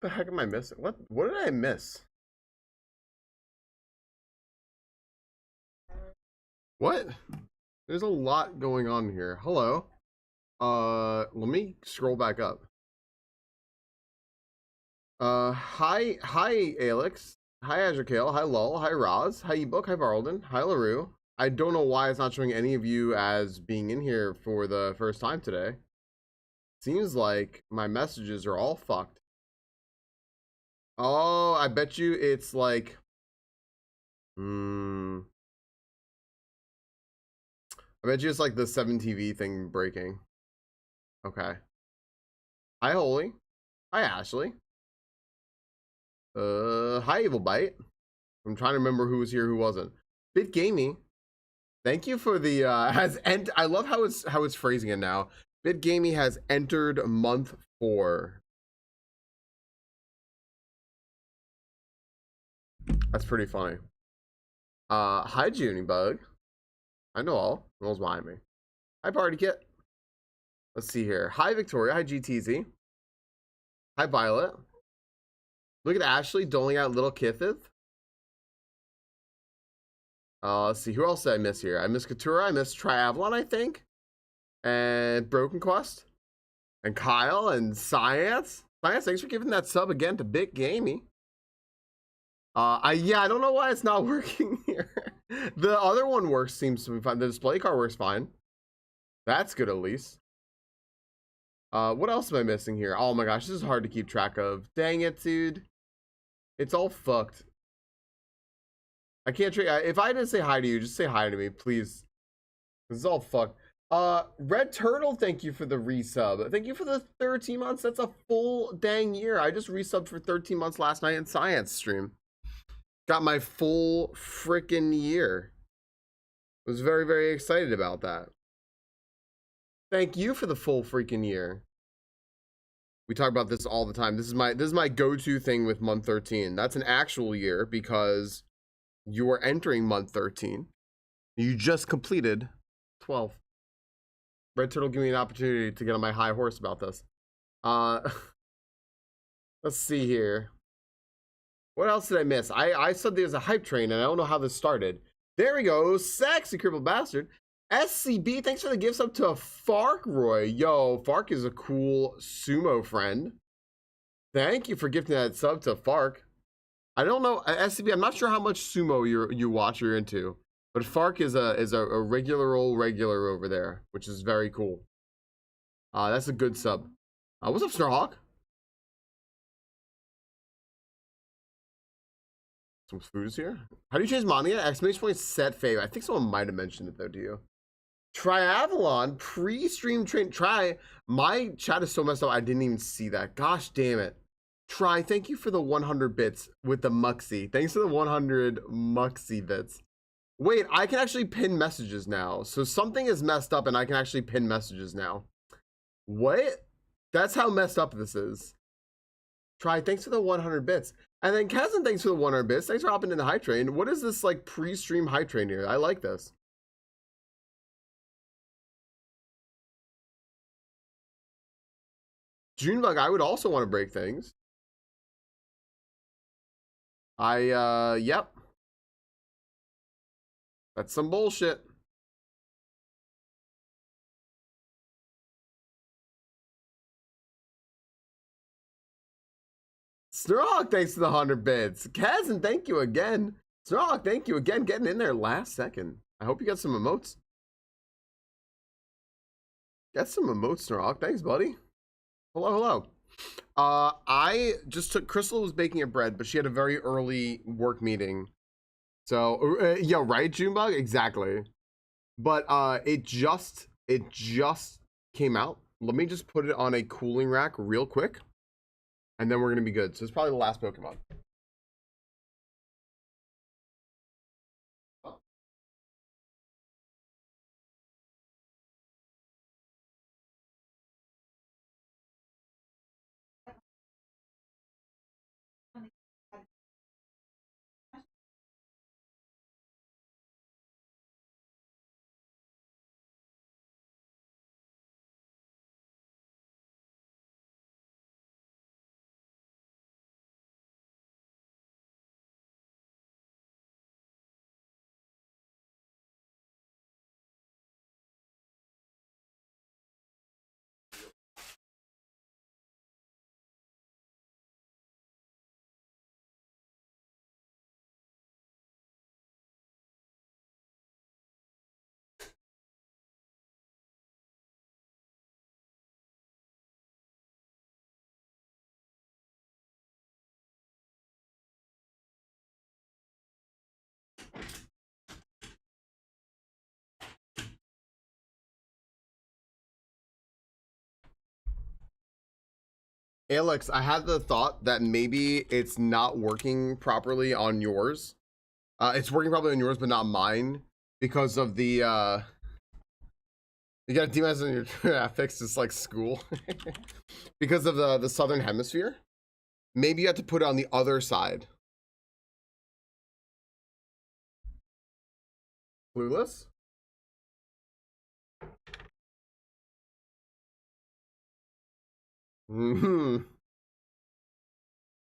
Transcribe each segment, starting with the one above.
The heck am I missing? What did I miss? What? There's a lot going on here. Hello. Let me scroll back up. Hi Alex. Hi Azure Kale. Hi Lol. Hi Roz. Hi ebook. Hi Varlden. Hi LaRue. I don't know why it's not showing any of you as being in here for the first time today. Seems like my messages are all fucked. Oh, I bet you it's like, I bet you it's like the 7TV thing breaking. Okay. Hi Holy. Hi Ashley. Hi Evil Bite. I'm trying to remember who was here, who wasn't. Bit Gamey. Thank you for the I love how it's phrasing it now. Bit Gamey has entered month 4. That's pretty funny. Hi Junibug. I know all. Knows behind me. Hi Party Kit. Let's see here. Hi Victoria. Hi GTZ. Hi Violet. Look at Ashley doling out little Kithith. Let's see. Who else did I miss here? I missed Katura. I missed Triavalon, I think. And Broken Quest. And Kyle and Science. Science, thanks for giving that sub again to Bit Gamey. I don't know why it's not working here. The other one works, seems to be fine. The display card works fine. That's good at least. What else am I missing here? Oh my gosh, this is hard to keep track of. Dang it, dude. It's all fucked. I can't if I didn't say hi to you, just say hi to me, please. This is all fucked. Red Turtle, thank you for the resub. Thank you for the 13 months. That's a full dang year. I just resubbed for 13 months last night in Science stream. Got my full freaking year. Was very, very excited about that. Thank you for the full freaking year. We talk about this all the time. This is my go-to thing with month 13. That's an actual year because you are entering month 13. You just completed 12. Red Turtle, give me an opportunity to get on my high horse about this. Let's see here. What else did I miss? I said there's a hype train, and I don't know how this started. There we go. Sexy crippled bastard. SCB, thanks for the gifts up to Farkroy. Yo, Fark is a cool sumo friend. Thank you for gifting that sub to Fark. I don't know, SCB, I'm not sure how much sumo you watch or you're into, but Fark is a regular old regular over there, which is very cool. That's a good sub. What's up, Snarhawk? Some foods here. How do you change mania? Exclamation point set fave. I think someone might have mentioned it though, do you? Triavalon pre-stream train. Try. My chat is so messed up. I didn't even see that. Gosh damn it. Try. Thank you for the 100 bits with the Muxie. Thanks for the 100 Muxie bits. Wait, I can actually pin messages now. So something is messed up and I can actually pin messages now. What? That's how messed up this is. Try. Thanks for the 100 bits. And then Kazan, thanks for the 100 bits. Thanks for hopping in the hype train. What is this like pre-stream hype train here? I like this. Junebug, I would also want to break things. Yep. That's some bullshit. Snark, thanks for the 100 bits. Kazan, thank you again. Snark, thank you again. Getting in there last second. I hope you got some emotes. Got some emotes, Snark. Thanks, buddy. Hello, hello. I just took, Crystal was baking a bread, but she had a very early work meeting. So, yeah, right, Junebug? Exactly. But it just came out. Let me just put it on a cooling rack real quick. And then we're going to be good. So it's probably the last Pokemon. Alex, I had the thought that maybe it's not working properly on yours. It's working probably on yours, but not mine because of the you got demons in your graphics. It's like school because of the southern hemisphere. Maybe you have to put it on the other side. Clueless. Hmm.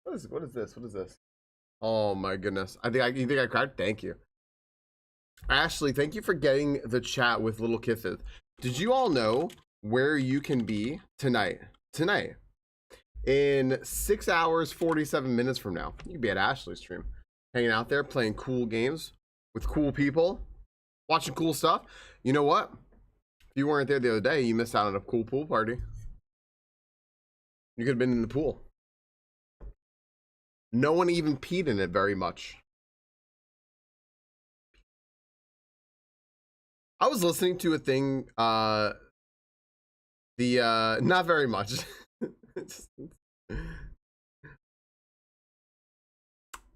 What is this? What is this? Oh my goodness! You think I cried? Thank you, Ashley. Thank you for getting the chat with Little Kithith. Did you all know where you can be tonight? Tonight, in 6 hours 47 minutes from now, you can be at Ashley's stream, hanging out there playing cool games with cool people, watching cool stuff. You know what? If you weren't there the other day, you missed out on a cool pool party. You could have been in the pool. No one even peed in it very much. I was listening to a thing, not very much.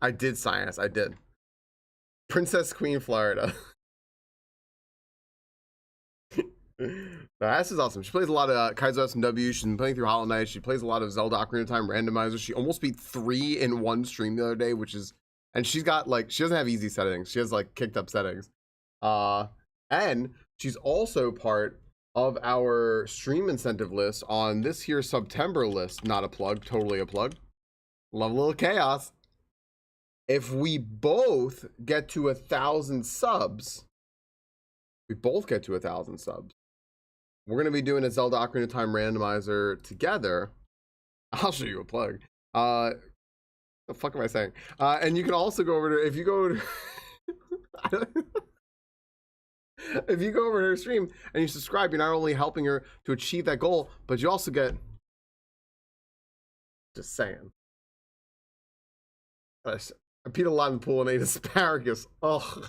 I did science, I did. Princess Queen, Florida. This is awesome. She plays a lot of Kaizo SMW. She's been playing through Hollow Knight. She plays a lot of Zelda Ocarina of Time Randomizer. She almost beat 3 in one stream the other day, which is, and she's got like, she doesn't have easy settings. She has like kicked up settings. And she's also part of our stream incentive list on this here September list. Not a plug, totally a plug. Love a little chaos. If we both get to 1,000 subs, we're going to be doing a Zelda Ocarina of Time randomizer together. I'll show you a plug. The fuck am I saying? And you can also go over to, if you go to, if you go over to her stream and you subscribe, you're not only helping her to achieve that goal, but you also get, just saying. I peed a lot in the pool and ate asparagus. Oh.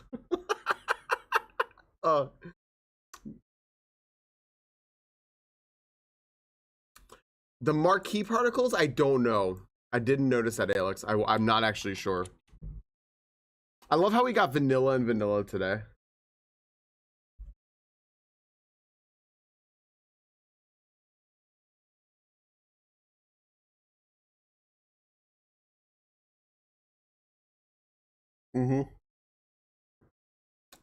The marquee particles, I don't know. I didn't notice that, Alex. I'm not actually sure. I love how we got vanilla and vanilla today. Mm-hmm.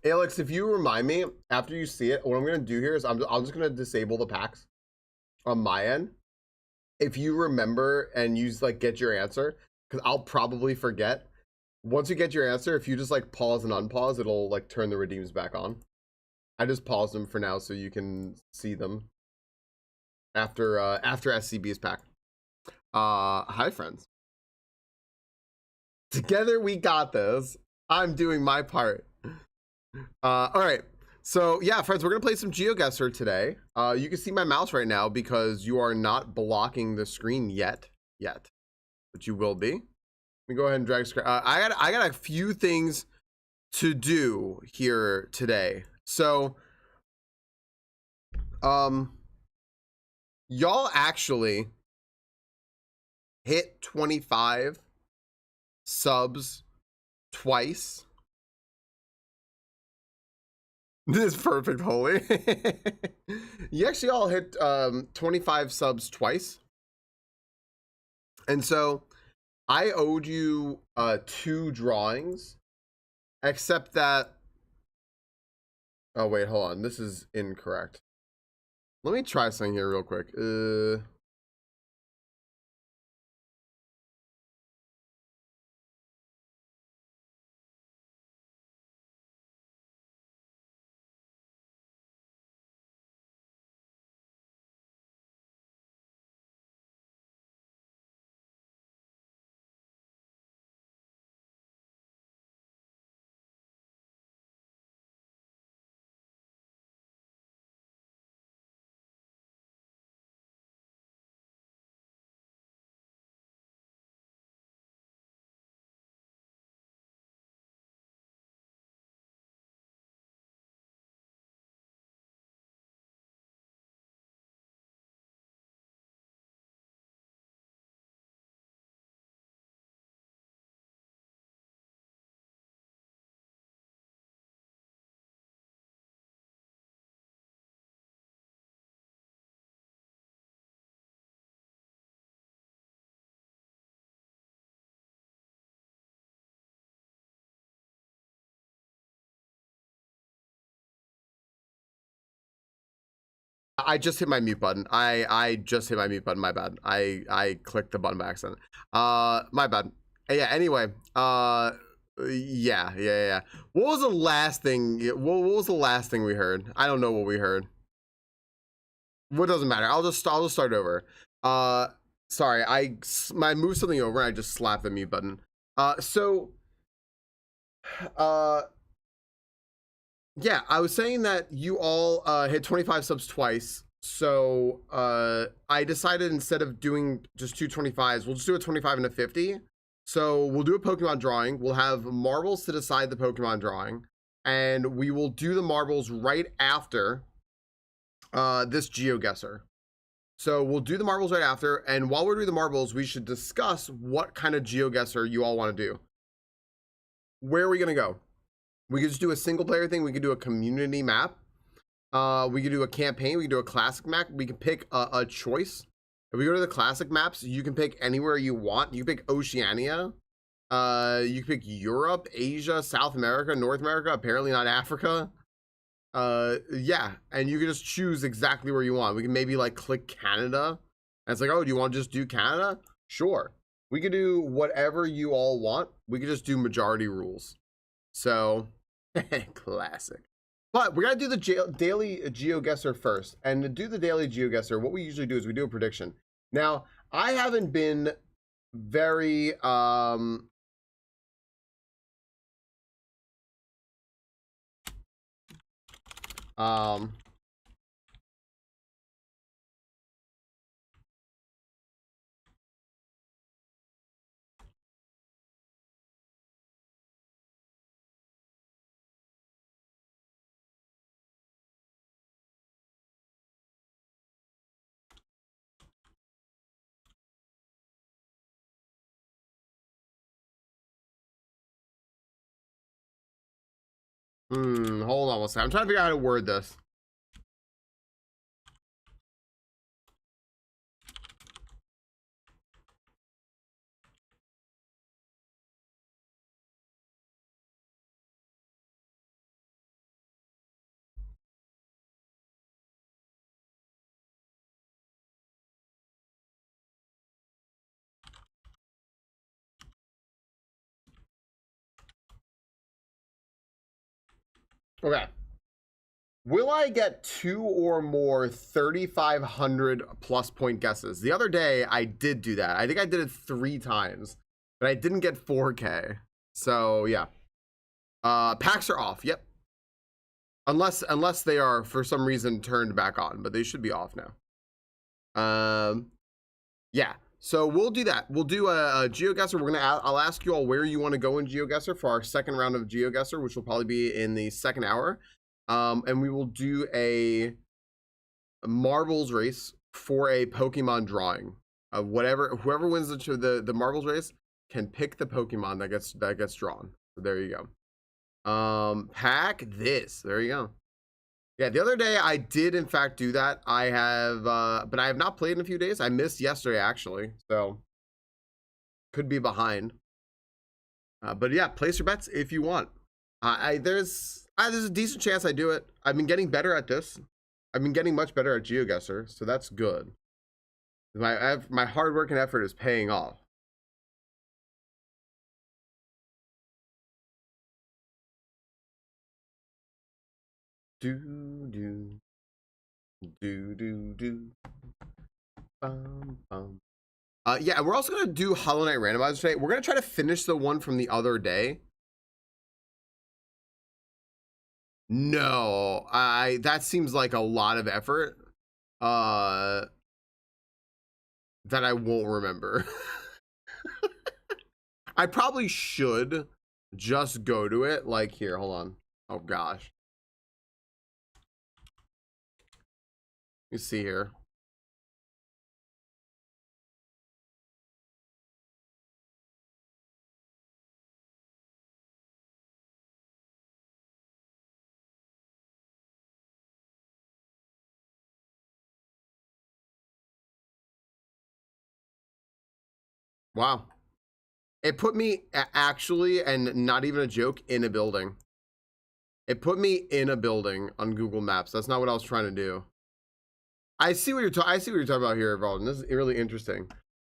Alex, if you remind me after you see it, what I'm gonna do here is I'm just gonna disable the packs on my end. If you remember and you like get your answer, because I'll probably forget. Once you get your answer, if you just like pause and unpause, it'll like turn the redeems back on. I just paused them for now so you can see them after SCB's pack. Hi friends. Together we got this. I'm doing my part. All right. So yeah, friends, we're gonna play some GeoGuessr today. You can see my mouse right now because you are not blocking the screen yet, but you will be. Let me go ahead and drag screen. I got a few things to do here today. So, y'all actually hit 25 subs twice. This is perfect, Holy. You actually all hit 25 subs twice. And so I owed you 2 drawings, except that, oh wait, hold on, this is incorrect. Let me try something here real quick. I just hit my mute button. I just hit my mute button. My bad. I clicked the button by accident. My bad. Yeah. Anyway. Yeah. What was the last thing? What was the last thing we heard? I don't know what we heard. What doesn't matter. I'll just start over. Sorry. I moved something over. And I just slapped the mute button. Yeah, I was saying that you all hit 25 subs twice. So I decided instead of doing just two 25s, we'll just do a 25 and a 50. So we'll do a Pokemon drawing. We'll have marbles to decide the Pokemon drawing. And we will do the marbles right after this GeoGuessr. So we'll do the marbles right after. And while we're doing the marbles, we should discuss what kind of GeoGuessr you all want to do. Where are we going to go? We could just do a single player thing. We could do a community map. We could do a campaign. We could do a classic map. We can pick a choice. If we go to the classic maps, you can pick anywhere you want. You can pick Oceania. You can pick Europe, Asia, South America, North America, apparently not Africa. Yeah, and you can just choose exactly where you want. We can maybe like click Canada. And it's like, oh, do you want to just do Canada? Sure. We could do whatever you all want. We could just do majority rules. So, classic. But we're going to do the daily GeoGuessr first. And to do the daily GeoGuessr, what we usually do is we do a prediction. Now, I haven't been very... hold on one second. I'm trying to figure out how to word this. Okay. Will I get 2 or more 3,500 plus point guesses? The other day, I did do that. I think I did it 3 times, but I didn't get 4K. So, yeah. Packs are off. Yep. Unless they are, for some reason, turned back on, but they should be off now. Yeah. So we'll do that. We'll do a GeoGuessr. I'll ask you all where you want to go in GeoGuessr for our second round of GeoGuessr, which will probably be in the second hour. And we will do a marbles race for a Pokemon drawing. Whoever wins the marbles race can pick the Pokemon that gets drawn. So there you go. Pack this. There you go. Yeah, the other day I did in fact do that. I have, but I have not played in a few days. I missed yesterday actually, so could be behind. But yeah, place your bets if you want. There's a decent chance I do it. I've been getting better at this. I've been getting much better at GeoGuessr, so that's good. My hard work and effort is paying off. Do. Yeah, we're also gonna do Hollow Knight Randomizer today. We're gonna try to finish the one from the other day. No, that seems like a lot of effort. That I won't remember. I probably should just go to it. Like here, hold on. Oh gosh. You see here. Wow. It put me actually, and not even a joke, in a building. It put me in a building on Google Maps. That's not what I was trying to do. I see what you're I see what you're talking about here, Valden. This is really interesting.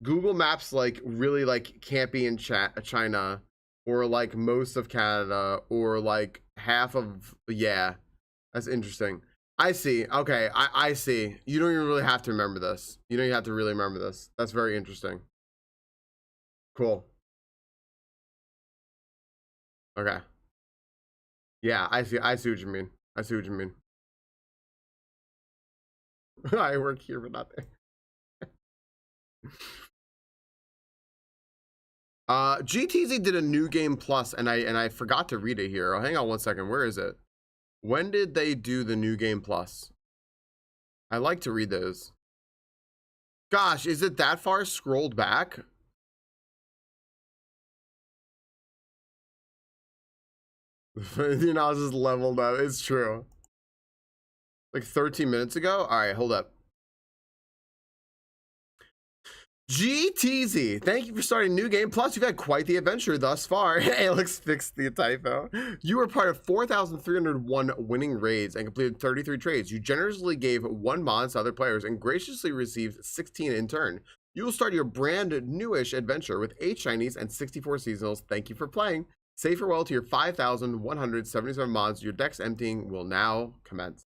Google Maps like really like can't be in China, or like most of Canada, or like half of, yeah. That's interesting. I see. Okay, I see. You don't even really have to remember this. You don't even have to really remember this. That's very interesting. Cool. Okay. Yeah, I see. I see what you mean. I see what you mean. I work here but not there. GTZ did a new game plus, and I forgot to read it here. Oh, hang on one second. Where is it? When did they do the new game plus? I like to read those. Gosh, is it that far scrolled back? You know, I was just leveled up. It's true. Like 13 minutes ago? All right, hold up. GTZ, thank you for starting New Game Plus. You've had quite the adventure thus far. Alex fixed the typo. You were part of 4,301 winning raids and completed 33 trades. You generously gave 1 mod to other players and graciously received 16 in turn. You will start your brand newish adventure with 8 shinies and 64 seasonals. Thank you for playing. Say farewell to your 5,177 mods. Your deck's emptying will now commence.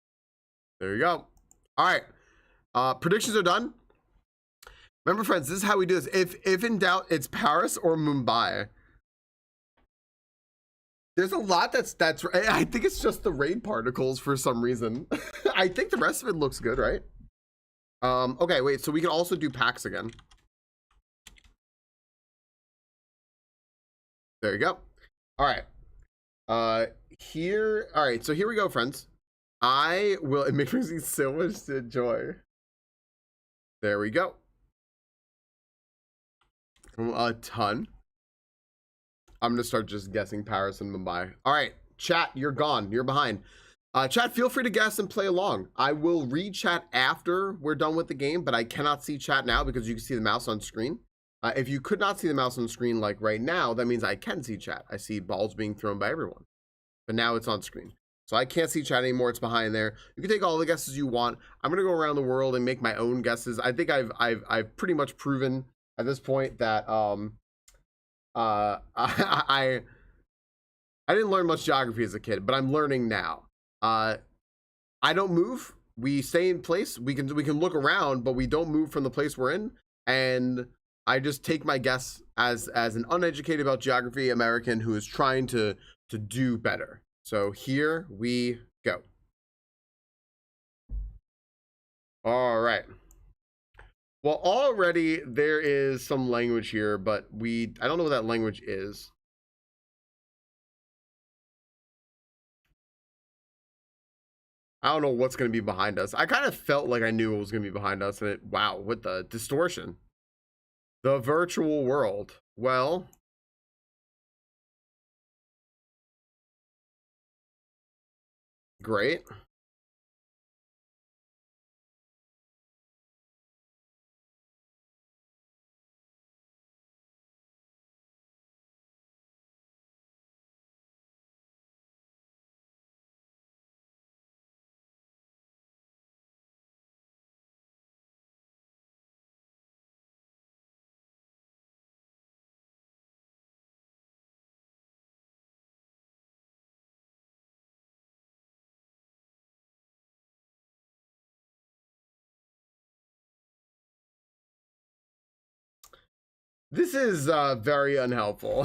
There you go. All right. Predictions are done. Remember, friends, this is how we do this. If in doubt, it's Paris or Mumbai. There's a lot that's I think it's just the raid particles for some reason. I think the rest of it looks good, right? Okay, wait, so we can also do packs again. There you go. All right. All right, so here we go, friends. It makes me so much to enjoy. There we go. A ton. I'm gonna start just guessing Paris and Mumbai. All right, chat, you're gone. You're behind. Chat, feel free to guess and play along. I will read chat after we're done with the game, but I cannot see chat now because you can see the mouse on screen. If you could not see the mouse on screen like right now, that means I can see chat. I see balls being thrown by everyone, but now it's on screen. So I can't see chat anymore. It's behind there. You can take all the guesses you want. I'm gonna go around the world and make my own guesses. I think I've pretty much proven at this point that I didn't learn much geography as a kid, but I'm learning now. I don't move. We stay in place. We can look around, but we don't move from the place we're in. And I just take my guess as an uneducated about geography American who is trying to do better. So here we go. All right. Well, already there is some language here, but I don't know what that language is. I don't know what's going to be behind us. I kind of felt like I knew what was going to be behind us, and wow, with the distortion. The virtual world. Well, great. This is very unhelpful.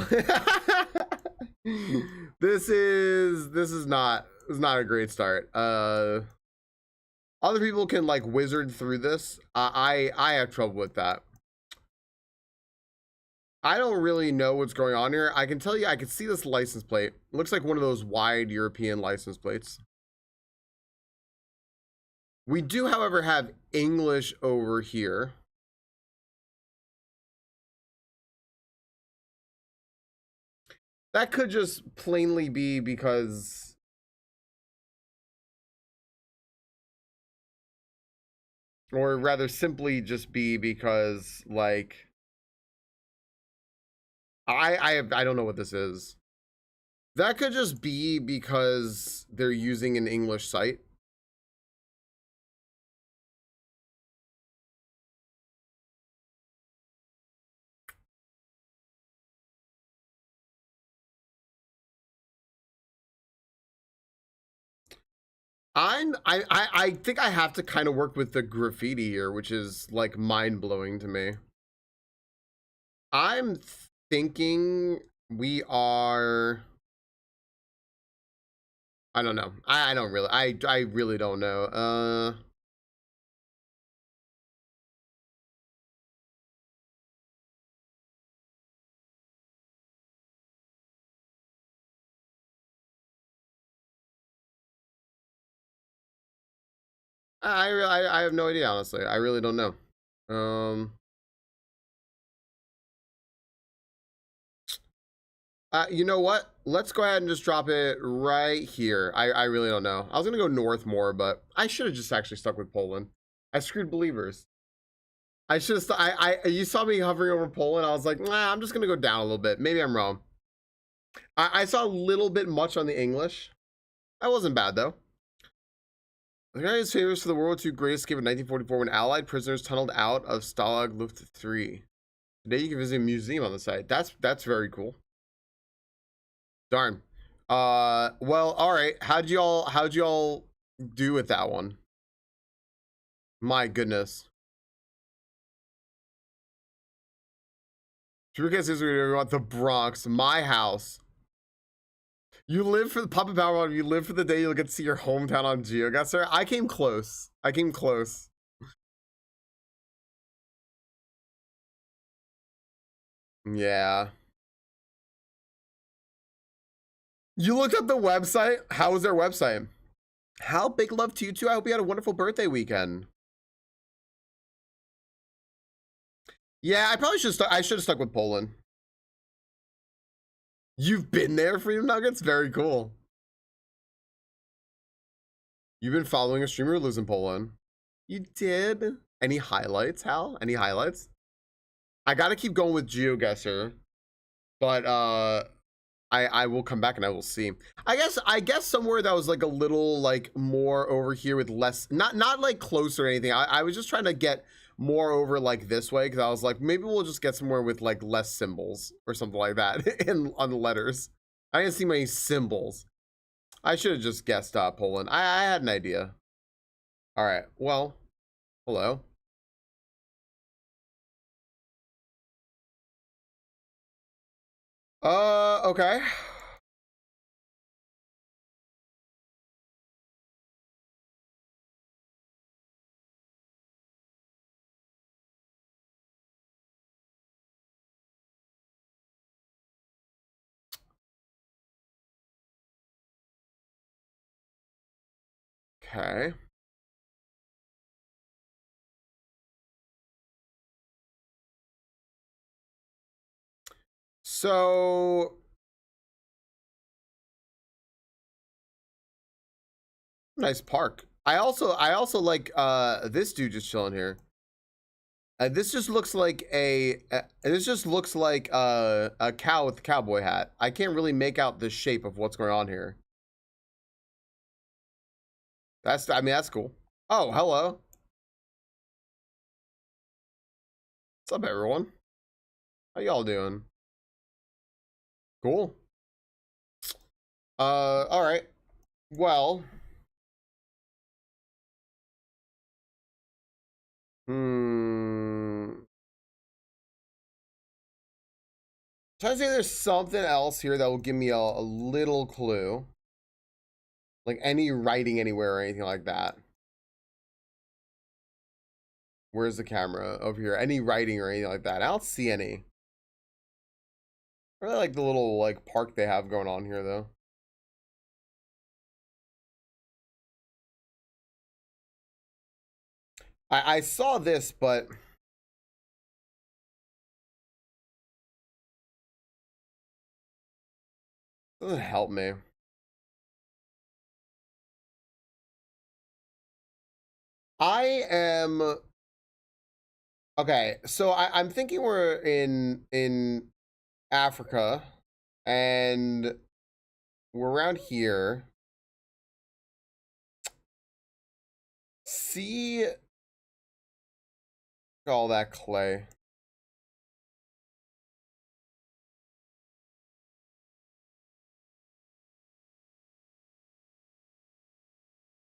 This is not a great start. Other people can like wizard through this. I have trouble with that. I don't really know what's going on here. I can tell you I can see this license plate. It looks like one of those wide European license plates. We do, however, have English over here. That could just plainly be because or rather simply just be because like I don't know what this is. That could just be because they're using an English site. I think I have to kind of work with the graffiti here, which is like mind blowing to me. I'm thinking we are. I don't know. I don't really. I really don't know. I have no idea, honestly. I really don't know. You know what? Let's go ahead and just drop it right here. I really don't know. I was gonna go north more, but I should have just actually stuck with Poland. I screwed believers. I should have. You saw me hovering over Poland. I was like, nah, I'm just gonna go down a little bit. Maybe I'm wrong. I saw a little bit much on the English. That wasn't bad though. The guy is famous for the World War II great escape in 1944 when Allied prisoners tunneled out of Stalag Luft 3. Today you can visit a museum on the site. That's very cool. Darn. Well, all right. How'd y'all do with that one? My goodness. True case is we want the Bronx, my house. You live for the Papa Power. You live for the day you'll get to see your hometown on GeoGuessr. I came close. I came close. Yeah. You looked up the website? How was their website? How big love to you too. I hope you had a wonderful birthday weekend. Yeah, I probably should I should have stuck with Poland. You've been there, Freedom Nuggets? Very cool. You've been following a streamer who lives in Poland. You did? Any highlights, Hal? Any highlights? I gotta keep going with GeoGuessr, but I will come back and I will see. I guess somewhere that was like a little like more over here with less, not like close or anything. I was just trying to get more over like this way because I was like maybe we'll just get somewhere with like less symbols or something like that in on the letters. I didn't see many symbols. I should have just guessed Poland. I had an idea. All right. Well, hello. Okay. Okay. So nice park. I also like this dude just chilling here. This just looks like this just looks like a cow with a cowboy hat. I can't really make out the shape of what's going on here. I mean that's cool. Oh, hello. What's up everyone? How y'all doing? Cool. All right. Well, trying to say there's something else here that will give me a little clue. Like any writing anywhere or anything like that. Where's the camera? Over here. Any writing or anything like that. I don't see any. I really like the little like park they have going on here though. I saw this, but it doesn't help me. I am okay. So I'm thinking we're in Africa, and we're around here. See all that clay.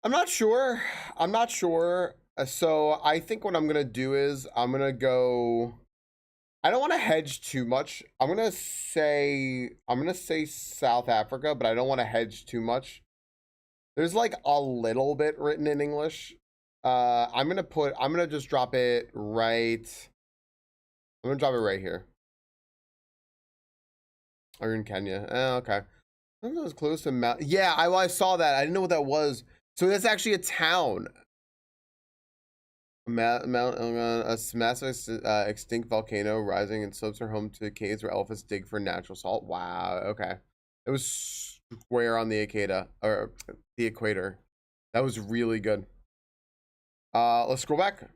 I'm not sure. I'm not sure. So I think what I'm gonna do is I'm gonna go. I don't want to hedge too much. I'm gonna say South Africa, but I don't want to hedge too much. There's like a little bit written in English. I'm gonna just drop it right. I'm gonna drop it right here. Or in Kenya. Okay. I think it was close to Mount. Yeah, I saw that. I didn't know what that was. So that's actually a town. A massive extinct volcano rising and slopes are home to caves where elephants dig for natural salt. Wow. Okay. It was square on the equator or the equator. That was really good. Let's scroll back.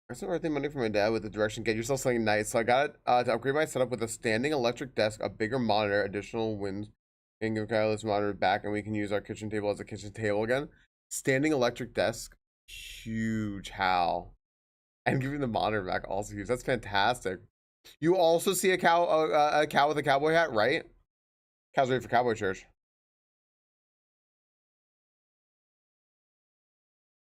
I spent birthday money for my dad with the direction get yourself something nice. So I got it to upgrade my setup with a standing electric desk, a bigger monitor, additional winds, and wireless monitor back, and we can use our kitchen table as a kitchen table again. Standing electric desk. Huge Hal, and giving the monitor back also huge. That's fantastic. You also see a cow with a cowboy hat, right? Cow's ready for cowboy church.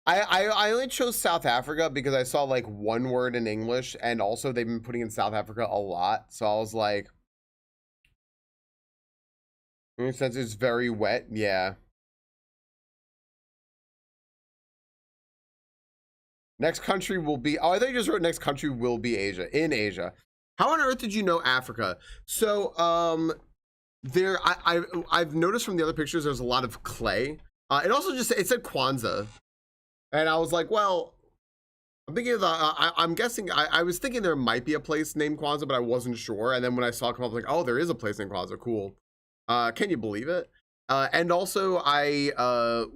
I only chose South Africa because I saw like one word in English, and also they've been putting in South Africa a lot, so I was like, since it's very wet, yeah. Next country will be, oh, I thought you just wrote next country will be Asia, in Asia. How on earth did you know Africa? So, there, I've noticed from the other pictures, there's a lot of clay. It also just, it said Kwanzaa. And I was like, well, I'm thinking of the, I'm guessing, I was thinking there might be a place named Kwanzaa, but I wasn't sure. And then when I saw it come up, like, oh, there is a place named Kwanzaa, cool. Can you believe it? And also I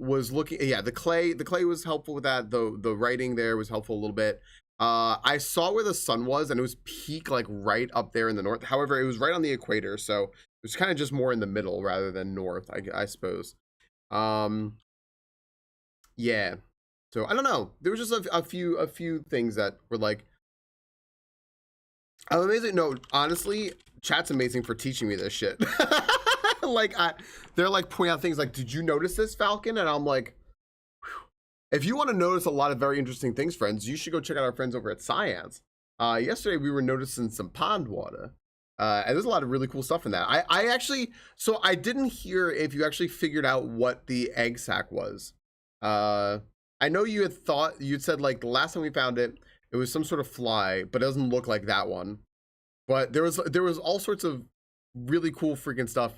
was looking, yeah, the clay was helpful with that. The writing there was helpful a little bit. I saw where the sun was, and it was peak like right up there in the north. However, it was right on the equator, so it was kind of just more in the middle rather than north, I suppose. Yeah. So I don't know. There was just a few things that were like, I'm amazing. No, honestly, chat's amazing for teaching me this shit. Like they're like pointing out things like, did you notice this, Falcon? And I'm like, whew. If you want to notice a lot of very interesting things, friends, you should go check out our friends over at Science. Yesterday we were noticing some pond water. And there's a lot of really cool stuff in that. I actually, so I didn't hear if you actually figured out what the egg sac was. I know you had said like the last time we found it, it was some sort of fly, but it doesn't look like that one. But there was all sorts of really cool freaking stuff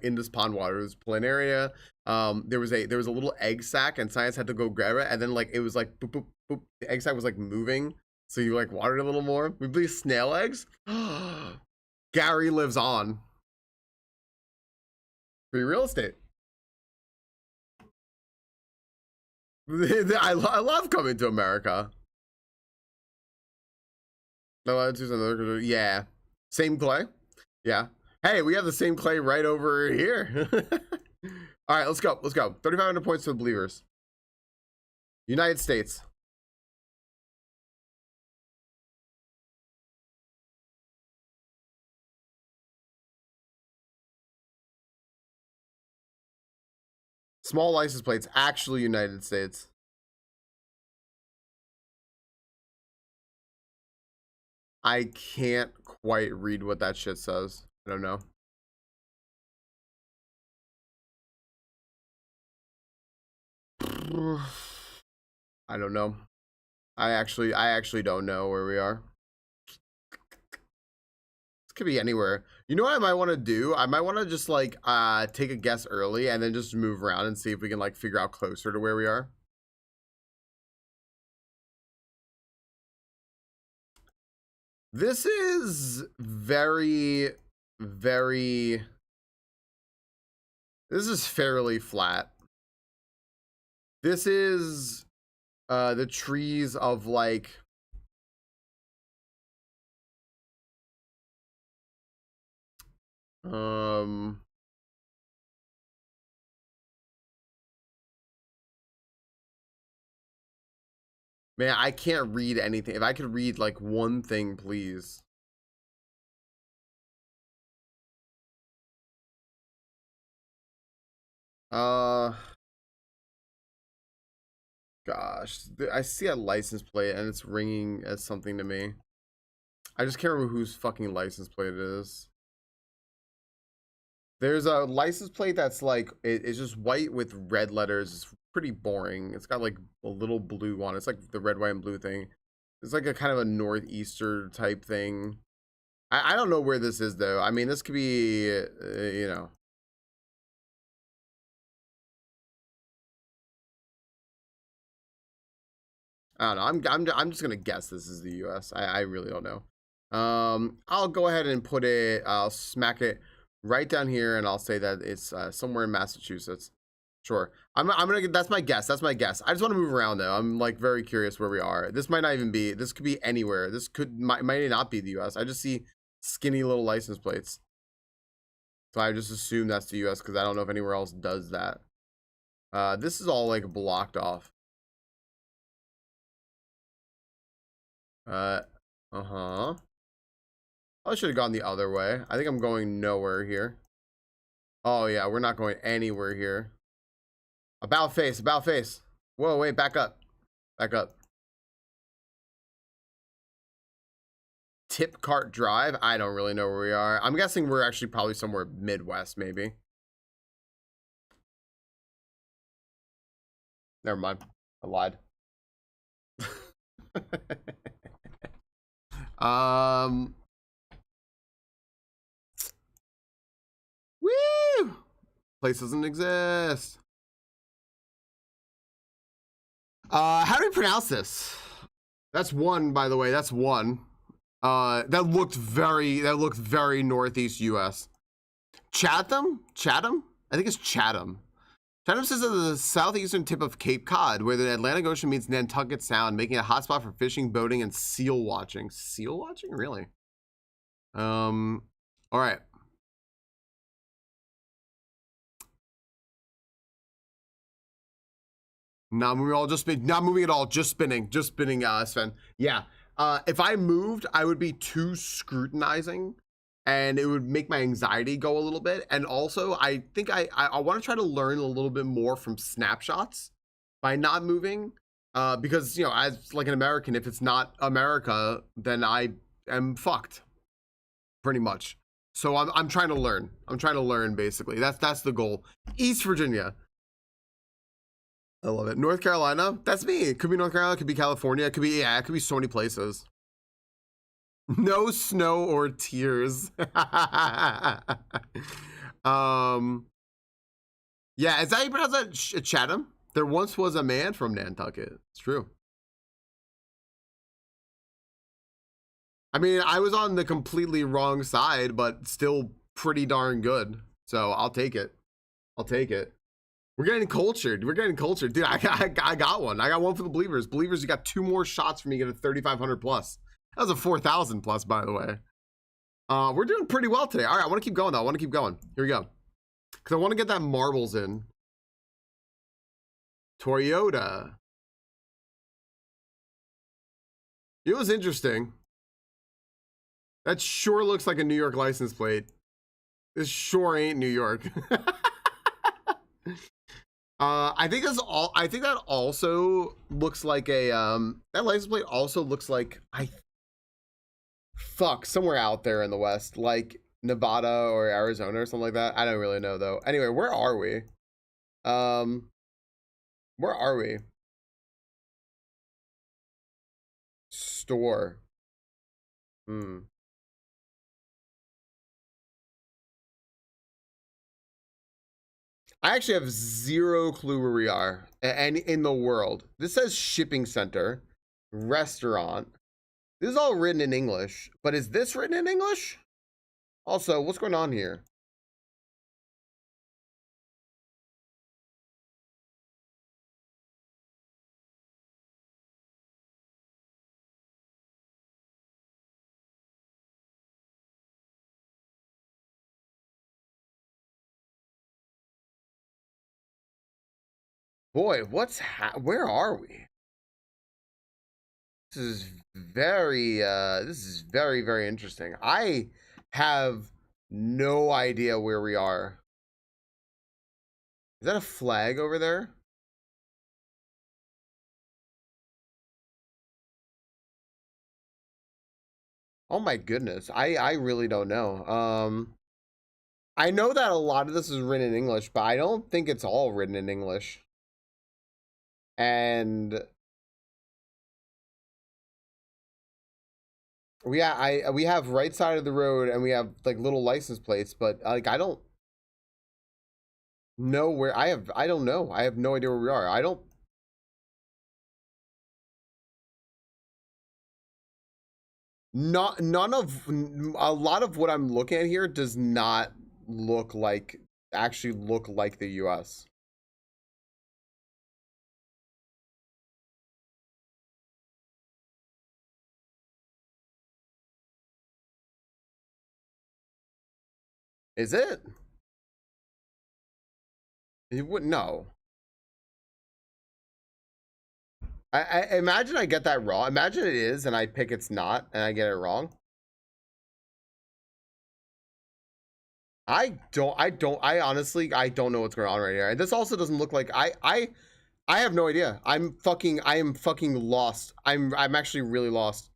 in this pond water. It was planaria. There was a little egg sac, and Science had to go grab it, and then like it was like boop boop boop. The egg sac was like moving, so you like watered a little more. We believe snail eggs. Gary lives on. Free real estate. I love coming to America. No, yeah, same clay. Yeah. Hey, we have the same clay right over here. All right, let's go. Let's go. 3,500 points for the believers. United States. Small license plates, actually United States. I can't quite read what that shit says. I don't know. I don't know. I actually don't know where we are. This could be anywhere. You know what I might want to do? I might want to just like take a guess early and then just move around and see if we can like figure out closer to where we are. This is very, very, this is fairly flat. This is the trees of like, man, I can't read anything. If I could read like one thing, please. Uh, Gosh, I see a license plate and it's ringing as something to me. I just can't remember whose fucking license plate it is. There's a license plate that's like it's just white with red letters. It's pretty boring. It's got like a little blue on it. It's like the red, white, and blue thing. It's like a kind of a northeaster type thing. I don't know where this is though. I mean, this could be you know. I don't know. I'm just gonna guess this is the U.S. I really don't know. I'll go ahead and put it. I'll smack it right down here, and I'll say that it's somewhere in Massachusetts. Sure. I'm gonna get. That's my guess. That's my guess. I just want to move around though. I'm like very curious where we are. This might not even be. This could be anywhere. This might not be the U.S. I just see skinny little license plates, so I just assume that's the U.S. because I don't know if anywhere else does that. This is all like blocked off. Uh-huh. I should have gone the other way. I think I'm going nowhere here. Oh yeah, we're not going anywhere here. About face, about face. Whoa, wait, back up. Back up. Tip Cart Drive? I don't really know where we are. I'm guessing we're actually probably somewhere Midwest, maybe. Never mind. I lied. Woo! Place doesn't exist. How do we pronounce this? That's one, by the way. That's one. That looked very northeast U.S. Chatham? Chatham? I think it's Chatham. Chatham sits at the southeastern tip of Cape Cod, where the Atlantic Ocean meets Nantucket Sound, making it a hotspot for fishing, boating, and seal watching. Seal watching? Really? All right. Not moving at all, just spinning, Sven. Yeah. If I moved, I would be too scrutinizing and it would make my anxiety go a little bit. And also, I think I want to try to learn a little bit more from snapshots by not moving. Because, you know, as like an American, if it's not America, then I am fucked pretty much. So I'm trying to learn. I'm trying to learn basically. That's the goal. East Virginia. I love it. North Carolina, that's me. It could be North Carolina, it could be California, it could be, yeah, it could be so many places. No snow or tears. Yeah, is that how you pronounce that? Chatham? There once was a man from Nantucket. It's true. I mean, I was on the completely wrong side, but still pretty darn good. So I'll take it. I'll take it. We're getting cultured. We're getting cultured. Dude, I got one. I got one for the Believers. Believers, you got 2 more shots for me to get a 3,500 plus. That was a 4,000 plus, by the way. We're doing pretty well today. All right, I want to keep going, though. I want to keep going. Here we go. Because I want to get that marbles in. Toyota. It was interesting. That sure looks like a New York license plate. This sure ain't New York. I think that's all. I think that also looks like a that license plate also looks like somewhere out there in the West, like Nevada or Arizona or something like that. I don't really know though. Anyway, where are we? Where are we? Store. I actually have 0 clue where we are and in the world. This says shipping center, restaurant. This is all written in English, but is this written in English? Also, what's going on here? Boy, where are we? This is very interesting. I have no idea where we are. Is that a flag over there? Oh my goodness. I really don't know. I know that a lot of this is written in English, but I don't think it's all written in English. And we have right side of the road and we have like little license plates, but like I don't know where I don't know. I have no idea where we are. I don't not none of a lot of what I'm looking at here does not look like actually look like the US. Is it? It wouldn't know. I imagine I get that wrong. Imagine it is and I pick it's not and I get it wrong. I honestly I don't know what's going on right here. This also doesn't look like I have no idea. I am fucking lost. I'm actually really lost.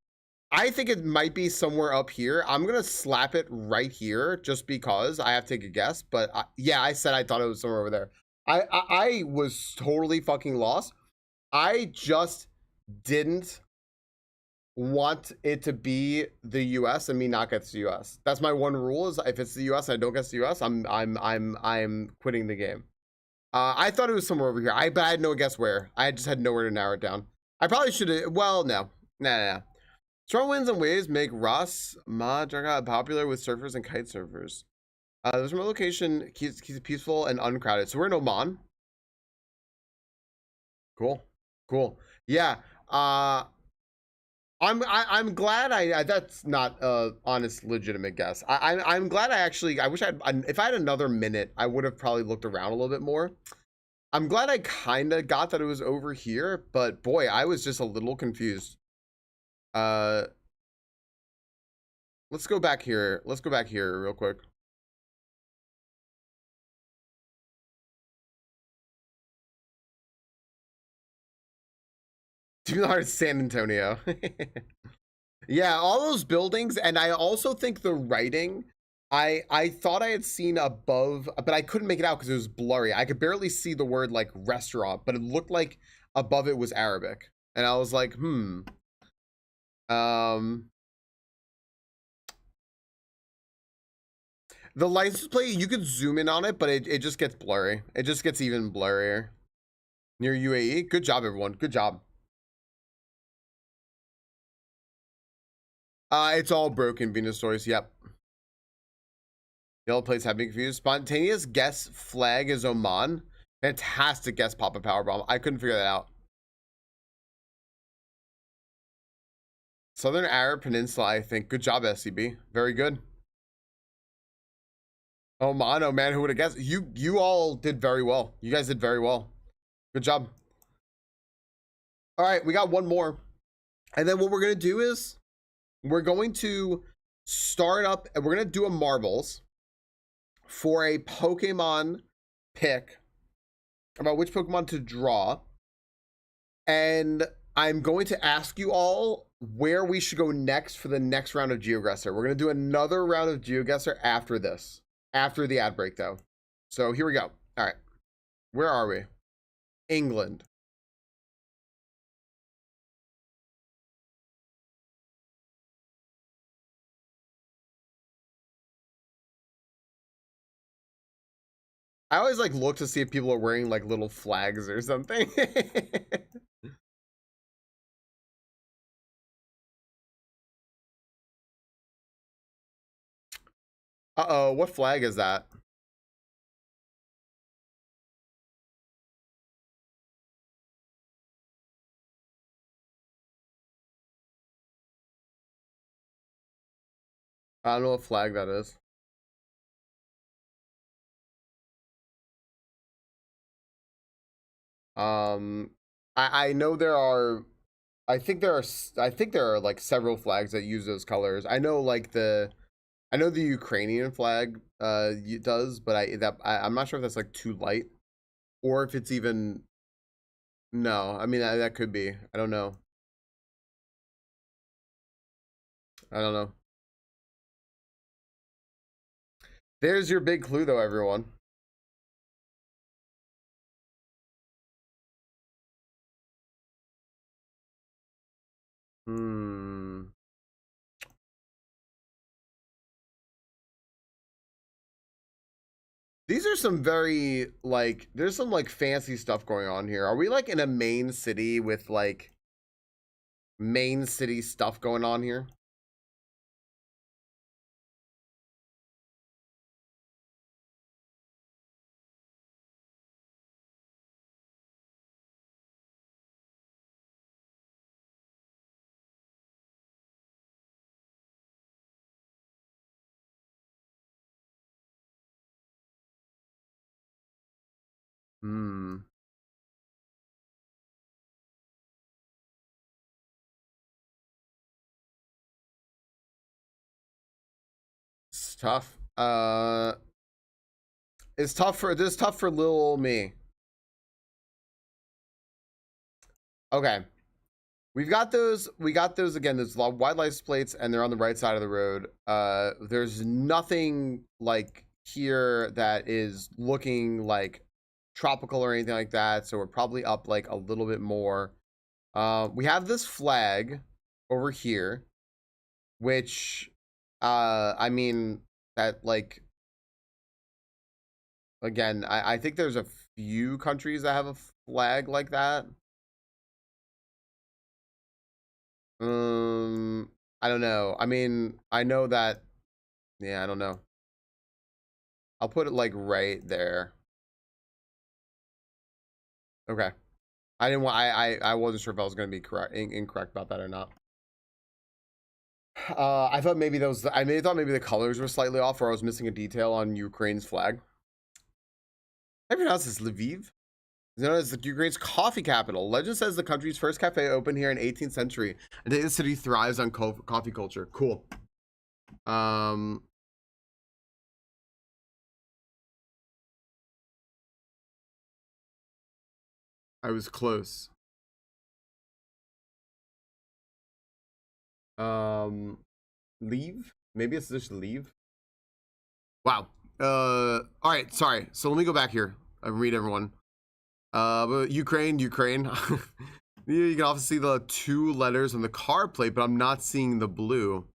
I think it might be somewhere up here. I'm gonna slap it right here just because I have to take a guess. But yeah, I said I thought it was somewhere over there. I was totally fucking lost. I just didn't want it to be the US and me not get to the US. That's my one rule is if it's the US and I don't get to the US, I'm quitting the game. I thought it was somewhere over here. But I had no guess where. I just had nowhere to narrow it down. I probably should have. Well, no. Nah. Strong winds and waves make Ras Madraga popular with surfers and kite surfers. This remote location keeps it peaceful and uncrowded. So we're in Oman. Cool. Yeah. I'm glad that's not a honest legitimate guess. I'm glad I wish if I had another minute I would have probably looked around a little bit more. I'm glad I kind of got that it was over here, but boy, I was just a little confused. Let's go back here. Let's go back here real quick. Too hard, San Antonio. Yeah, all those buildings, and I also think the writing. I thought I had seen above, but I couldn't make it out because it was blurry. I could barely see the word like restaurant, but it looked like above it was Arabic, and I was like, The license plate, you could zoom in on it, but it just gets blurry. It just gets even blurrier. Near UAE. Good job, everyone. Good job. It's all broken, Venus stories. Yep. Yellow plates have me confused. Spontaneous guess flag is Oman. Fantastic guess, Papa Powerbomb. I couldn't figure that out. Southern Arab Peninsula, I think. Good job, SCB. Very good. Oman, oh man, who would have guessed? You all did very well. You guys did very well. Good job. All right, we got one more. And then what we're going to do is we're going to start up and we're going to do a marbles for a Pokemon pick about which Pokemon to draw. And I'm going to ask you all where we should go next for the next round of GeoGuessr. We're going to do another round of GeoGuessr after this, after the ad break though. So here we go. All right. Where are we? England. I always like look to see if people are wearing like little flags or something. Uh-oh, what flag is that? I don't know what flag that is. Um, I know there are. I think there are like several flags that use those colors. I know the Ukrainian flag does, but I'm not sure if that's like too light or if it's even. No, I mean that could be. I don't know. I don't know. There's your big clue, though, everyone. These are some very, like, there's some, like, fancy stuff going on here. Are we, like, in a main city with, like, main city stuff going on here? It's tough. It's tough for, this is tough for little me. Okay. We got those again, those wide license plates, and they're on the right side of the road. There's nothing like here that is looking like tropical or anything like that, so we're probably up like a little bit more. We have this flag over here, which I mean, that, like, again, I think there's a few countries that have a flag like that. I don't know. I mean, I know that, yeah, I don't know. I'll put it like right there. Okay. I didn't want, I wasn't sure if I was going to be correct, incorrect about that or not. I thought maybe those, thought maybe the colors were slightly off, or I was missing a detail on Ukraine's flag. I pronounce this Lviv. It's known as the Ukraine's coffee capital. Legend says the country's first cafe opened here in 18th century, and today the city thrives on coffee culture. Cool. I was close. Leave? Maybe it's just leave. Wow. All right, sorry. So let me go back here and read everyone. But Ukraine. You can also see the 2 letters on the car plate, but I'm not seeing the blue.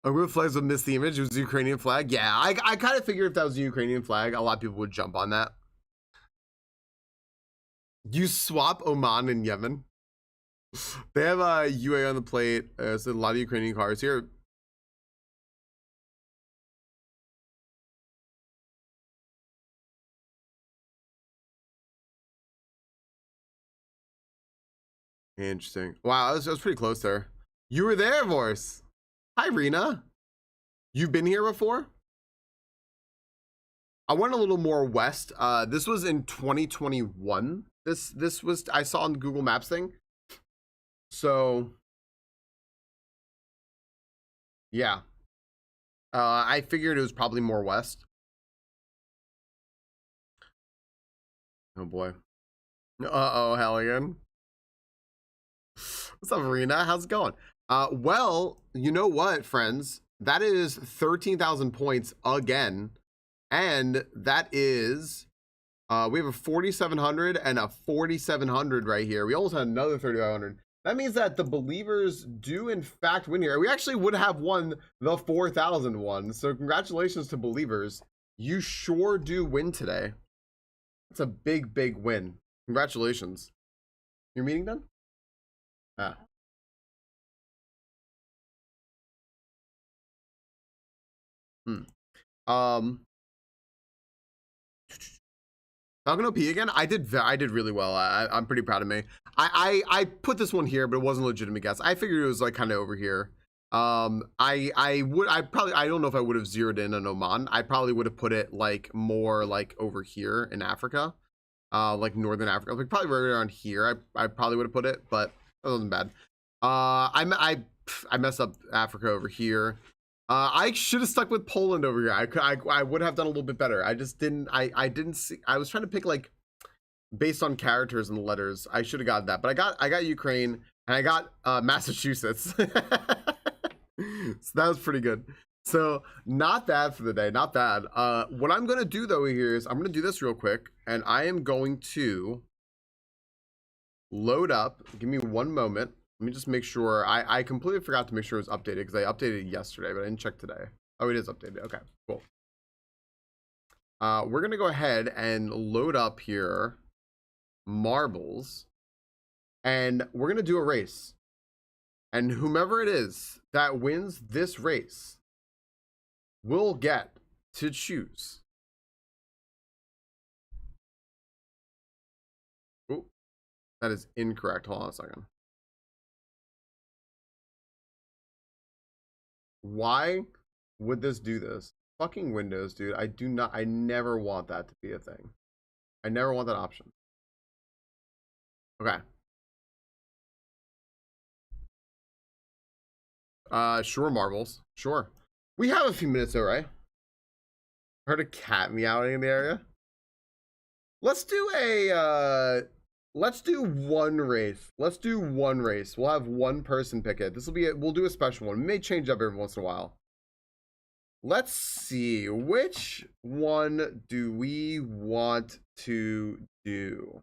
Our flags would miss the image. It was the Ukrainian flag. Yeah, I kind of figured if that was the Ukrainian flag, a lot of people would jump on that. You swap Oman and Yemen. They have a UA on the plate. So a lot of Ukrainian cars here. Interesting. Wow, that was pretty close there. You were there, Vorse. Hi, Rena. You've been here before? I went a little more west. This was in 2021. This was, I saw on the Google Maps thing. So yeah. I figured it was probably more west. Oh boy. Uh-oh, Halligan. What's up, Rena? How's it going? Well, you know what, friends? That is 13,000 points again. And that is, we have a 4,700 and a 4,700 right here. We almost had another 3,500. That means that the believers do in fact win here. We actually would have won the 4,000 one. So congratulations to believers. You sure do win today. It's a big, big win. Congratulations. Your meeting done? Ah. Falcon OP again. I did really well. I'm pretty proud of me. I put this one here, but it wasn't a legitimate guess. I figured it was like kind of over here. I don't know if I would have zeroed in on Oman. I probably would have put it like more like over here in Africa, like northern Africa, like probably right around here. I probably would have put it, but that wasn't bad. I messed up Africa over here. I should have stuck with Poland over here. I would have done a little bit better. I just didn't. I didn't see. I was trying to pick like based on characters and letters. I should have got that, but I got Ukraine and I got Massachusetts. So that was pretty good. So not bad for the day, not bad. What I'm gonna do though here is I'm gonna do this real quick, and I am going to load up. Give me one moment. Let me just make sure. I completely forgot to make sure it was updated because I updated it yesterday, but I didn't check today. Oh, it is updated. Okay, cool. We're gonna go ahead and load up here marbles, and we're gonna do a race. And whomever it is that wins this race will get to choose. Oh, that is incorrect. Hold on a second. Why would this do this? Fucking Windows, dude. I never want that to be a thing. I never want that option. Okay. Sure, marbles. Sure. We have a few minutes though, right? Heard a cat meowing in the area. Let's do a let's do one race. Let's do one race. We'll have one person pick it. This will be it. We'll do a special one. We may change up every once in a while. Let's see, which one do we want to do?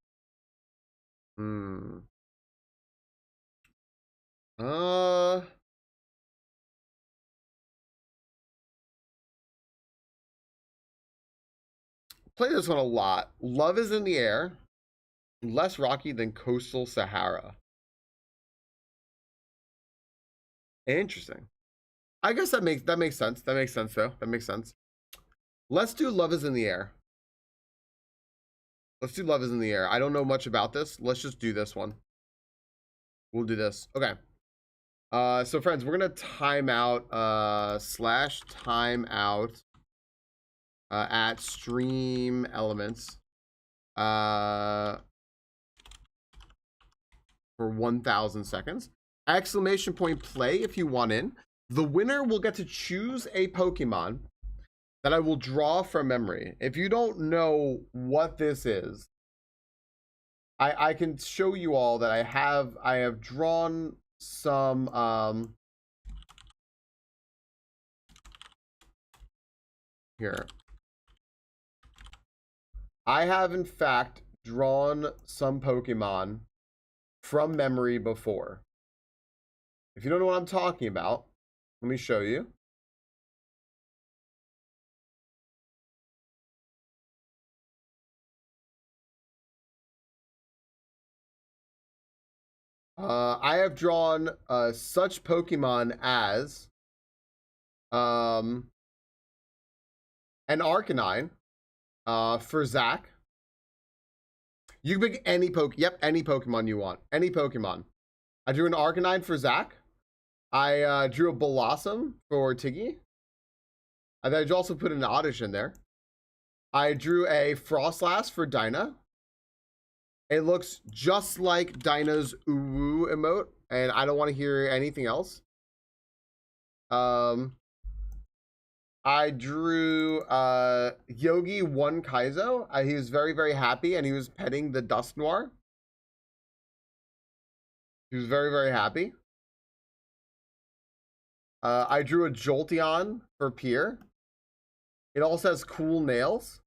Play this one a lot. Love is in the air. Less rocky than coastal Sahara. Interesting. I guess that makes sense. That makes sense though. That makes sense. Let's do Love is in the Air. Let's do Love is in the Air. I don't know much about this. Let's just do this one. We'll do this. Okay. So friends, we're gonna time out slash timeout at stream elements for 1,000 seconds. Exclamation point play if you want in. The winner will get to choose a Pokemon that I will draw from memory. If you don't know what this is, I can show you all that I have drawn some here. I have in fact drawn some Pokemon from memory before. If you don't know what I'm talking about, let me show you. I have drawn such Pokemon as an Arcanine for Zach. You can pick any any Pokemon you want. Any Pokemon. I drew an Arcanine for Zach. I drew a Blossom for Tiggy. I also put an Oddish in there. I drew a Frostlass for Dinah. It looks just like Dinah's Uwu emote, and I don't want to hear anything else. I drew Yogi 1 Kaizo. He was very, very happy, and he was petting the Dusknoir. He was very, very happy. I drew a Jolteon for Pier. It also has cool nails.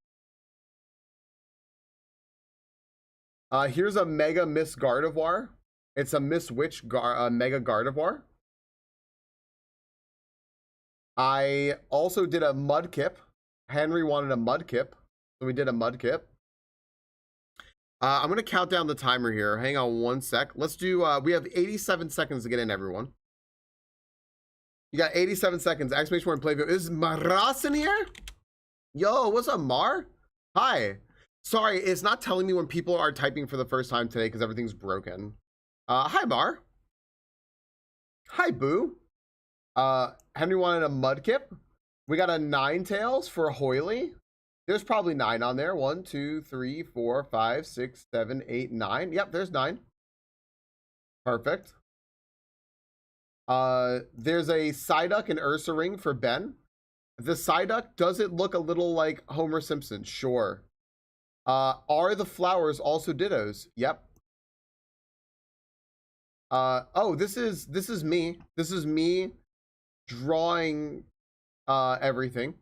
Here's a Mega Miss Gardevoir. It's a Miss Witch Mega Gardevoir. I also did a Mudkip. Henry wanted a Mudkip, so we did a Mudkip. I'm going to count down the timer here. Hang on one sec. Let's do, we have 87 seconds to get in, everyone. You got 87 seconds. Exclamation point play video. Is Maras in here? Yo, what's up, Mar? Hi. Sorry, it's not telling me when people are typing for the first time today because everything's broken. Hi, Mar. Hi, Boo. Henry wanted a Mudkip. We got a Ninetales for Hoily. There's probably 9 on there. 1, 2, 3, 4, 5, 6, 7, 8, 9. Yep, there's 9. Perfect. There's a Psyduck and Ursaring for Ben. The Psyduck, does it look a little like Homer Simpson? Sure. Are the flowers also dittos? Yep. Oh, this is me. This is me drawing everything.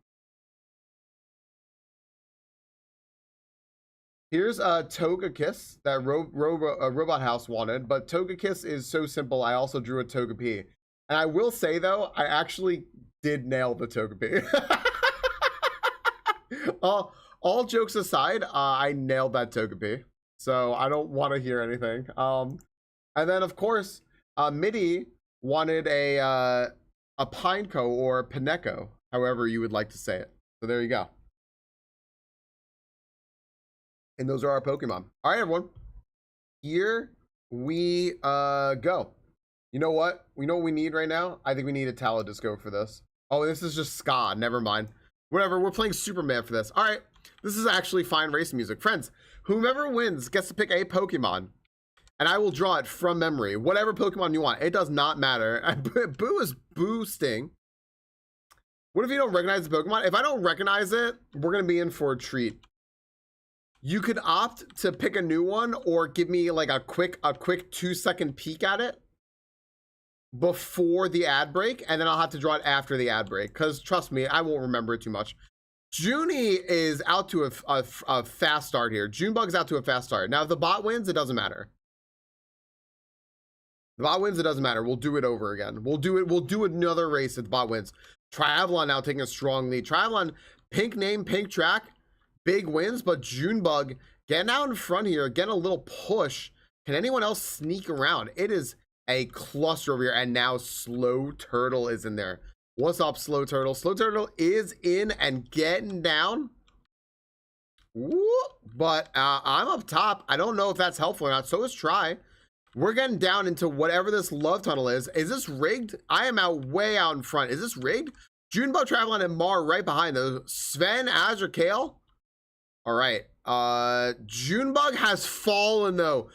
Here's a Togekiss that Robot House wanted, but Togekiss is so simple. I also drew a Togepi. And I will say, though, I actually did nail the Togepi. all jokes aside, I nailed that Togepi. So I don't want to hear anything. And then, of course, MIDI wanted a Pineco or Pineco, however you would like to say it. So there you go. And those are our Pokemon. All right, everyone. Here we go. You know what? We know what we need right now? I think we need a Talodisco for this. Oh, this is just ska. Never mind. Whatever. We're playing Superman for this. All right. This is actually fine race music. Friends, whomever wins gets to pick a Pokemon. And I will draw it from memory. Whatever Pokemon you want. It does not matter. Boo is boosting. What if you don't recognize the Pokemon? If I don't recognize it, we're going to be in for a treat. You could opt to pick a new one or give me like a quick 2-second peek at it before the ad break, and then I'll have to draw it after the ad break, because trust me, I won't remember it too much. Junie is out to a fast start here. Junebug's out to a fast start. Now, if the bot wins, it doesn't matter. The bot wins, it doesn't matter. We'll do it over again. We'll do another race if the bot wins. Triathlon now taking a strong lead. Triathlon, pink name, pink track. Big wins, but Junebug getting out in front here, getting a little push. Can anyone else sneak around? It is a cluster over here, and now Slow Turtle is in there. What's up, Slow Turtle? Slow Turtle is in and getting down. Woo! But I'm up top. I don't know if that's helpful or not. So is Try. We're getting down into whatever this love tunnel is. Is this rigged? I am way out in front. Is this rigged? Junebug, Travelon, and Mar right behind those. Sven, Azure, Kale. All right, Junebug has fallen though,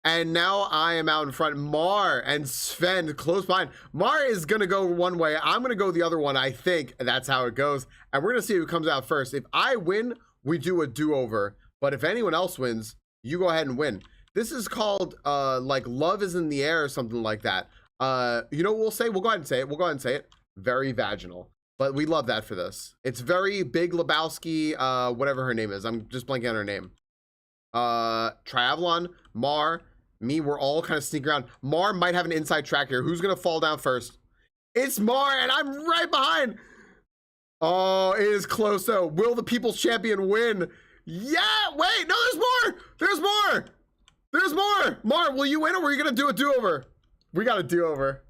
and now I am out in front. Mar and Sven close behind. Mar is gonna go one way. I'm gonna go the other one. I think that's how it goes, and we're gonna see who comes out first. If I win, we do a do-over, but if anyone else wins, you go ahead and win. This is called like love is in the air or something like that. You know what we'll say? We'll go ahead and say it. We'll go ahead and say it. Very vaginal. But we love that for this. It's very Big Lebowski, whatever her name is. I'm just blanking on her name. Triathlon, Mar, me, we're all kind of sneaking around. Mar might have an inside track here. Who's going to fall down first? It's Mar, and I'm right behind. Oh, it is close, though. Will the People's Champion win? Yeah, wait, no, there's more. There's more. There's more. Mar, will you win, or are you going to do a do-over? We got a do-over.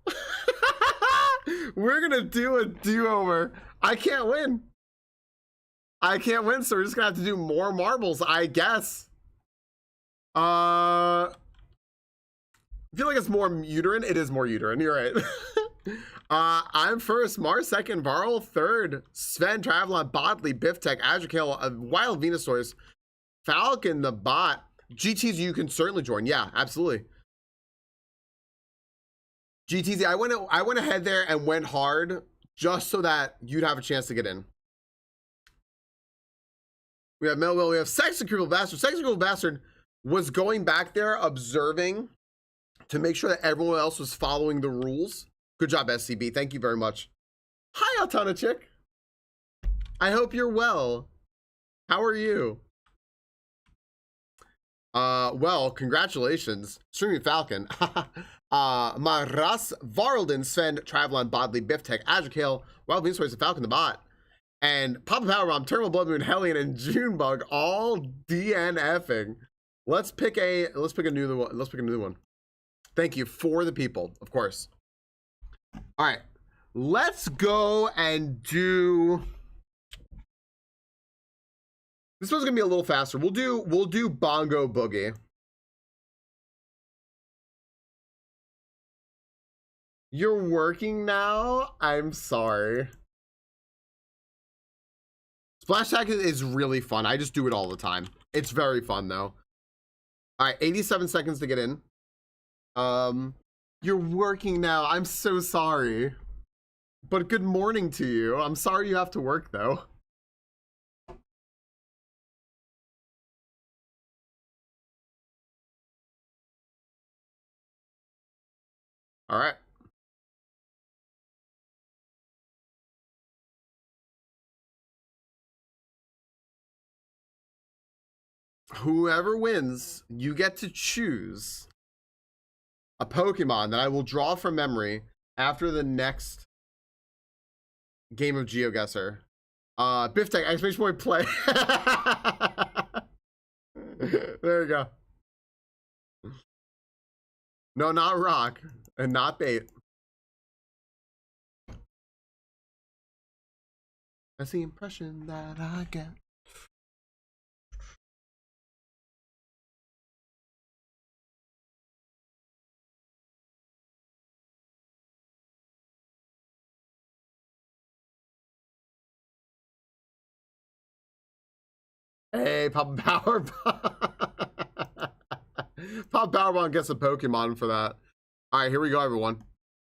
We're gonna do a do-over. I can't win. I can't win, so we're just gonna have to do more marbles, I guess. I feel like it's more uterine. It is more uterine, you're right. I'm first, Mars second, Varl third, Sven, Travelon, Bodley, Biftech, Azrakale, Wild Venusaurus, Falcon, the bot. GTs you can certainly join. Yeah, absolutely. GTZ, I went ahead there and went hard just so that you'd have a chance to get in. We have Melville, we have Sexy Crippled Bastard. Sexy Crippled Bastard was going back there observing to make sure that everyone else was following the rules. Good job, SCB. Thank you very much. Hi, Altana Chick. I hope you're well. How are you? Well, congratulations. StreamingFalcon. Maras, Varlden, Sven, Travelon, Bodley, Biftech, Azrakale, Wild Venusaurus, and Falcon the Bot, and Papa Power Bomb, Terminal Blood Moon, Hellion, and Junebug all DNFing. Let's pick a new one. Let's pick a new one. Thank you for the people, of course. All right, let's go and do. This one's gonna be a little faster. We'll do Bongo Boogie. You're working now? I'm sorry. Splash Tag is really fun. I just do it all the time. It's very fun though. All right, 87 seconds to get in. You're working now. I'm so sorry. But good morning to you. I'm sorry you have to work though. All right. Whoever wins, you get to choose a Pokemon that I will draw from memory after the next game of GeoGuessr. Biftech, exclamation point, play. There you go. No, not rock and not bait. That's the impression that I get. Hey, Pop Power Pop Powerbomb gets a Pokemon for that. All right, here we go, everyone.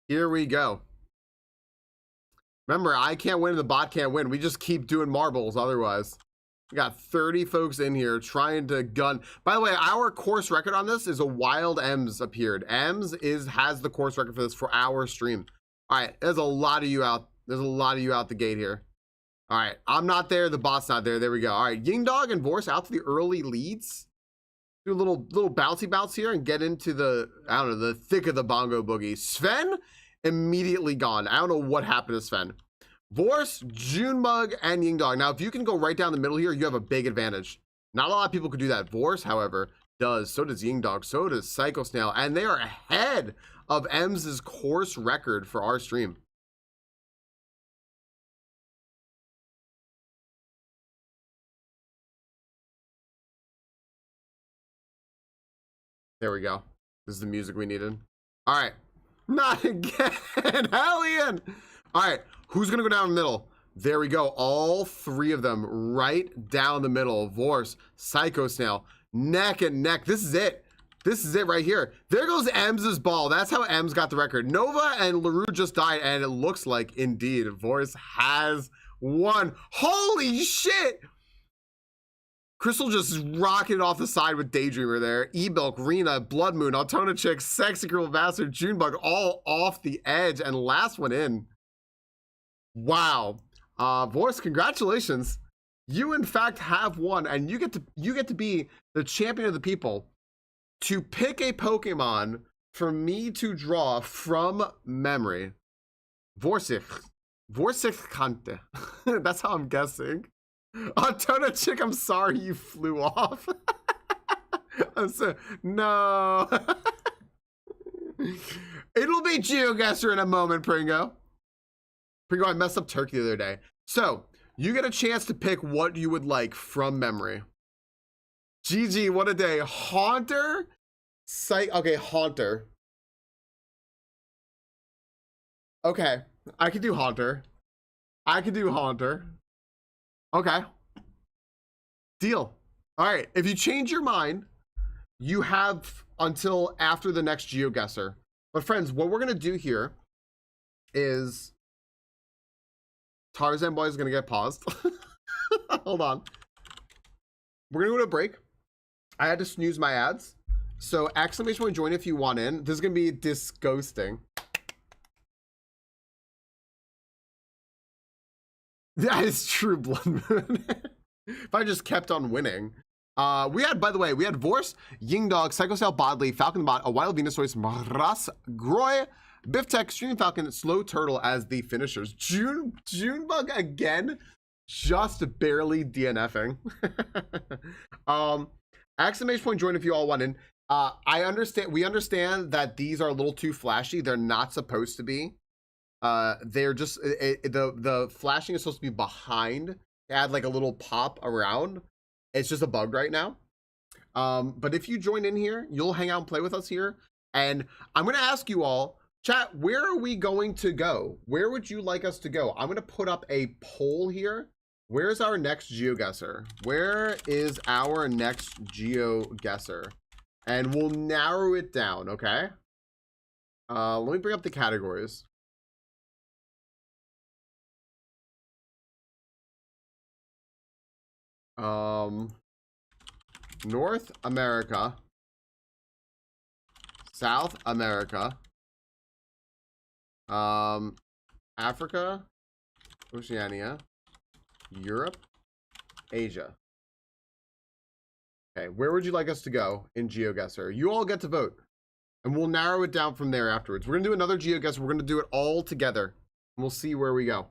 Here we go. Remember, I can't win and the bot can't win. We just keep doing marbles otherwise. We got 30 folks in here trying to gun. By the way, our course record on this is a Wild M's appeared. M's has the course record for this for our stream. All right, there's a lot of you out. There's a lot of you out the gate here. All right, I'm not there. The bot's not there. There we go. All right, Ying Dog and Vorse out to the early leads. Do a little bouncy bounce here and get into the, I don't know, the thick of the bongo boogie. Sven immediately gone. I don't know what happened to Sven. Vorse, Junebug, and Ying Dog. Now, if you can go right down the middle here, you have a big advantage. Not a lot of people could do that. Vorse, however, does. So does Ying Dog. So does Psycho Snail. And they are ahead of Ems's course record for our stream. There we go. This is the music we needed. All right. Not again. Hellion. All right. Who's going to go down the middle? There we go. All three of them right down the middle. Vorse, Psycho Snail, neck and neck. This is it. This is it right here. There goes Ems's ball. That's how Ems got the record. Nova and LaRue just died, and it looks like, indeed, Vorse has won. Holy shit. Crystal just rocking off the side with Daydreamer there. E-Bilk, Rena, Blood Moon, Altona Chick, Sexy Girl Bastard, Junebug, all off the edge, and last one in. Wow. Vorse, congratulations. You in fact have won, and you get to be the champion of the people to pick a Pokemon for me to draw from memory. Vorsic Kante. That's how I'm guessing. Altona Chick, I'm sorry you flew off. I'm so, no. It'll be GeoGuessr in a moment, Pringo. Pringo, I messed up turkey the other day. So, you get a chance to pick what you would like from memory. GG, what a day. Haunter? Okay, Haunter. Okay, I could do Haunter. I could do Haunter. Okay. Deal. All right, if you change your mind, you have until after the next GeoGuessr. But friends, what we're gonna do here is Tarzan Boy is gonna get paused. Hold on. We're gonna go to a break. I had to snooze my ads. So exclamation point join if you want in. This is gonna be disgusting. That is true, Blood Moon. If I just kept on winning. We had, by the way, we had Vorse, Ying Dog, Psycho Snail, Bodley, Falcon Bot, a Wild Venusaurus, Maras, Groy, Biftech, StreamingFalcon, Slow Turtle as the finishers. Junebug again, just barely DNFing. Exclamation point join if you all want in. We understand that these are a little too flashy. They're not supposed to be. They're just the flashing is supposed to be behind, add like a little pop around. It's just a bug right now. But if you join in here, you'll hang out and play with us here. And I'm gonna ask you all, chat, where are we going to go? Where would you like us to go? I'm gonna put up a poll here. Where's our next GeoGuessr? Where is our next GeoGuessr? And we'll narrow it down, okay? Let me bring up the categories. North America, South America, Africa, Oceania, Europe, Asia. Okay, where would you like us to go in GeoGuessr? You all get to vote, and we'll narrow it down from there afterwards. We're gonna do another GeoGuessr. We're gonna do it all together, and we'll see where we go.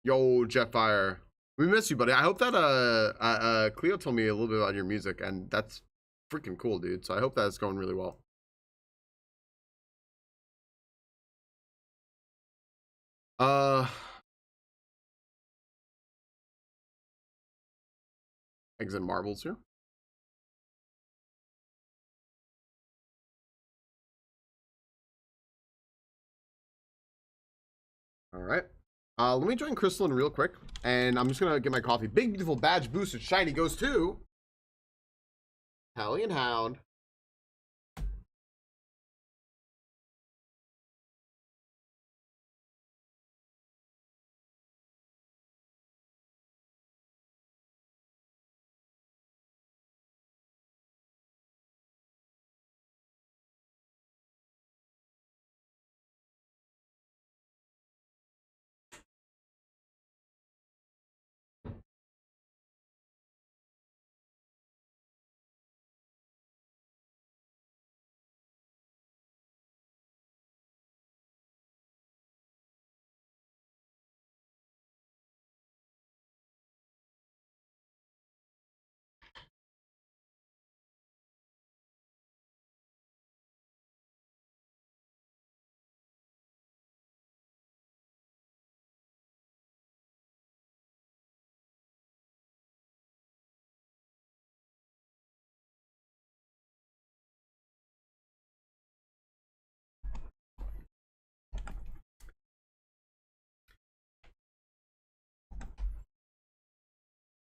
Yo, Jetfire. We miss you, buddy. I hope that Cleo told me a little bit about your music, and that's freaking cool, dude. So I hope that's going really well. Eggs and marbles here. All right. Let me join Crystalline real quick, and I'm just gonna get my coffee. Big beautiful badge boosted shiny goes to Hellion Hound.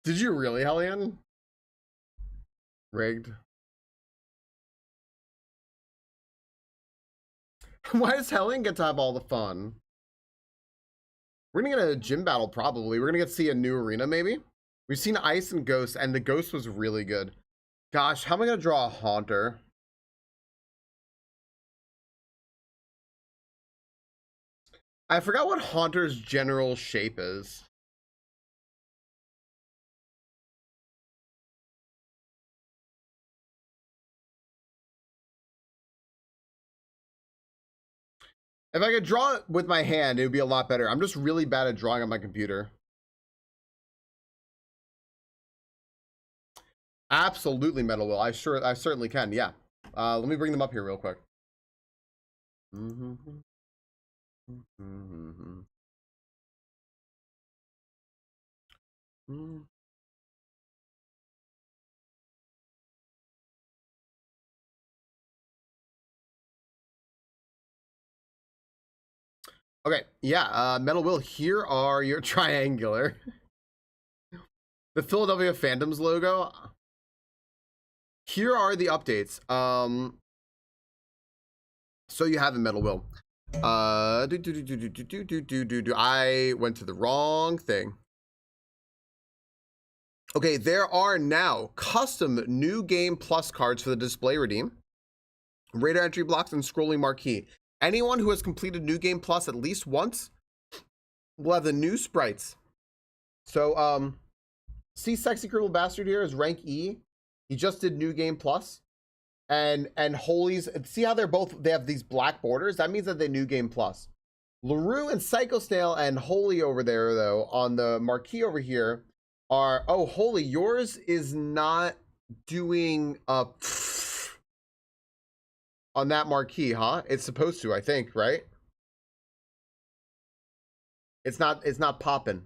Did you really, Hellion? Rigged. Why does Hellion get to have all the fun? We're gonna get a gym battle, probably. We're gonna get to see a new arena, maybe. We've seen Ice and Ghost, and the Ghost was really good. Gosh, how am I gonna draw a Haunter? I forgot what Haunter's general shape is. If I could draw it with my hand, it would be a lot better. I'm just really bad at drawing on my computer. Absolutely, Metal Will. I certainly can. Yeah. Let me bring them up here real quick. Okay, yeah, Metal Will, here are your triangular. The Philadelphia Phantoms logo. Here are the updates. So you have a Metal Will. I went to the wrong thing. Okay, there are now custom new game plus cards for the display redeem, radar entry blocks, and scrolling marquee. Anyone who has completed New Game Plus at least once will have the new sprites. So, see Sexy Criminal Bastard here is rank E. He just did New Game Plus. And Holy's, see how they have these black borders? That means that they New Game Plus. LaRue and Psycho Snail and Holy over there, though, on the marquee over here are, oh, Holy, yours is not doing on that marquee, huh? It's supposed to, I think, right? It's not popping.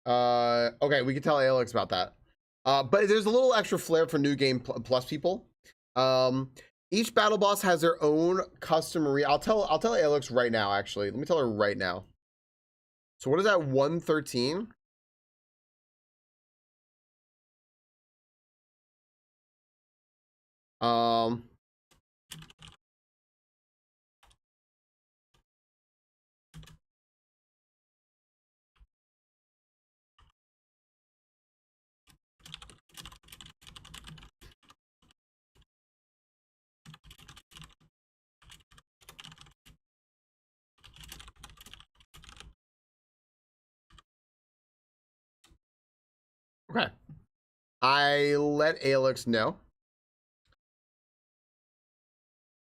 Okay, we can tell Alex about that. But there's a little extra flair for New Game Plus people. Each battle boss has their own custom arena. I'll tell Alex right now, actually. Let me tell her right now. So what is that, 113? Okay. I let Alex know.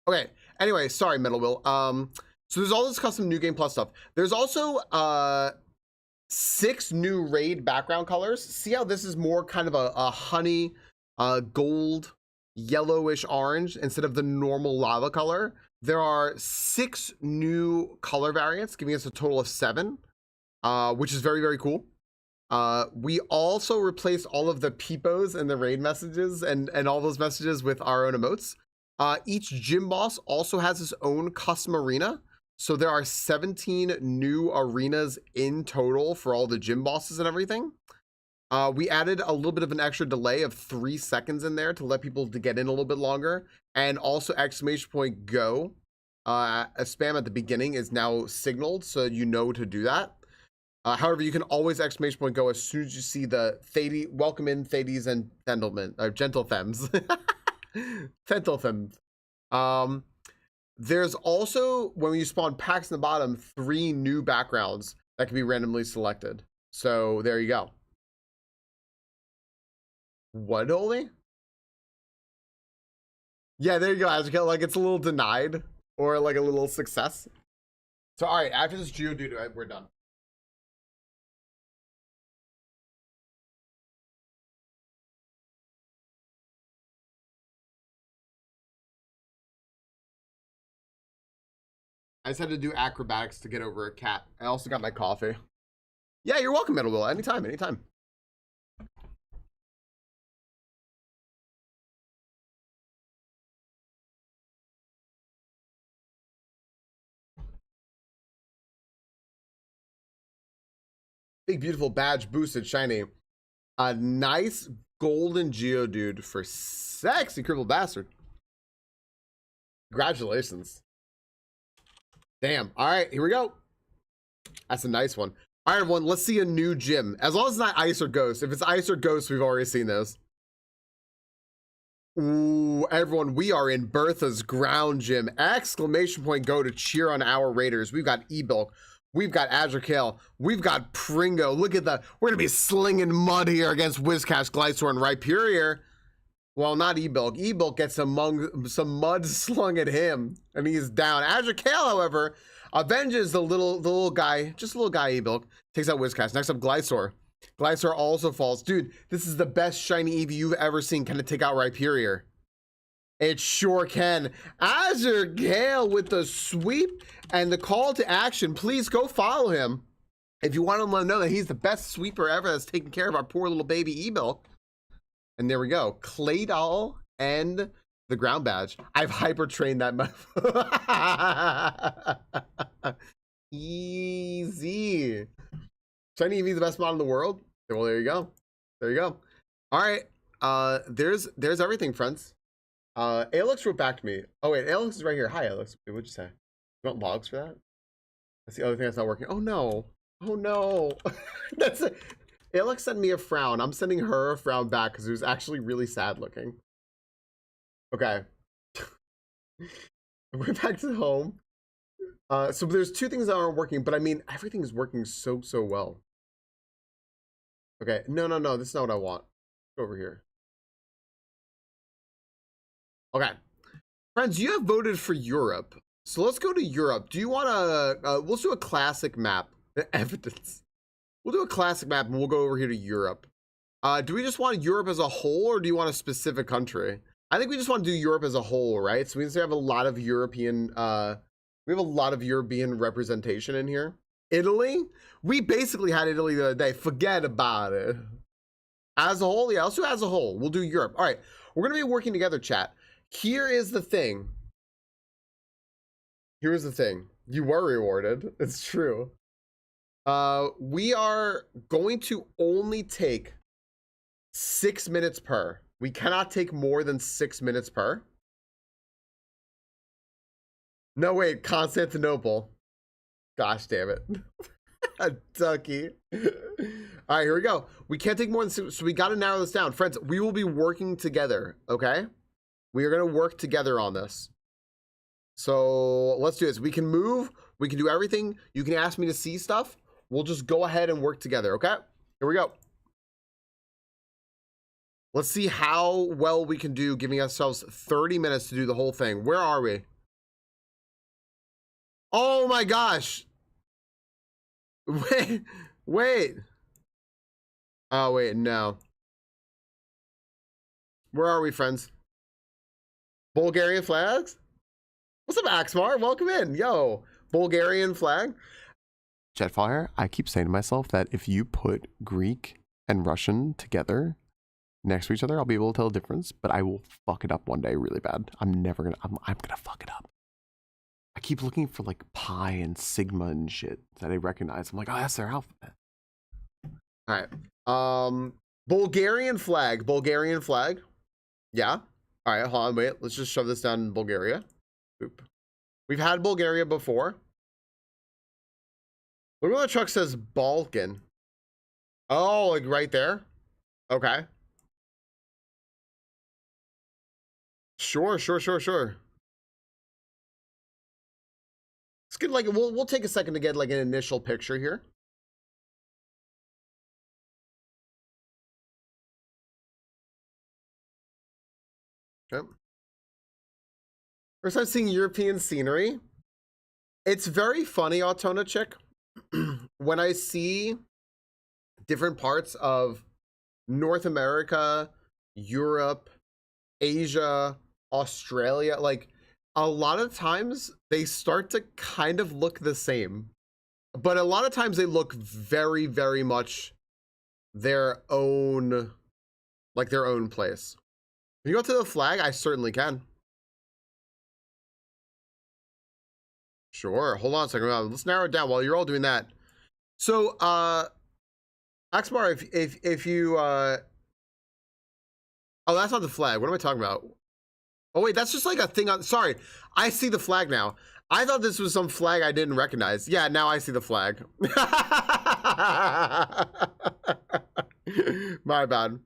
Okay. Anyway, sorry, Metal Will. So there's all this custom new game plus stuff. There's also 6 new raid background colors. See how this is more kind of a honey, gold, yellowish orange instead of the normal lava color. There are 6 new color variants, giving us a total of 7, which is very, very cool. We also replaced all of the peepos and the raid messages and all those messages with our own emotes. Each gym boss also has his own custom arena. So there are 17 new arenas in total for all the gym bosses and everything. We added a little bit of an extra delay of 3 seconds in there to let people to get in a little bit longer. And also exclamation point go. A spam at the beginning is now signaled so you know to do that. However, you can always exclamation point go as soon as you see the Thady, welcome in Thades and Fendelman, or Gentle Femmes. Gentle Femmes. There's also, when you spawn packs in the bottom, 3 new backgrounds that can be randomly selected. So there you go. What, Oli? Yeah, there you go, Azrael. Like, it's a little denied or like a little success. So, all right, after this Geodude, we're done. I just had to do acrobatics to get over a cat. I also got my coffee. Yeah, you're welcome, Metal Will. Anytime, anytime. Big, beautiful badge, boosted, shiny. A nice golden Geodude for sexy crippled bastard. Congratulations. Damn. All right, here we go. That's a nice one. All right, everyone, let's see a new gym. As long as it's not Ice or Ghost. If it's Ice or Ghost, we've already seen those. Ooh, everyone, we are in Bertha's ground gym. Exclamation point go to cheer on our Raiders. We've got E-Bulk. We've got Azrael. We've got Pringo. Look at that. We're going to be slinging mud here against Whiscash, Glysaur, and Rhyperior. Well, not E-Bulk. E-Bulk gets some mud slung at him, and he's down. Azrael, however, avenges the little guy, just a little guy, E-Bulk. Takes out Whiscash. Next up, Glysaur. Glysaur also falls. Dude, this is the best shiny Eevee you've ever seen. Can it take out Rhyperior? It sure can. Azrael with the sweep and the call to action. Please go follow him if you want to know that he's the best sweeper ever that's taking care of our poor little baby E-Bulk. And there we go. Claydol and the ground badge. I've hyper trained that easy. Shiny Eevee, the best mod in the world. Well, there you go. There you go. All right. There's everything, friends. Alex wrote back to me. Oh wait, Alex is right here. Hi, Alex. What'd you say? You want logs for that? That's the other thing that's not working. Oh no. Oh no. That's it. Alex sent me a frown. I'm sending her a frown back because it was actually really sad looking. Okay. We're back to home. So there's 2 things that aren't working, but I mean, everything is working so well. Okay. No. This is not what I want. Go over here. Okay. Friends, you have voted for Europe. So let's go to Europe. Do you want to, let's do a classic map. Evidence. We'll do a classic map and we'll go over here to Europe. Do we just want Europe as a whole or do you want a specific country? I think we just want to do Europe as a whole, right? So we have a lot of European, representation in here. Italy? We basically had Italy the other day. Forget about it. As a whole? Yeah, let's do as a whole. We'll do Europe. All right. We're going to be working together, chat. Here is the thing. Here's the thing. You were rewarded. It's true. We are going to only take 6 minutes per. We cannot take more than 6 minutes per. No, wait, Constantinople. Gosh damn it. Ducky. All right, here we go. We can't take more than 6, so we got to narrow this down. Friends, we will be working together, okay? We are going to work together on this. So let's do this. We can move. We can do everything. You can ask me to see stuff. We'll just go ahead and work together, okay? Here we go. Let's see how well we can do giving ourselves 30 minutes to do the whole thing. Where are we? Oh my gosh. Wait, wait. Oh, wait, no. Where are we, friends? Bulgarian flags? What's up, Axmar? Welcome in. Yo, Bulgarian flag. Jetfire, I keep saying to myself that if you put Greek and Russian together next to each other, I'll be able to tell the difference, but I will fuck it up one day really bad. I'm gonna fuck it up. I keep looking for like pi and sigma and shit that I recognize. I'm like, oh, that's their alphabet. All right. Bulgarian flag. Yeah. All right, hold on, wait. Let's just shove this down in Bulgaria. Oop. We've had Bulgaria before. Look what the truck says, Balkan. Oh, like right there? Okay. Sure. Let's get like, we'll take a second to get like an initial picture here. Okay. First time seeing European scenery. It's very funny, Autona Chick, when I see different parts of North America, Europe, Asia, Australia, like a lot of times they start to kind of look the same, but a lot of times they look very, very much their own, like their own place. Can you go to the flag? I certainly can. Sure. Hold on a second. Let's narrow it down while you're all doing that. So, Axmar, if you, oh, that's not the flag. What am I talking about? Oh, wait, that's just like a thing on, sorry. I see the flag now. I thought this was some flag I didn't recognize. Yeah, now I see the flag. My bad.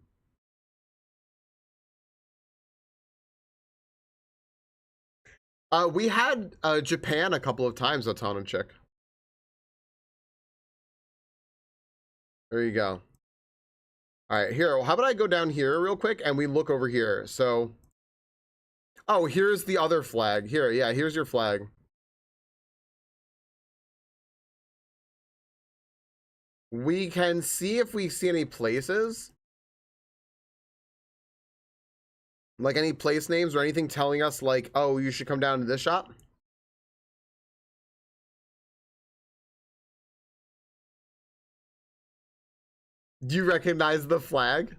We had Japan a couple of times, Autonomous Chick. There you go. All right, here, how about I go down here real quick and we look over here. So, oh, here's the other flag. Here, yeah, here's your flag. We can see if we see any places. Like any place names or anything telling us like, oh, you should come down to this shop. Do you recognize the flag?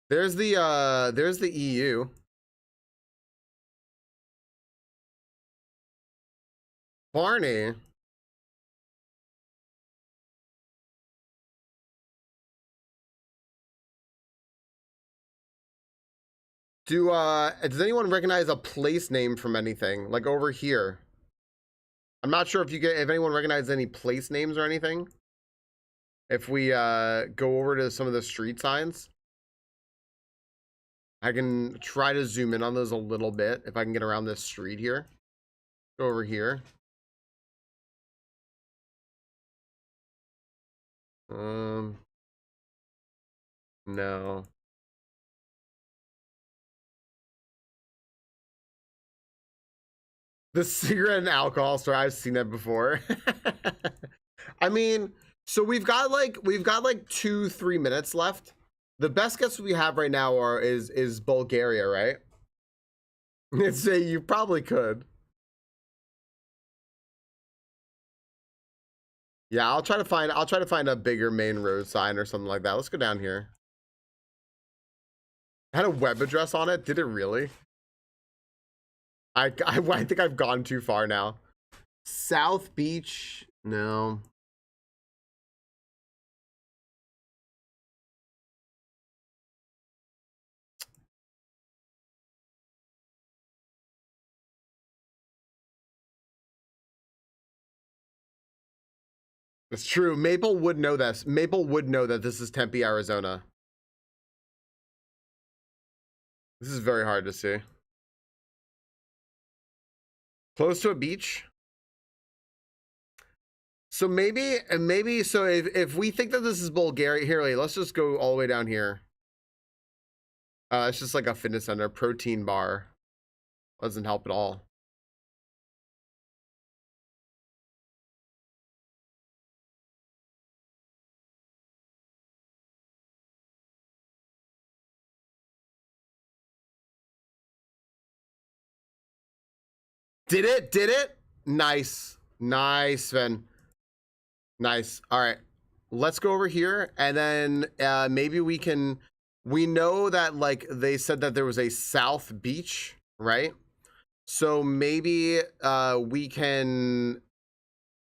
There's the EU. Barney. Does anyone recognize a place name from anything? Like over here. I'm not sure if anyone recognizes any place names or anything. If we go over to some of the street signs. I can try to zoom in on those a little bit if I can get around this street here. Go over here. No. The cigarette and alcohol store, I've seen that before. I mean, so we've got like 2-3 minutes left. The best guess we have right now is Bulgaria, right? It's you probably could. Yeah, I'll try to find a bigger main road sign or something like that. Let's go down here. It had a web address on it. Did it really? I think I've gone too far now. South Beach, no. It's true. Maple would know this. Maple would know that this is Tempe, Arizona. This is very hard to see. Close to a beach. So maybe, so if we think that this is Bulgaria, here, let's just go all the way down here. It's just like a fitness center, protein bar. Doesn't help at all. Did it? Did it? Nice. Nice, Sven. Nice. All right. Let's go over here and then maybe we can, we know that like they said that there was a South Beach, right? So maybe we can,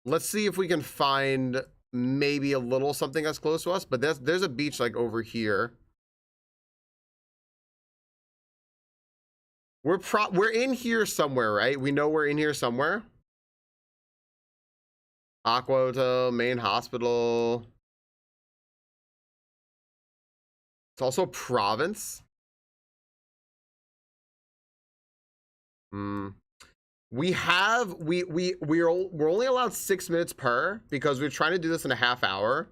let's see if we can find maybe a little something that's close to us, but there's a beach like over here. We're in here somewhere, right? We know we're in here somewhere. Aqua Hotel, main hospital. It's also province. We have we're only allowed 6 minutes per because we're trying to do this in a half hour.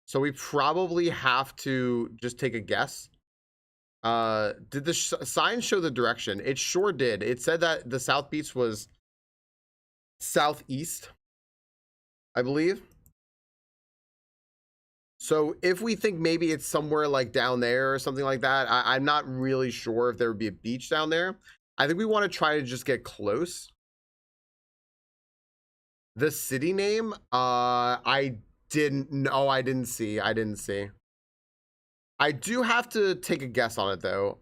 So we probably have to just take a guess. Did the sign show the direction? It sure did. It said that the South Beach was southeast, I believe. So if we think maybe it's somewhere like down there or something like that, I'm not really sure if there would be a beach down there. I think we want to try to just get close. The city name, I didn't know. I didn't see. I do have to take a guess on it though.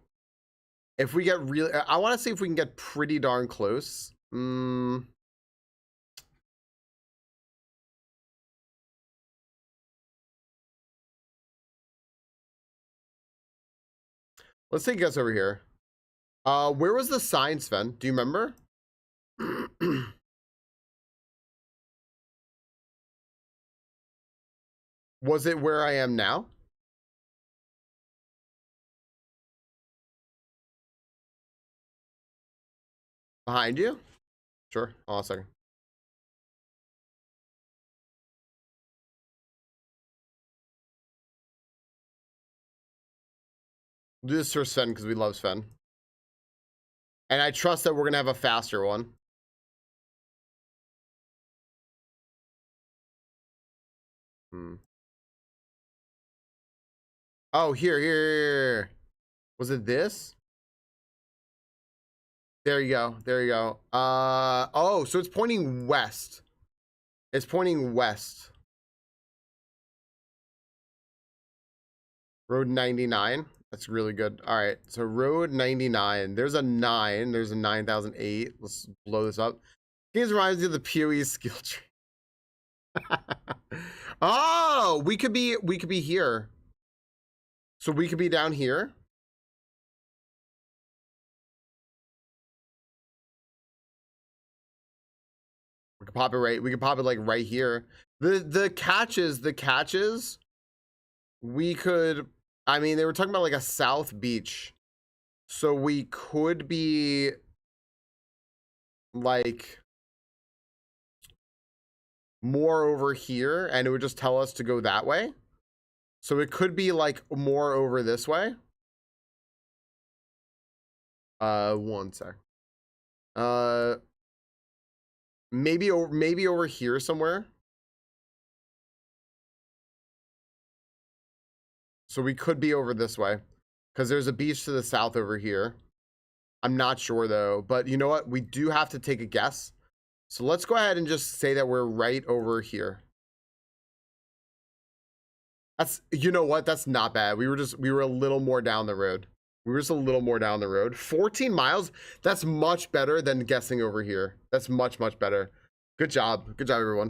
If we get really, I want to see if we can get pretty darn close. Let's take a guess over here. Where was the sign, Sven? Do you remember? Was it where I am now? Behind you? Sure. Hold on a second. We'll do this for Sven because we love Sven. And I trust that we're going to have a faster one. Oh, here. Was it this? There you go. Oh, so it's pointing west. It's pointing west. Road 99. That's really good. All right. So road 99. There's a 9. There's a 9008. Let's blow this up. Games reminds me of the PoE skill tree. Oh, we could be here. So we could be down here. We could pop it right. We could pop it like right here. The catches. We could. I mean, they were talking about like a South Beach, so we could be like more over here, and it would just tell us to go that way. So it could be like more over this way. One sec. Maybe over here somewhere. So we could be over this way because there's a beach to the south over here. I'm not sure though, but you know what? We do have to take a guess. So let's go ahead and just say that we're right over here. That's, you know what? That's not bad. We were a little more down the road. 14 miles. That's much better than guessing over here. That's much better. Good job. Good job, everyone.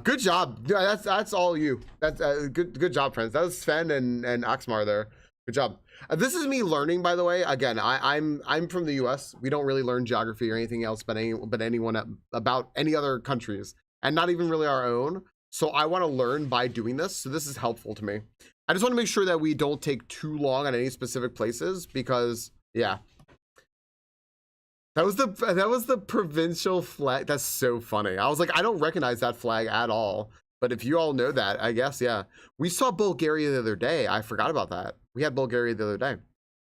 Good job. Yeah, that's all you. That's good job, friends. That was Sven and Oxmar there. Good job. This is me learning, by the way. Again, I'm from the U.S. We don't really learn geography or anything else, but anyone about any other countries, and not even really our own. So I want to learn by doing this. So this is helpful to me. I just want to make sure that we don't take too long on any specific places because, yeah. That was the provincial flag. That's so funny. I was like, I don't recognize that flag at all. But if you all know that, I guess, yeah. We saw Bulgaria the other day. I forgot about that. We had Bulgaria the other day.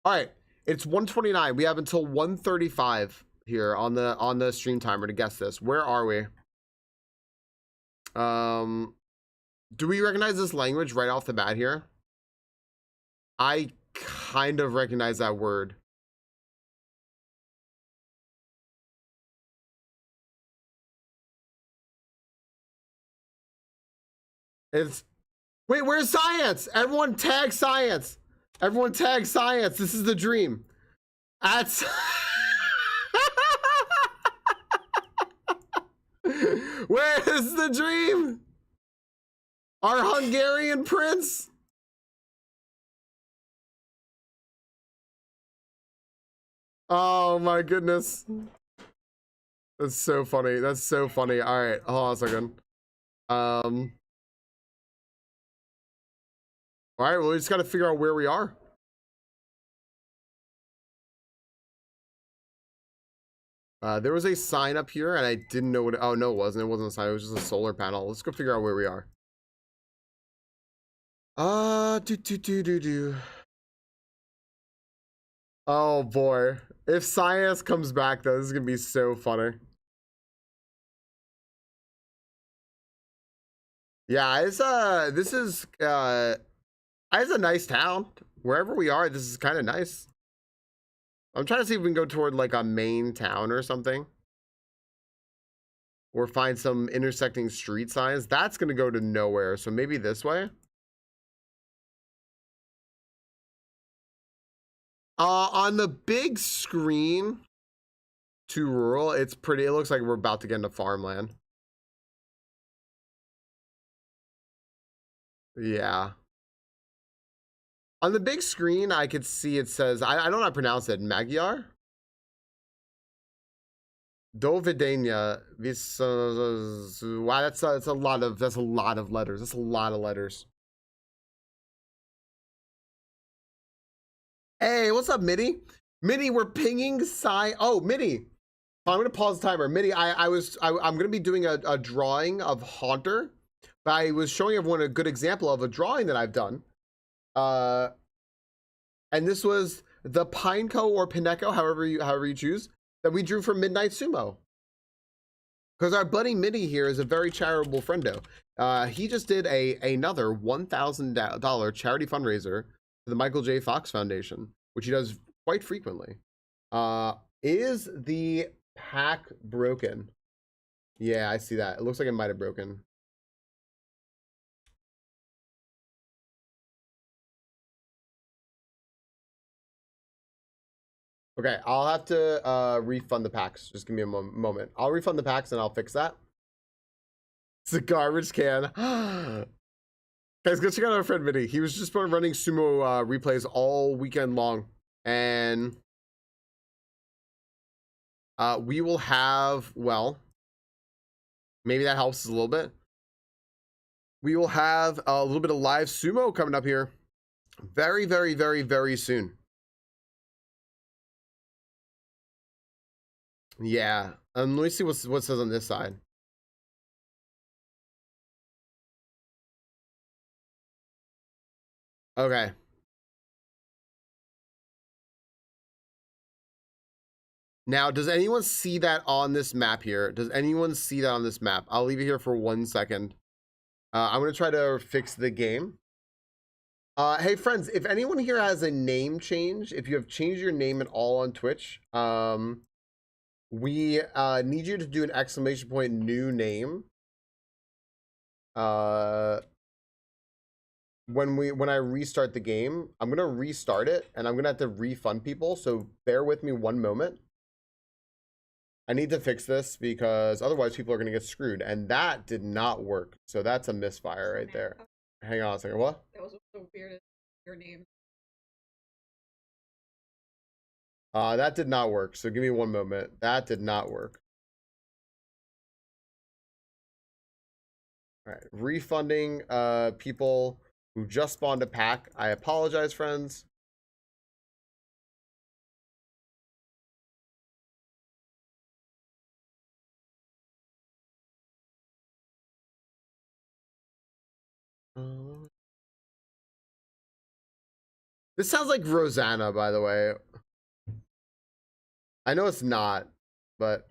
All right, it's 1:29. We have until 1:35 here on the stream timer to guess this. Where are we? Do we recognize this language right off the bat here? I kind of recognize that word. It's wait, where's science? Everyone tag science. Everyone tag science. This is the dream. That's where is the dream? Our Hungarian prince? Oh my goodness. That's so funny. That's so funny. All right, hold on a second. All right, well, we just got to figure out where we are. There was a sign up here, and I didn't know what. Oh no, it wasn't. It wasn't a sign. It was just a solar panel. Let's go figure out where we are. Do. Oh boy, if science comes back though, this is gonna be so funny. Yeah, it's a nice town. Wherever we are, this is kind of nice. I'm trying to see if we can go toward like a main town or something. Or find some intersecting street signs. That's gonna go to nowhere, so maybe this way. On the big screen to rural, it's pretty. It looks like we're about to get into farmland. Yeah. On the big screen, I could see it says, I don't know how to pronounce it, Magyar? Dovidenia. Wow, that's a lot of letters. That's a lot of letters. Hey, what's up, Mitty? Mitty, we're pinging Oh, Mitty. I'm gonna pause the timer. Mitty, I'm gonna be doing a drawing of Haunter, but I was showing everyone a good example of a drawing that I've done. And this was the Pineco or Pineco, however you choose, that we drew for Midnight Sumo. Because our buddy Mitty here is a very charitable friendo. He just did another $1,000 charity fundraiser for the Michael J. Fox Foundation, which he does quite frequently. Is the pack broken? Yeah, I see that. It looks like it might have broken. Okay, I'll have to refund the packs. Just give me a moment. I'll refund the packs and I'll fix that. It's a garbage can. Guys, go check out our friend Vinny. He was just running sumo replays all weekend long. And we will have, well, maybe that helps us a little bit. We will have a little bit of live sumo coming up here very, very, very, very soon. Yeah. Let me see what says on this side. Okay. Now, does anyone see that on this map here? Does anyone see that on this map? I'll leave it here for 1 second. I'm going to try to fix the game. Hey, friends, if anyone here has a name change, if you have changed your name at all on Twitch, we need you to do an exclamation point new name. When I restart the game, I'm going to restart it, and I'm going to have to refund people, so bear with me 1 moment. I need to fix this because otherwise people are going to get screwed. And that did not work. So that's a misfire right there. Hang on a second. What? That was the weirdest. Your name. That did not work. So give me 1 moment. That did not work. All right. Refunding people who just spawned a pack. I apologize, friends. This sounds like Rosanna, by the way. I know it's not, but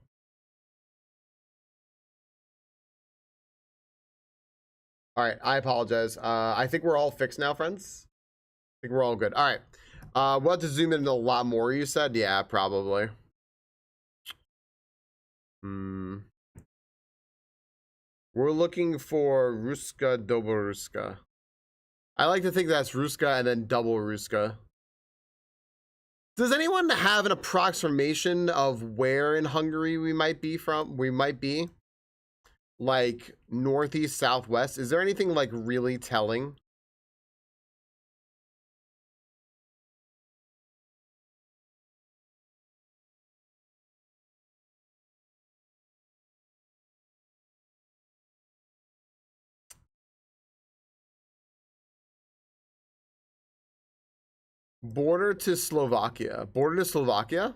all right. I apologize. I think we're all fixed now, friends. I think we're all good. All right. We'll have to zoom in a lot more. You said, yeah, probably. We're looking for Ruska Doboruska. I like to think that's Ruska and then double Ruska. Does anyone have an approximation of where in Hungary we might be from? We might be like northeast, southwest. Is there anything like really telling? Border to Slovakia. Border to Slovakia?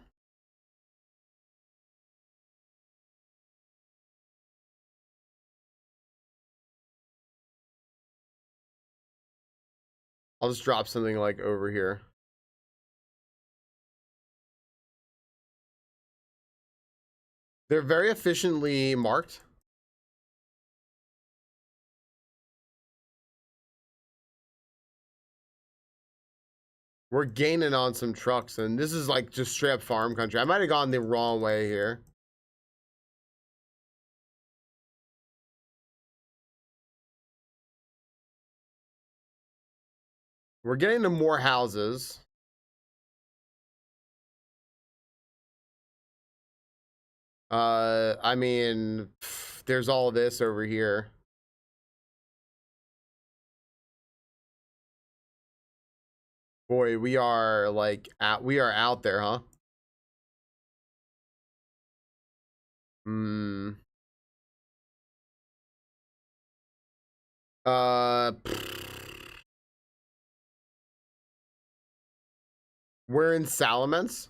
I'll just drop something like over here. They're very efficiently marked. We're gaining on some trucks, and this is like just straight up farm country. I might have gone the wrong way here. We're getting to more houses. I mean, there's all this over here. Boy, we are like we are out there, huh? We're in Salamence.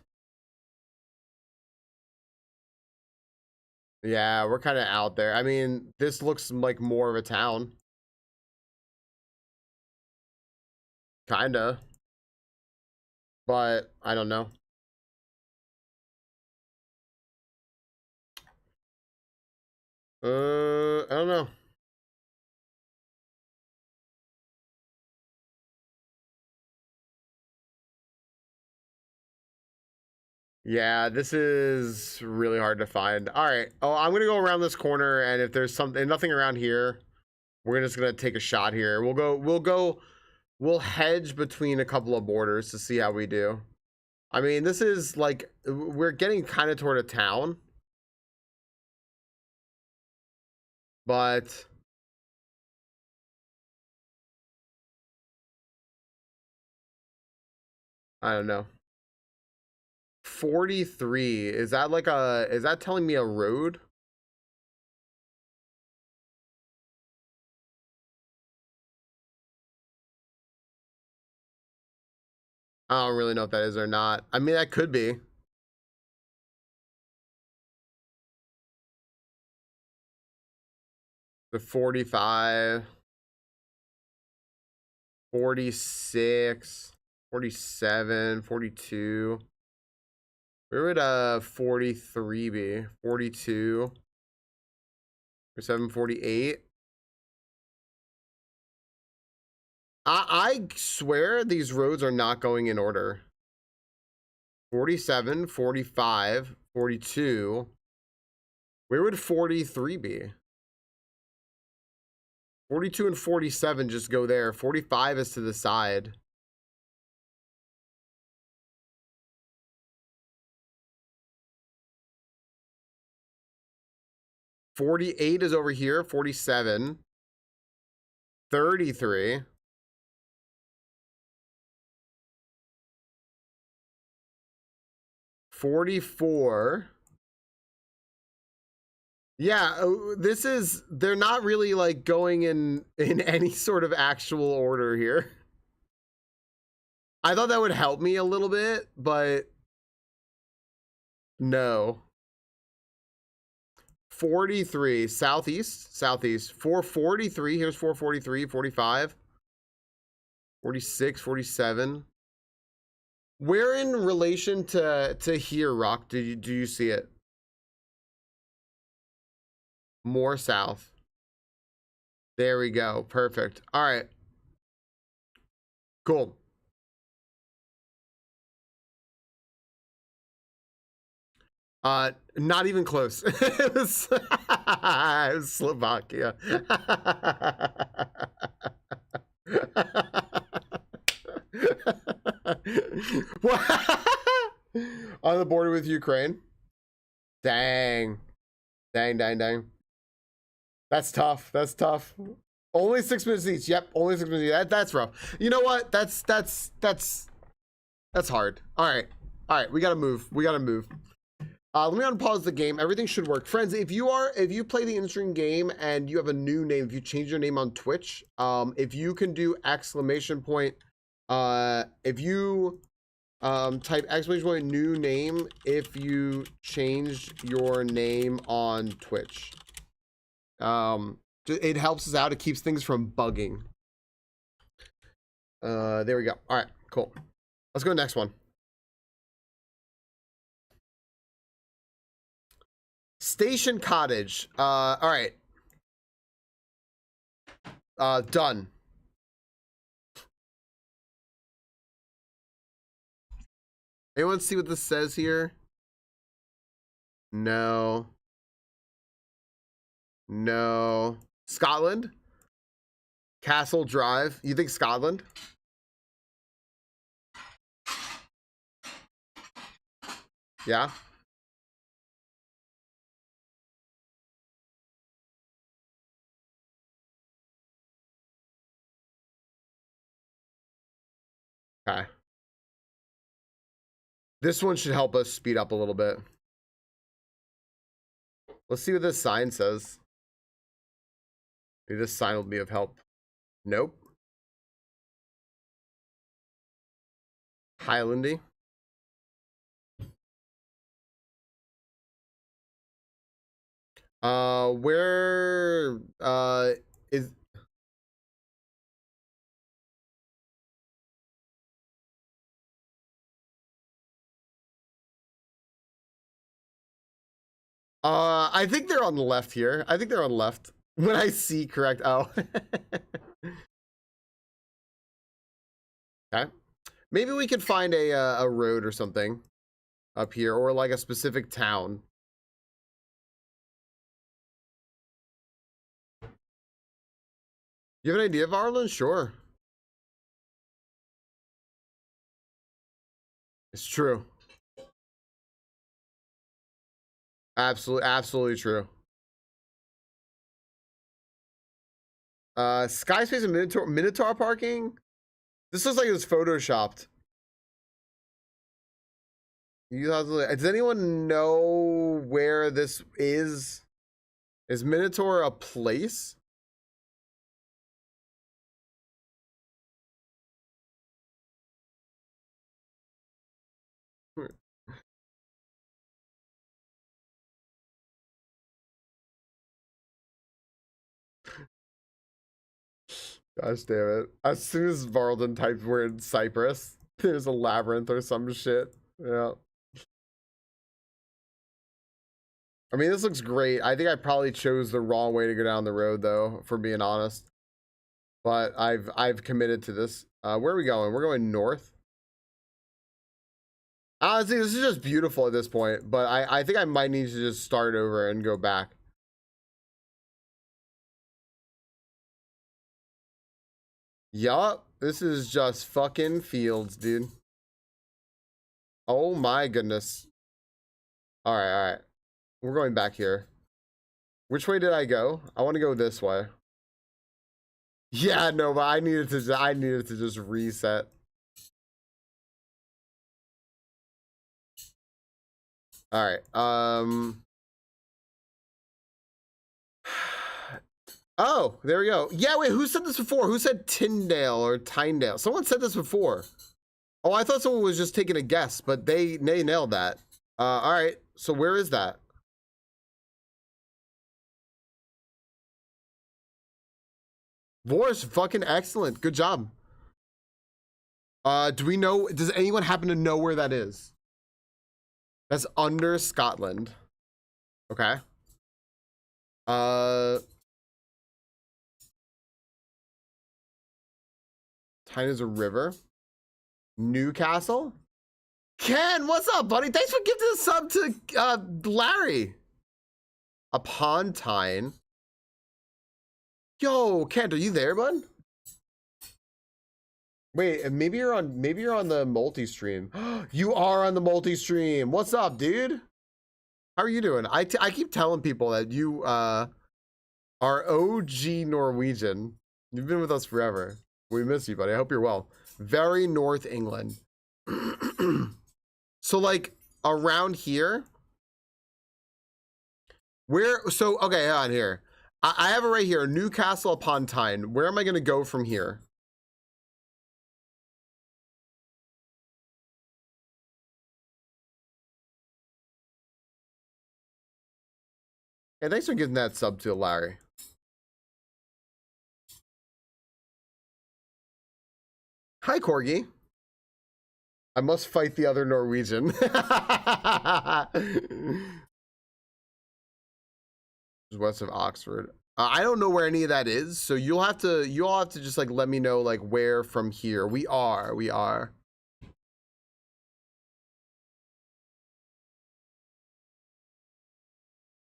Yeah, we're kind of out there. I mean, this looks like more of a town. Kinda. But I don't know. I don't know. Yeah, this is really hard to find. All right. Oh, I'm gonna go around this corner, and if there's something, nothing around here, we're just gonna take a shot here. We'll hedge between a couple of borders to see how we do. I mean, this is like we're getting kind of toward a town, but I don't know. 43, is that like is that telling me a road? I don't really know if that is or not. I mean, that could be. The 45, 46, 47, 42. Where would 43 be? 42, 47, 48. I swear these roads are not going in order. 47, 45, 42. Where would 43 be? 42 and 47 just go there. 45 is to the side. $48 is over here. 47. 33. 44. Yeah, this is, they're not really like going in any sort of actual order here. I thought that would help me a little bit, but no. 443 southeast, 443. Here's 443, 45, 46, 47. Where in relation to here, Rock? Do you see it? More south. There we go. Perfect. All right. Cool. Not even close. It was, it was Slovakia. On the border with Ukraine. Dang. Dang. That's tough. That's tough. Only 6 minutes each. Yep, only 6 minutes each. That's rough. You know what? That's hard. All right. We gotta move. Let me unpause the game. Everything should work. Friends, if you play the in-stream game and you have a new name, if you change your name on Twitch, if you can do exclamation point, if you type exclamation point new name if you changed your name on Twitch. It helps us out. It keeps things from bugging. There we go. All right, cool. Let's go to the next one. Station Cottage. All right. Done. Anyone see what this says here? No. Scotland? Castle Drive. You think Scotland? Yeah. Okay. This one should help us speed up a little bit. Let's see what this sign says. Maybe this sign will be of help. Nope. Highlandy. Where is I think they're on the left here. I think they're on the left. When I see correct. Oh. Okay. Maybe we could find a road or something up here, or like a specific town. You have an idea of Arlen? Sure. It's true. Absolutely true. Skyspace and Minotaur parking? This looks like it was photoshopped. Does anyone know where this is? Is Minotaur a place? Gosh damn it. As soon as Varlden types word Cyprus, there's a labyrinth or some shit. Yeah. I mean, this looks great. I think I probably chose the wrong way to go down the road, though, for being honest. But I've committed to this. Where are we going? We're going north. Honestly, this is just beautiful at this point, but I think I might need to just start over and go back. Yup, this is just fucking fields, dude. Oh my goodness. All right. We're going back here. Which way did I go? I want to go this way. Yeah, no, but I needed to just reset. All right. Oh, there we go. Yeah, wait, who said this before? Who said Tyndale or Tyndale? Someone said this before. Oh, I thought someone was just taking a guess, but they nailed that. All right. So where is that? Vor's fucking excellent. Good job. Do we know, does anyone happen to know where that is? That's under Scotland. Okay. Tyne is a river. Newcastle? Ken, what's up, buddy? Thanks for giving the sub to Larry. Upon Tyne. Yo, Kent, are you there, bud? Wait, maybe you're on the multi-stream. You are on the multi-stream. What's up, dude? How are you doing? I keep telling people that you are OG Norwegian. You've been with us forever. We miss you, buddy. I hope you're well. Very North England. So like around here, so okay, on here. I have it right here, Newcastle upon Tyne. Where am I gonna go from here? Hey, thanks for getting that sub to Larry. Hi, Corgi. I must fight the other Norwegian. West of Oxford. I don't know where any of that is, so you'll have to just like let me know like where from here. We are.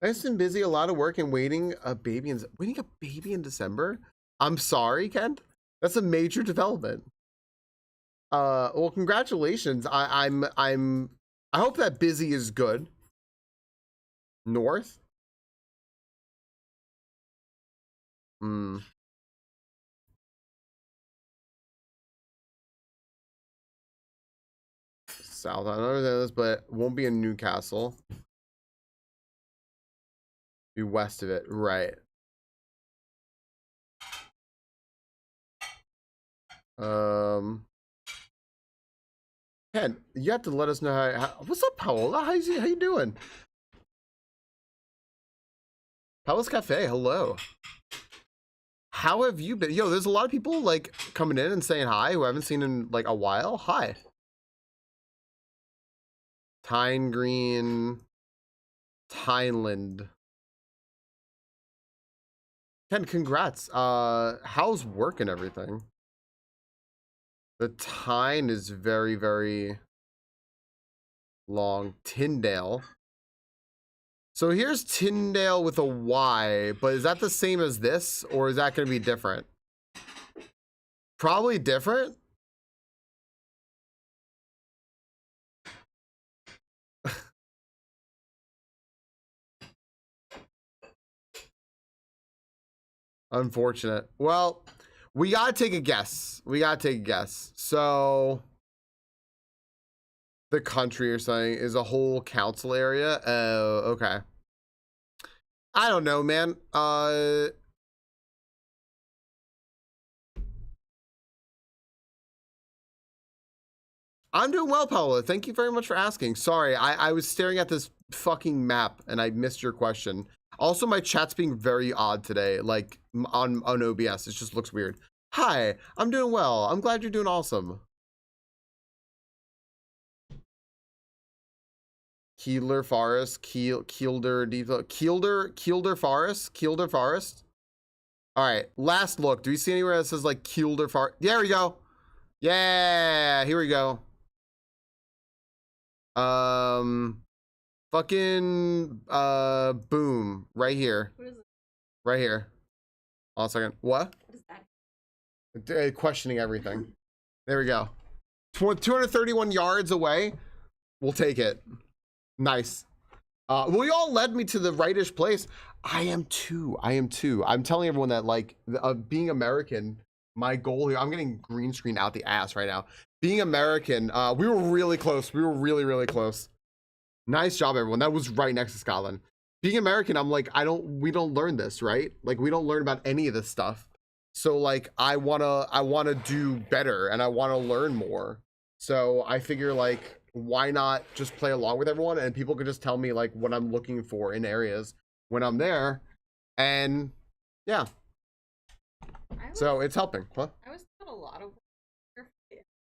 I've just been busy, a lot of work, and waiting a baby in December. I'm sorry, Kent. That's a major development. Well, congratulations. I hope that busy is good. North. South. I don't know this, but won't be in Newcastle. Be west of it, right? Ken, you have to let us know how what's up, Paola? How you doing? Paola's Cafe, hello. How have you been? Yo, there's a lot of people like coming in and saying hi who I haven't seen in like a while. Hi. Tyne Green, Tyneland. Ken, congrats. How's work and everything? The Tyne is very, very long. Tyndale. So here's Tyndale with a Y, but is that the same as this, or is that going to be different? Probably different. Unfortunate. Well, we gotta take a guess. So the country you're saying is a whole council area. Oh, okay. I don't know, man. I'm doing well, Paola. Thank you very much for asking. Sorry, I was staring at this fucking map and I missed your question. Also, my chat's being very odd today, like on OBS. It just looks weird. Hi, I'm doing well. I'm glad you're doing awesome. Keeler Forest, Kielder Forest. All right, last look. Do we see anywhere that says like Kielder Forest? There we go. Yeah, here we go. Fucking boom, right here. What is it? Right here. Hold on a second. What? What is that? Questioning everything. There we go. 231 yards away. We'll take it. Nice. Well, you all led me to the rightish place. I am too. I'm telling everyone that like being American, my goal here, I'm getting green screen out the ass right now. Being American, we were really close. We were really, really close. Nice job, everyone. That was right next to Scotland. Being American, I'm like, we don't learn this, right? Like we don't learn about any of this stuff. So like, I wanna do better and I wanna learn more. So I figure like, why not just play along with everyone and people could just tell me like what I'm looking for in areas when I'm there. And yeah. I So it's helping. Huh? I was taught a lot of work,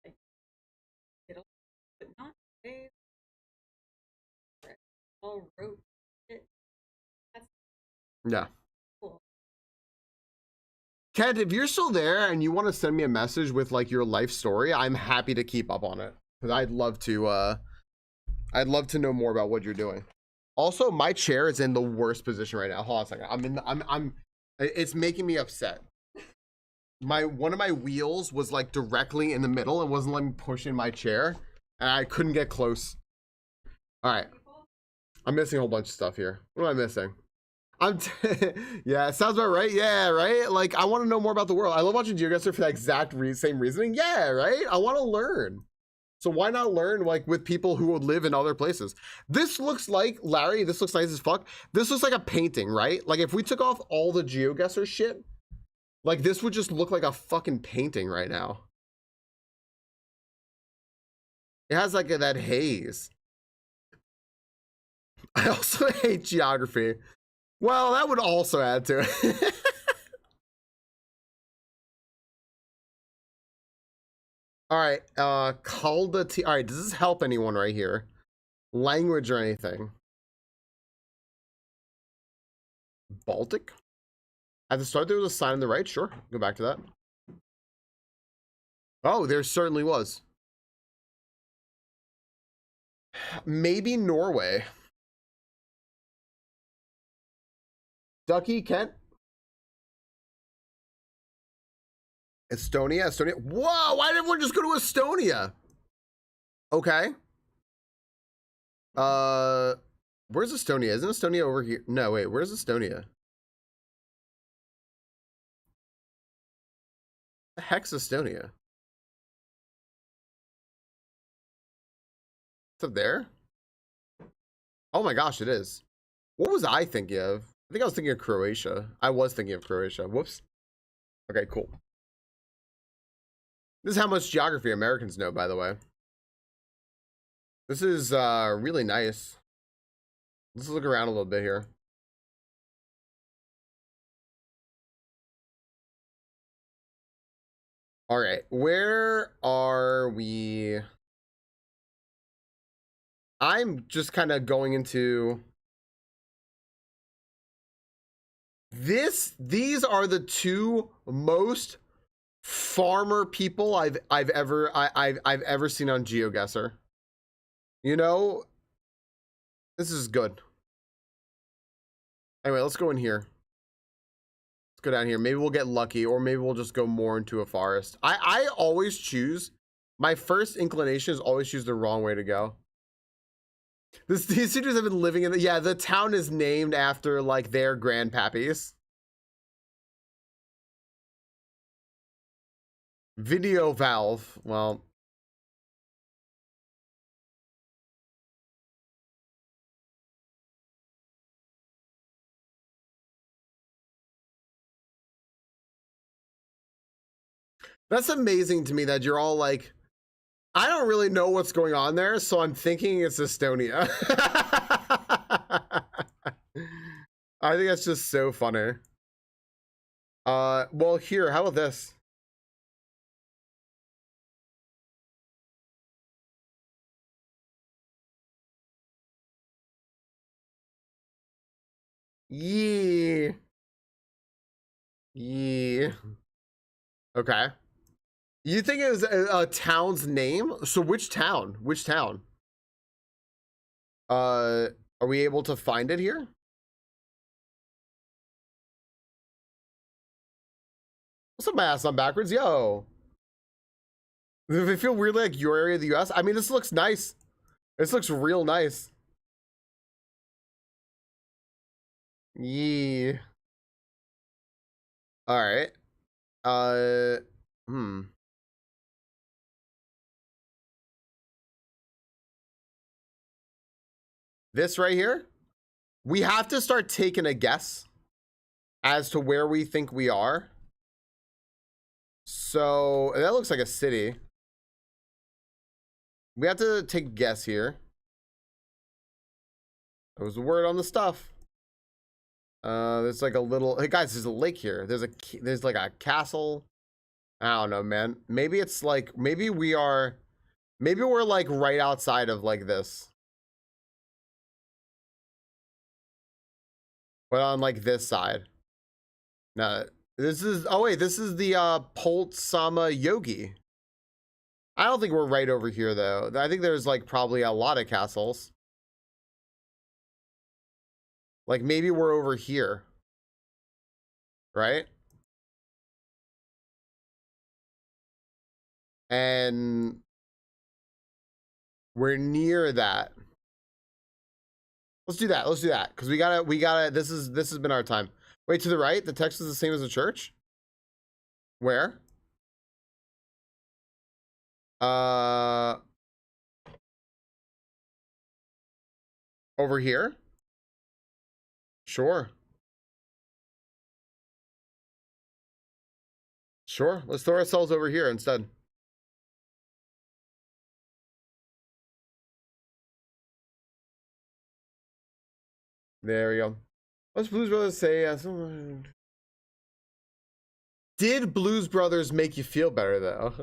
like Italy, but not ways all wrote it. That's Yeah. cool. Kent, if you're still there and you want to send me a message with like your life story, I'm happy to keep up on it. Because I'd love to know more about what you're doing. Also, my chair is in the worst position right now. Hold on a second. It's making me upset. One of my wheels was like directly in the middle and wasn't letting me push in my chair, and I couldn't get close. All right. I'm missing a whole bunch of stuff here. What am I missing? Yeah, it sounds about right. Yeah, right? Like, I want to know more about the world. I love watching GeoGuessr for that exact same reasoning. Yeah, right? I want to learn. So why not learn like with people who would live in other places? This looks like, Larry, this looks nice as fuck. This looks like a painting, right? Like if we took off all the GeoGuessr shit, like this would just look like a fucking painting right now. It has like that haze. I also hate geography. Well, that would also add to it. All right, Calda T. All right, does this help anyone right here? Language or anything? Baltic? At the start, there was a sign on the right. Sure, go back to that. Oh, there certainly was. Maybe Norway. Ducky, Kent? Estonia? Estonia? Whoa, why did everyone just go to Estonia? Okay. Where's Estonia? Isn't Estonia over here? No, wait, where's Estonia? The heck's Estonia? It's up there? Oh my gosh, it is. What was I thinking of? I think I was thinking of Croatia. I was thinking of Croatia. Whoops. Okay, cool. This is how much geography Americans know, by the way. This is really nice. Let's look around a little bit here. All right, where are we? I'm just kind of going into this. These are the two most farmer people I've ever seen on GeoGuessr. You know, this is good. Anyway, let's go in here. Let's go down here. Maybe we'll get lucky, or maybe we'll just go more into a forest. I always choose, my first inclination is always choose the wrong way to go. These cities have been living in, yeah, the town is named after like their grandpappies. Video valve, well. That's amazing to me that you're all like, I don't really know what's going on there, so I'm thinking it's Estonia. I think that's just so funny. Well, here, how about this? Yeah. Yeah. Okay. You think it was a town's name? So which town? Which town? Are we able to find it here? What's up, my ass on backwards? Yo. Does it feel weirdly like your area of the US? I mean, this looks nice. This looks real nice. Yeah. All right. Hmm. This right here? We have to start taking a guess as to where we think we are. So that looks like a city. We have to take a guess here. That was the word on the stuff. There's like a little. Hey guys, there's a lake here. There's like a castle. I don't know, man. Maybe it's like maybe we're like right outside of like this, but on like this side. No, this is. Oh wait, this is the Polt Sama Yogi. I don't think we're right over here though. I think there's like probably a lot of castles. Like maybe we're over here. Right? And we're near that. Let's do that. Let's do that. Because we gotta, this has been our time. Wait, to the right, the text is the same as the church? Where? Over here? Sure. Sure. Let's throw ourselves over here instead. There we go. What's Blues Brothers say? Did Blues Brothers make you feel better though?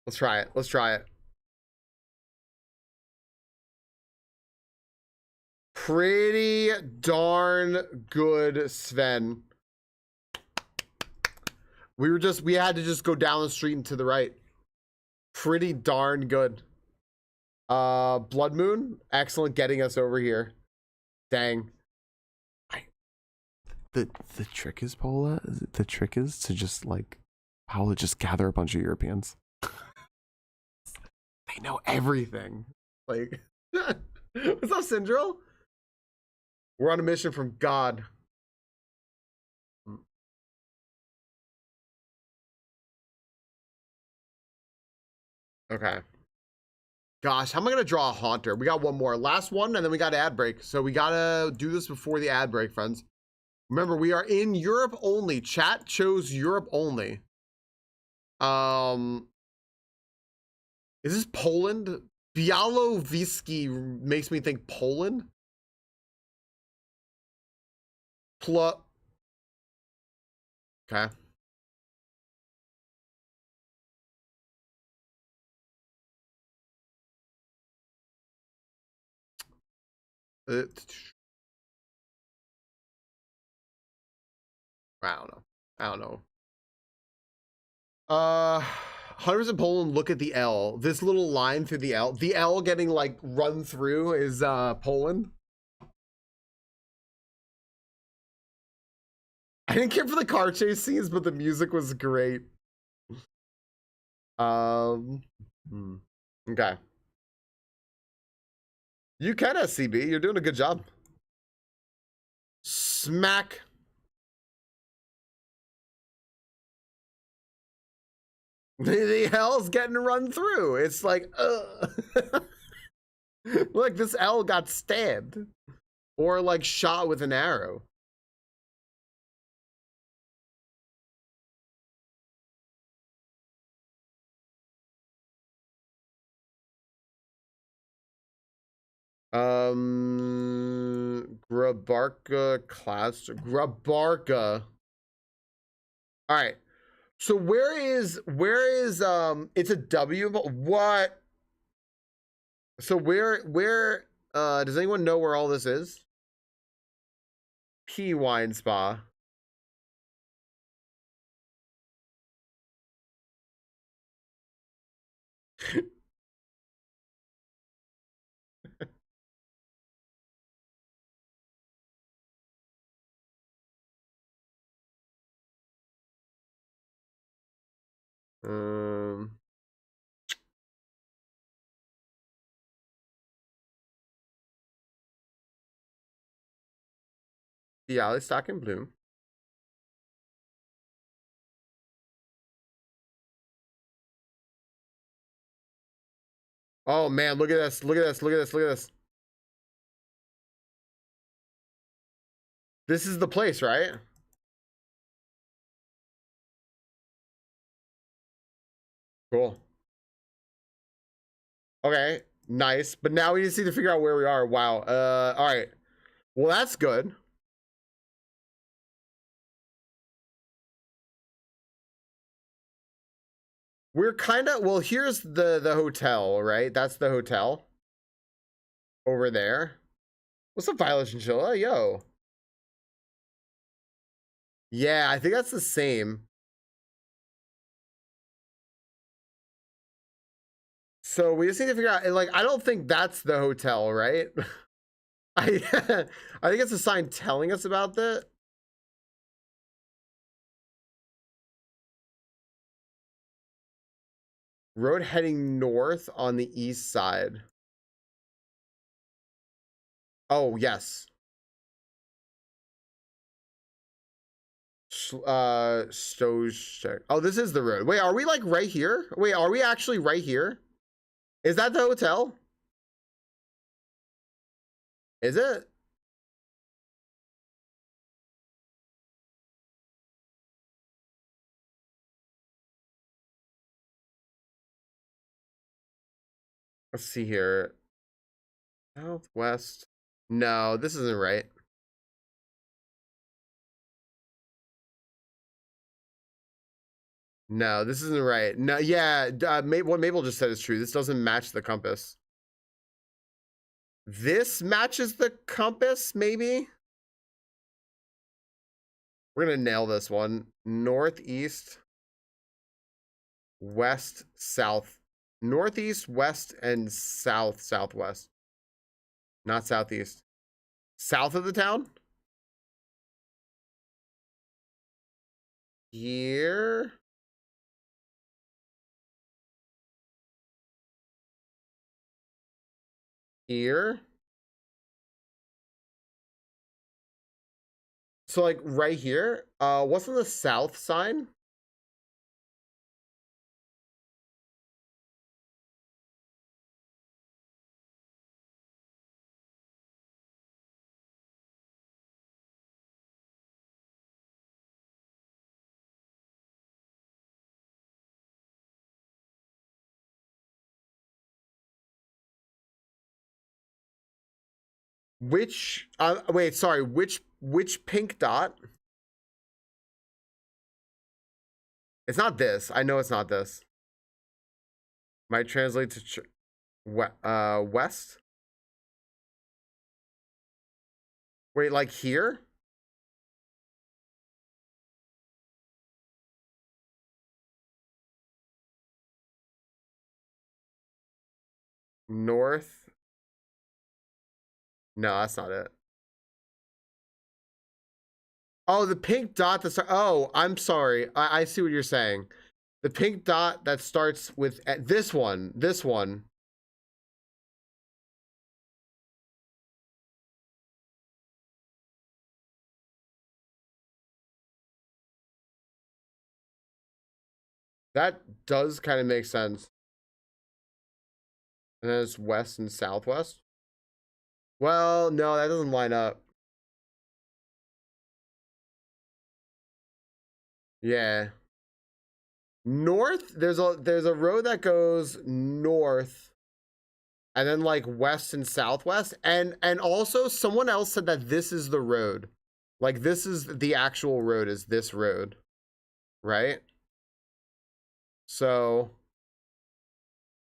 Let's try it. Let's try it. Pretty darn good, Sven. We had to just go down the street and to the right. Pretty darn good. Blood Moon, excellent getting us over here. Dang. The trick is, Paula, the trick is to just like Paula just gather a bunch of Europeans. They know everything. Like what's up, Syndril? We're on a mission from God. Okay. Gosh, how am I gonna draw a Haunter? We got one more. Last one, and then we got ad break. So we gotta do this before the ad break, friends. Remember, we are in Europe only. Chat chose Europe only. Is this Poland? Białowieski makes me think Poland. Okay. I don't know. I don't know. 100% Poland. Look at the L. This little line through the L. The L getting like run through is Poland. I didn't care for the car chase scenes, but the music was great. Okay. You can SCB. You're doing a good job. Smack. The L's getting run through. It's like, look, this L got stabbed or like shot with an arrow. Grabarka class. Grabarka. All right. So where is it's a W, but what? So where does anyone know where all this is? P Wine Spa. Yeah, let's stock in bloom. Oh man, look at this, look at this, look at this, look at this. This is the place, right? Cool. Okay. Nice. But now we just need to figure out where we are. Wow. All right. Well, that's good. We're kind of, well, here's the hotel, right? That's the hotel over there. What's up, Violet Chinchilla? Yo. Yeah, I think that's the same. So we just need to figure out, like, I don't think that's the hotel, right? I I think it's a sign telling us about that. Road heading north on the east side. Oh, yes. Stoge. Oh, this is the road. Wait, are we like right here? Wait, are we actually right here? Is that the hotel? Is it? Let's see here. Southwest. No, this isn't right. No, this isn't right. No, yeah, what Mabel just said is true. This doesn't match the compass. This matches the compass, maybe? We're gonna nail this one. Northeast, west, south. Northeast, west, and south, southwest. Not southeast. South of the town? Here? Here? So like right here? What's on the south sign? Which wait, sorry, which pink dot? It's not this. I know it's not this. Might translate to west. Wait, like here? North? No, that's not it. Oh, the pink dot that starts. Oh, I'm sorry. I see what you're saying. The pink dot that starts with this one. This one. That does kind of make sense. And then it's west and southwest. Well, no, that doesn't line up. Yeah. North, there's a road that goes north and then like west and southwest. And also someone else said that this is the road. Like this is the actual road, is this road. Right? So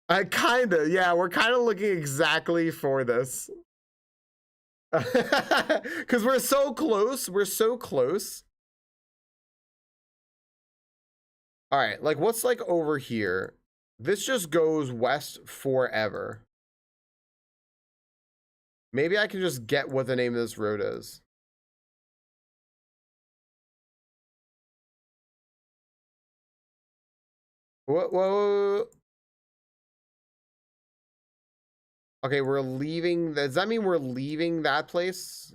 I kinda, yeah, we're kind of looking exactly for this. Because we're so close. We're so close. All right, like what's like over here? This just goes west forever. Maybe I can just get what the name of this road is. Whoa. Okay, we're leaving. Does that mean we're leaving that place?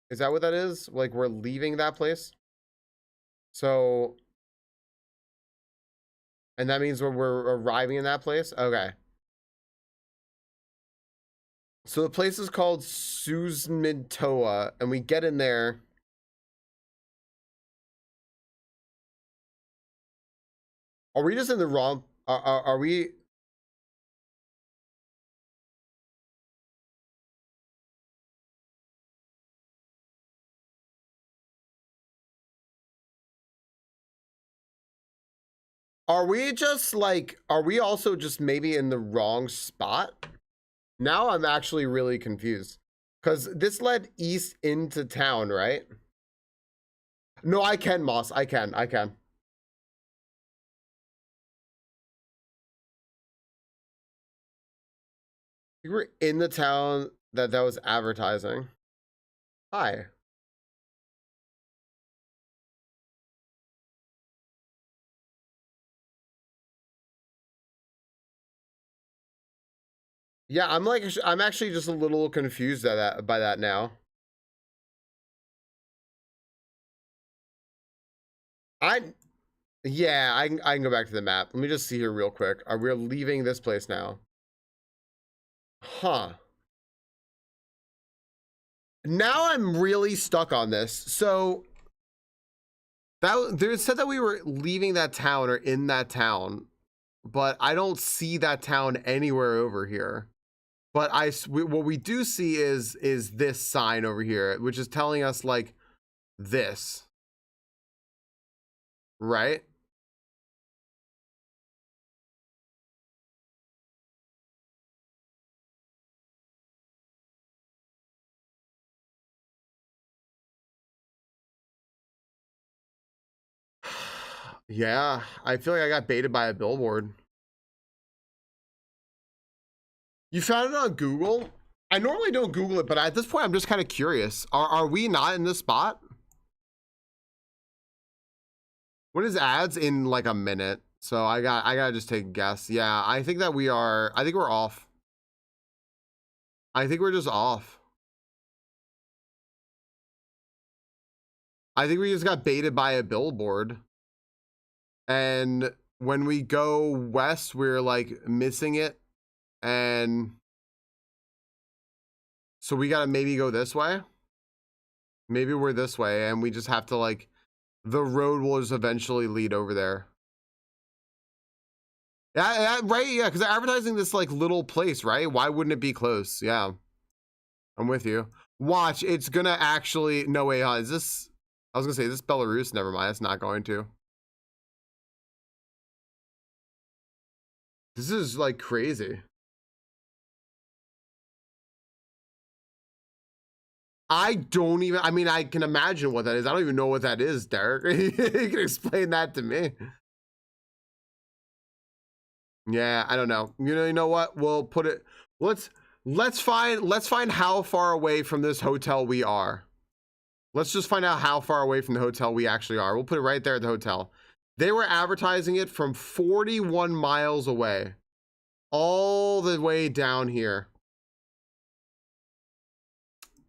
Is that what that is? Like we're leaving that place? So, and that means we're arriving in that place? Okay. So the place is called Susmintoa, and we get in there. Are we just in the wrong? Are we? Are we just like, are we also just maybe in the wrong spot? Now I'm actually really confused. Because this led east into town, right? No, I can, Moss. I can. I think we're in the town that was advertising. Hi. Yeah, I'm actually just a little confused at that by that now. Yeah, I can go back to the map. Let me just see here real quick. Are we leaving this place now? Huh. Now I'm really stuck on this. So that there said that we were leaving that town or in that town, but I don't see that town anywhere over here. But what we do see is this sign over here, which is telling us like this, right? Yeah, I feel like I got baited by a billboard. You found it on Google? I normally don't Google it, but at this point, I'm just kind of curious. Are we not in this spot? What is ads in like a minute? So I gotta just take a guess. Yeah, I think that we are. I think we're off. I think we're just off. I think we just got baited by a billboard. And when we go west, we're like missing it. And so we gotta maybe go this way. Maybe we're this way and we just have to like, the road will just eventually lead over there. Yeah, right. Yeah, because they're advertising this like little place, right? Why wouldn't it be close? Yeah, I'm with you. Watch, it's gonna actually. No way, huh? Is this? I was gonna say, is this Belarus? Never mind, it's not going to. This is like crazy. I don't even. I mean, I can imagine what that is. I don't even know what that is, Derek. You can explain that to me. Yeah, I don't know. You know what? We'll put it. Let's find how far away from this hotel we are. Let's just find out how far away from the hotel we actually are. We'll put it right there at the hotel. They were advertising it from 41 miles away, all the way down here.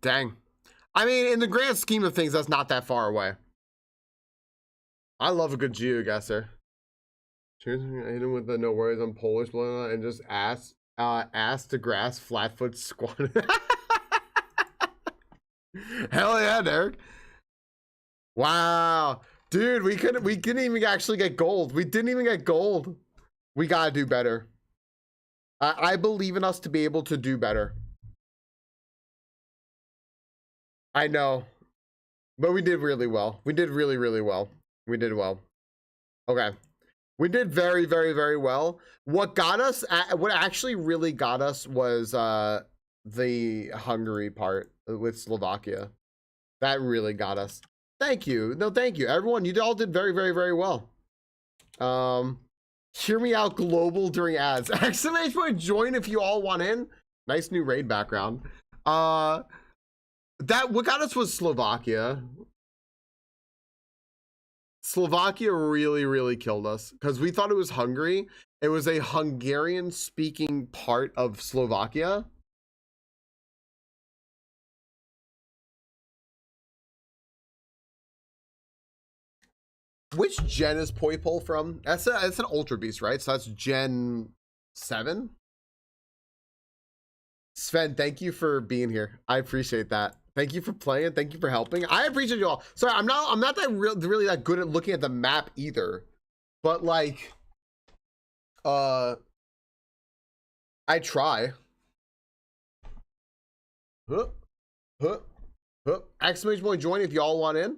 Dang. I mean, in the grand scheme of things, that's not that far away. I love a good geoguesser. Cheers, hit him with the no worries, I'm Polish, blah, blah, and just ass to grass, flatfoot squat. Hell yeah, Derek. Wow. Dude, we didn't even actually get gold. We didn't even get gold. We gotta do better. I believe in us to be able to do better. I know. But we did really well. We did really, really well. We did well. Okay. We did very, very, very well. What got us, what actually really got us was the Hungary part with Slovakia. That really got us. Thank you. No, thank you. Everyone, you all did very, very, very well. Hear me out global during ads. Exclamation point join if you all want in. Nice new raid background. That what got us was Slovakia. Slovakia really, really killed us because we thought it was Hungary. It was a Hungarian speaking part of Slovakia. Which gen is Poipol from? That's an Ultra Beast, right? So that's Gen 7. Sven, thank you for being here. I appreciate that. Thank you for playing. Thank you for helping. I appreciate you all. Sorry, I'm not that really that good at looking at the map either. But like I try. Huh. Huh. Huh. Exclamation point join if you all want in.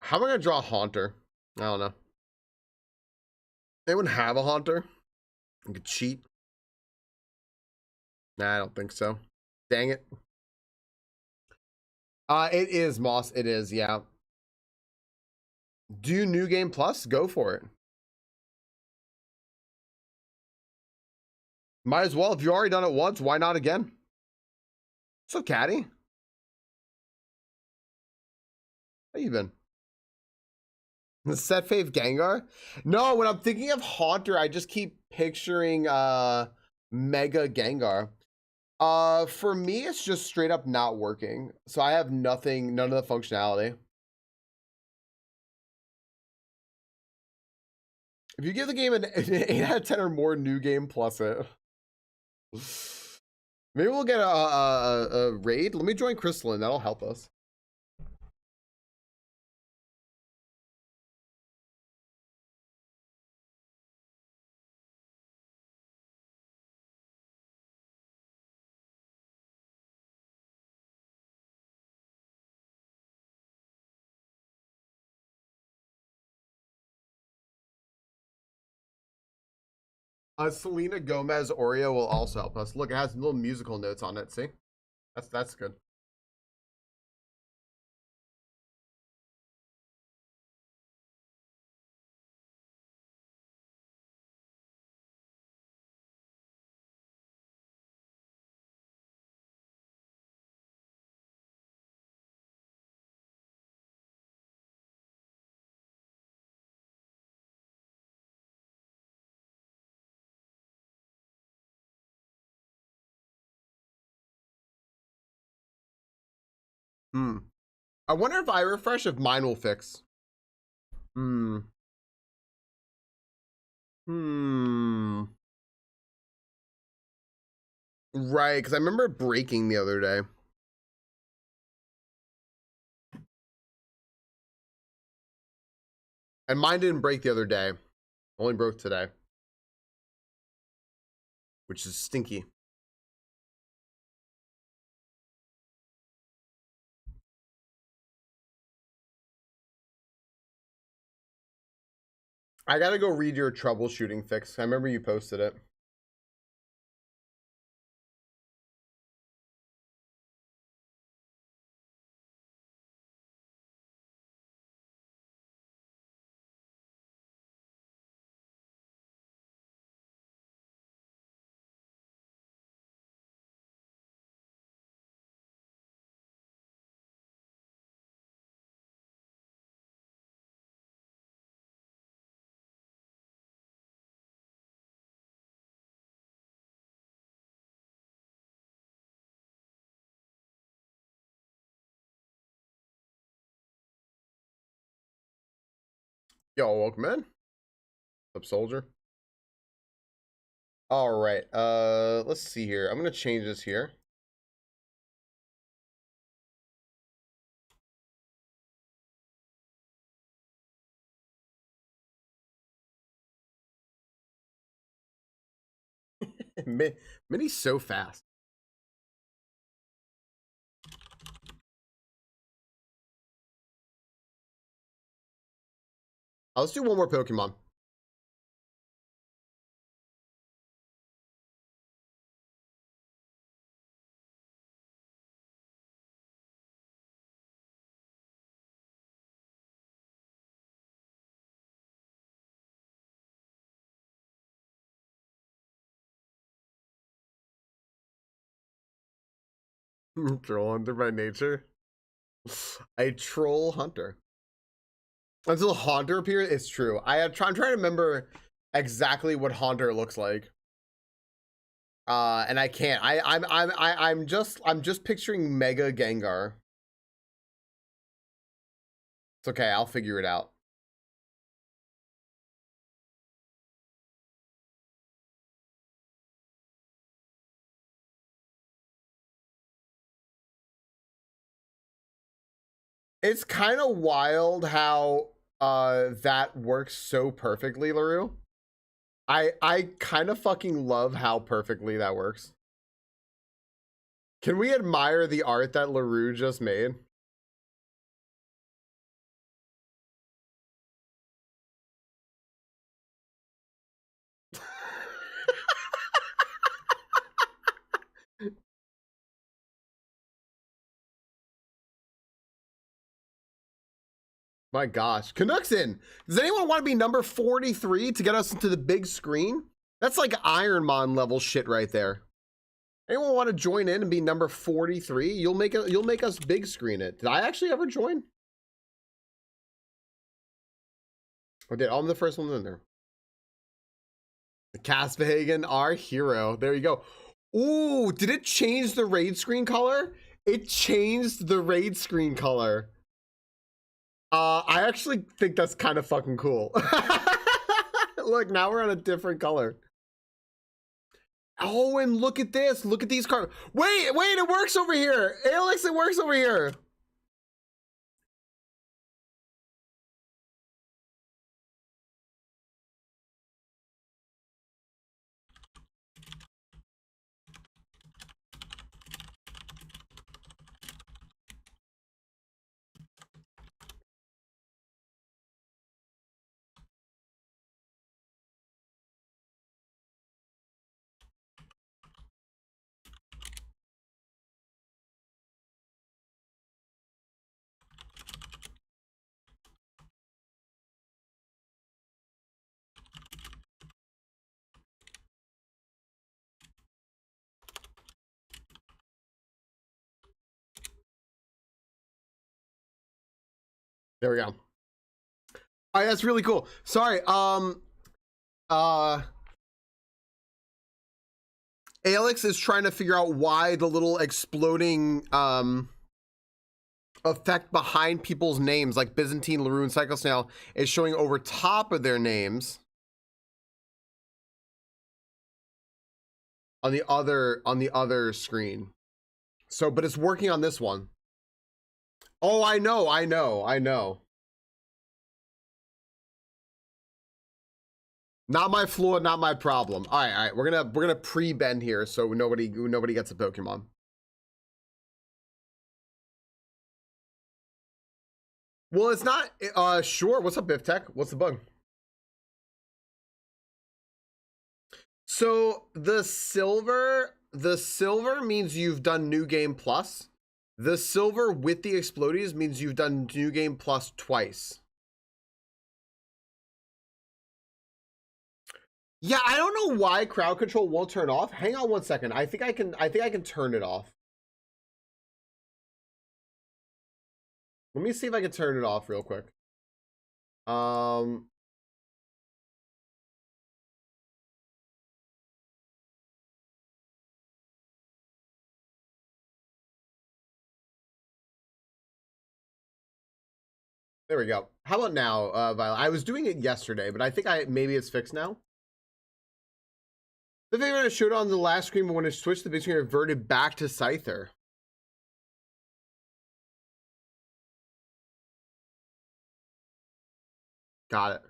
How am I gonna draw a Haunter? I don't know. Anyone have a Haunter? You could cheat. Nah, I don't think so. Dang it. It is, Moss. It is, yeah. Do New Game Plus? Go for it. Might as well. If you already done it once, why not again? What's up, Caddy? How you been? The set fave Gengar? No, when I'm thinking of Haunter, I just keep picturing Mega Gengar. For me, it's just straight up not working. So I have nothing, none of the functionality. If you give the game an 8 out of 10 or more, New Game Plus it. Maybe we'll get a raid. Let me join Crystalline. That'll help us. Selena Gomez Oreo will also help us. Look, it has little musical notes on it. See, that's good. I wonder if I refresh if mine will fix. Right, because I remember it breaking the other day. And mine didn't break the other day. Only broke today. Which is stinky. I gotta go read your troubleshooting fix. I remember you posted it. Yo, welcome in. What's up, soldier? All right. Let's see here. I'm gonna change this here. Mini's so fast. Let's do one more Pokemon. Troll hunter by nature. A troll hunter. Until Haunter appears, it's true. I'm trying to remember exactly what Haunter looks like. And I can't. I'm just picturing Mega Gengar. It's okay. I'll figure it out. It's kind of wild how that works so perfectly, LaRue. I kind of fucking love how perfectly that works. Can we admire the art that LaRue just made? My gosh. Canuckson, does anyone want to be number 43 to get us into the big screen? That's like Ironman level shit right there. Anyone want to join in and be number 43? You'll make us big screen it. Did I actually ever join? I did. I'm the first one in there. Caspahagen, our hero. There you go. Ooh, did it change the raid screen color? It changed the raid screen color. I actually think that's kind of fucking cool. Look, now we're on a different color. Oh, and look at this. Look at these cards. Wait, it works over here. Alex, it works over here. There we go. All right, that's really cool. Sorry, Alex is trying to figure out why the little exploding effect behind people's names, like Byzantine, Laroon, Cycle Snail, is showing over top of their names on the other screen. So, but it's working on this one. Oh, I know. Not my flaw, not my problem. All right. We're gonna pre-bend here so nobody gets a Pokemon. Well, it's not. Sure. What's up, Biff Tech? What's the bug? So the silver means you've done New Game Plus. The silver with the Explodies means you've done New Game Plus twice. Yeah, I don't know why crowd control won't turn off. Hang on one second. I think I can turn it off. Let me see if I can turn it off real quick. There we go. How about now, Violet? I was doing it yesterday, but I think maybe it's fixed now. The favorite showed on the last screen, but when it switched, the big screen reverted back to Scyther. Got it.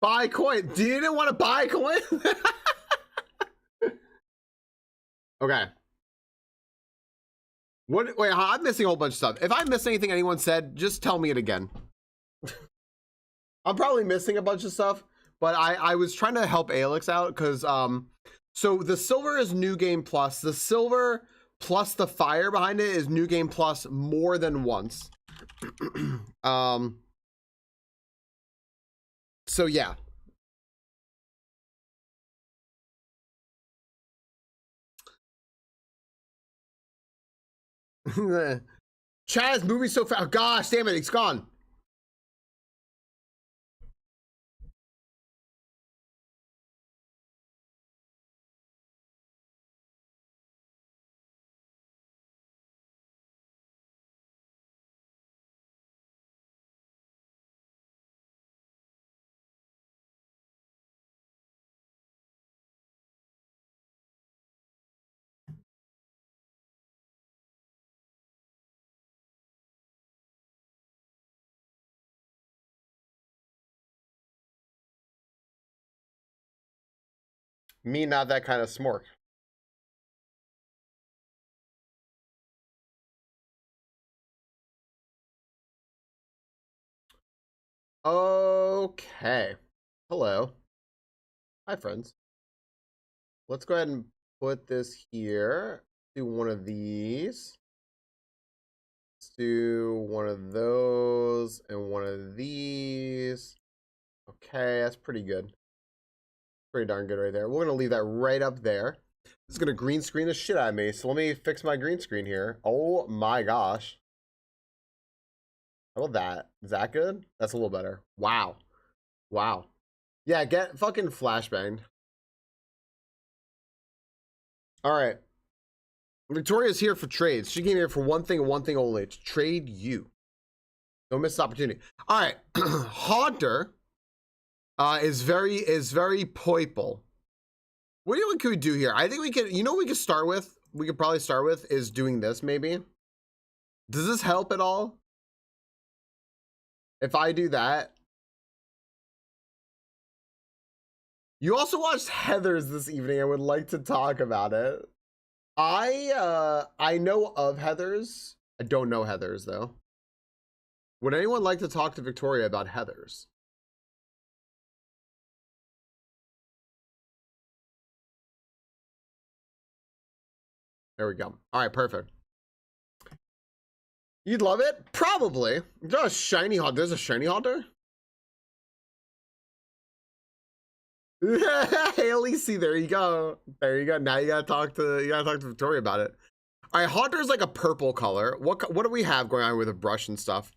Buy coin. Didn't want to buy coin? Okay. What? Wait, I'm missing a whole bunch of stuff. If I miss anything anyone said, just tell me it again. I'm probably missing a bunch of stuff, but I was trying to help Alex out because so the silver is New Game Plus. The silver plus the fire behind it is New Game Plus more than once. So yeah. Chaz movie so fast. Oh, gosh, damn it, it's gone. Me not that kind of smork. Okay. Hello. Hi, friends. Let's go ahead and put this here. Do one of these. Let's do one of those and one of these. Okay, that's pretty good. Pretty darn good right there. We're gonna leave that right up there. This is gonna green screen the shit out of me. So let me fix my green screen here. Oh my gosh. How about that? Is that good? That's a little better. Wow. Wow. Yeah, get fucking flashbanged. All right. Victoria's here for trades. She came here for one thing and one thing only: to trade you. Don't miss this opportunity. All right. Haunter is very poiple. What can we do here? I think we could, you know what we could start with? We could probably start with is doing this maybe. Does this help at all? If I do that. You also watched Heathers this evening. I would like to talk about it. I know of Heathers. I don't know Heathers though. Would anyone like to talk to Victoria about Heathers? There we go. All right, perfect. You'd love it? Probably. There's a shiny Haunter. There's a shiny Haunter? Haley, see, there you go. There you go. Now you gotta talk to Victoria about it. All right, Haunter is like a purple color. What do we have going on with a brush and stuff?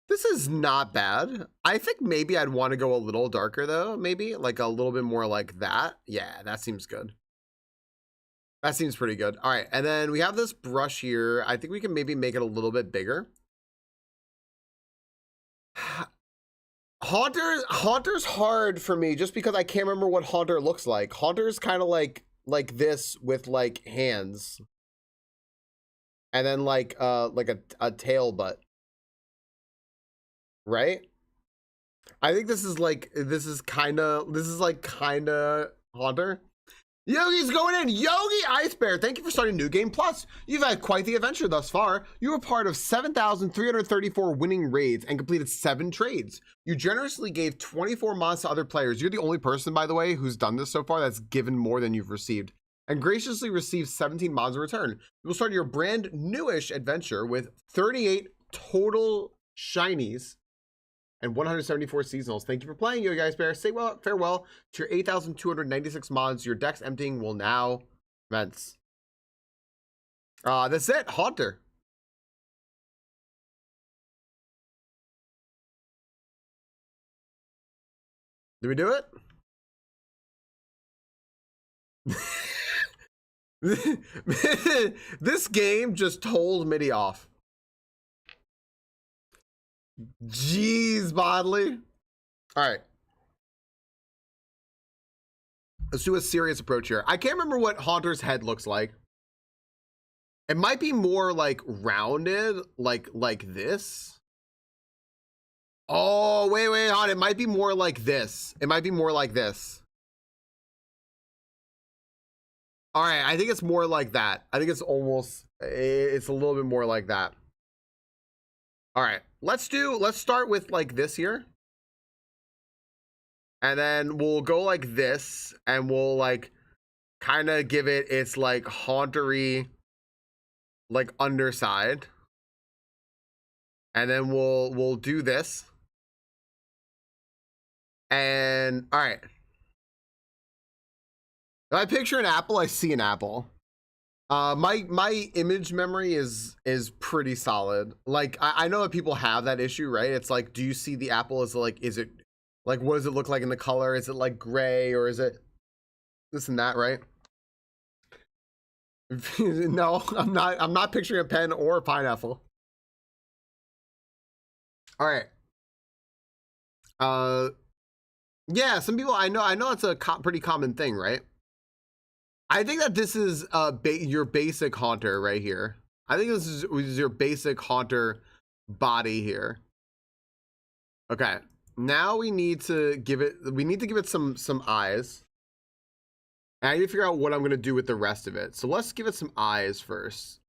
This is not bad. I think maybe I'd want to go a little darker though. Maybe like a little bit more like that. Yeah, that seems good. That seems pretty good. All right, and then we have this brush here. I think we can maybe make it a little bit bigger. Haunter's hard for me just because I can't remember what Haunter looks like. Haunter's kind of like this with like hands. And then like a tail butt. Right? I think this is like kinda Haunter. Yogi's going in. Yogi Ice Bear, thank you for starting New Game Plus. You've had quite the adventure thus far. You were part of 7,334 winning raids and completed 7 trades. You generously gave 24 mods to other players. You're the only person, by the way, who's done this so far that's given more than you've received, and graciously received 17 mods in return. You will start your brand newish adventure with 38 total shinies and 174 seasonals. Thank you for playing, Yo Guys Bear. Say farewell to your 8,296 mods. Your deck's emptying will now commence. That's it. Haunter. Did we do it? This game just told Mitty off. Jeez, Bodley. All right. Let's do a serious approach here. I can't remember what Haunter's head looks like. It might be more like rounded, like this. Oh, wait, hold on. It might be more like this. It might be more like this. All right, I think it's more like that. I think it's a little bit more like that. All right, let's start with like this here. And then we'll go like this and we'll like kind of give it its like hauntery like underside. And then we'll do this. And all right. If I picture an apple, I see an apple. My image memory is pretty solid. Like I know that people have that issue, right? It's like, do you see the apple as like, is it like, what does it look like in the color? Is it like gray or is it this and that, right? No, I'm not picturing a pen or a pineapple. All right. Yeah, some people I know it's a pretty common thing, right? I think that this is your basic Haunter right here. I think this is your basic Haunter body here. Okay, now we need to give it some eyes. And I need to figure out what I'm gonna do with the rest of it. So let's give it some eyes first.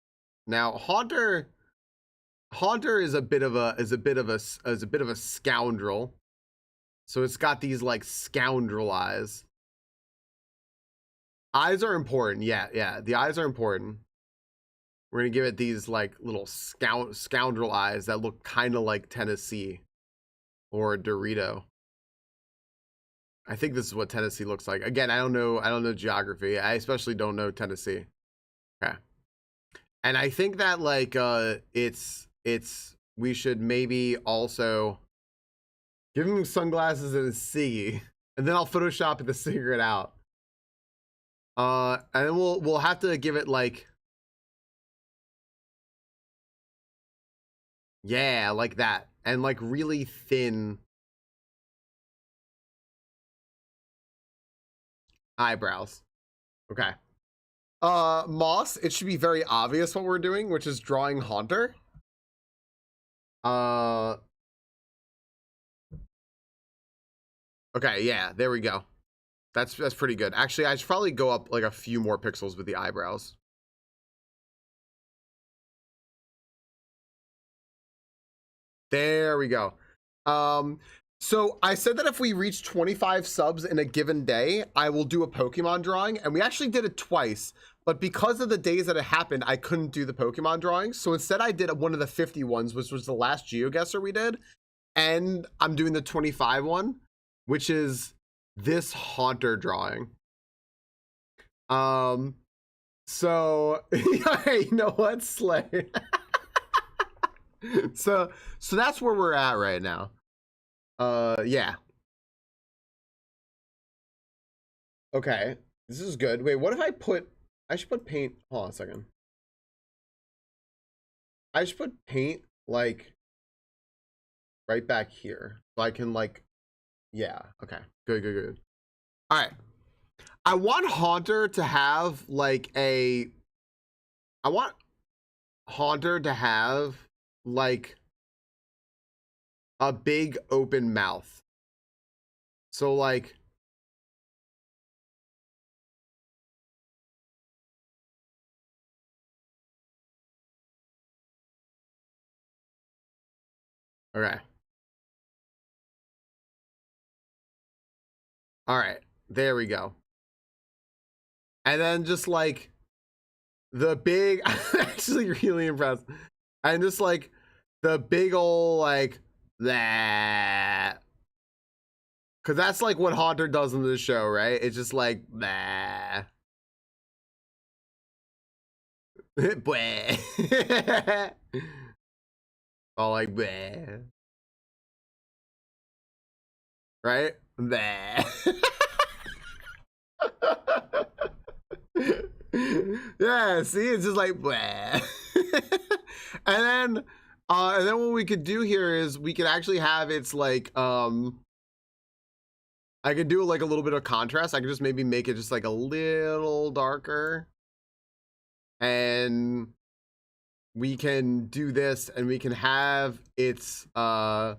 Now Haunter is a bit of a scoundrel. So it's got these like scoundrel eyes. Eyes are important. Yeah. The eyes are important. We're gonna give it these like little scoundrel eyes that look kind of like Tennessee or Dorito. I think this is what Tennessee looks like. Again, I don't know geography. I especially don't know Tennessee. Okay. And I think that like we should maybe also give him sunglasses and a ciggy, and then I'll Photoshop the cigarette out. And then we'll have to give it like, yeah, like that, and like really thin eyebrows. Okay. Moss, it should be very obvious what we're doing, which is drawing Haunter. Okay, yeah, there we go. That's pretty good. Actually, I should probably go up like a few more pixels with the eyebrows. There we go. So I said that if we reach 25 subs in a given day, I will do a Pokemon drawing, and we actually did it twice, but because of the days that it happened, I couldn't do the Pokemon drawing. So instead I did one of the 50 ones, which was the last GeoGuessr we did, and I'm doing the 25 one, which is this Haunter drawing. So you know what, Slay? so that's where we're at right now. Yeah. Okay, this is good. Wait, what if I should put paint, hold on a second. I should put paint like right back here so I can like, yeah, okay, good. All right, I want Haunter to have like a big open mouth. So like, okay. All right, there we go. And then just like the big, I'm actually really impressed. And just like the big old like that. Cause that's like what Haunter does in this show, right? It's just like bah. All like bah. Right? Bah. Yeah, see, it's just like bah. And then what we could do here is we could actually have it's like I could do like a little bit of contrast. I could just maybe make it just like a little darker. And we can do this and we can have its little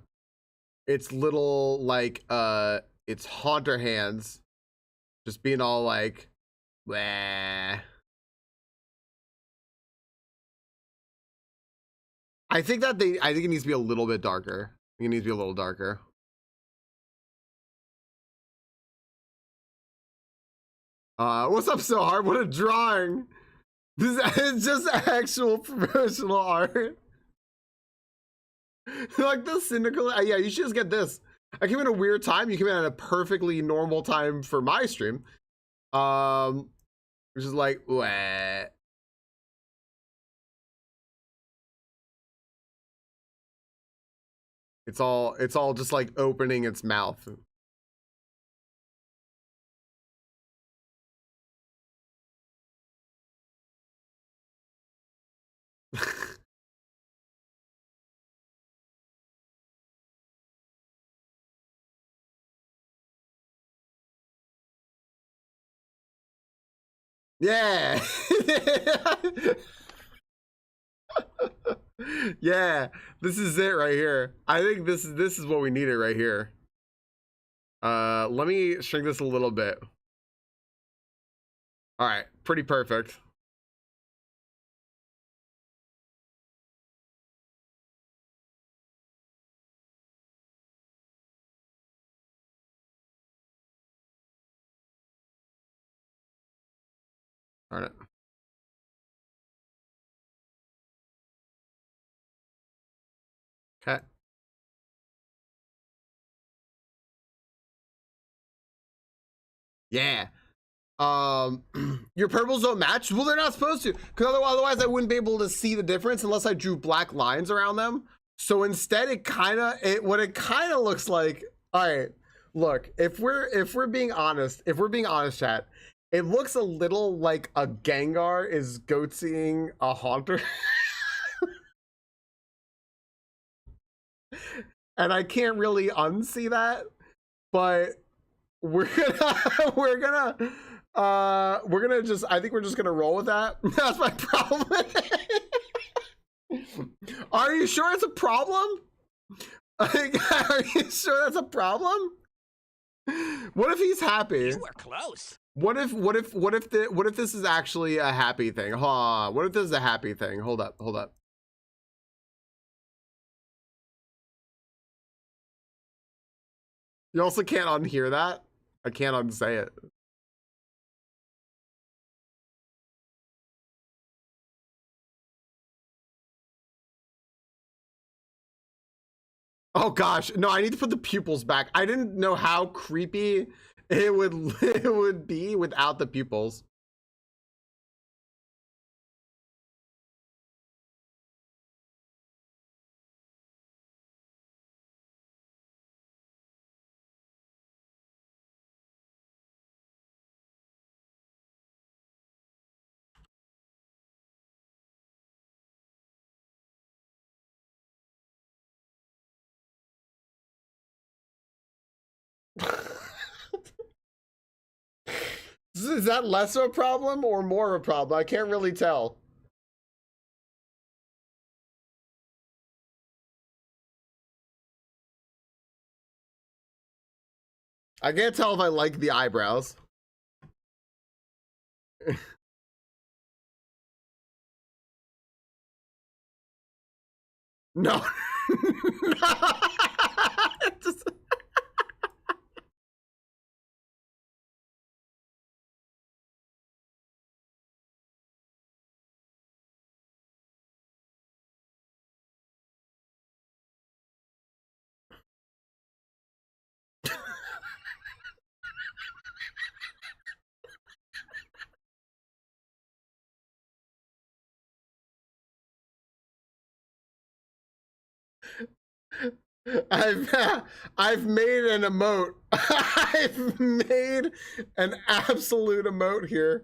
like its Haunter hands just being all like bleh. I think it needs to be a little bit darker. I think it needs to be a little darker. What's up so hard? What a drawing. This is just actual professional art. Like the cynical, yeah, you should just get this. I came in a weird time. You came in at a perfectly normal time for my stream. Which is like, wah. It's all just like opening its mouth. Yeah. Yeah, this is it right here. I think this is what we needed right here. Let me shrink this a little bit. All right, pretty perfect. Darn it. Okay. Yeah. Your purples don't match. Well, they're not supposed to, because otherwise I wouldn't be able to see the difference unless I drew black lines around them. So instead, what it kind of looks like. All right, look, if we're being honest, chat, it looks a little like a Gengar is goatseeing a Haunter. And I can't really unsee that, but we're gonna just, I think we're just gonna roll with that. That's my problem. Are you sure it's a problem? Are you sure that's a problem? What if he's happy? You were close. What if this is actually a happy thing? Huh? What if this is a happy thing? Hold up. You also can't unhear that. I can't unsay it. Oh gosh, no, I need to put the pupils back. I didn't know how creepy it would be without the pupils. Is that less of a problem or more of a problem? I can't really tell. I can't tell if I like the eyebrows. No. Just... I've made an emote. I've made an absolute emote here.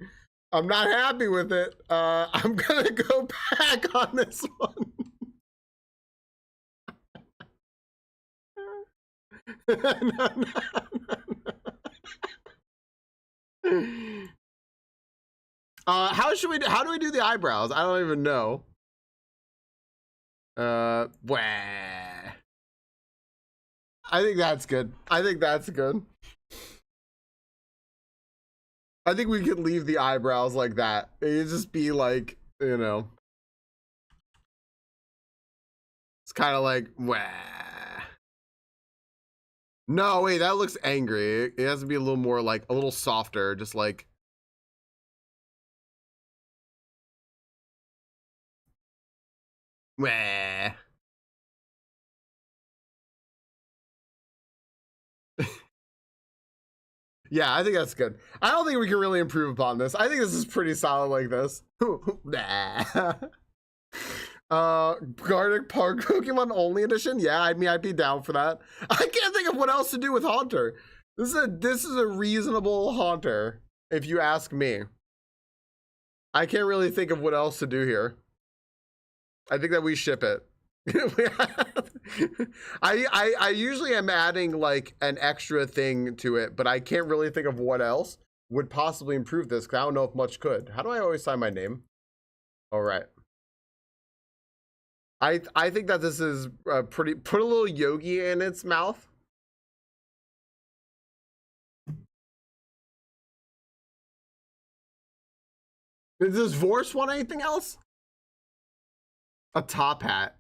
I'm not happy with it. I'm gonna go back on this one. No. How do we do the eyebrows? I don't even know. Wah. I think that's good. I think we could leave the eyebrows like that. It'd just be like, you know. It's kind of like, wah. No, wait, that looks angry. It has to be a little more like, a little softer, just like. Wah. Yeah, I think that's good. I don't think we can really improve upon this. I think this is pretty solid like this. Gartic Park Pokemon only edition? Yeah, I mean, I'd be down for that. I can't think of what else to do with Haunter. This is a reasonable Haunter, if you ask me. I can't really think of what else to do here. I think that we ship it. I usually am adding like an extra thing to it, but I can't really think of what else would possibly improve this because I don't know if much could. How do I always sign my name? All right. I think that this is pretty. Put a little yogi in its mouth. Does Vorse want anything else? A top hat.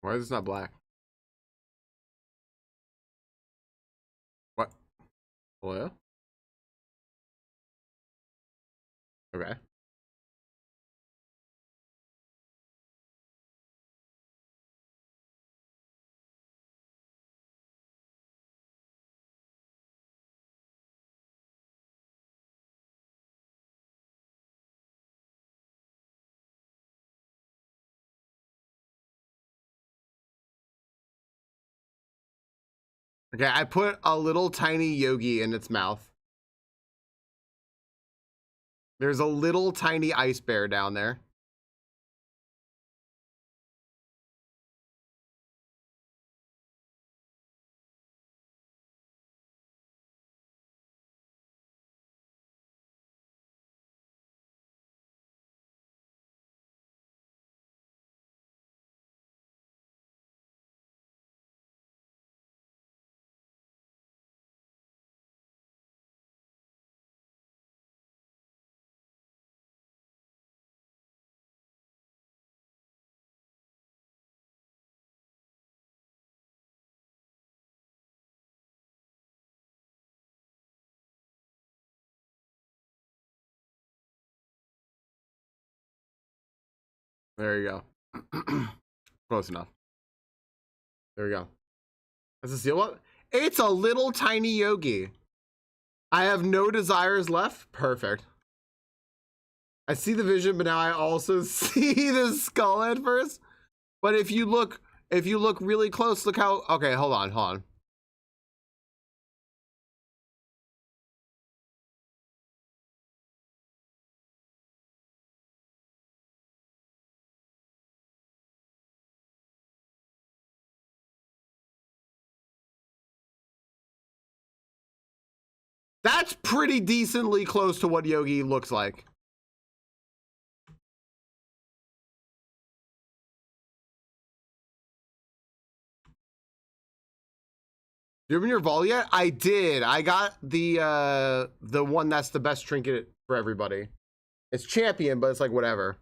Why is this not black? What? Oh, yeah? Okay. Okay, I put a little tiny yogi in its mouth. There's a little tiny ice bear down there. There you go. Close enough. There we go. That's a seal. What? It's a little tiny yogi. I have no desires left. Perfect. I see the vision, but now I also see the skull at first. But if you look really close, look how. Okay, hold on. That's pretty decently close to what Yogi looks like. You open your vault yet? I did. I got the one that's the best trinket for everybody. It's champion, but it's like whatever.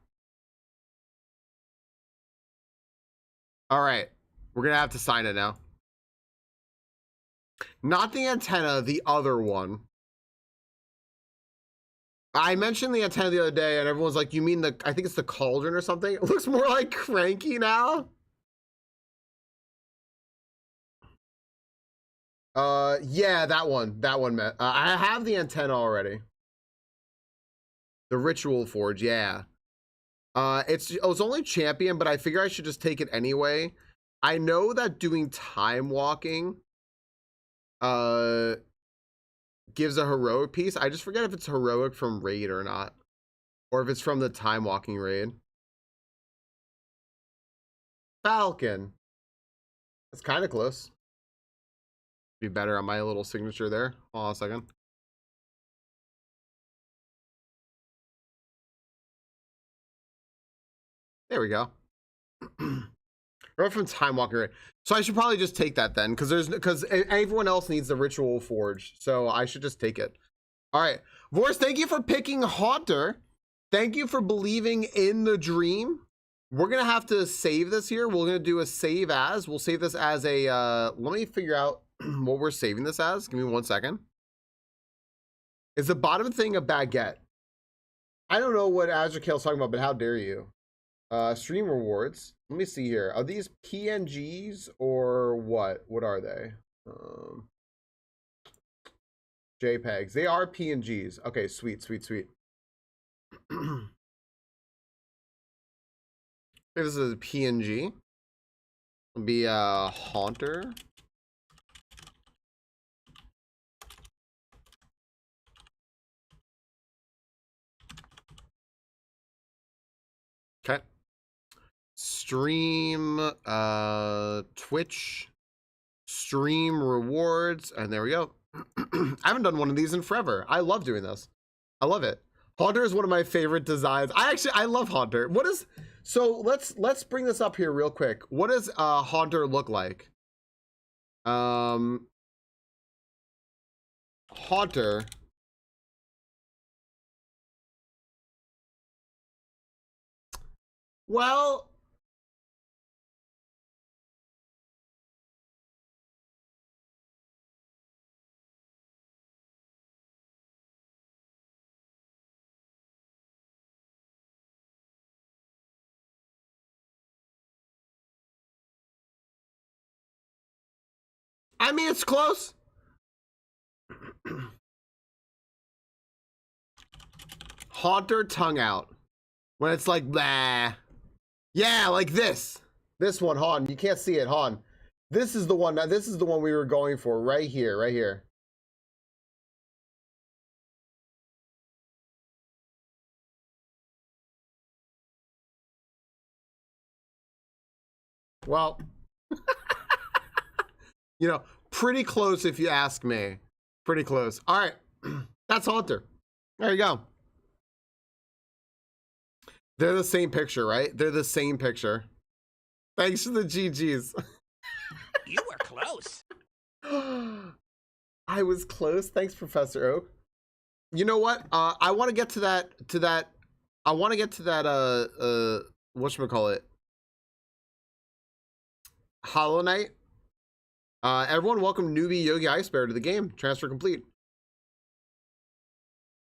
All right, we're gonna have to sign it now. Not the antenna, the other one. I mentioned the antenna the other day, and everyone's like, "You mean the? I think it's the cauldron or something." It looks more like Cranky now. Yeah, that one, Matt. I have the antenna already. The ritual forge, yeah. It's only champion, but I figure I should just take it anyway. I know that doing time walking, gives a heroic piece. I just forget if it's heroic from raid or not, or if it's from the time walking raid. Falcon. That's kind of close. Be better on my little signature there. Hold on a second. There we go. Right from time walking raid. So I should probably just take that then, because everyone else needs the ritual forge. So I should just take it. All right, Vorse, thank you for picking Haunter. Thank you for believing in the dream. We're gonna have to save this here. We're gonna do a save as. We'll save this as a. Let me figure out what we're saving this as. Give me 1 second. Is the bottom thing a baguette? I don't know what Azure Kale's talking about, but how dare you? Stream rewards. Let me see here. Are these PNGs or what? What are they? JPEGs. They are PNGs. Okay, sweet. This is a PNG. It'll be a Haunter. Okay. Stream, Twitch, stream rewards, and there we go. I haven't done one of these in forever. I love doing this. I love it. Haunter is one of my favorite designs. I love Haunter. What is, so let's bring this up here real quick. What does Haunter look like? Haunter. Well, I mean, it's close. Haunter tongue out. When it's like, blah. Yeah, like this. This one, Han. You can't see it, Han. This is the one. This is the one we were going for right here, right here. Well, you know, pretty close if you ask me. Pretty close. All right. That's Haunter. There you go. They're the same picture, right? They're the same picture. Thanks for the GGs. You were close. I was close. Thanks, Professor Oak. You know what? I want to get to that. I want to get to that. Whatchamacallit? Hollow Knight. Everyone, welcome newbie Yogi Ice Bear to the game. Transfer complete.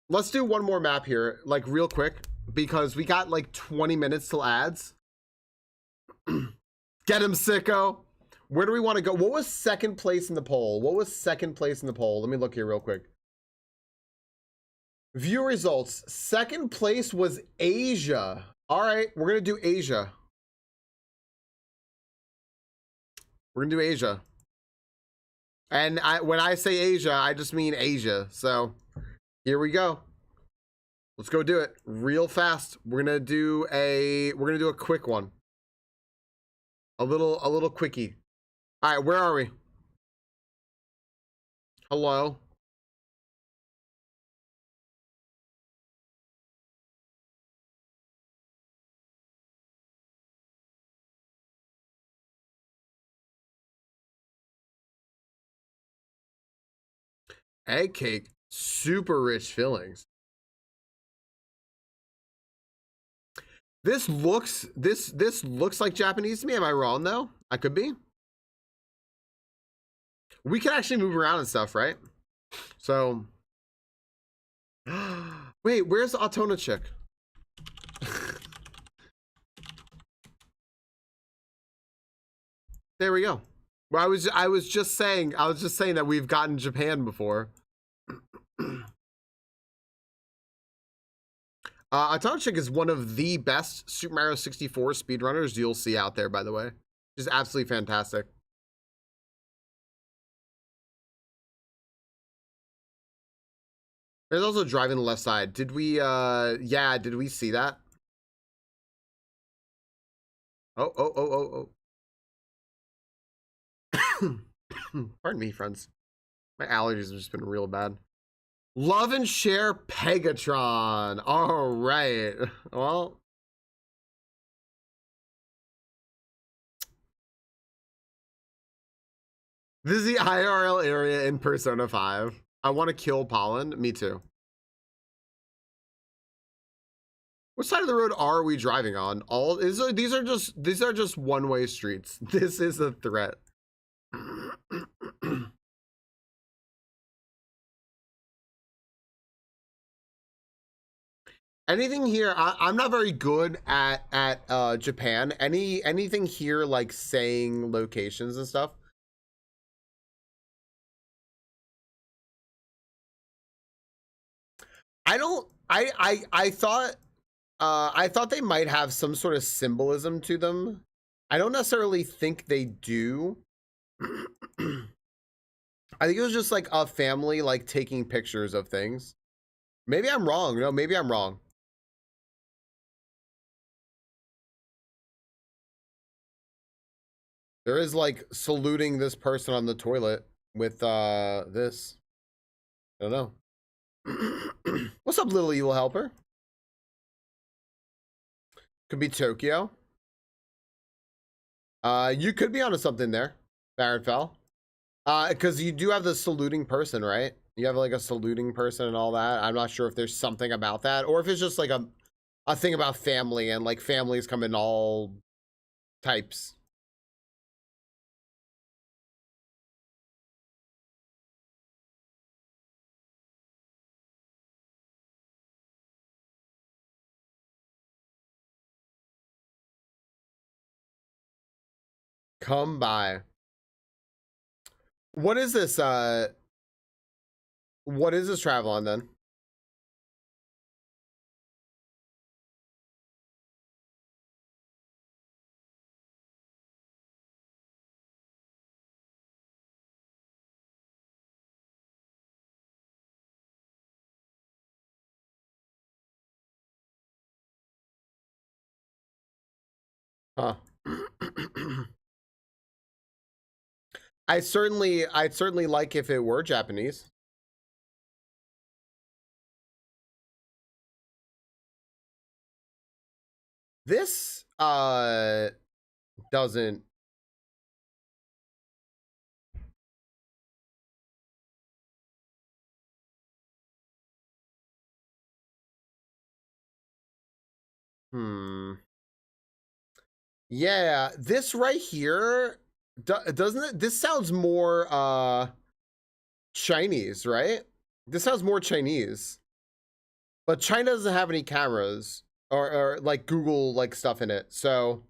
Let's do one more map here, like real quick, because we got like 20 minutes till ads. Get him, sicko. Where do we want to go? What was second place in the poll? What was second place in the poll? Let me look here real quick. View results. Second place was Asia. All right, we're going to do Asia. We're going to do Asia. And when I say Asia, I just mean Asia. So here we go. Let's go do it real fast. We're going to do a quick one. A little quickie. All right, where are we? Hello. Egg cake, super rich fillings. This looks like Japanese to me. Am I wrong though? I could be. We can actually move around and stuff, right? So, wait, where's the Autona chick? There we go. Well, I was just saying that we've gotten Japan before. Autona chick is one of the best Super Mario 64 speedrunners you'll see out there, by the way. Just absolutely fantastic. There's also driving the left side. Did we yeah, did we see that? Oh. Pardon me, friends. My allergies have just been real bad. Love and share Pegatron. All right. Well, this is the IRL area in Persona 5. I want to kill Pollen. Me too. What side of the road are we driving on? These are just one-way streets. This is a threat. Anything here? I'm not very good at Japan. Anything here like saying locations and stuff? I don't. I thought they might have some sort of symbolism to them. I don't necessarily think they do. I think it was just like a family like taking pictures of things. Maybe I'm wrong. No, maybe I'm wrong. There is like saluting this person on the toilet with this. I don't know. What's up, little evil helper? Could be Tokyo. You could be onto something there, Baron Fell. Because you do have the saluting person, right? You have like a saluting person and all that. I'm not sure if there's something about that, or if it's just like a thing about family, and like families come in all types. Come by. What is this? What is this travel on then? Huh. I'd certainly like if it were Japanese. This doesn't. Yeah, this right here doesn't it? This sounds more Chinese, right? This sounds more Chinese. But China doesn't have any cameras or like Google like stuff in it. So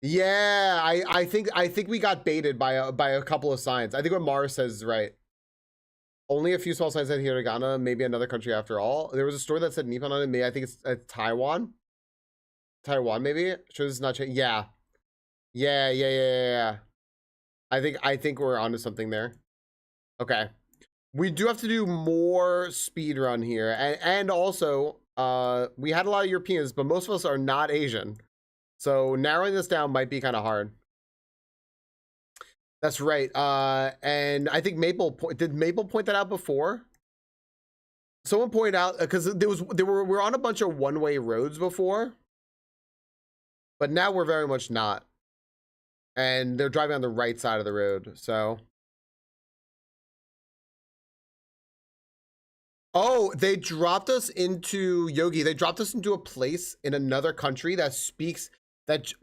yeah, I think we got baited by a couple of signs. I think what Mars says is right. Only a few small signs said hiragana, maybe another country after all. There was a store that said Nippon on it. Maybe I think it's Taiwan. Taiwan, maybe. Sure, this is not China. Yeah. Yeah. I think we're onto something there. Okay. We do have to do more speed run here. And also, we had a lot of Europeans, but most of us are not Asian. So narrowing this down might be kind of hard. That's right. And I think did Maple point that out before? Someone pointed out because we're on a bunch of one-way roads before, but now we're very much not. And they're driving on the right side of the road, so. Oh, they dropped us into Yogi. They dropped us into a place in another country that speaks that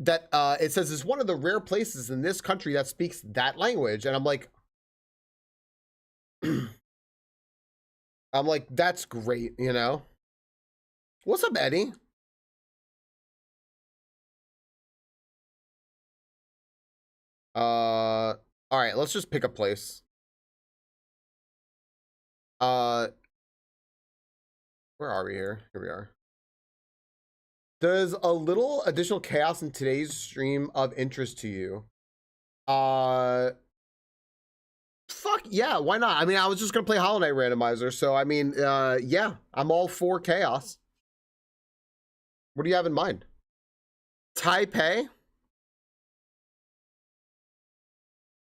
it says it's one of the rare places in this country that speaks that language. And I'm like, that's great, you know? What's up, Eddie? All right, let's just pick a place. Where are we here? Here we are. Does a little additional chaos in today's stream of interest to you? Fuck yeah, why not? I mean, I was just gonna play Hollow Knight Randomizer, so I mean, yeah, I'm all for chaos. What do you have in mind? Taipei?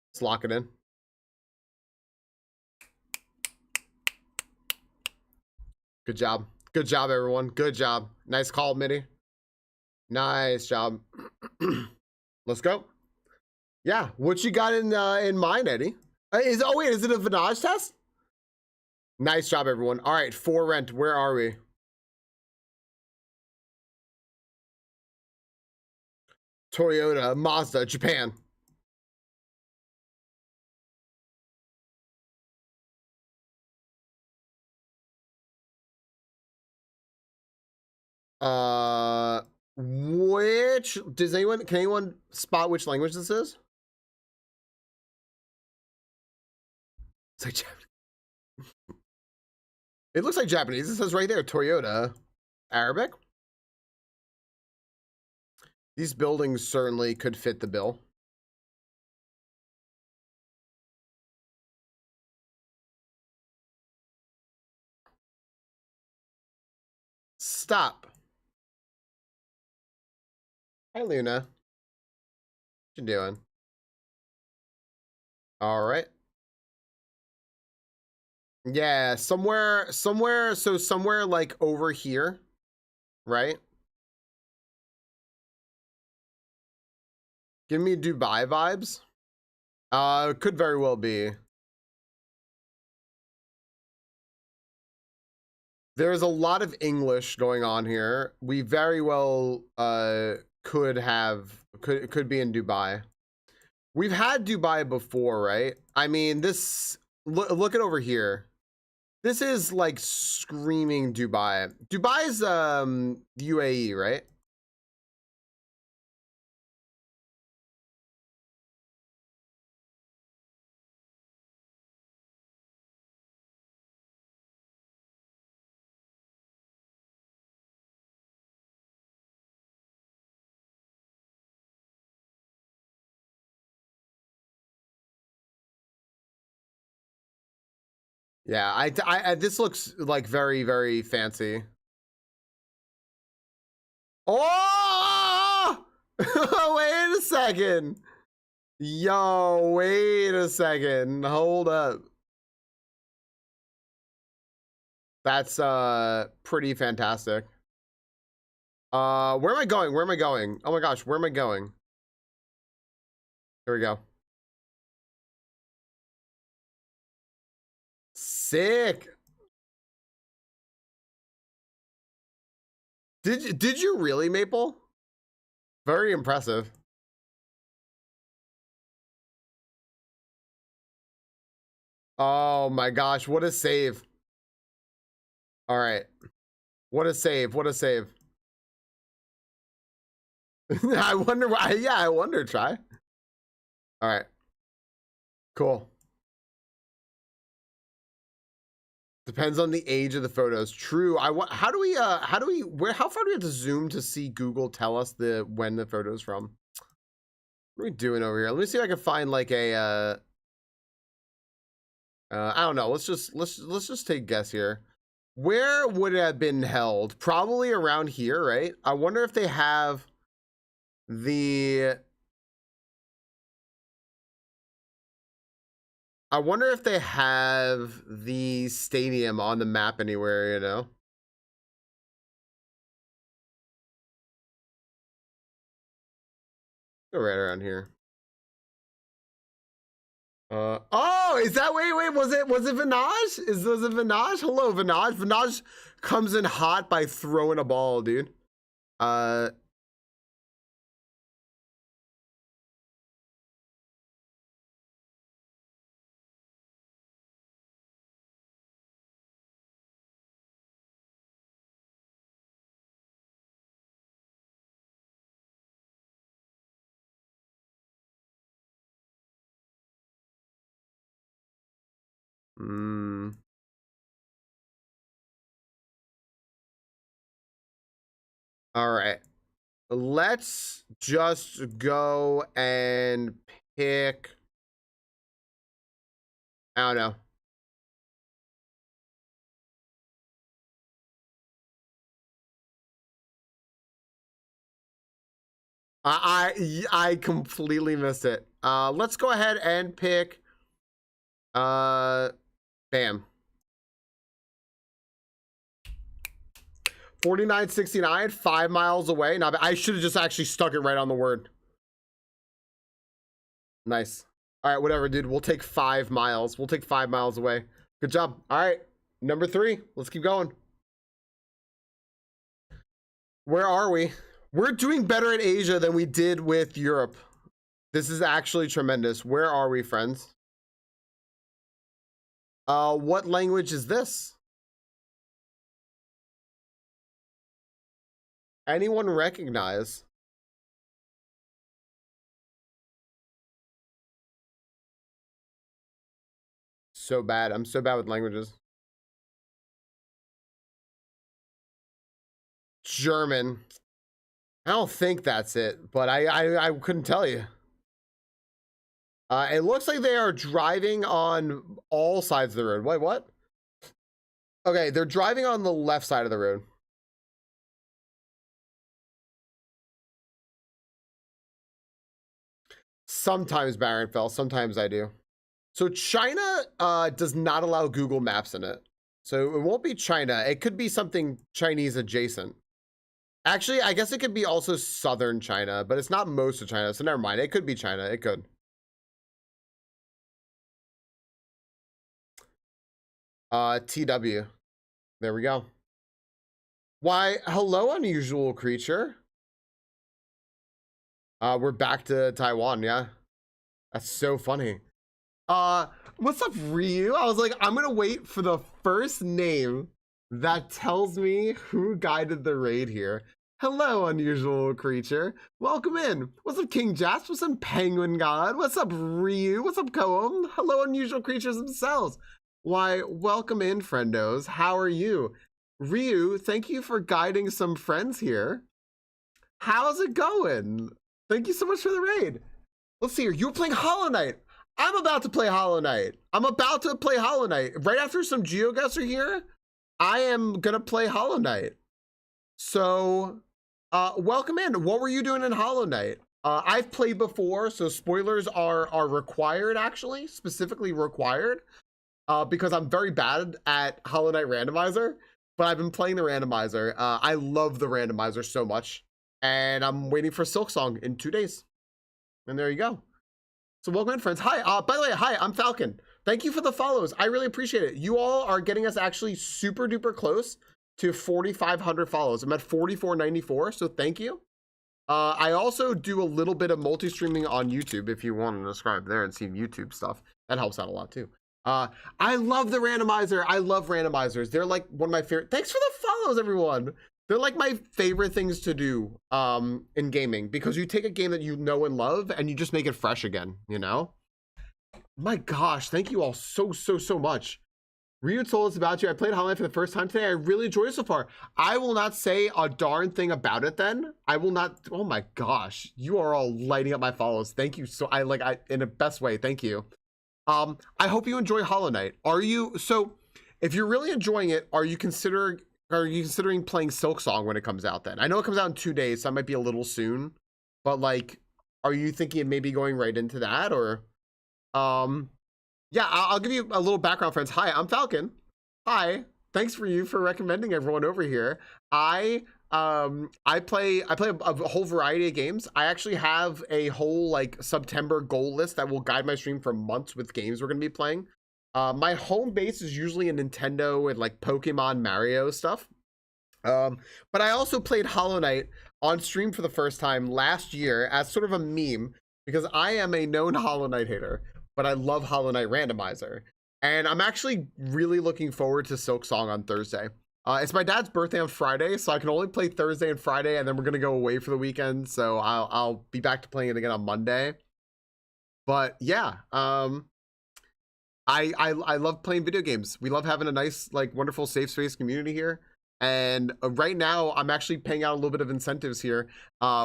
Let's lock it in. Good job. Good job, everyone. Good job. Nice call, Mitty. Nice job. Let's go. Yeah, what you got in mind, Eddie? Is it a Vinage test? Nice job, everyone. All right, for rent. Where are we? Toyota, Mazda, Japan. Which can anyone spot which language this is? It's like Japanese. It looks like Japanese. It says right there, Toyota. Arabic. These buildings certainly could fit the bill. Stop. Hi, Luna. What you doing? All right. Yeah, somewhere like over here, right? Give me Dubai vibes. Could very well be. There's a lot of English going on here. We very well could be in Dubai. We've had Dubai before, right? I mean, look at over here. This is like screaming Dubai. Dubai's UAE, right? Yeah, I this looks like very, very fancy. Oh! Wait a second. Yo, wait a second. Hold up. That's pretty fantastic. Where am I going? Where am I going? Oh my gosh, where am I going? Here we go. Sick. Did you really, Maple? Very impressive. Oh my gosh, what a save. All right. What a save. What a save. I wonder why. Yeah, I wonder, try. All right. Cool. Depends on the age of the photos. True. How do we how far do we have to zoom to see Google tell us when the photo's from? What are we doing over here? Let me see if I can find like a I don't know. Let's just take a guess here. Where would it have been held? Probably around here, right? I wonder if they have the stadium on the map anywhere, you know? Go right around here. Oh, is that wait, was it Vinaj? Was it Vinaj? Hello, Vinaj. Vinaj comes in hot by throwing a ball, dude. All right. Let's just go and pick. I don't know. I completely missed it. Let's go ahead and pick. Bam. 4969, 5 miles away. Now I should have just actually stuck it right on the word. Nice. All right, whatever, dude. We'll take 5 miles. We'll take 5 miles away. Good job. All right, number 3. Let's keep going. Where are we? We're doing better at Asia than we did with Europe. This is actually tremendous. Where are we, friends? What language is this? Anyone recognize? So bad. I'm so bad with languages. German. I don't think that's it, but I couldn't tell you. It looks like they are driving on all sides of the road. Wait, what? Okay, they're driving on the left side of the road. Sometimes Baron fell, sometimes I do. So China does not allow Google Maps in it. So it won't be China. It could be something Chinese adjacent. Actually, I guess it could be also southern China, but it's not most of China. So never mind. It could be China. It could. TW. There we go. Why, hello, unusual creature. We're back to Taiwan, yeah. That's so funny. What's up, Ryu? I was like, I'm gonna wait for the first name that tells me who guided the raid here. Hello, unusual creature. Welcome in. What's up, King Jasp? What's up, Penguin God? What's up, Ryu? What's up, Koum? Hello, unusual creatures themselves. Why, welcome in, friendos. How are you? Ryu, thank you for guiding some friends here. How's it going? Thank you so much for the raid. Let's see here. You were playing Hollow Knight. I'm about to play Hollow Knight. I'm about to play Hollow Knight. Right after some GeoGuessr here, I am gonna play Hollow Knight. So, welcome in. What were you doing in Hollow Knight? I've played before, so spoilers are required, actually, specifically required, because I'm very bad at Hollow Knight Randomizer, but I've been playing the randomizer. I love the randomizer so much, and I'm waiting for Silksong in 2 days. And there you go. So welcome in, friends. Hi, by the way, hi, I'm Falcon. Thank you for the follows. I really appreciate it. You all are getting us actually super duper close to 4,500 follows. I'm at 4,494, so thank you. I also do a little bit of multi-streaming on YouTube. If you want to subscribe there and see YouTube stuff, that helps out a lot too. I love the randomizer. I love randomizers. They're like one of my favorite. Thanks for the follows, everyone. They're like my favorite things to do in gaming, because you take a game that you know and love and you just make it fresh again, you know? My gosh, thank you all so much. Ryu told us about you. I played Hollow Knight for the first time today. I really enjoyed it so far. I will not say a darn thing about it then. I will not. Oh my gosh, you are all lighting up my follows. Thank you. So I in the best way. Thank you. I hope you enjoy Hollow Knight. So if you're really enjoying it, are you considering playing Silksong when it comes out then? I know it comes out in 2 days, so that might be a little soon, but like, are you thinking of maybe going right into that? Or yeah, I'll give you a little background, friends. Hi, I'm Falcon. Hi, thanks for recommending everyone over here. I play a whole variety of games. I actually have a whole like September goal list that will guide my stream for months with games we're gonna be playing. My home base is usually in Nintendo and like Pokemon, Mario stuff. But I also played Hollow Knight on stream for the first time last year as sort of a meme, because I am a known Hollow Knight hater, but I love Hollow Knight Randomizer. And I'm actually really looking forward to Silksong on Thursday. It's my dad's birthday on Friday, so I can only play Thursday and Friday, and then we're gonna go away for the weekend. So I'll be back to playing it again on Monday. But yeah, I love playing video games. We love having a nice, like, wonderful safe space community here. And right now, I'm actually paying out a little bit of incentives here.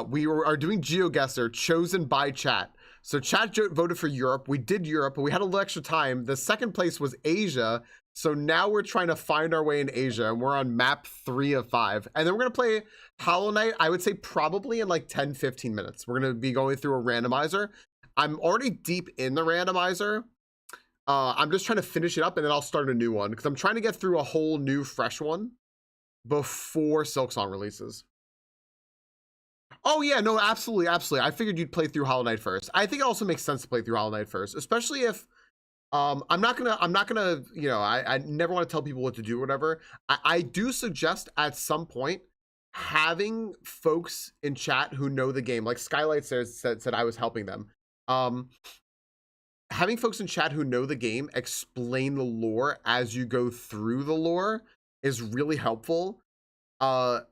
We are doing GeoGuessr chosen by chat. So chat voted for Europe. We did Europe, but we had a little extra time. The second place was Asia. So now we're trying to find our way in Asia, and we're on map 3 of 5. And then we're going to play Hollow Knight, I would say probably in like 10-15 minutes. We're going to be going through a randomizer. I'm already deep in the randomizer. I'm just trying to finish it up, and then I'll start a new one, because I'm trying to get through a whole new fresh one before Silksong releases. Oh yeah, no, absolutely. I figured you'd play through Hollow Knight first. I think it also makes sense to play through Hollow Knight first, especially if I'm not gonna, you know, I never want to tell people what to do or whatever. I do suggest at some point having folks in chat who know the game, like Skylight said I was helping them. Having folks in chat who know the game explain the lore as you go through the lore is really helpful. One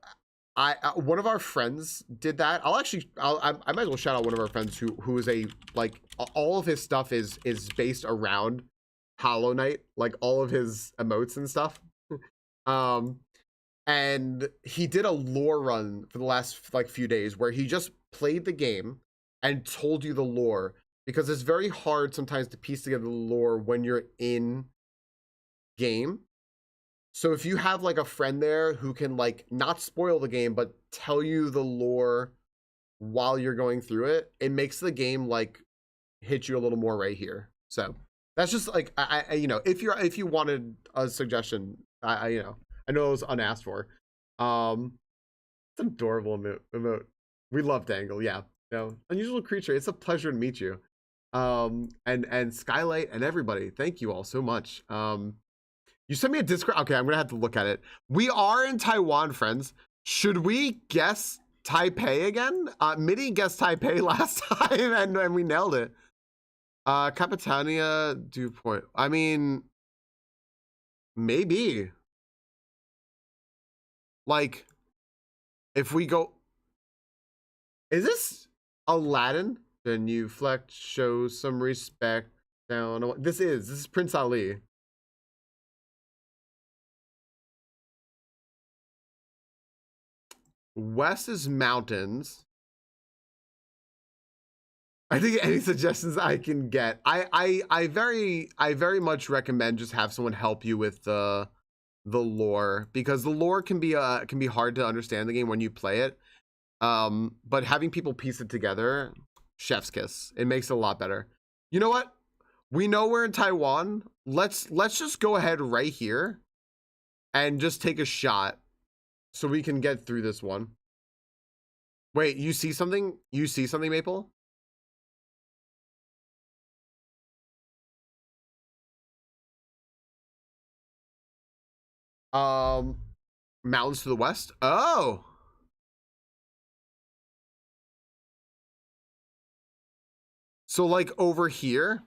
of our friends did that. I might as well shout out one of our friends who is a, like, all of his stuff is based around Hollow Knight, like all of his emotes and stuff. And he did a lore run for the last like few days where he just played the game and told you the lore, because it's very hard sometimes to piece together the lore when you're in game. So if you have like a friend there who can like not spoil the game but tell you the lore while you're going through it, it makes the game like hit you a little more right here. So that's just like, I you know, if you wanted a suggestion, you know, I know it was unasked for. It's an adorable emote. We love Dangle, yeah. You know, unusual creature. It's a pleasure to meet you. And Skylight and everybody, thank you all so much. You sent me a Discord. Okay, I'm gonna have to look at it. We are in Taiwan, friends. Should we guess Taipei again? Mitty guessed Taipei last time, and we nailed it. Capitania, Dew Point. I mean, maybe. Like, if we go, is this Aladdin? Then you flex, show some respect. Down. This is Prince Ali. West is mountains. I think any suggestions I can get. I very much recommend just have someone help you with the lore, because the lore can be hard to understand the game when you play it. But having people piece it together, chef's kiss. It makes it a lot better. You know what? We know we're in Taiwan. Let's just go ahead right here and just take a shot so we can get through this one. Wait, you see something? You see something, Maple? Mountains to the west. Oh. So like over here,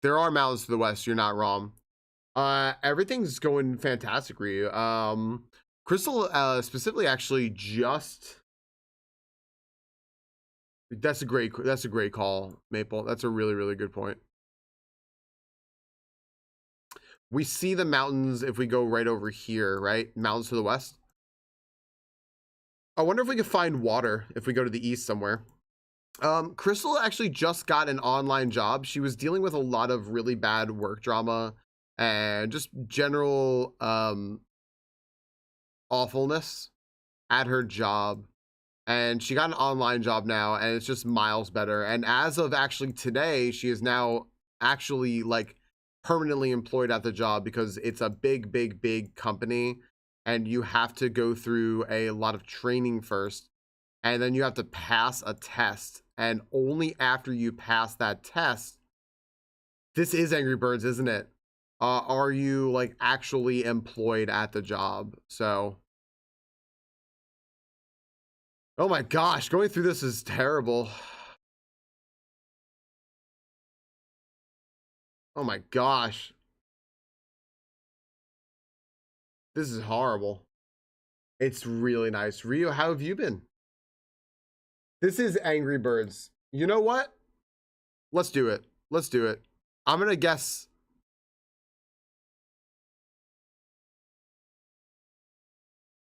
there are mountains to the west. You're not wrong. Everything's going fantastic, Ryu. Crystal specifically actually just. That's a great call, Maple. That's a really good point. We see the mountains if we go right over here, right? Mountains to the west. I wonder if we could find water if we go to the east somewhere. Crystal actually just got an online job. She was dealing with a lot of really bad work drama and just general awfulness at her job. And she got an online job now, and it's just miles better. And as of actually today, she is now actually like permanently employed at the job, because it's a big company, and you have to go through a lot of training first, and then you have to pass a test. And only after you pass that test, this is Angry Birds, isn't it? Are you like actually employed at the job? So, oh my gosh, going through this is terrible. Oh my gosh. This is horrible. It's really nice. Rio, how have you been? This is Angry Birds. You know what? Let's do it. Let's do it. I'm going to guess.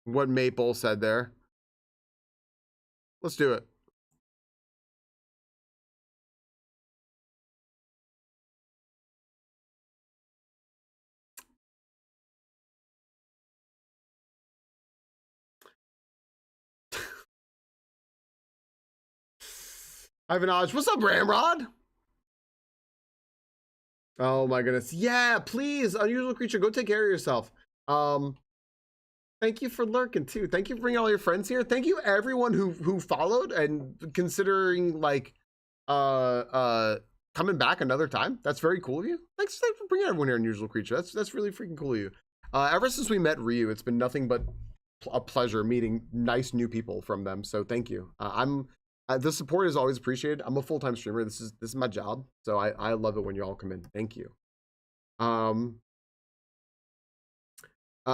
What Maple said there. Let's do it. Ivanage, what's up, Ramrod? Oh my goodness. Yeah, please, unusual creature, go take care of yourself. Thank you for lurking too. Thank you for bringing all your friends here. Thank you everyone who followed and considering like coming back another time. That's very cool of you. Thanks for bringing everyone here, unusual creature. That's really freaking cool of you. Ever since we met Ryu, it's been nothing but a pleasure meeting nice new people from them. So thank you. The support is always appreciated. I'm a full-time streamer. This is my job. So I love it when you all come in. Thank you.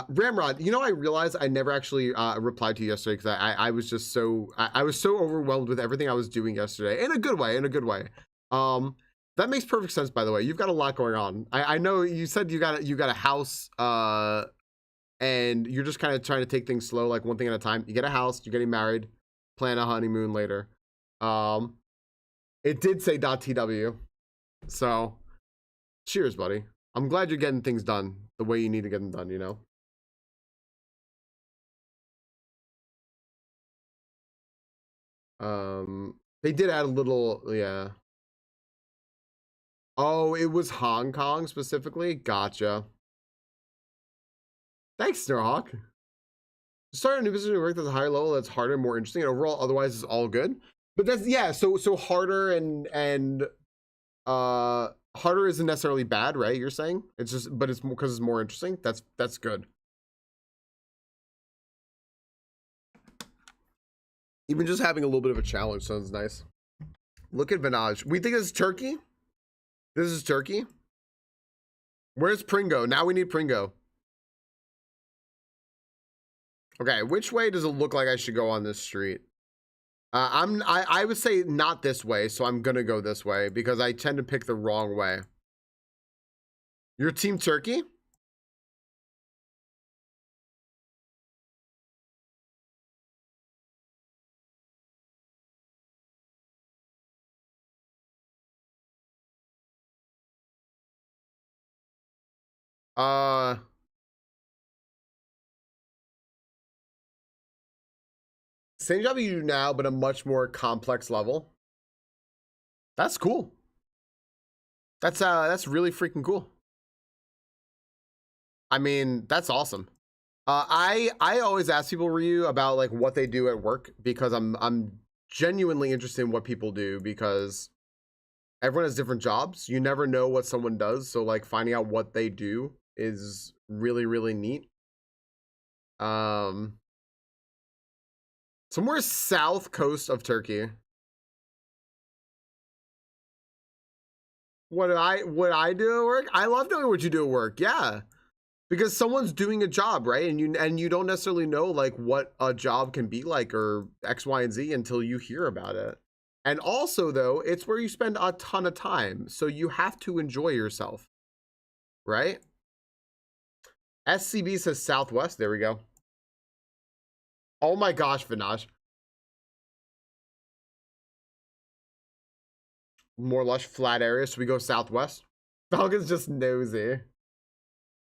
Ramrod, you know, I realized I never actually replied to you yesterday because I was just so I was so overwhelmed with everything I was doing yesterday, in a good way, that makes perfect sense, by the way. You've got a lot going on. I know you said you got a house and you're just kind of trying to take things slow, like one thing at a time. You get a house, you're getting married, plan a honeymoon later. It did say .tw, so cheers, buddy. I'm glad you're getting things done the way you need to get them done, you know? They did add a little, yeah. Oh, it was Hong Kong specifically? Gotcha. Thanks, Snowhawk. Start a new position to work that's a higher level, that's harder, more interesting, and overall, otherwise, it's all good. But that's, yeah, so harder and harder isn't necessarily bad, right? You're saying? It's just, but it's more because it's more interesting. That's good. Even just having a little bit of a challenge sounds nice. Look at Vinage. We think it's turkey? This is turkey? Where's Pringo? Now we need Pringo. Okay, which way does it look like I should go on this street? I would say not this way, so I'm gonna go this way because I tend to pick the wrong way. Your team turkey? Uh, same job you do now, but a much more complex level. That's cool. That's really freaking cool. I mean, that's awesome. I always ask people, Ryu, about like what they do at work because I'm genuinely interested in what people do because everyone has different jobs. You never know what someone does, so like finding out what they do is really really neat. Somewhere south coast of Turkey. What I do at work? I love knowing what you do at work. Yeah. Because someone's doing a job, right? And you don't necessarily know like what a job can be like or X, Y, and Z until you hear about it. And also though, it's where you spend a ton of time. So you have to enjoy yourself. Right? SCB says Southwest. There we go. Oh my gosh, Vinash. More lush flat areas. So we go Southwest. Falcon's just nosy.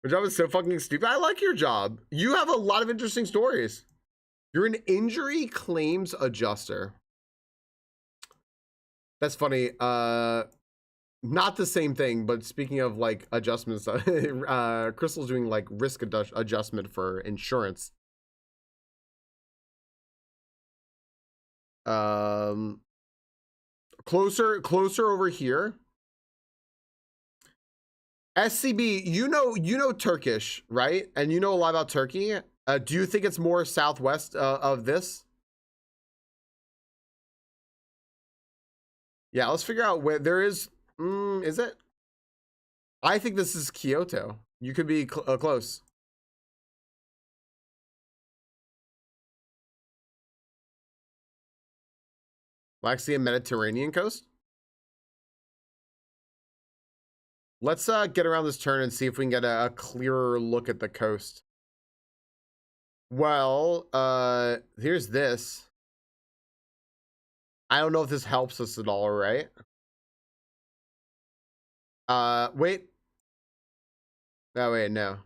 Your job is so fucking stupid. I like your job. You have a lot of interesting stories. You're an injury claims adjuster. That's funny. Not the same thing, but speaking of like adjustments, Crystal's doing like risk adjustment for insurance. Closer over here. SCB, you know Turkish, right? And you know a lot about Turkey. Do you think it's more southwest of this? Yeah, let's figure out where there is. Is it? I think this is Kyoto. You could be close. Black Sea and Mediterranean coast. Let's get around this turn and see if we can get a clearer look at the coast. Well, here's this. I don't know if this helps us at all, right? Wait. Oh, wait, no.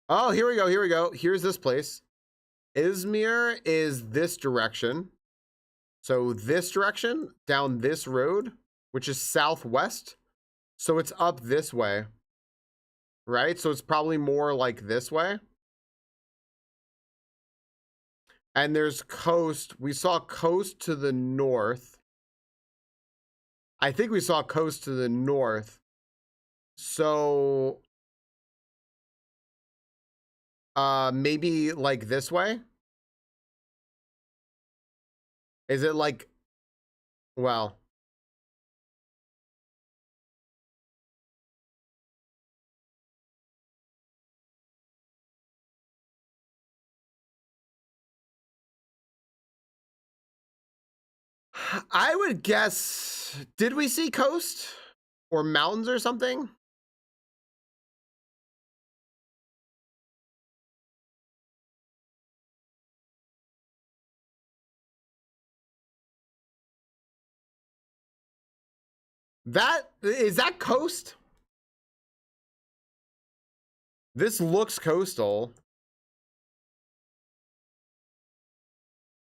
Oh, here we go. Here's this place. Izmir is this direction. So this direction, down this road, which is southwest. So it's up this way. Right? So it's probably more like this way. And there's coast. We saw coast to the north. I think we saw coast to the north. So maybe like this way. Is it like, well, I would guess, did we see coast or mountains or something? That is that coast? This looks coastal.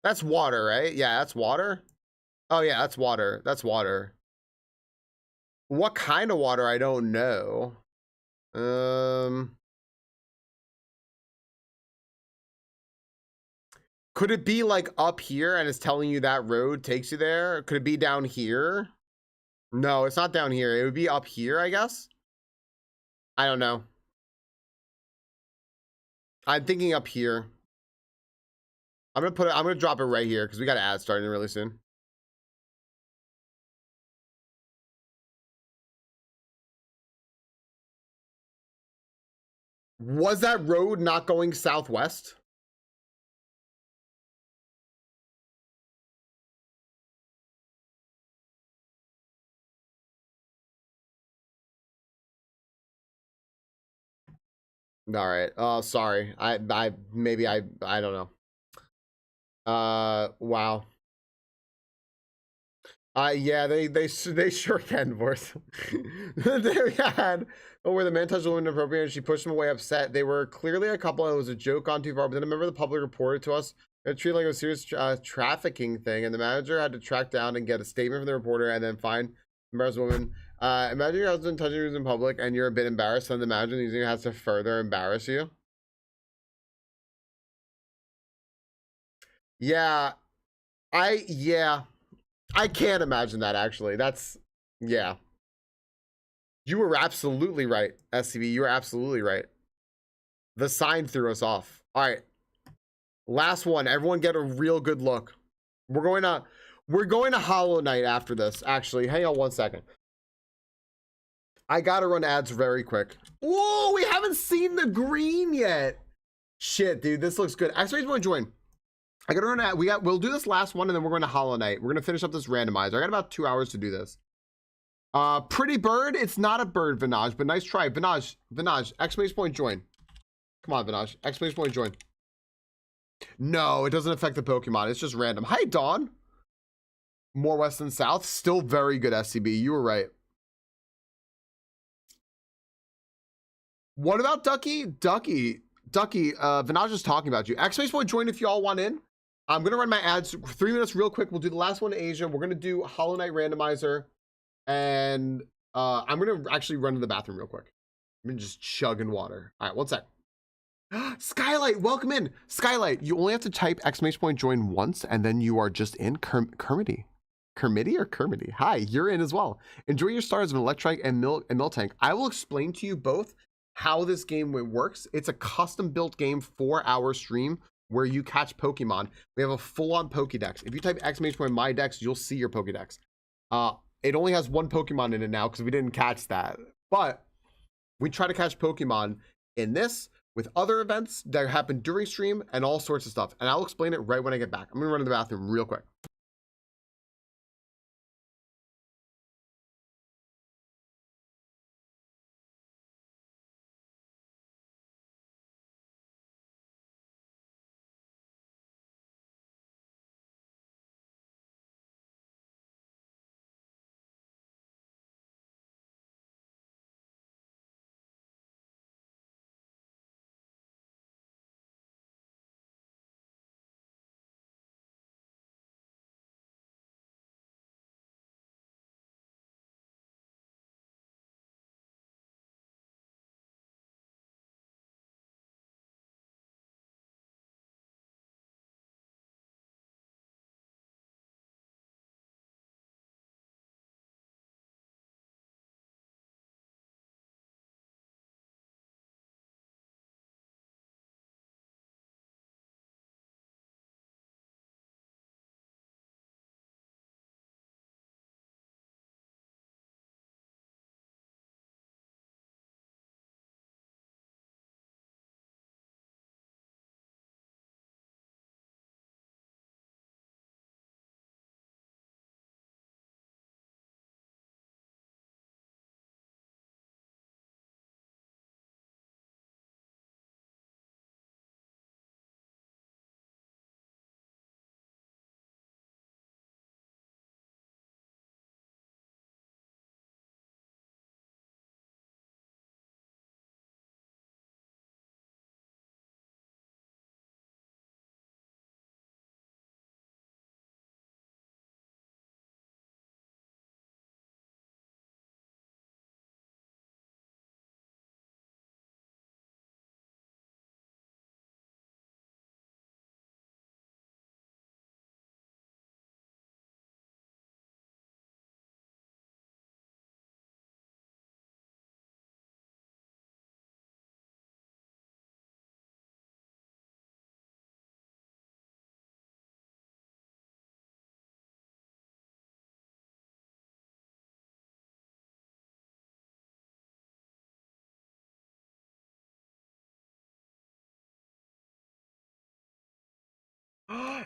That's water, right? Yeah, that's water. Oh yeah, that's water. That's water. What kind of water? I don't know. Could it be like up here and it's telling you that road takes you there? Could it be down here? No, it's not down here. It would be up here, I guess. I don't know. I'm thinking up here. I'm gonna drop it right here because we got an ad starting really soon. Was that road not going southwest? All right. Oh, sorry. Maybe I don't know. Wow. Yeah, they sure can, Vorse. They had where the man touched the woman inappropriately and she pushed him away upset. They were clearly a couple and it was a joke gone too far, but then a member of the public reported to us it treated like a serious trafficking thing, and the manager had to track down and get a statement from the reporter and then find the embarrassed woman. Imagine your husband touching you in public and you're a bit embarrassed, and the manager using it has to further embarrass you. Yeah, I can't imagine that actually. Yeah. You were absolutely right, SCB. You were absolutely right. The sign threw us off. All right. Last one. Everyone get a real good look. We're going to Hollow Knight after this. Actually, hang on 1 second. I gotta run ads very quick. Whoa, we haven't seen the green yet. Shit, dude, this looks good. Actually, I just want to join. I gotta run ad. We'll do this last one and then we're going to Hollow Knight. We're gonna finish up this randomizer. I got about 2 hours to do this. Pretty bird. It's not a bird, Vinaj, but nice try. Vinaj, exclamation point join. Come on, Vinaj, exclamation point join. No, it doesn't affect the Pokemon. It's just random. Hi, Dawn. More west than south. Still very good, SCB. You were right. What about Ducky? Ducky, Vinaj is talking about you. Exclamation point join if you all want in. I'm going to run my ads 3 minutes real quick. We'll do the last one in Asia. We're going to do Hollow Knight randomizer. And I'm going to actually run to the bathroom real quick. I'm just chugging water. All right, 1 sec. Skylight, welcome in. Skylight, you only have to type exclamation point join once and then you are just in. Kermity or Kermity? Hi, you're in as well. Enjoy your stars of an electric and Miltank. I will explain to you both how this game works. It's a custom built game for our stream where you catch Pokemon. We have a full-on Pokédex. If you type exclamation point my dex, you'll see your Pokédex. It only has 1 Pokemon in it now because we didn't catch that. But we try to catch Pokemon in this with other events that happen during stream and all sorts of stuff. And I'll explain it right when I get back. I'm gonna run to the bathroom real quick.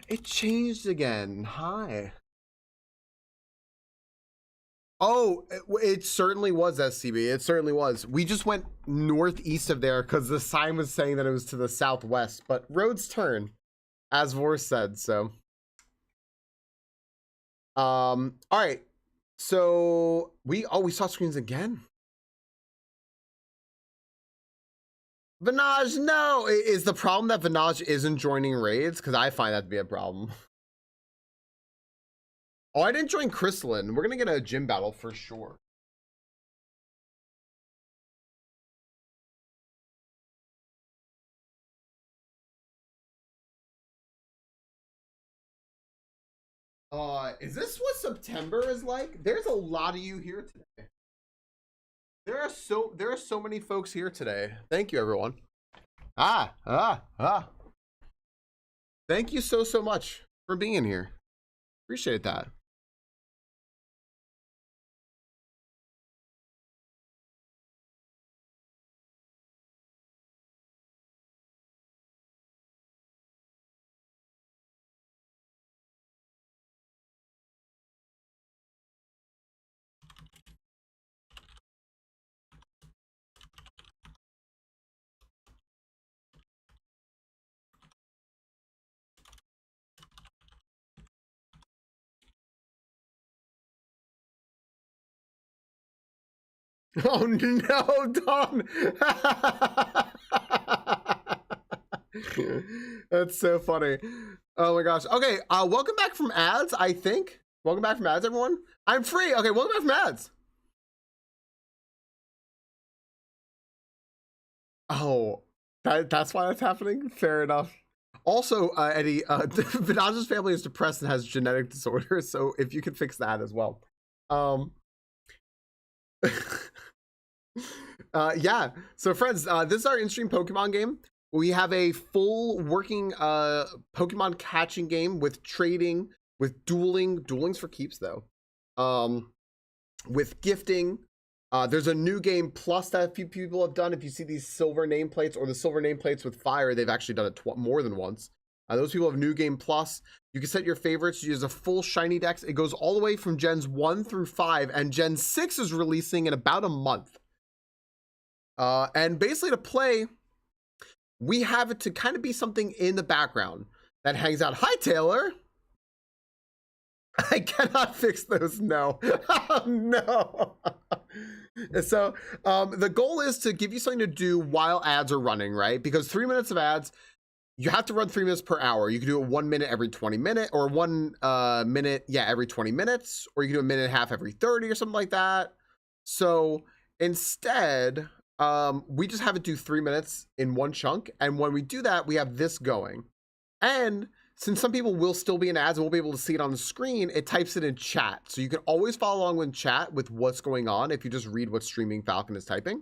It changed again. Hi. Oh, it certainly was SCB. It certainly was. We just went northeast of there because the sign was saying that it was to the southwest, but roads turn, as Vor said, so. All right. So we saw screens again. Vinaj, no. Is the problem that Vinaj isn't joining raids? Because I find that to be a problem. Oh, I didn't join Crystalline. We're gonna get a gym battle for sure. Is this what September is like? There's a lot of you here today. There are so many folks here today. Thank you, everyone. Thank you so much for being here. Appreciate that. Oh no, Don. That's so funny. Oh my gosh. Okay, welcome back from ads, I think. Welcome back from ads, everyone. I'm free. Okay, welcome back from ads. Oh, that's why that's happening? Fair enough. Also, Eddie, Vinaj's family is depressed and has genetic disorders, so if you could fix that as well. Yeah, so friends, this is our in-stream Pokemon game. We have a full working Pokemon catching game with trading, with dueling's for keeps though, with gifting. There's a new game plus that a few people have done. If you see these silver nameplates or the silver nameplates with fire, they've actually done it more than once. Those people have new game plus. You can set your favorites. You use a full shiny dex. It goes all the way from gens 1 through 5, and gen 6 is releasing in about a month. And basically to play, we have it to kind of be something in the background that hangs out. Hi, Taylor. I cannot fix those. No. Oh, no. So the goal is to give you something to do while ads are running, right? Because 3 minutes of ads, you have to run 3 minutes per hour. You can do it 1 minute every 20 minutes, or 1 minute, every 20 minutes, or you can do a minute and a half every 30 or something like that. So instead, we just have it do 3 minutes in one chunk. And when we do that, we have this going. And since some people will still be in ads and won't be able to see it on the screen, it types it in chat. So you can always follow along with chat with what's going on if you just read what StreamingFalcon is typing.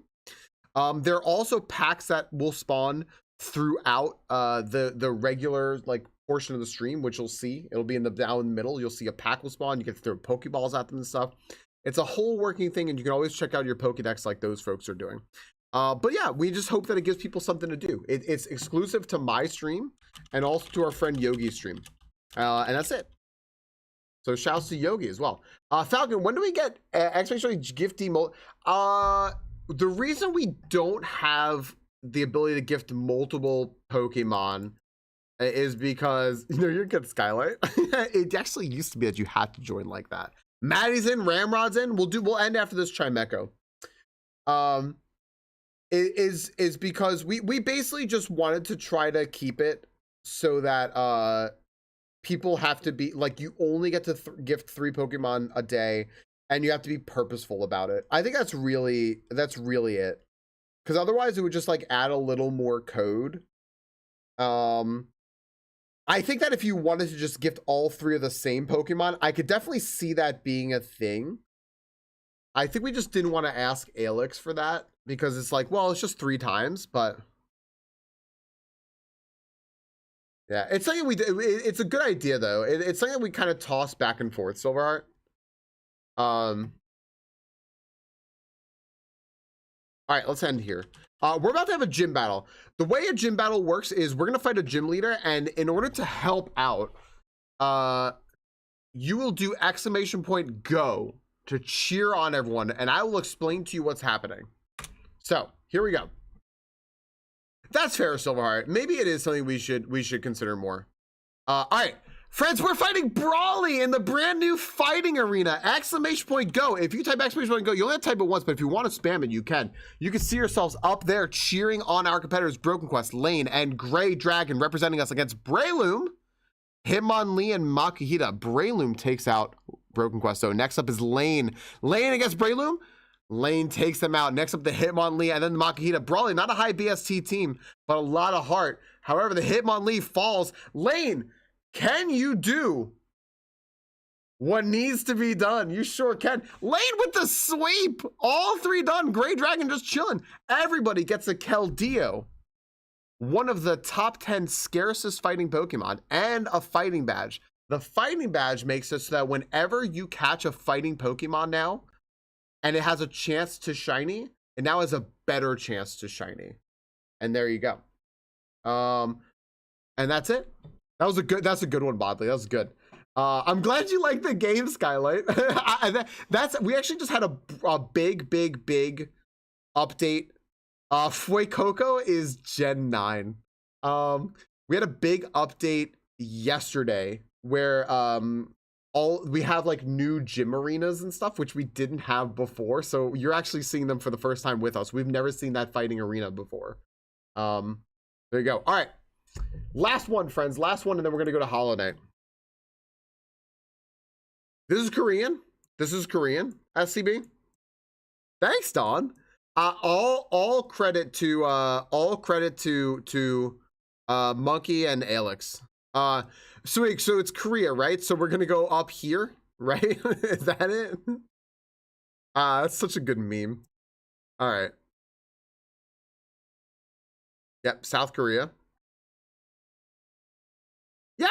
There are also packs that will spawn throughout the regular like portion of the stream, which you'll see. It'll be in the down in the middle. You'll see a pack will spawn. You can throw Pokeballs at them and stuff. It's a whole working thing, and you can always check out your Pokedex like those folks are doing. But yeah, we just hope that it gives people something to do. It's exclusive to my stream and also to our friend Yogi's stream. And that's it. So shouts to Yogi as well. Falcon, when do we get especially gift emote? The reason we don't have the ability to gift multiple Pokemon is because, you know, you're good, Skylight. It actually used to be that you had to join like that. Maddie's in, Ramrod's in. We'll end after this Chimecho. Is because we basically just wanted to try to keep it so that people have to be like, you only get to gift 3 Pokemon a day, and you have to be purposeful about it. I think that's really it, because otherwise it would just like add a little more code. I think that if you wanted to just gift all 3 of the same Pokemon, I could definitely see that being a thing. I think we just didn't want to ask Alex for that, because it's like, well, it's just 3 times, but yeah, it's something it's a good idea though. It's something that we kind of toss back and forth, Silverheart. All right, let's end here. We're about to have a gym battle. The way a gym battle works is we're gonna fight a gym leader, and in order to help out, you will do !go to cheer on everyone, and I will explain to you what's happening. So here we go. That's fair, Silverheart. Maybe it is something we should consider more. All right, Friends, we're fighting Brawly in the brand new fighting arena. Exclamation point go. If you type exclamation point go, you only have to type it once, but if you want to spam it, you can. You can see yourselves up there cheering on our competitors, Broken Quest, Lane, and Gray Dragon, representing us against Brayloom, Hitmonlee, and Makihita. Brayloom takes out Broken Quest. So next up is Lane. Lane against Brayloom. Lane takes them out. Next up, the Hitmonlee, and then the Makihita. Brawly, not a high BST team, but a lot of heart. However, the Hitmonlee falls. Lane, can you do what needs to be done? You sure can. Lane with the sweep. All three done. Gray Dragon just chilling. Everybody gets a Keldeo, one of the top 10 scarcest fighting Pokemon, and a fighting badge. The fighting badge makes it so that whenever you catch a fighting Pokemon now, and it has a chance to shiny, it now has a better chance to shiny. And there you go. And that's it. That's a good one, Bodley. That was good. I'm glad you like the game, Skylight. We actually just had a big update. Fuecoco is Gen 9. We had a big update yesterday where we have like new gym arenas and stuff, which we didn't have before. So you're actually seeing them for the first time with us. We've never seen that fighting arena before. There you go. All right. Last one, friends. Last one, and then we're going to go to Hollow Knight. This is Korean. SCB. Thanks, Don. All credit to Monkey and Alex. So it's Korea, right? So we're gonna go up here, right? Is that it? That's such a good meme. All right. Yep, South Korea. Yeah.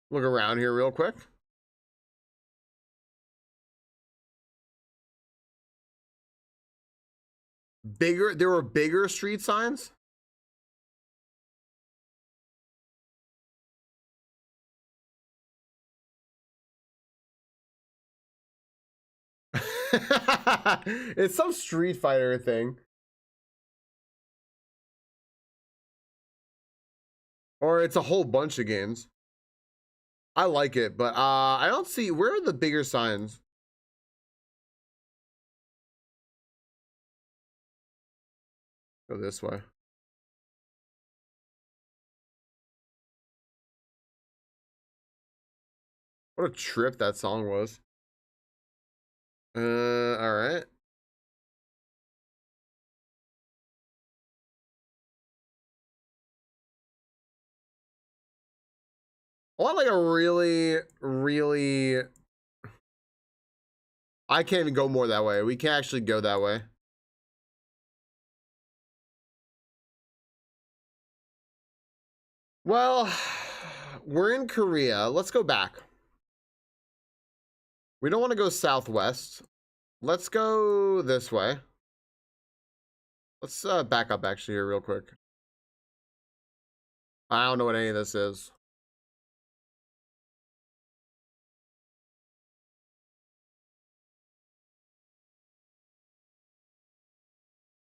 Look around here real quick. There were bigger street signs. It's some Street Fighter thing. Or it's a whole bunch of games. I like it, but I don't see, where are the bigger signs? Go this way. What a trip that song was. All right. I want like a really, I can't even go more that way. We can't actually go that way. Well, we're in Korea. Let's go back. We don't want to go southwest. Let's go this way. Let's back up actually here real quick. I don't know what any of this is.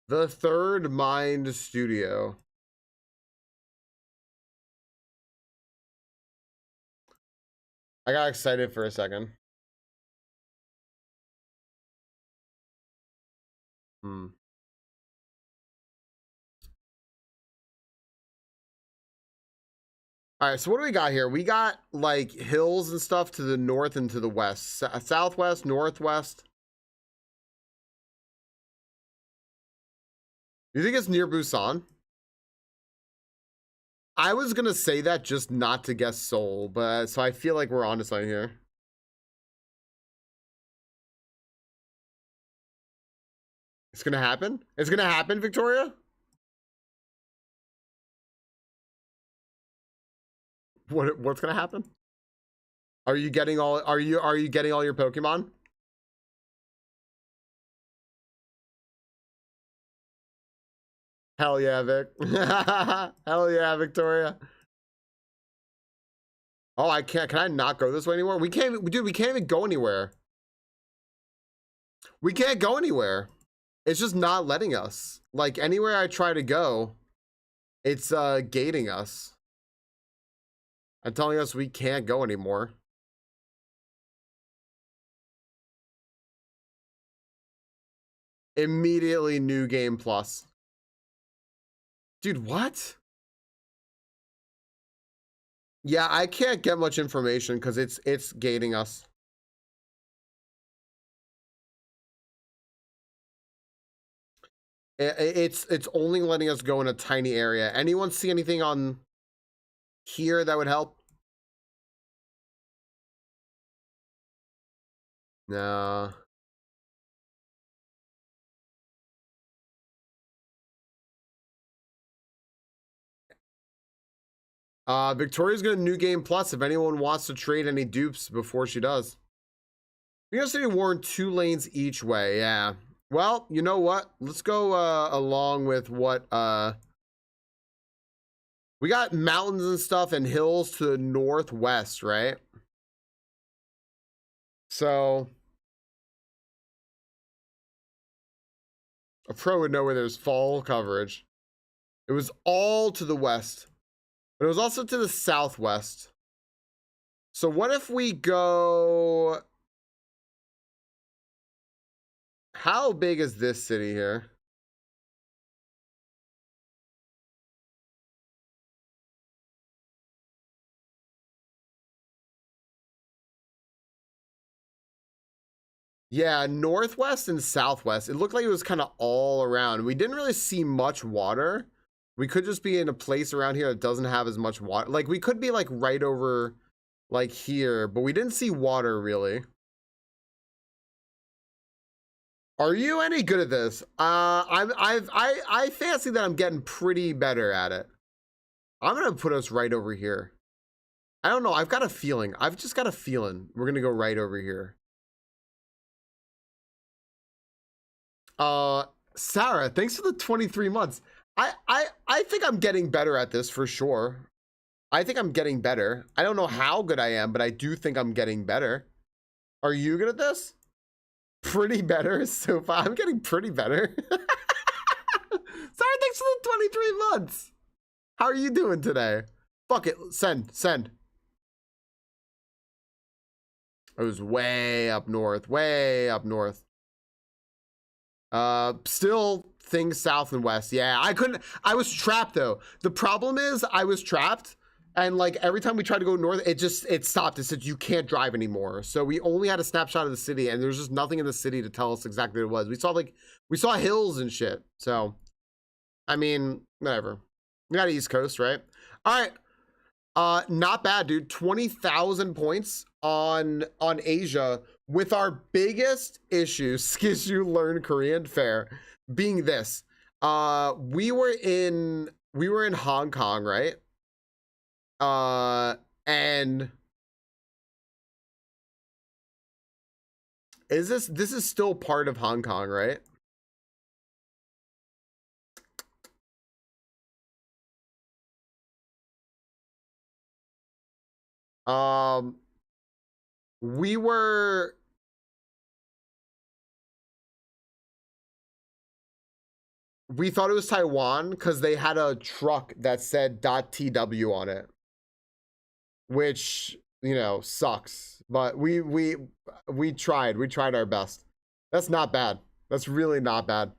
The Third Mind Studio. I got excited for a second. All right, so what do we got here? We got like hills and stuff to the north and to the west. Southwest, northwest. You think it's near Busan? I was gonna say that just not to guess Seoul, but so I feel like we're onto something here. It's gonna happen? It's gonna happen, Victoria? What's gonna happen? Are you getting all your Pokemon? Hell yeah, Vic. Hell yeah, Victoria. Oh, I can't. Can I not go this way anymore? We can't, dude. We can't even go anywhere. We can't go anywhere. It's just not letting us. Like anywhere I try to go, it's gating us. And telling us we can't go anymore. Immediately new game plus. Dude, what? Yeah, I can't get much information because it's gating us. It's only letting us go in a tiny area. Anyone see anything on here that would help? No. Victoria's got a new game plus if anyone wants to trade any dupes before she does. New York City warned 2 lanes each way. Yeah. Well, you know what? Let's go along with what we got mountains and stuff and hills to the northwest, right? So a pro would know where there's fall coverage. It was all to the west, but it was also to the southwest. So what if we go... How big is this city here? Yeah, northwest and southwest. It looked like it was kind of all around. We didn't really see much water. We could just be in a place around here that doesn't have as much water. Like we could be like right over like here, but we didn't see water really. Are you any good at this? I fancy that I'm getting pretty better at it. I'm gonna put us right over here. I don't know. I've got a feeling. I've just got a feeling we're gonna go right over here. Sarah, thanks for the 23 months. I think I'm getting better at this for sure. I think I'm getting better. I don't know how good I am, but I do think I'm getting better. Are you good at this? Pretty better so far. I'm getting pretty better. Sorry, thanks for the 23 months. How are you doing today? Fuck it. Send. It was way up north. Way up north. Still things south and west. Yeah, I was trapped though. The problem is I was trapped. And like every time we tried to go north, it stopped. It said you can't drive anymore. So we only had a snapshot of the city, and there's just nothing in the city to tell us exactly what it was. We saw hills and shit. So, I mean, whatever. We got East Coast, right? All right. Not bad, dude. 20,000 points on Asia with our biggest issue. Skishu learn Korean fair being this. We were in Hong Kong, right? And this is still part of Hong Kong, right? We thought it was Taiwan because they had a truck that said .tw on it, which, you know, sucks. But we tried our best. That's not bad. That's really not bad.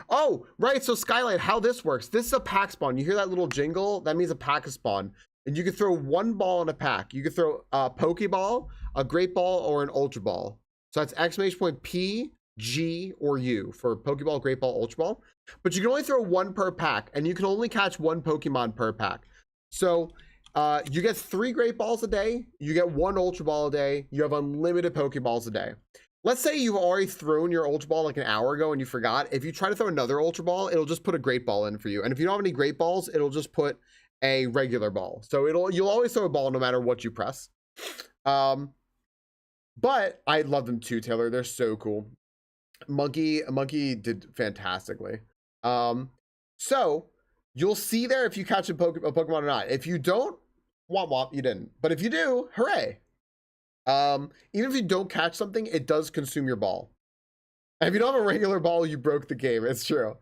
Oh, right. So Skylight, how this works. This is a pack spawn. You hear that little jingle? That means a pack is spawned. And you can throw one ball in a pack. You can throw a Pokeball, a Great Ball, or an Ultra Ball. So that's exclamation point P, G, or U for Pokeball, Great Ball, Ultra Ball. But you can only throw one per pack, and you can only catch one Pokemon per pack. So you get 3 Great Balls a day. You get 1 Ultra Ball a day. You have unlimited Pokeballs a day. Let's say you've already thrown your Ultra Ball like an hour ago and you forgot. If you try to throw another Ultra Ball, it'll just put a Great Ball in for you. And if you don't have any Great Balls, it'll just put a regular ball. So you'll always throw a ball no matter what you press. But I love them too, Taylor. They're so cool. Monkey did fantastically. So you'll see there if you catch a Pokemon or not. If you don't, womp womp, you didn't. But if you do, hooray. Even if you don't catch something, it does consume your ball. And if you don't have a regular ball, you broke the game. It's true.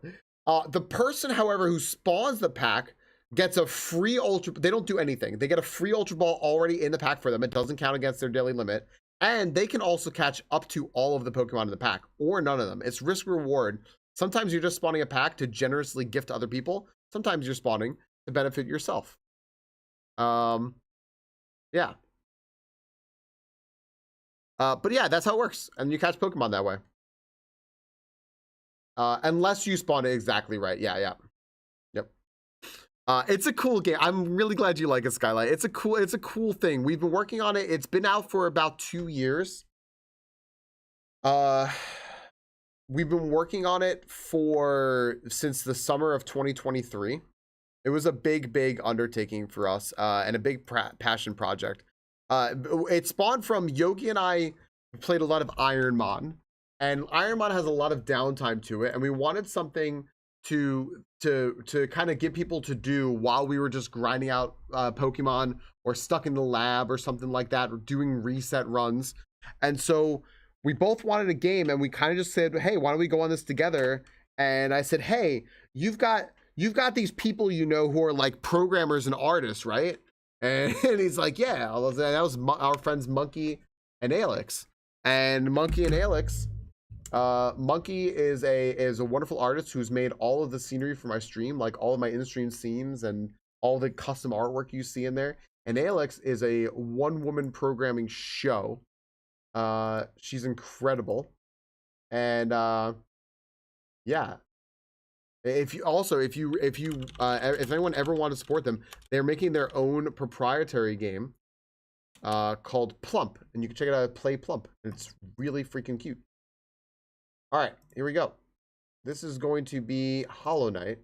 The person, however, who spawns the pack gets a free Ultra. They don't do anything. They get a free Ultra Ball already in the pack for them. It doesn't count against their daily limit. And they can also catch up to all of the Pokemon in the pack or none of them. It's risk reward. Sometimes you're just spawning a pack to generously gift to other people. Sometimes you're spawning to benefit yourself. Yeah. But yeah, that's how it works. And you catch Pokemon that way. Unless you spawn it exactly right. Yeah. Yep. It's a cool game. I'm really glad you like it, Skylight. It's a cool thing. We've been working on it. It's been out for about 2 years. We've been working on it since the summer of 2023. It was a big undertaking for us, and a big passion project. It spawned from Yogi and I played a lot of Ironmon, and Ironmon has a lot of downtime to it, and we wanted something to kind of get people to do while we were just grinding out Pokemon or stuck in the lab or something like that, or doing reset runs. And so we both wanted a game, and we kind of just said, hey, why don't we go on this together? And I said, hey, you've got these people, you know, who are like programmers and artists, right? And he's like, yeah. That was our friends Monkey and Alex. And Monkey and Alex, Monkey is a wonderful artist who's made all of the scenery for my stream, like all of my in-stream scenes and all the custom artwork you see in there. And Alex is a one-woman programming show. She's incredible. And yeah. If anyone ever want to support them, they're making their own proprietary game called Plump, and you can check it out at Play Plump. It's really freaking cute. All right, here we go. This is going to be Hollow Knight.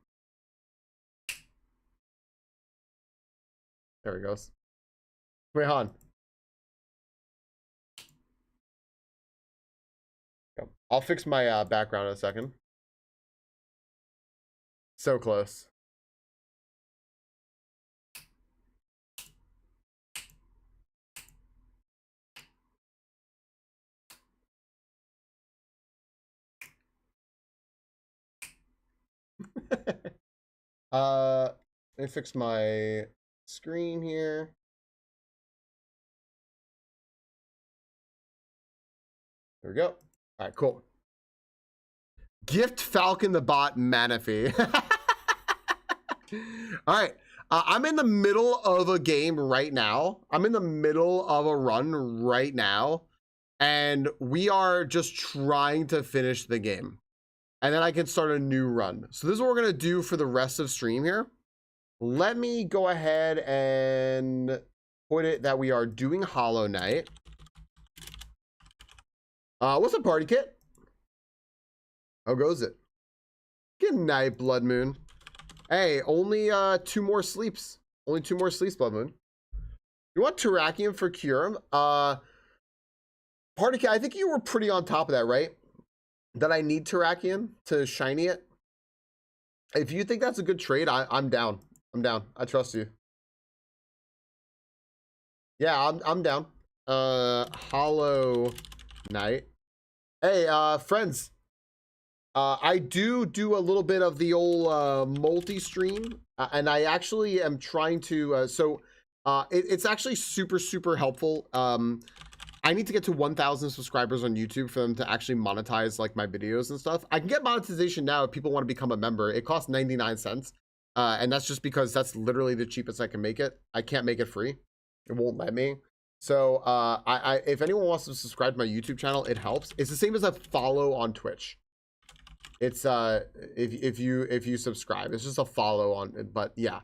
There he goes. Wait, Han. I'll fix my background in a second. So close. Let me fix my screen here. There we go. All right, cool. Gift Falcon the Bot Manaphy. All right. I'm in the middle of a game right now. I'm in the middle of a run right now. And we are just trying to finish the game. And then I can start a new run. So this is what we're going to do for the rest of stream here. Let me go ahead and put it that we are doing Hollow Knight. What's up, Party Kit? How goes it? Good night, Blood Moon. Hey, only 2 more sleeps. Only 2 more sleeps, Blood Moon. You want Terrakium for Kyurem? Party Cat, I think you were pretty on top of that, right? That I need Terrakium to shiny it. If you think that's a good trade, I'm down. I'm down. I trust you. Yeah, I'm down. Hollow Knight. Hey, friends. I do a little bit of the old multi-stream, and I actually am trying to, it's actually super helpful. I need to get to 1,000 subscribers on YouTube for them to actually monetize like my videos and stuff. I can get monetization now if people want to become a member. It costs 99 cents, and that's just because that's literally the cheapest I can make it. I can't make it free. It won't let me. So if anyone wants to subscribe to my YouTube channel, it helps. It's the same as a follow on Twitch. It's if you subscribe, it's just a follow on it. But yeah,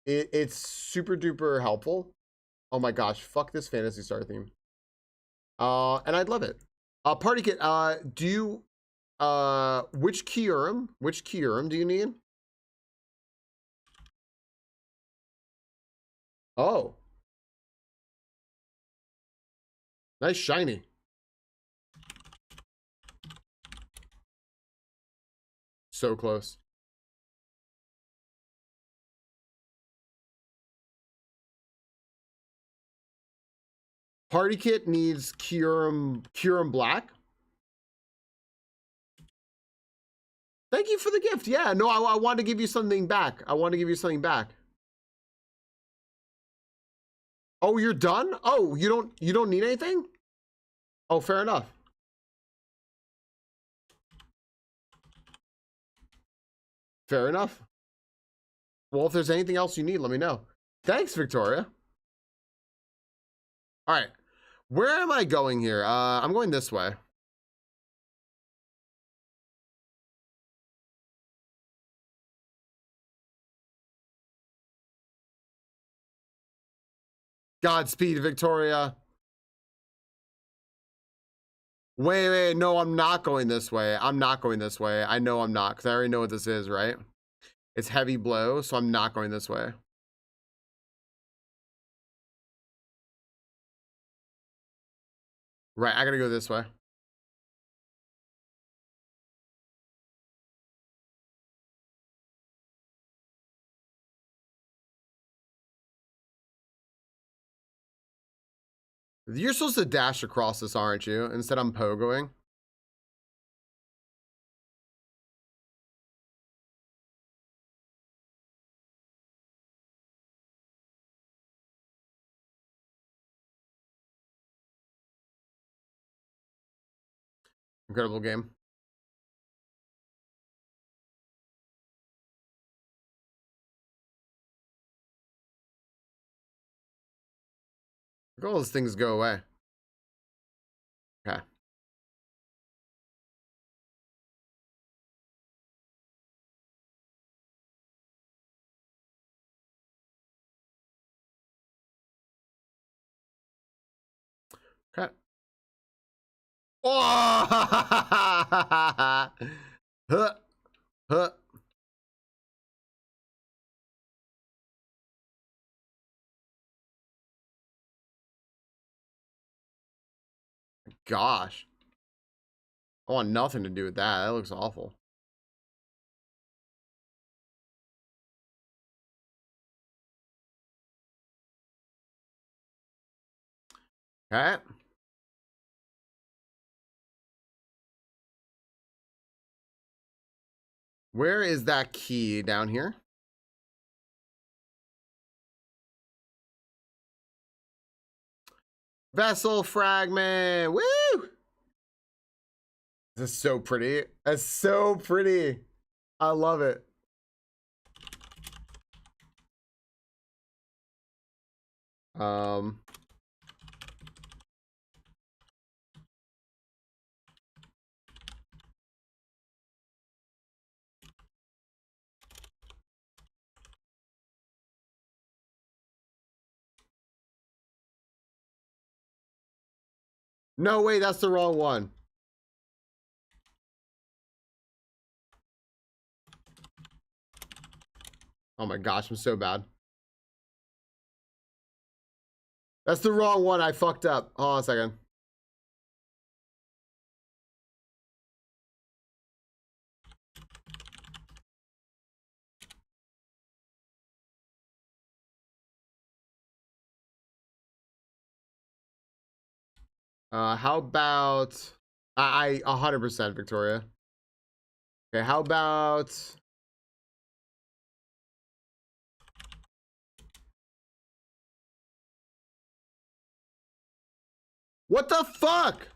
it's super duper helpful. Oh my gosh, fuck this Phantasy Star theme. And I'd love it. Party Kit, do you which Kyurem do you need? Oh, nice shiny. So close. Party kit needs Curum Black. Thank you for the gift. Yeah, no, I want to give you something back. I want to give you something back. Oh, you're done? Oh, you don't need anything? Oh, fair enough. Fair enough. Well, if there's anything else you need, let me know. Thanks, Victoria. All right. Where am I going here? I'm going this way. Godspeed, Victoria. Wait, no, I'm not going this way. I'm not going this way. I know I'm not, because I already know what this is, right? It's heavy blow, so I'm not going this way. Right, I gotta go this way. You're supposed to dash across this, aren't you? Instead, I'm pogoing. Incredible game. Look at all those things go away. Okay. Okay. Oh! Huh. Huh. Gosh. I want nothing to do with that. That looks awful. Okay. Where is that key down here? Vessel fragment. Woo! This is so pretty. That's so pretty. I love it. No, wait, that's the wrong one. Oh my gosh, I'm so bad. That's the wrong one. I fucked up. Hold on a second. How about I 100% Victoria. Okay, how about what the fuck?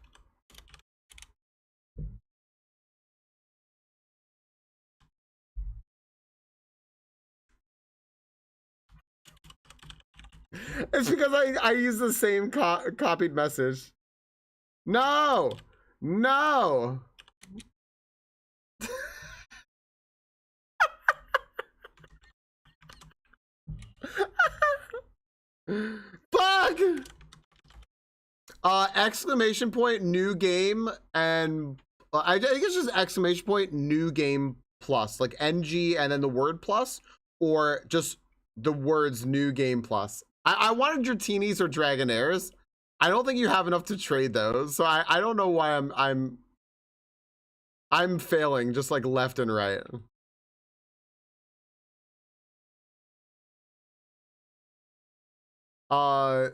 It's because I use the same copied message. No, no. Fuck. Exclamation point new game, and I think it's just exclamation point new game plus, like NG and then the word plus, or just the words new game plus. I wanted Dratini's or Dragonairs. I don't think you have enough to trade those, so I don't know why I'm I'm failing just like left and right. Oh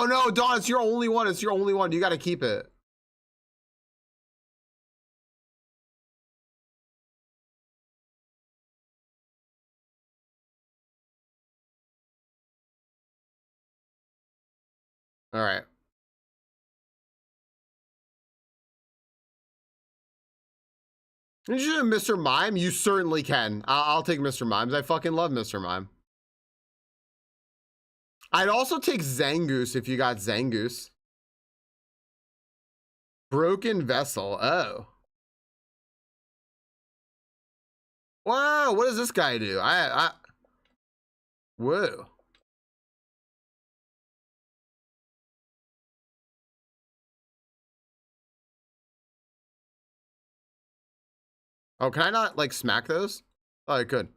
no, Dawn, it's your only one. It's your only one. You got to keep it. All right. Did you do Mr. Mime? You certainly can. I'll take Mr. Mimes. I fucking love Mr. Mime. I'd also take Zangoose if you got Zangoose. Broken Vessel. Oh. Wow, what does this guy do? Whoa. Oh, can I not like smack those? Oh, I could.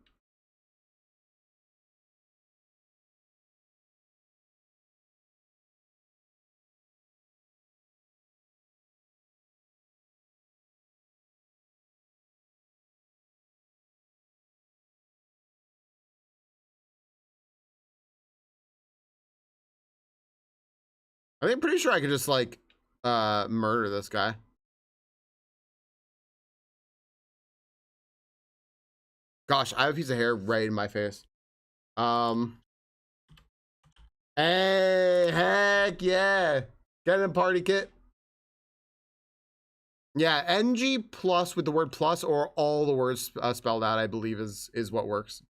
I'm pretty sure I could just like murder this guy. Gosh, I have a piece of hair right in my face. Hey, heck yeah. Get in party kit. Yeah, NG plus with the word plus or all the words spelled out, I believe is what works.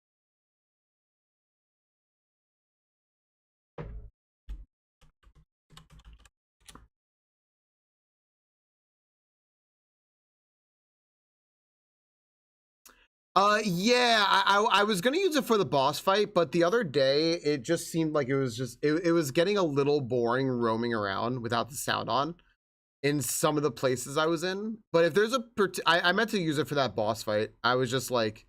Yeah, I was gonna use it for the boss fight, but the other day it just seemed like it was getting a little boring roaming around without the sound on in some of the places I was in. But if there's I meant to use it for that boss fight. I was just like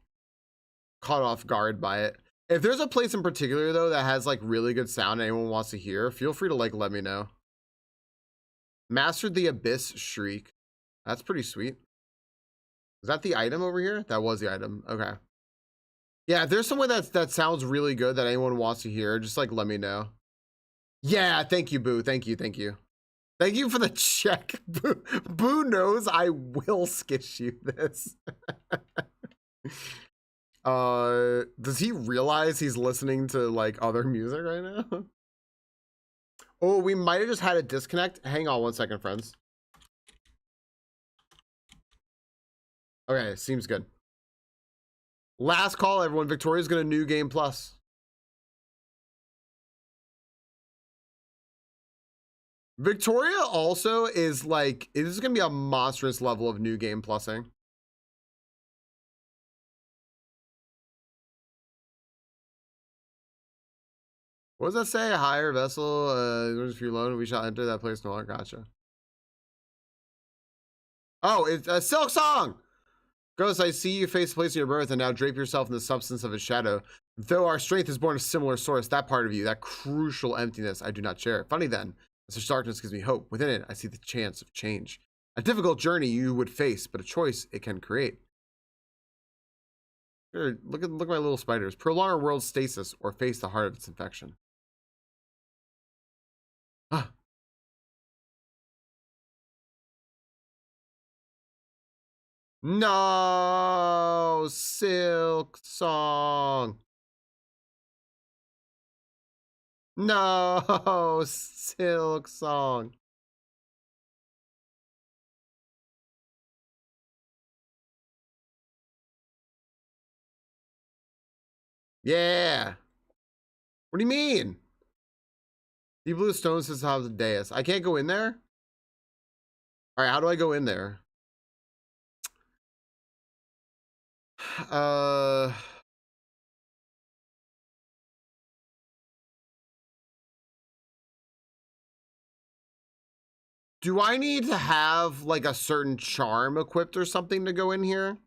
caught off guard by it. If there's a place in particular though that has like really good sound and anyone wants to hear, feel free to like let me know. Mastered the Abyss Shriek. That's pretty sweet. Is that the item over here? That was the item. Okay. Yeah, if there's somewhere that sounds really good that anyone wants to hear, just like let me know. Yeah, thank you, Boo. Thank you, thank you. Thank you for the check. Boo, Boo knows I will skish you this. Does he realize he's listening to like other music right now? Oh, we might have just had a disconnect. Hang on 1 second, friends. Okay, seems good. Last call, everyone. Victoria's gonna new game plus. Victoria also is like, it is gonna be a monstrous level of new game plusing. What does that say? A higher vessel, if you're alone, we shall enter that place no longer. Gotcha. Oh, it's a Silk Song! Ghost, I see you face the place of your birth and now drape yourself in the substance of a shadow. Though our strength is born of similar source, that part of you, that crucial emptiness, I do not share. Funny then, such darkness gives me hope. Within it, I see the chance of change. A difficult journey you would face, but a choice it can create. Here, look at my little spiders. Prolong our world's stasis or face the heart of its infection. Ah. No, Silk Song. No, Silk Song. Yeah. What do you mean? The blue stone says how's the dais. I can't go in there? All right, how do I go in there? Do I need to have like a certain charm equipped or something to go in here?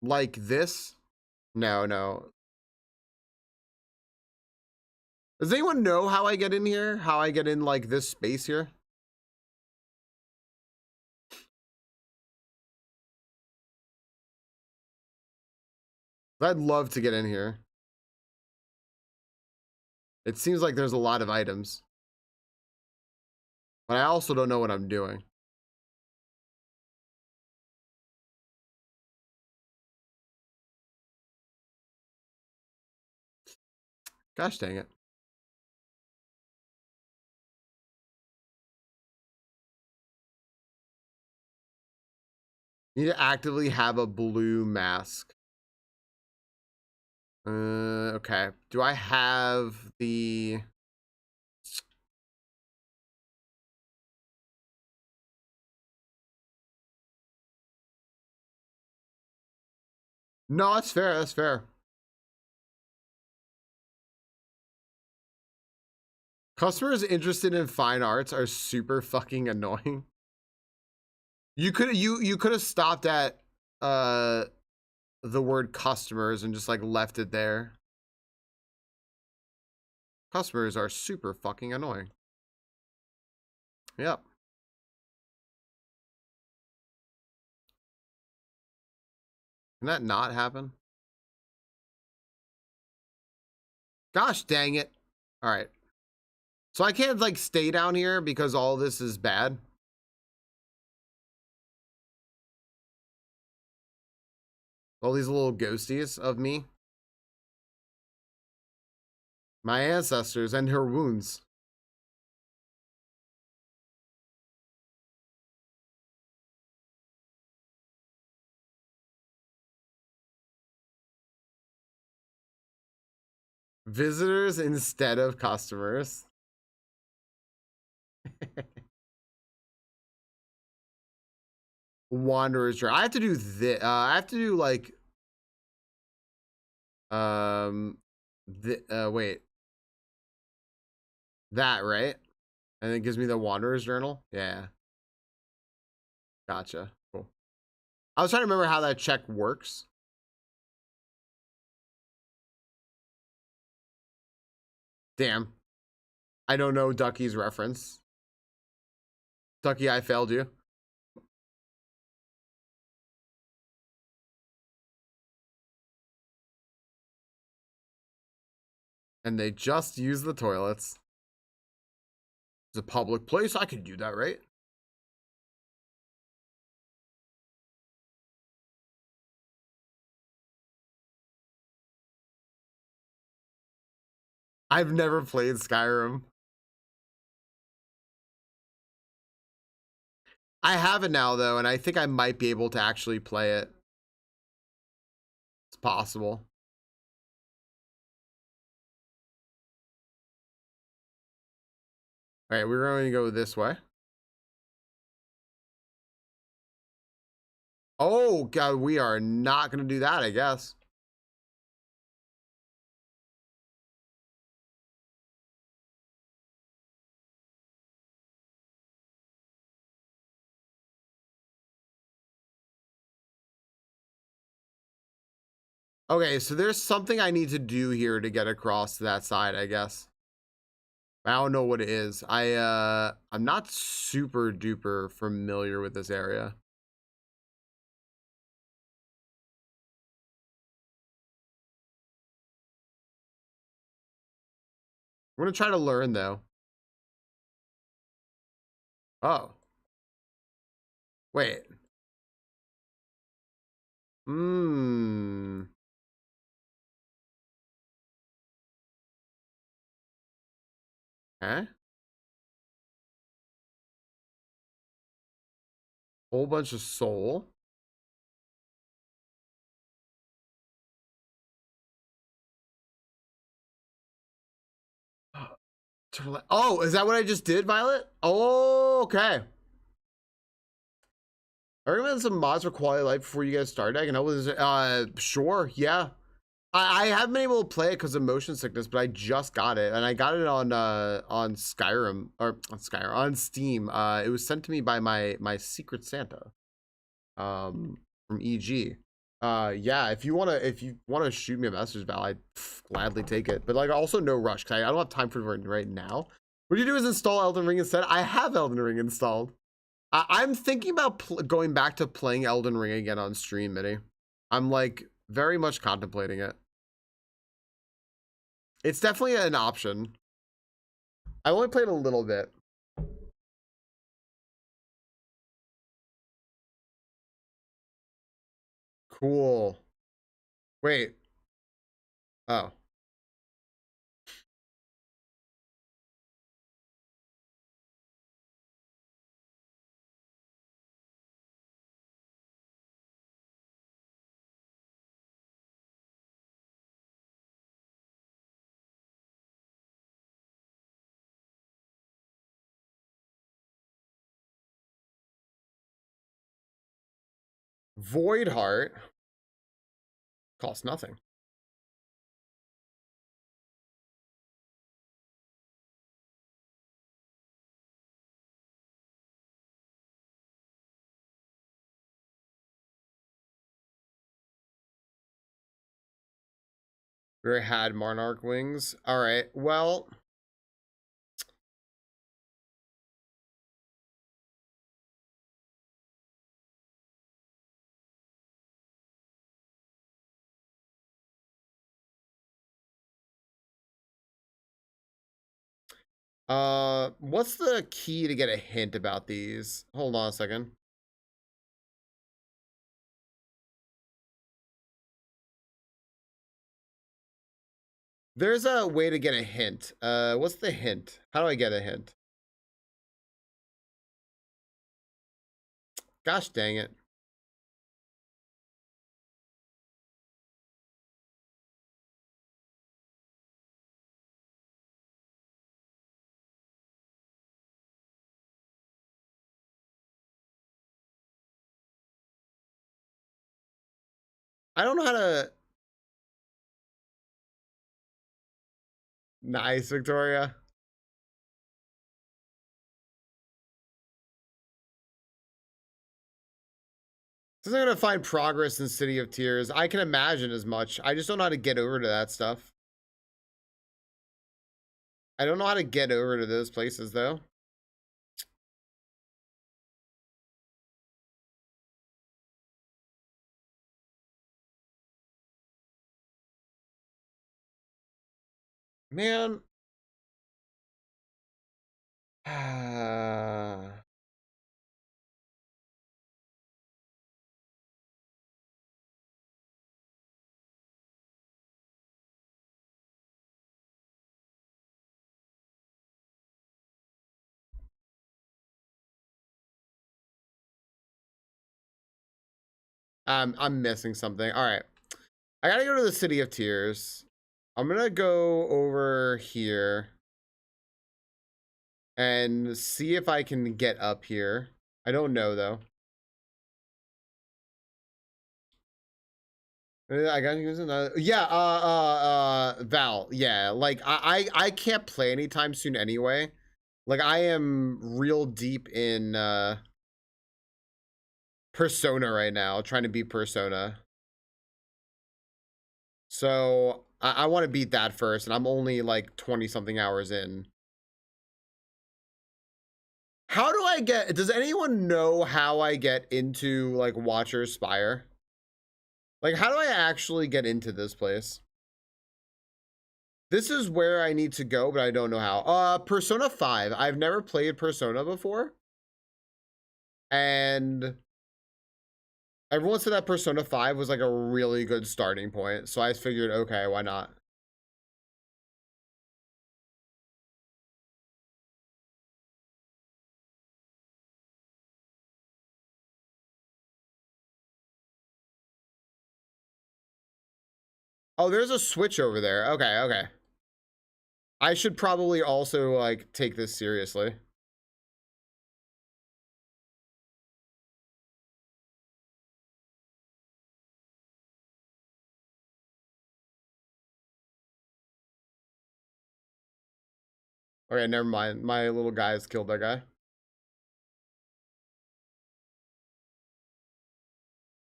Like this? No, no. Does anyone know how I get in here? How I get in like this space here? I'd love to get in here. It seems like there's a lot of items. But I also don't know what I'm doing. Gosh dang it. You need to actively have a blue mask. Okay. Do I have the... No, that's fair. That's fair. Customers interested in fine arts are super fucking annoying. You could have stopped at the word customers and just like left it there. Customers are super fucking annoying. Yep. Can that not happen? Gosh dang it. All right. So I can't like stay down here because all this is bad. All these little ghosties of me. My ancestors and her wounds. Visitors instead of customers. Wanderer's Journey. I have to do this. I have to do like wait. That, right? And it gives me the Wanderer's Journal. Yeah. Gotcha. Cool. I was trying to remember how that check works. Damn. I don't know Ducky's reference. Ducky, I failed you. And they just use the toilets. It's a public place. I could do that, right? I've never played Skyrim. I have it now, though, and I think I might be able to actually play it. It's possible. All right, we're going to go this way. Oh, God, we are not going to do that, I guess. Okay, so there's something I need to do here to get across to that side, I guess. I don't know what it is. I'm not super duper familiar with this area. I'm gonna try to learn though. Oh. Wait. Hmm. Okay. Whole bunch of soul. Oh, is that what I just did, Violet? Oh, okay. I recommend some mods for quality of life before you guys start. I can help with this. Sure, yeah. I haven't been able to play it because of motion sickness, but I just got it, and I got it on Skyrim on Steam. It was sent to me by my Secret Santa, from EG. Yeah, if you wanna shoot me a message, Val, I'd gladly take it. But like, also no rush, cause I don't have time for it right now. What you do is install Elden Ring instead. I have Elden Ring installed. I'm thinking about going back to playing Elden Ring again on stream, Mitty. I'm like very much contemplating it. It's definitely an option. I only played a little bit. Cool. Wait. Oh. Void Heart costs nothing. We had Monarch Wings. All right. Well, what's the key to get a hint about these? Hold on a second. There's a way to get a hint. What's the hint? How do I get a hint? Gosh dang it. I don't know how to. Nice, Victoria. Says I'm gonna find progress in City of Tears. I can imagine as much. I just don't know how to get over to that stuff. I don't know how to get over to those places though. Man. I'm missing something. All right. I gotta go to the City of Tears. I'm gonna go over here and see if I can get up here. I don't know though. I gotta use another. Yeah, Val. Yeah, like I can't play anytime soon anyway. Like I am real deep in Persona right now, trying to beat Persona. So I want to beat that first, and I'm only like 20 something hours in. How do I get, does anyone know how I get into like Watcher's Spire? Like, how do I actually get into this place? This is where I need to go, but I don't know how. Persona 5. I've never played Persona before. And everyone said that Persona 5 was like a really good starting point. So I figured, okay, why not? Oh, there's a switch over there. Okay, okay. I should probably also like take this seriously. Okay, never mind. My little guys killed that guy.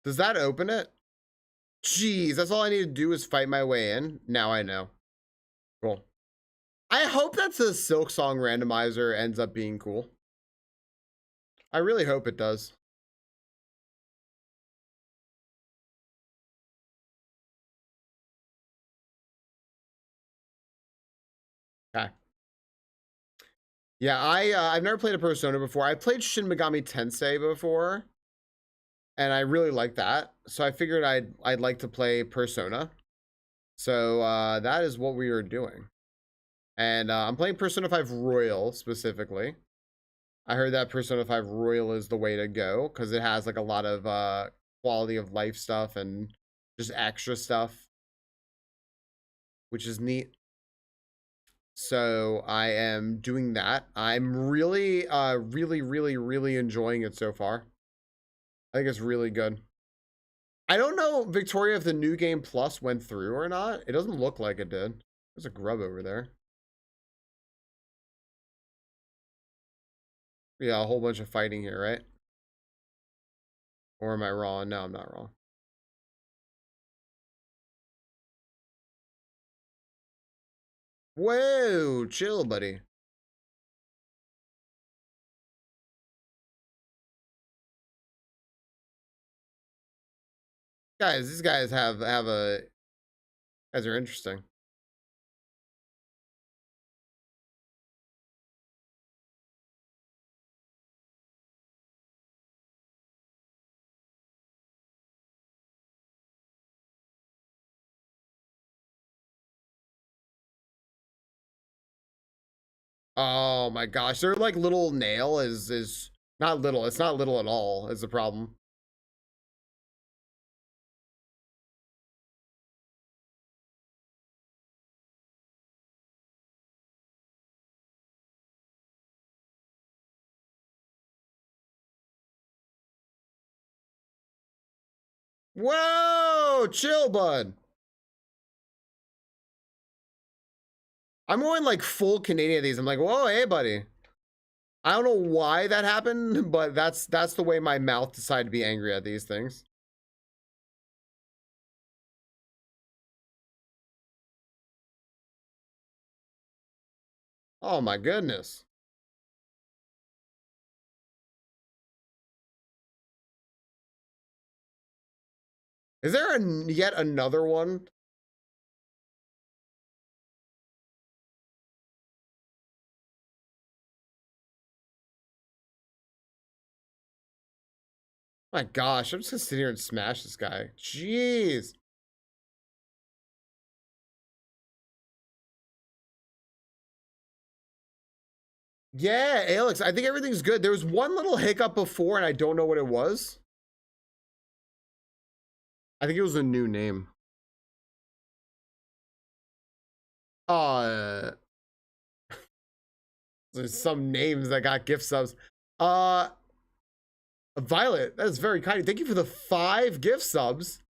Does that open it? Jeez, that's all I need to do is fight my way in. Now I know. Cool. I hope that the Silk Song randomizer ends up being cool. I really hope it does. Okay. Yeah, I've never played a Persona before. I played Shin Megami Tensei before, and I really like that. So I figured I'd like to play Persona. So that is what we are doing. And I'm playing Persona 5 Royal specifically. I heard that Persona 5 Royal is the way to go because it has like a lot of quality of life stuff and just extra stuff, which is neat. So I am doing that. I'm really, really enjoying it so far. I think it's really good. I don't know, Victoria, if the new game plus went through or not. It doesn't look like it did. There's a grub over there. Yeah, a whole bunch of fighting here, right? Or am I wrong? No, I'm not wrong. Whoa, chill, buddy. Guys, these guys have a guys are interesting. Oh my gosh, their like little nail is not little. It's not little at all. Is the problem. Whoa, chill, bud. I'm going like full Canadian at these. I'm like, whoa, hey, buddy. I don't know why that happened, but that's the way my mouth decided to be angry at these things. Oh my goodness. Is there yet another one? My gosh, I'm just gonna sit here and smash this guy. Jeez. Yeah, Alex, I think everything's good. There was one little hiccup before, and I don't know what it was. I think it was a new name. There's some names that got gift subs. Uh, Violet, that is very kind. Thank you for the 5 gift subs.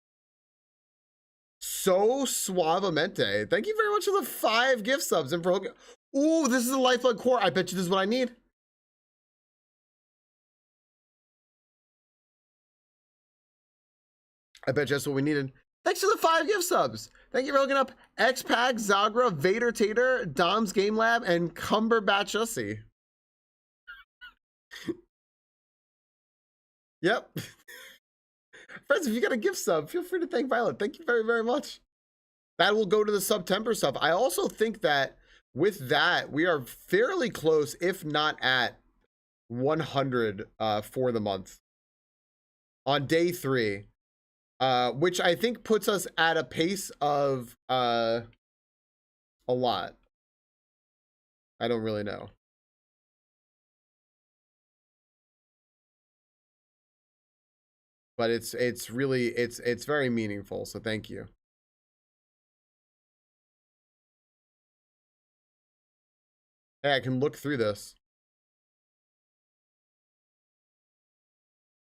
So suavemente. Thank you very much for the 5 gift subs and for hooking. Ooh, this is a lifeline core. I bet you this is what I need. I bet you that's what we needed. Thanks for the 5 gift subs. Thank you for hooking up X-Pack, Zagra, Vader Tater, Dom's Game Lab, and Cumberbatch Ussy. Yep. Friends, if you got a gift sub, feel free to thank Violet. Thank you very, very much. That will go to the September stuff. I also think that with that, we are fairly close, if not at 100 for the month. On day 3. Which I think puts us at a pace of a lot. I don't really know. But it's really it's very meaningful, so thank you. Hey, I can look through this.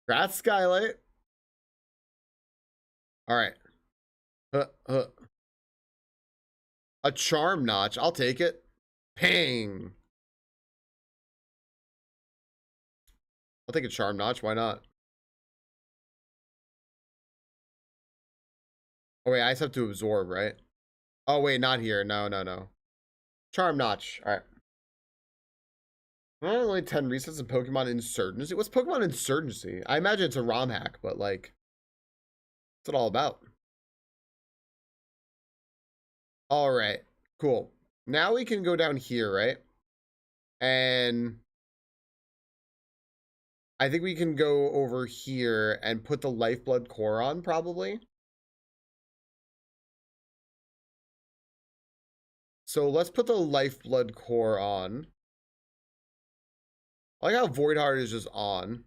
Congrats, Skylight. All right. A charm notch. I'll take it. Pang. I'll take a charm notch. Why not? Oh wait, I just have to absorb, right? Oh wait, not here. No, no, no. Charm Notch. All right. Not only 10 resets in Pokemon Insurgency. What's Pokemon Insurgency? I imagine it's a ROM hack, but like, what's it all about? All right, cool. Now we can go down here, right? And I think we can go over here and put the Lifeblood core on, probably. So let's put the Lifeblood core on. I like how Void Heart is just on.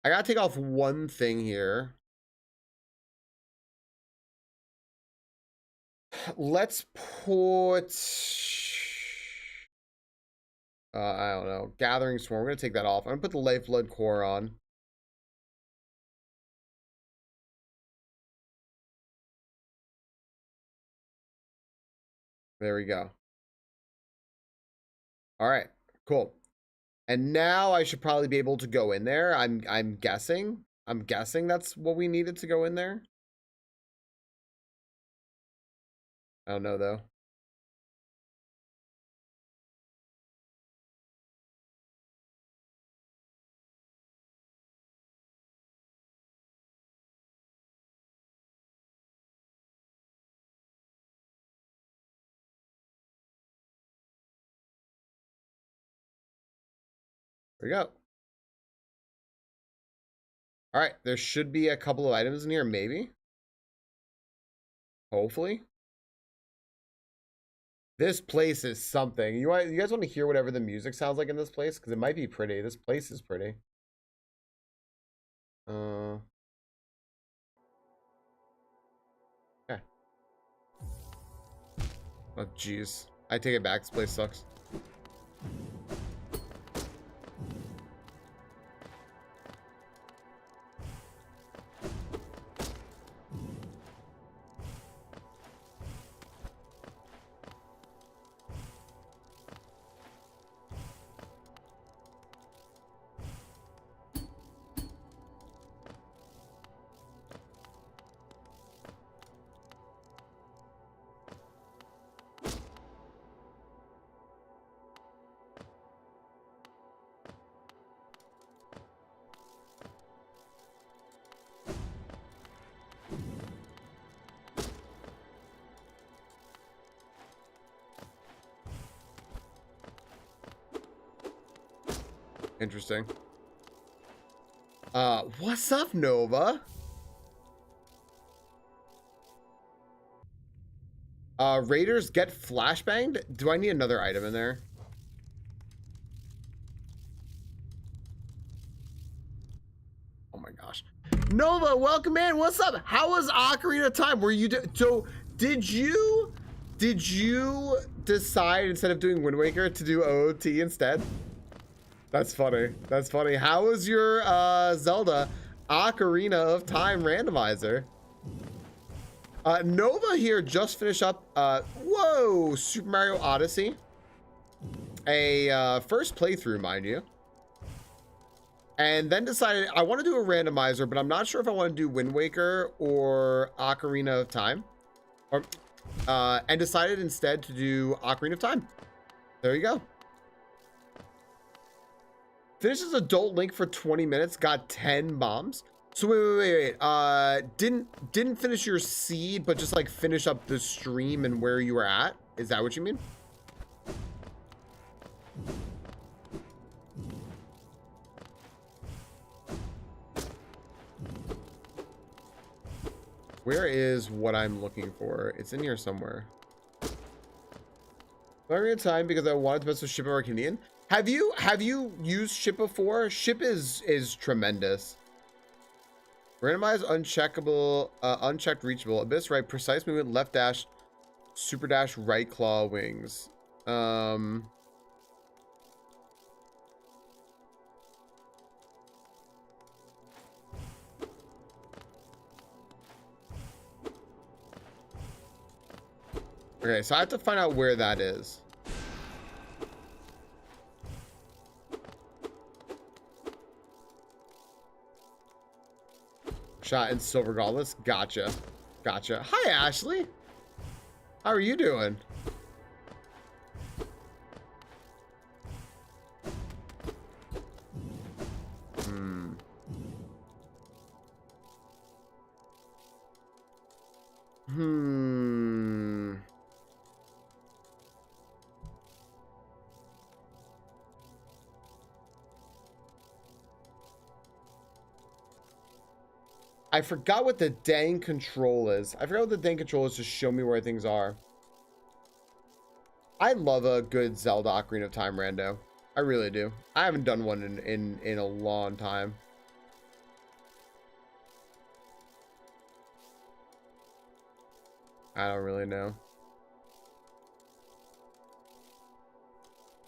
I gotta take off one thing here. Let's put... I don't know. Gathering Swarm. We're gonna take that off. I'm gonna put the Lifeblood core on. There we go. All right, cool. And now I should probably be able to go in there. I'm guessing. I'm guessing that's what we needed to go in there. I don't know though. There we go. All right, there should be a couple of items in here, maybe. Hopefully. This place is something. You guys want to hear whatever the music sounds like in this place? Because it might be pretty. This place is pretty. Okay. Oh, jeez. I take it back. This place sucks. Interesting. What's up, Nova? Raiders get flashbanged? Do I need another item in there? Oh my gosh. Nova, welcome in. What's up? How was Ocarina of Time? Were you so did you decide instead of doing Wind Waker to do OOT instead? That's funny. That's funny. How was your Zelda Ocarina of Time randomizer? Nova here just finished up whoa, Super Mario Odyssey. A first playthrough, mind you. And then decided I want to do a randomizer, but I'm not sure if I want to do Wind Waker or Ocarina of Time. Or and decided instead to do Ocarina of Time. There you go. Finishes Adult Link for 20 minutes, got 10 bombs. So wait. Didn't finish your seed, but just like finish up the stream and where you were at. Is that what you mean? Where is what I'm looking for? It's in here somewhere. Very good time because I wanted to mess with Ship of Arcadian. Have you used Ship before? Ship is tremendous. Randomized, uncheckable, unchecked, reachable. Abyss right, precise movement, left dash, super dash, right claw, wings. Okay, so I have to find out where that is. Shot in Silver Gauntlets. Gotcha. Gotcha. Hi, Ashley. How are you doing? I forgot what the dang control is. I forgot what the dang control is to show me where things are. I love a good Zelda Ocarina of Time rando. I really do. I haven't done one in a long time. I don't really know.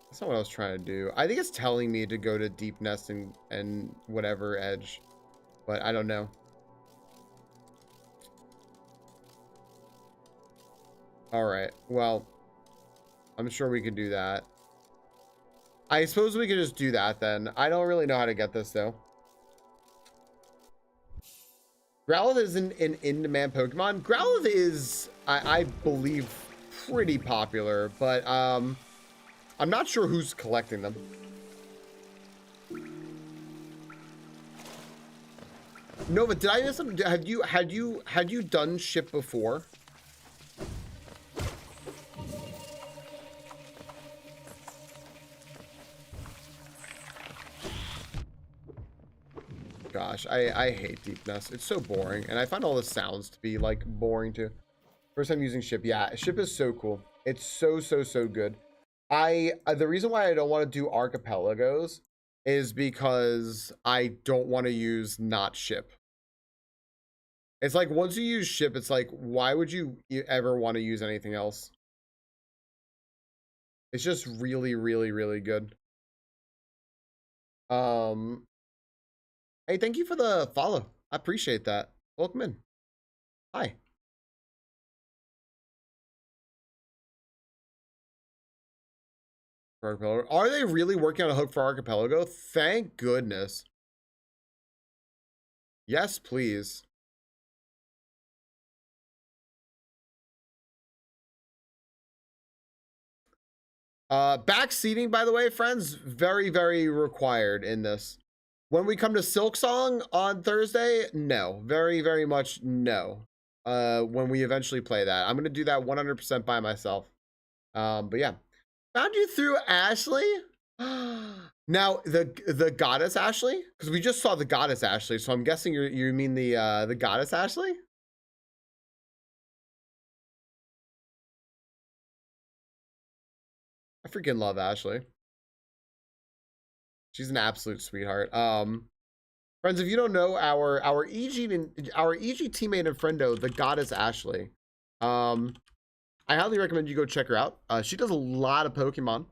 That's not what I was trying to do. I think it's telling me to go to Deep Nest and whatever edge, but I don't know. All right. Well, I'm sure we can do that. I suppose we could just do that then. I don't really know how to get this though. Growlithe is an in-demand Pokemon. Growlithe is, I believe, pretty popular, but I'm not sure who's collecting them. Nova, did I miss them? Had you done ship before? Gosh, I hate Deep Nest. It's so boring, and I find all the sounds to be like boring too. First time using ship. Yeah, ship is so cool. It's so good. The reason why I don't want to do archipelagos is because I don't want to use not ship. It's like once you use ship, it's like, why would you ever want to use anything else? It's just really good. Hey, thank you for the follow. I appreciate that. Welcome in. Hi. Archipelago. Are they really working on a hook for Archipelago? Thank goodness. Yes, please. Back seating, by the way, friends, very required in this. When we come to Silk Song on Thursday, no. Very much no. When we eventually play that. I'm going to do that 100% by myself. But yeah. Found you through Ashley? Now, the goddess Ashley? Because we just saw the goddess Ashley, so I'm guessing you mean the goddess Ashley? I freaking love Ashley. She's an absolute sweetheart. Friends, if you don't know our EG teammate and friendo, the goddess Ashley, I highly recommend you go check her out. She does a lot of Pokemon,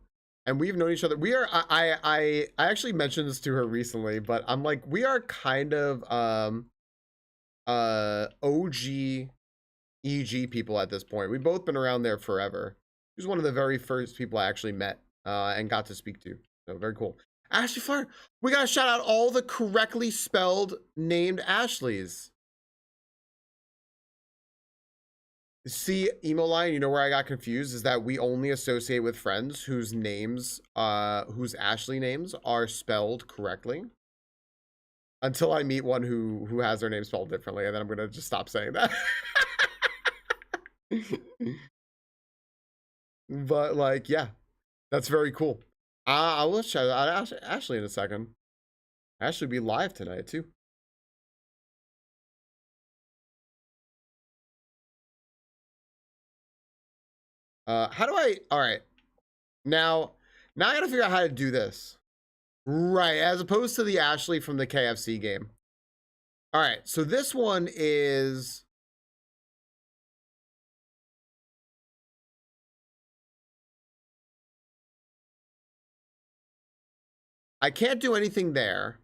and we've known each other. We are I actually mentioned this to her recently, but I'm like, we are kind of OG EG people at this point. We've both been around there forever. She was one of the very first people I actually met and got to speak to. So very cool. Ashley Fire, we gotta shout out all the correctly spelled named Ashleys. See, emo line, you know where I got confused is that we only associate with friends whose names, whose Ashley names are spelled correctly. Until I meet one who has their name spelled differently, and then I'm gonna just stop saying that. But like, yeah, that's very cool. I will shout out Ashley in a second. Ashley will be live tonight too. How do I? All right, now I gotta figure out how to do this. Right, as opposed to the Ashley from the KFC game. All right, so this one is. I can't do anything there.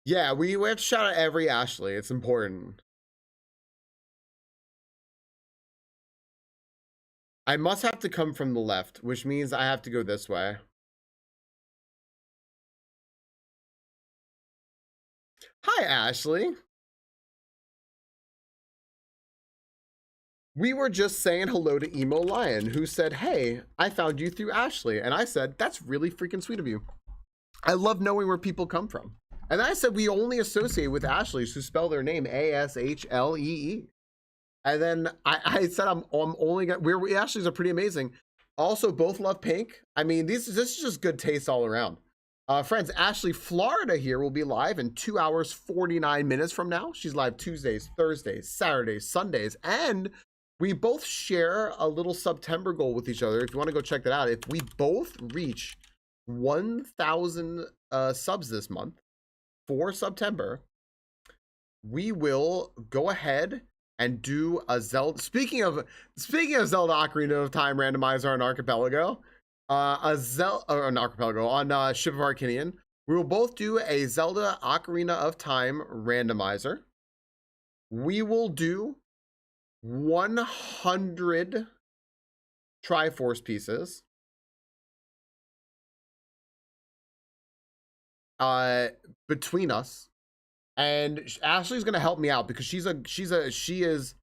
Yeah, we have to shout out every Ashley. It's important. I must have to come from the left, which means I have to go this way. Hi, Ashley. We were just saying hello to Emo Lion, who said, hey, I found you through Ashley. And I said, that's really freaking sweet of you. I love knowing where people come from. And I said, we only associate with Ashleys who spell their name A-S-H-L-E-E. And then I said, I'm only gonna, we Ashleys are pretty amazing. Also, both love pink. I mean, this is just good taste all around. Friends, Ashley Florida here will be live in 2 hours, 49 minutes from now. She's live Tuesdays, Thursdays, Saturdays, Sundays, and we both share a little September goal with each other. If you want to go check that out, if we both reach 1,000 subs this month for September, we will go ahead and do a Zelda. Speaking of Zelda Ocarina of Time randomizer on Archipelago, an Archipelago on Ship of Arcanian, we will both do a Zelda Ocarina of Time randomizer. We will do 100 Triforce pieces. Between us, and Ashley's gonna help me out because she is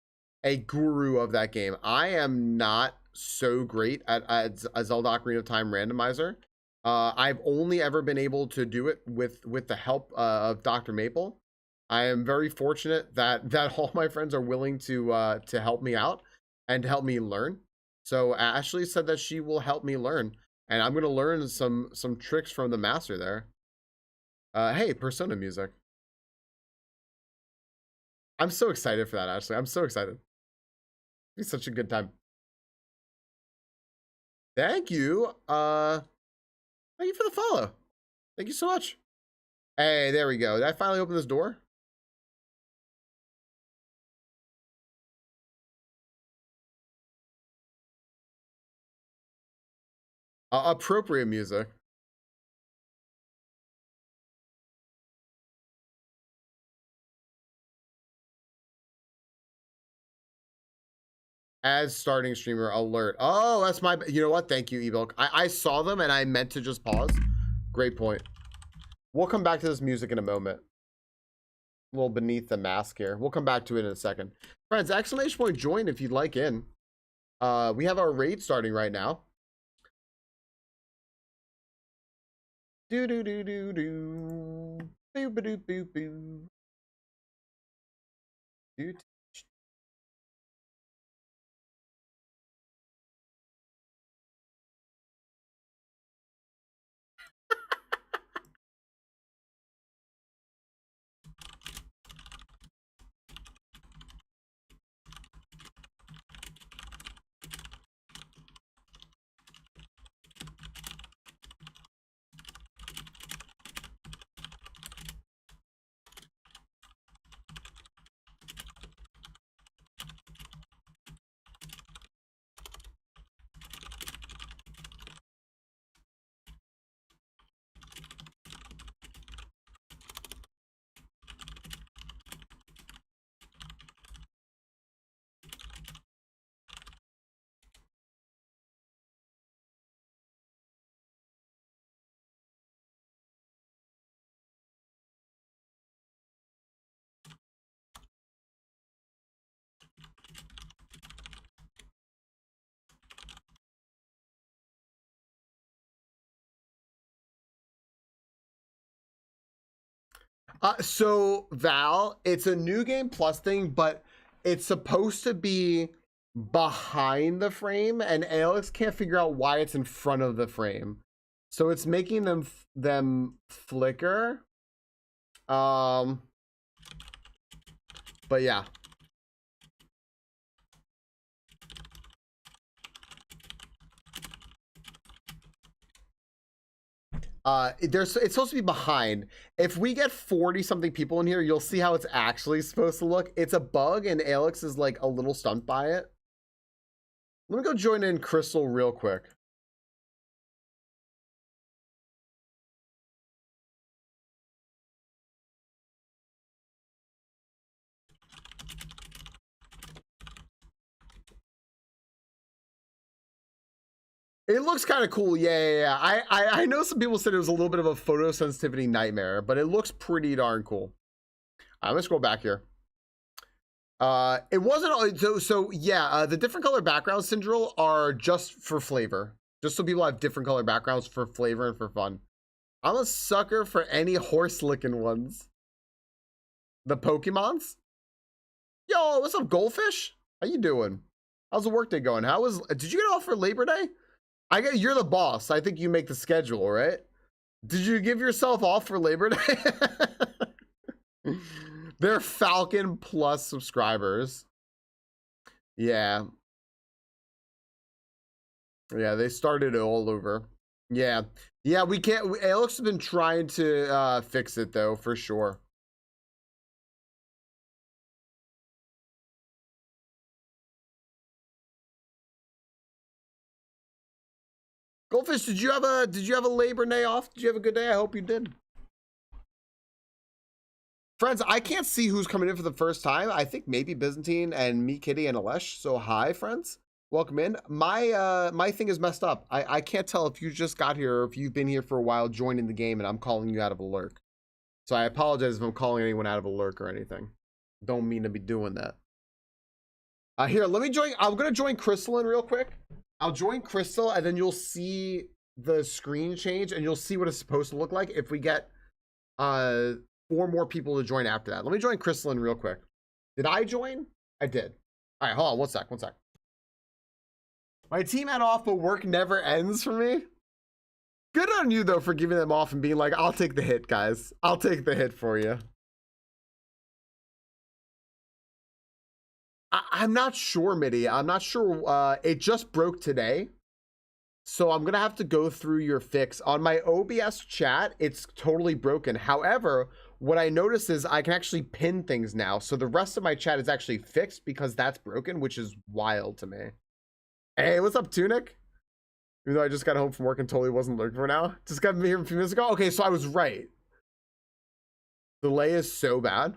a guru of that game. I am not so great at a Zelda Ocarina of Time randomizer. I've only ever been able to do it with the help of Dr. Maple. I am very fortunate that all my friends are willing to help me out and to help me learn. So Ashley said that she will help me learn, and I'm gonna learn some tricks from the master there. Hey, Persona music. I'm so excited for that, Ashley. I'm so excited. It's such a good time. Thank you. Thank you for the follow. Thank you so much. Hey, there we go. Did I finally open this door? Appropriate music. As starting streamer alert. Oh, that's my, you know what? Thank you, Evilk. I saw them and I meant to just pause. Great point. We'll come back to this music in a moment. A little beneath the mask here. We'll come back to it in a second. Friends, exclamation point join if you'd like in. We have our raid starting right now. Do do do do do. Boo boo boo boo boo. Do. So Val, it's a new game plus thing, but it's supposed to be behind the frame, and Alex can't figure out why it's in front of the frame, so it's making them flicker. But yeah. It's supposed to be behind. If we get 40 something people in here, you'll see how it's actually supposed to look. It's a bug and Alex is like a little stunned by it. Let me go join in Crystal real quick. It looks kind of cool. Yeah. I know some people said it was a little bit of a photosensitivity nightmare, but it looks pretty darn cool. I'm gonna scroll back here. It wasn't so yeah. The different color backgrounds, Syndril, are just for flavor, just so people have different color backgrounds for flavor and for fun. I'm a sucker for any horse licking ones. The Pokemons. Yo, what's up, Goldfish? How you doing? How's the workday going? Did you get off for Labor Day? You're the boss. I think you make the schedule, right? Did you give yourself off for Labor Day? They're Falcon Plus subscribers. Yeah. Yeah, they started it all over. Yeah. Yeah, we can't. Alex has been trying to fix it, though, for sure. Goldfish, did you have a Labor Day off? Did you have a good day? I hope you did. Friends, I can't see who's coming in for the first time. I think maybe Byzantine and me, Kitty, and Alesh. So hi, friends. Welcome in. My thing is messed up. I can't tell if you just got here or if you've been here for a while joining the game and I'm calling you out of a lurk. So I apologize if I'm calling anyone out of a lurk or anything. Don't mean to be doing that. Here, let me join. I'm going to join Crystal in real quick. I'll join Crystal and then you'll see the screen change and you'll see what it's supposed to look like if we get 4 more people to join after that. Let me join Crystal in real quick. Did I join? I did. All right, hold on. One sec. My team had off, but work never ends for me. Good on you, though, for giving them off and being like, I'll take the hit, guys. I'll take the hit for you. I'm not sure, Mitty. I'm not sure. It just broke today. So I'm going to have to go through your fix. On my OBS chat, it's totally broken. However, what I noticed is I can actually pin things now. So the rest of my chat is actually fixed because that's broken, which is wild to me. Hey, what's up, Tunic? Even though I just got home from work and totally wasn't looking for now. Just got me here a few minutes ago. Okay, so I was right. Delay is so bad.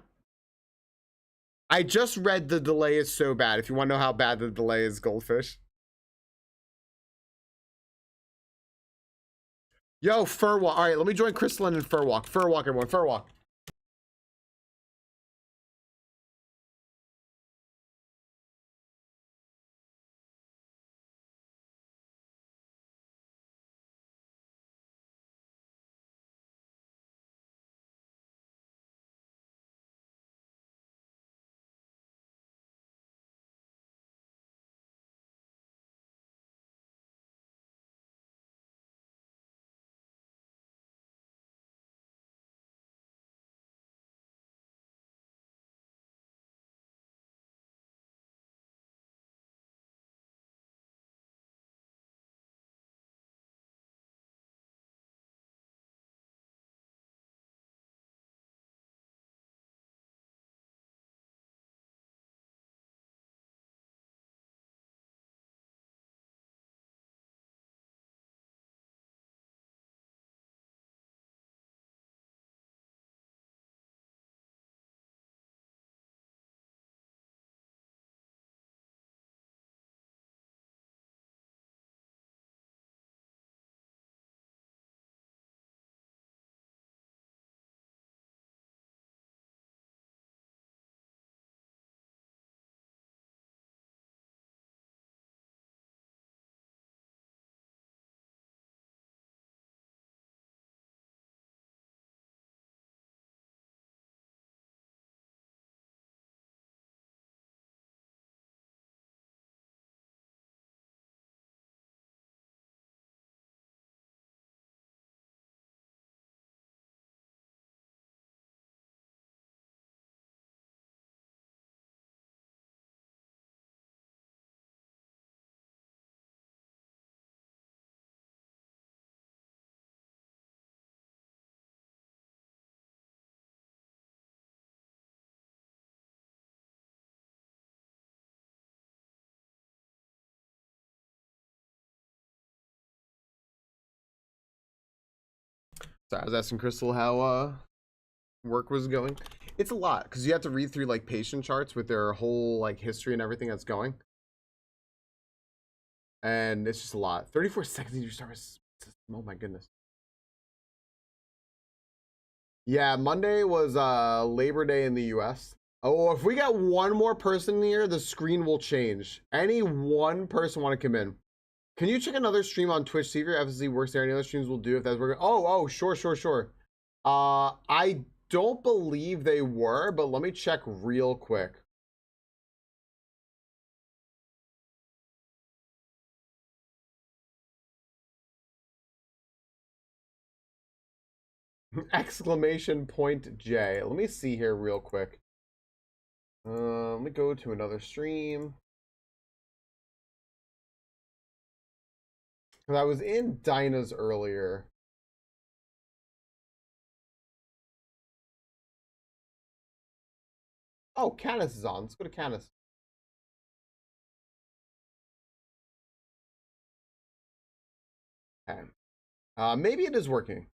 I just read the delay is so bad. If you want to know how bad the delay is, Goldfish. Yo, Furwalk. All right, let me join Crystalline and Furwalk. Furwalk, everyone. Furwalk. So I was asking Crystal how work was going. It's a lot because you have to read through like patient charts with their whole like history and everything that's going. And it's just a lot. 34 seconds in your service. Oh my goodness. Yeah, Monday was Labor Day in the US. Oh, if we got one more person in here, the screen will change. Any one person want to come in. Can you check another stream on Twitch, see if your FSC works there? Any other streams will do if that's working. Oh, sure. I don't believe they were, but let me check real quick. Exclamation point J. Let me see here real quick. Let me go to another stream. Because I was in Dinah's earlier. Oh, Canis is on. Let's go to Canis. Okay. Maybe it is working.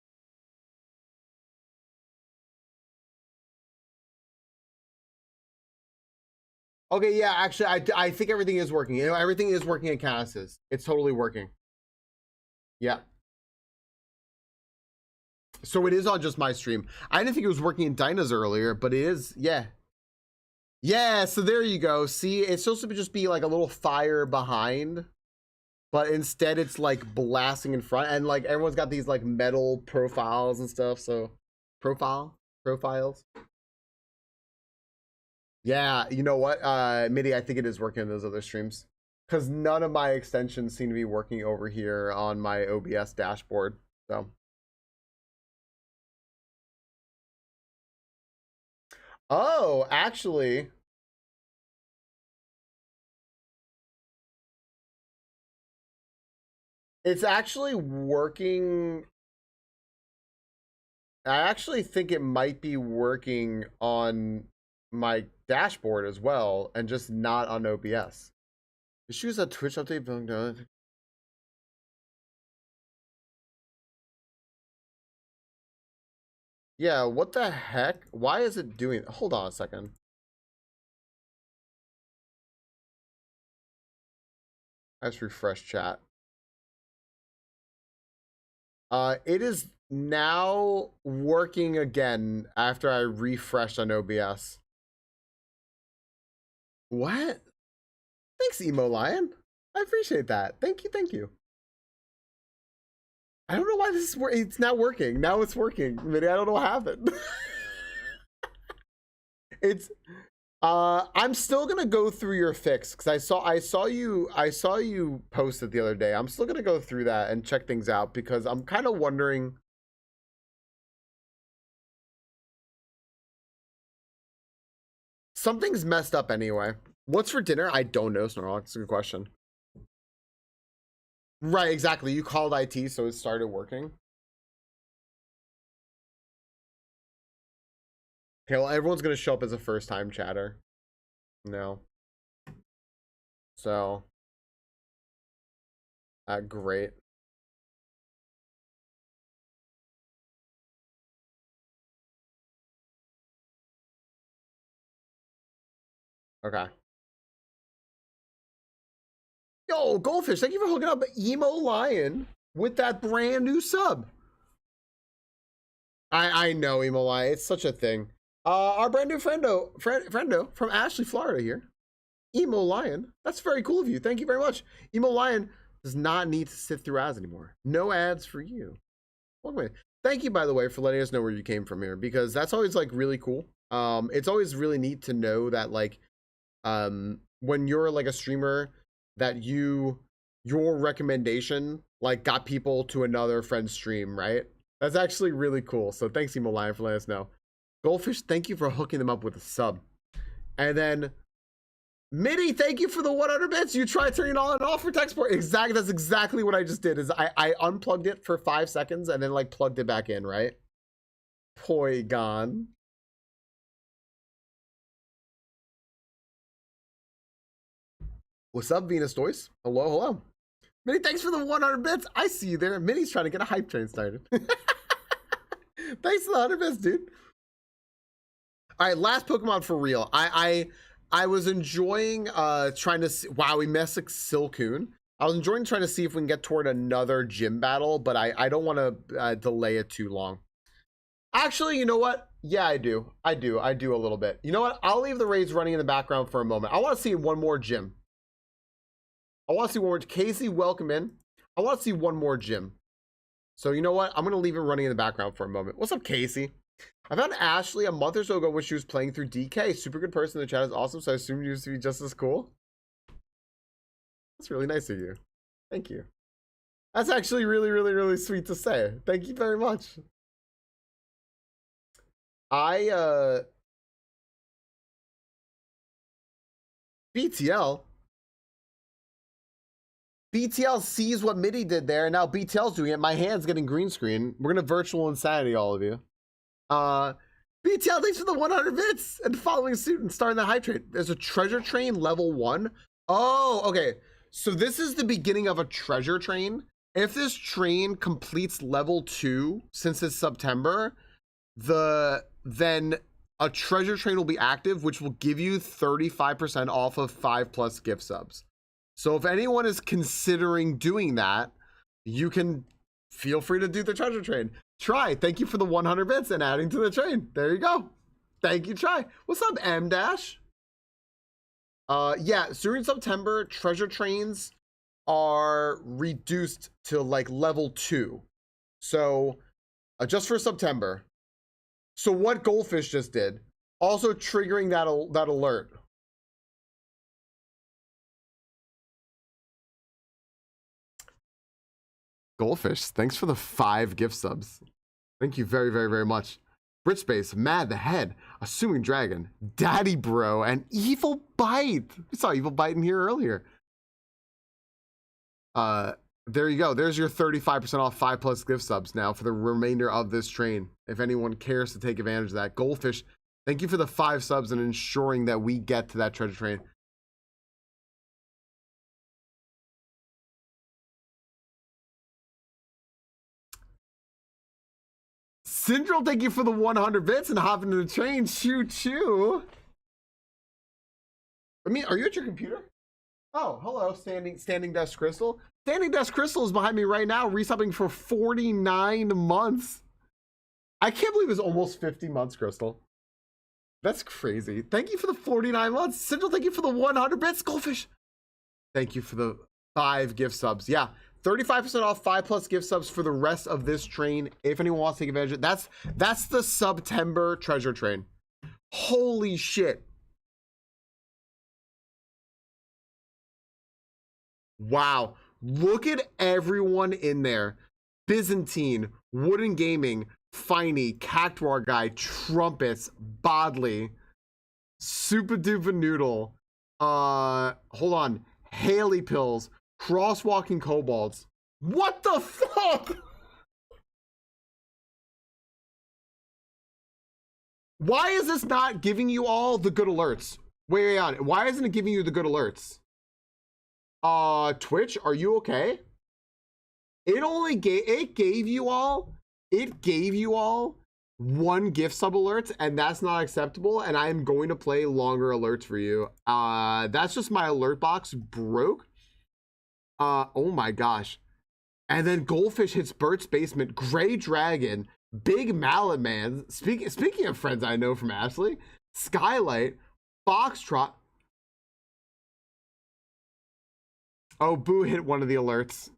Okay, yeah, actually, I think everything is working. You know, everything is working at Canis's. It's totally working. Yeah. So it is on just my stream. I didn't think it was working in Dinah's earlier, but it is, yeah. Yeah, so there you go. See, it's supposed to just be like a little fire behind, but instead it's like blasting in front, and like everyone's got these like metal profiles and stuff, so profiles. Yeah, you know what, Midi, I think it is working in those other streams, because none of my extensions seem to be working over here on my OBS dashboard, so. Oh, actually, it's actually working. I actually think it might be working on my dashboard as well, and just not on OBS. Issues at Twitch update. Yeah, what the heck? Why is it doing? Hold on a second. Let's refresh chat. It is now working again after I refreshed on OBS. What? Thanks, Emo Lion. I appreciate that. Thank you. I don't know why this is it's not working. Now it's working. Maybe I don't know what happened. It's I'm still gonna go through your fix, because I saw you post it the other day. I'm still gonna go through that and check things out, because I'm kind of wondering. Something's messed up anyway. What's for dinner? I don't know, Snorlax. That's a good question. Right, exactly. You called IT, so it started working. Okay, well, everyone's gonna show up as a first-time chatter. No. So. Great. Okay. Yo, Goldfish, thank you for hooking up Emo Lion with that brand new sub. I know, Emo Lion. It's such a thing. Our brand new friendo from Ashley, Florida here. Emo Lion. That's very cool of you. Thank you very much. Emo Lion does not need to sit through ads anymore. No ads for you. Welcome in. Thank you, by the way, for letting us know where you came from here, because that's always like really cool. It's always really neat to know that like when you're like a streamer, that your recommendation like got people to another friend's stream, right? That's actually really cool. So thanks, Emo Lion, for letting us know. Goldfish, thank you for hooking them up with a sub. And then Midi, thank you for the 100 bits. You tried turning it on and off for tech support. Exactly, that's exactly what I just did. Is I unplugged it for 5 seconds and then like plugged it back in, right? Poigon. What's up, Venus Toys? Hello. Mini, thanks for the 100 bits. I see you there. Mini's trying to get a hype train started. Thanks for the 100 bits, dude. All right, last Pokemon for real. I was enjoying trying to see. Wow, we missed like Silcoon. I was enjoying trying to see if we can get toward another gym battle, but I don't want to delay it too long. Actually, you know what? Yeah, I do a little bit. You know what? I'll leave the raids running in the background for a moment. I want to see one more gym. I want to see one more. Casey, welcome in. I want to see one more gym. So you know what? I'm going to leave it running in the background for a moment. What's up, Casey? I found Ashley a month or so ago when she was playing through DK. Super good person. The chat is awesome, so I assume you used to be just as cool. That's really nice of you. Thank you. That's actually really, really, really sweet to say. Thank you very much. BTL sees what MIDI did there, and now BTL's doing it. My hand's getting green screen. We're gonna virtual insanity, all of you. BTL, thanks for the 100 bits and following suit and starting the hype train. There's a treasure train level 1. Oh, okay. So this is the beginning of a treasure train. If this train completes level 2 since it's September, then a treasure train will be active, which will give you 35% off of 5+ gift subs. So if anyone is considering doing that, you can feel free to do the treasure train. Try, thank you for the 100 bits and adding to the train. There you go. Thank you, Try. What's up, M Dash? Yeah, so in September, treasure trains are reduced to like level 2. So just for September. So what Goldfish just did, also triggering that alert. Goldfish, thanks for the 5 gift subs. Thank you very, very, very much. Britchbase, Mad the Head, Assuming Dragon, Daddy Bro, and Evil Bite. We saw Evil Bite in here earlier. There you go. There's your 35% off 5+ gift subs now for the remainder of this train. If anyone cares to take advantage of that. Goldfish, thank you for the 5 subs and ensuring that we get to that treasure train. Syndrome, thank you for the 100 bits and hopping into the train. Choo choo. I mean, are you at your computer? Oh, hello, Standing Desk Crystal. Standing Desk Crystal is behind me right now, resubbing for 49 months. I can't believe it's almost 50 months, Crystal. That's crazy. Thank you for the 49 months. Syndrome, thank you for the 100 bits. Goldfish, thank you for the 5 gift subs. Yeah. 35% off 5+ gift subs for the rest of this train. If anyone wants to take advantage of it, that's the September treasure train. Holy shit. Wow. Look at everyone in there. Byzantine, Wooden Gaming, Finey, Cactuar Guy, Trumpets, Bodley, Super Duper Noodle. Hold on. Haley Pills. Crosswalking Kobolds. What the fuck? Why is this not giving you all the good alerts? Wait on. Why isn't it giving you the good alerts? Twitch, are you okay? It gave you all 1 gift sub alert, and that's not acceptable, and I am going to play longer alerts for you. That's just my alert box broke. Oh my gosh. And then Goldfish hits Bert's Basement, Gray Dragon, Big Mallet Man. Speaking of friends I know from Ashley, Skylight, Foxtrot. Oh, Boo hit one of the alerts.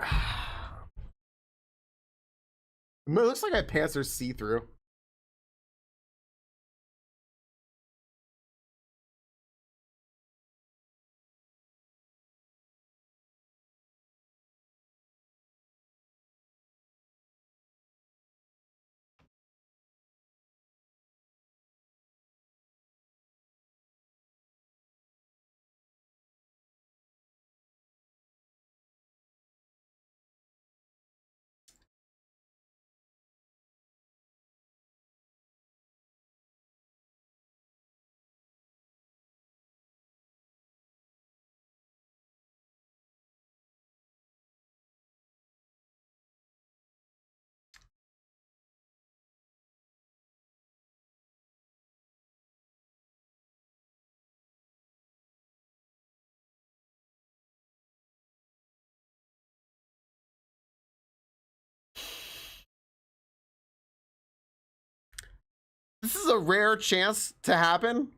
It looks like my pants are see-through. This is a rare chance to happen.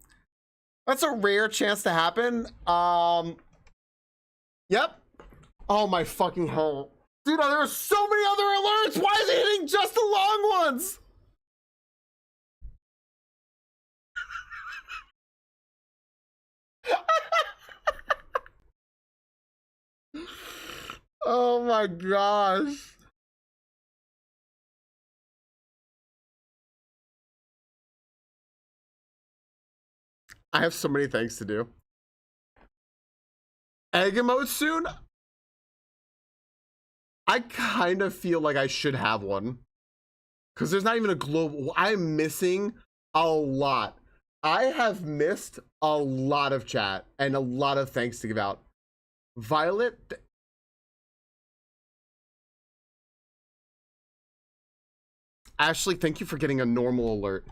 That's a rare chance to happen. Yep. Oh my fucking hell. Dude, there are so many other alerts. Why is it hitting just the long ones? Oh my gosh. I have so many things to do. Egg emote soon? I kind of feel like I should have one. Because there's not even a global. I'm missing a lot. I have missed a lot of chat and a lot of thanks to give out. Violet. Ashley, thank you for getting a normal alert.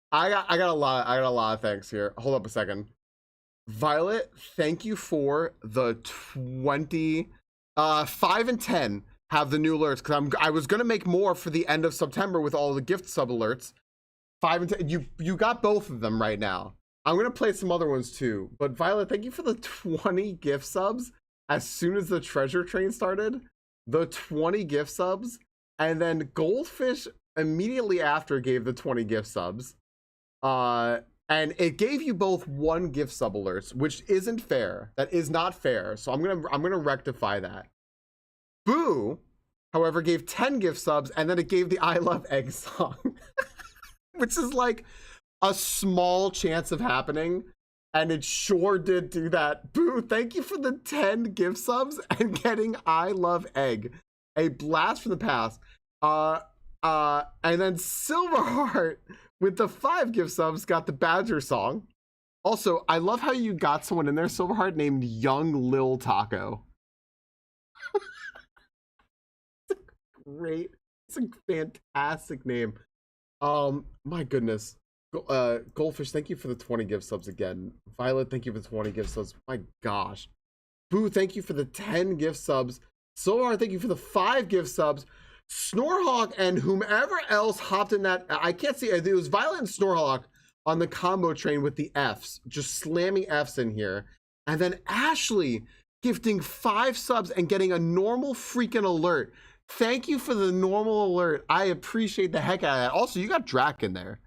I got a lot of thanks here. Hold up a second. Violet, thank you for the 20 5 and 10 have the new alerts because I was gonna make more for the end of September with all the gift sub alerts. 5 and 10, you got both of them right now. I'm gonna play some other ones too. But Violet, thank you for the 20 gift subs as soon as the treasure train started. The 20 gift subs, and then Goldfish immediately after gave the 20 gift subs. And it gave you both one gift sub alerts, which isn't fair. That is not fair. So I'm gonna rectify that. Boo, however, gave 10 gift subs, and then it gave the I Love Egg song, which is like a small chance of happening, and it sure did do that. Boo, thank you for the 10 gift subs and getting I Love Egg, a blast from the past. And then Silverheart with the 5 gift subs got the Badger song. Also, I love how you got someone in there, Silverheart, named Young Lil Taco. Great. It's a fantastic name. My goodness. Goldfish, thank you for the 20 gift subs again. Violet, thank you for the 20 gift subs. My gosh. Boo, thank you for the 10 gift subs. Silverheart, thank you for the 5 gift subs. Snorhawk and whomever else hopped in that, I can't see, it was Violet and Snorhawk on the combo train with the Fs, just slamming Fs in here. And then Ashley gifting 5 subs and getting a normal freaking alert. Thank you for the normal alert. I appreciate the heck out of that. Also, you got Drac in there.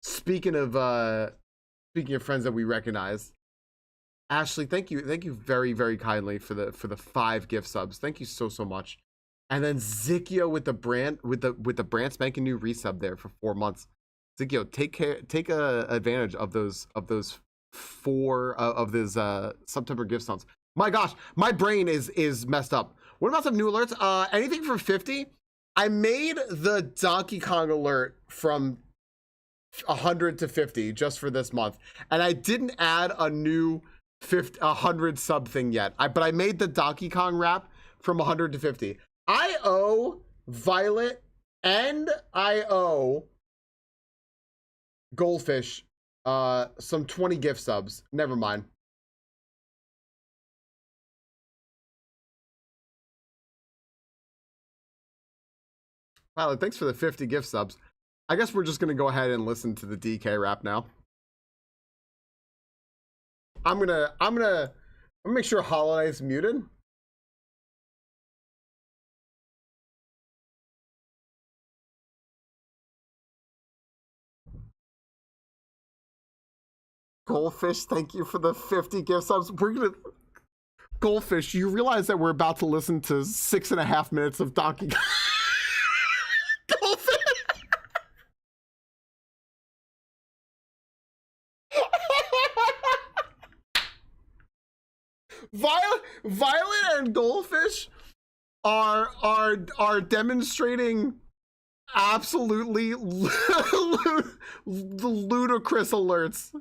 Speaking of friends that we recognize. Ashley, thank you very, very kindly for the 5 gift subs. Thank you so much. And then Zikio with the brand spanking new resub there for 4 months. Zikio, take advantage of those 4 of those September gift subs. My gosh, my brain is messed up. What about some new alerts? Anything from 50? I made the Donkey Kong alert from 100 to 50 just for this month, and I didn't add a new 100 sub thing yet. But I made the Donkey Kong rap from 100 to 50. I owe Violet and I owe Goldfish some 20 gift subs. Never mind. Violet, thanks for the 50 gift subs. I guess we're just gonna go ahead and listen to the DK rap now. I'm gonna make sure Hololight's muted. Goldfish, thank you for the 50 gift subs. Goldfish, you realize that we're about to listen to 6.5 minutes of Donkey Kong. Goldfish. Violet and Goldfish are demonstrating absolutely ludicrous alerts.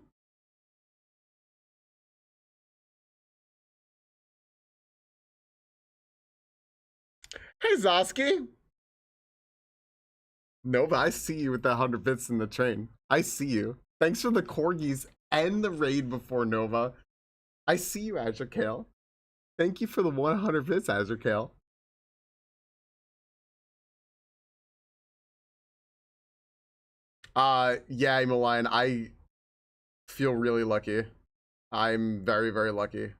Hey, Zoski. Nova, I see you with the 100 bits in the train. I see you. Thanks for the corgis and the raid before Nova. I see you, Azure Kale. Thank you for the 100 bits, Azure Kale. Yeah, Emilion, I feel really lucky. I'm very, very lucky.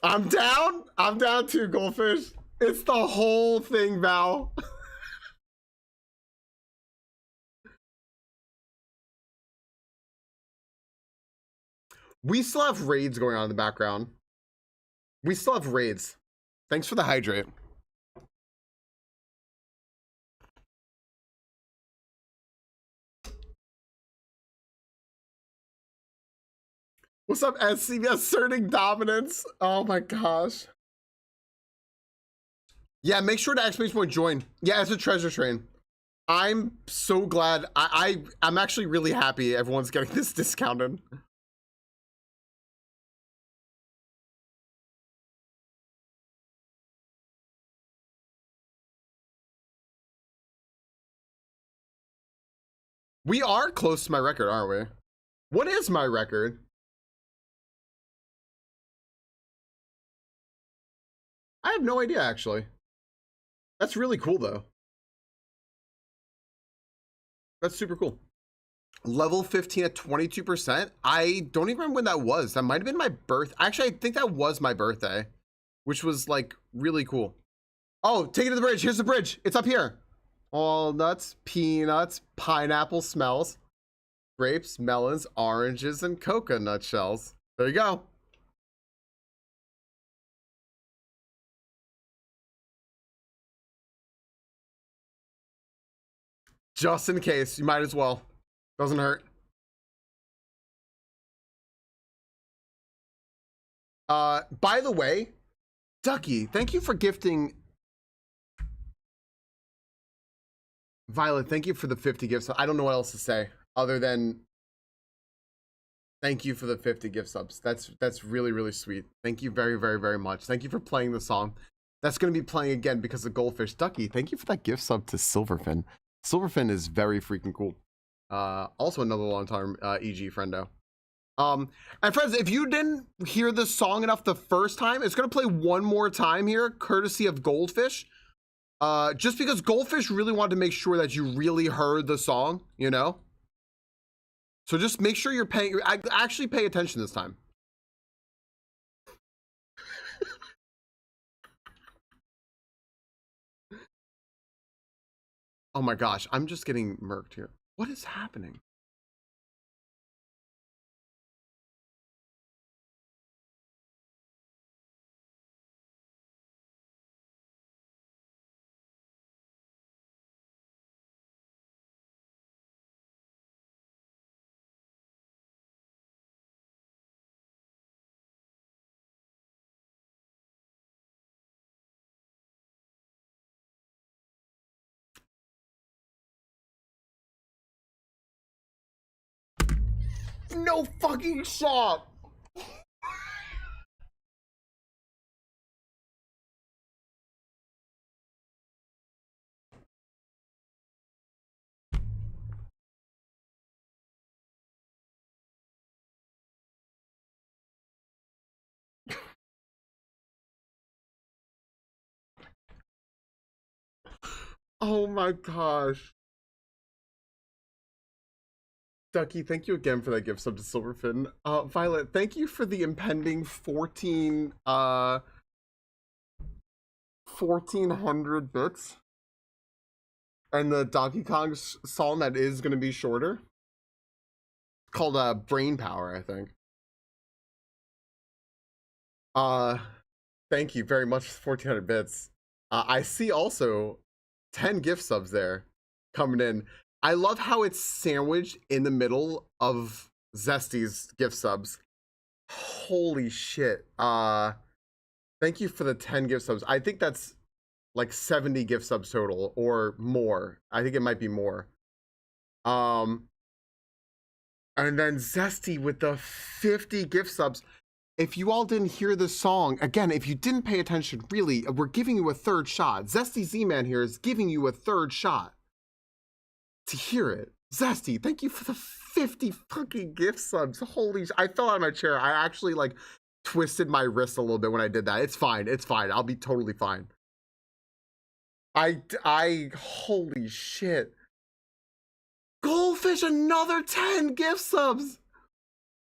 I'm down. I'm down too, Goldfish. It's the whole thing, Val. We still have raids going on in the background. We still have raids. Thanks for the hydrate. What's up, SCB? Asserting dominance. Oh my gosh. Yeah, make sure to exclamation point join. Yeah, it's a treasure train. I'm so glad. I'm actually really happy everyone's getting this discounted. We are close to my record, aren't we? What is my record? I have no idea, actually. That's really cool, though. That's super cool. Level 15 at 22%. I don't even remember when that was. That might have been my birth. Actually, I think that was my birthday, which was like really cool. Oh, take it to the bridge. Here's the bridge. It's up here. Walnuts, peanuts, pineapple smells, grapes, melons, oranges, and coconut shells. There you go. Just in case, you might as well. Doesn't hurt. By the way, Ducky, thank you for gifting. Violet, thank you for the 50 gifts. I don't know what else to say other than thank you for the 50 gift subs. That's really, really sweet. Thank you very, very, very much. Thank you for playing the song. That's going to be playing again because of Goldfish. Ducky, thank you for that gift sub to Silverfin. Silverfin is very freaking cool. Also another long-time EG friendo. And friends, if you didn't hear this song enough the first time, it's going to play one more time here, courtesy of Goldfish. Just because Goldfish really wanted to make sure that you really heard the song, you know? So just make sure you're paying, actually pay attention this time. Oh my gosh, I'm just getting murked here. What is happening? No fucking shot. Oh my gosh. Ducky, thank you again for that gift sub to Silverfin. Violet, thank you for the impending 1400 bits. And the Donkey Kong song that is going to be shorter. Called Brain Power, I think. Thank you very much for 1400 bits. I see also 10 gift subs there coming in. I love how it's sandwiched in the middle of Zesty's gift subs. Holy shit. Thank you for the 10 gift subs. I think that's like 70 gift subs total or more. I think it might be more. And then Zesty with the 50 gift subs. If you all didn't hear the song, again, if you didn't pay attention, really, we're giving you a third shot. Zesty Z-Man here is giving you a third shot to hear it. Zesty, thank you for the 50 fucking gift subs. Holy, I fell out of my chair. I actually like twisted my wrist a little bit when I did that. It's fine. It's fine. I'll be totally fine. Holy shit. Goldfish, another 10 gift subs.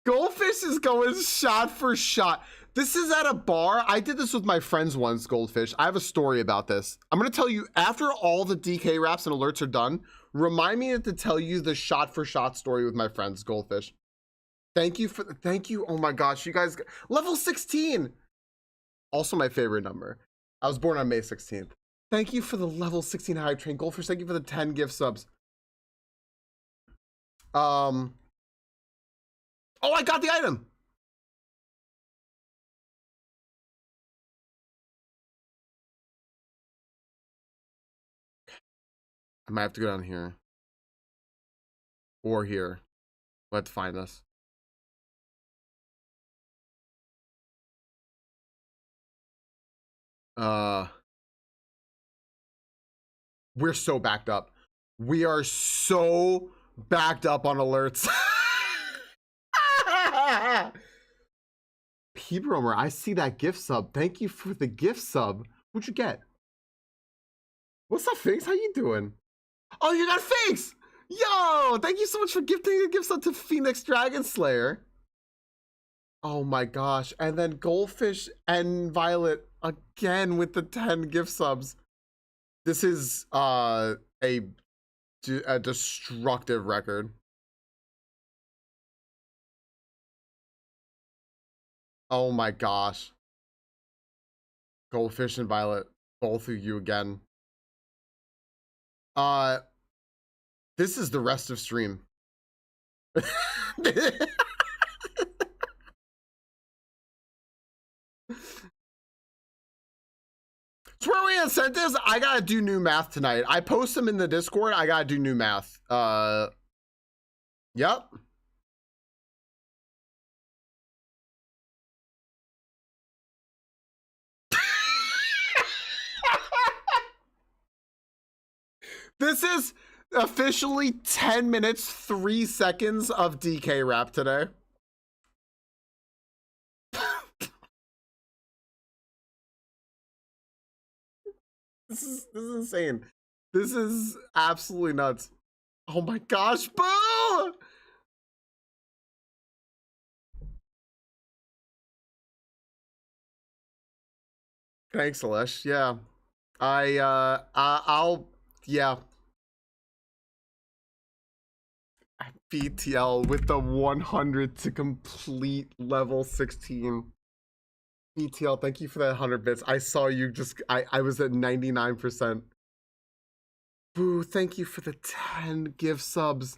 Goldfish is going shot for shot. This is at a bar. I did this with my friends once, Goldfish. I have a story about this. I'm going to tell you after all the DK wraps and alerts are done, remind me to tell you the shot for shot story with my friends, Goldfish. Thank you. Oh my gosh, you guys, level 16. Also my favorite number. I was born on May 16th. Thank you for the level 16 hype train. Goldfish, thank you for the 10 gift subs. Oh, I got the item. I might have to go down here. Or here. Let's find this. We're so backed up. We are so backed up on alerts. P-Bromer, I see that gift sub. Thank you for the gift sub. What'd you get? What's up, Finks? How you doing? Oh, you got Finks! Yo, thank you so much for gifting a gift sub to Phoenix Dragon Slayer. Oh my gosh. And then Goldfish and Violet again with the 10 gift subs. This is a destructive record. Oh my gosh. Goldfish and Violet, both of you again. This is the rest of stream. Twirly incentives, I gotta do new math tonight. I post them in the Discord. I gotta do new math. Yep. This is officially 10 minutes, 3 seconds of DK rap today. This is insane. This is absolutely nuts. Oh my gosh, boo! Thanks, Alesh. Yeah. Yeah. BTL with the 100 to complete level 16. BTL, thank you for that 100 bits. I saw you just, I was at 99%. Boo, thank you for the 10 gift subs.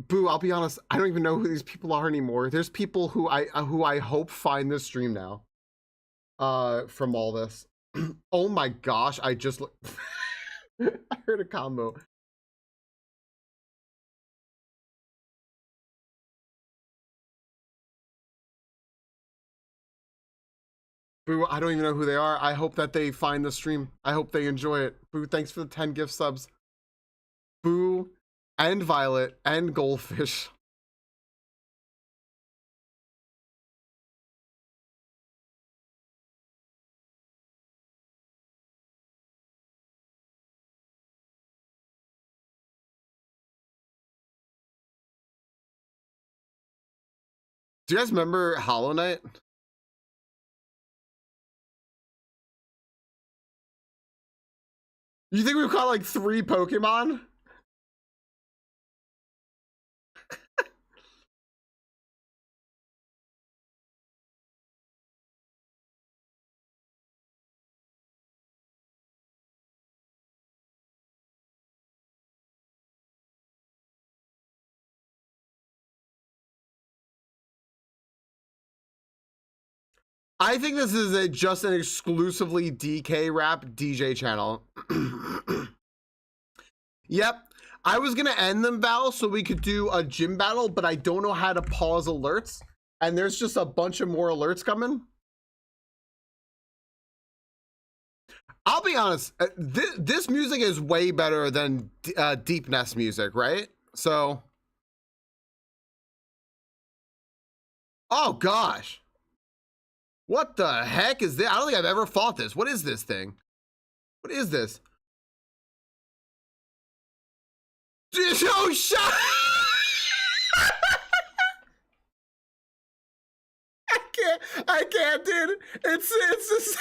Boo, I'll be honest, I don't even know who these people are anymore. There's people who I hope find this stream now. From all this. Oh my gosh, I just I heard a combo. Boo, I don't even know who they are. I hope that they find the stream. I hope they enjoy it. Boo, thanks for the 10 gift subs. Boo, and Violet, and Goldfish. Do you guys remember Hollow Knight? You think we've caught like 3 Pokemon? I think this is just an exclusively DK rap DJ channel. Yep. I was going to end them, Val, so we could do a gym battle, but I don't know how to pause alerts. And there's just a bunch of more alerts coming. I'll be honest, this music is way better than Deep Nest music, right? So. Oh, gosh. What the heck is this? I don't think I've ever fought this. What is this thing? What is this? Oh, shut. I can't, dude. It's just.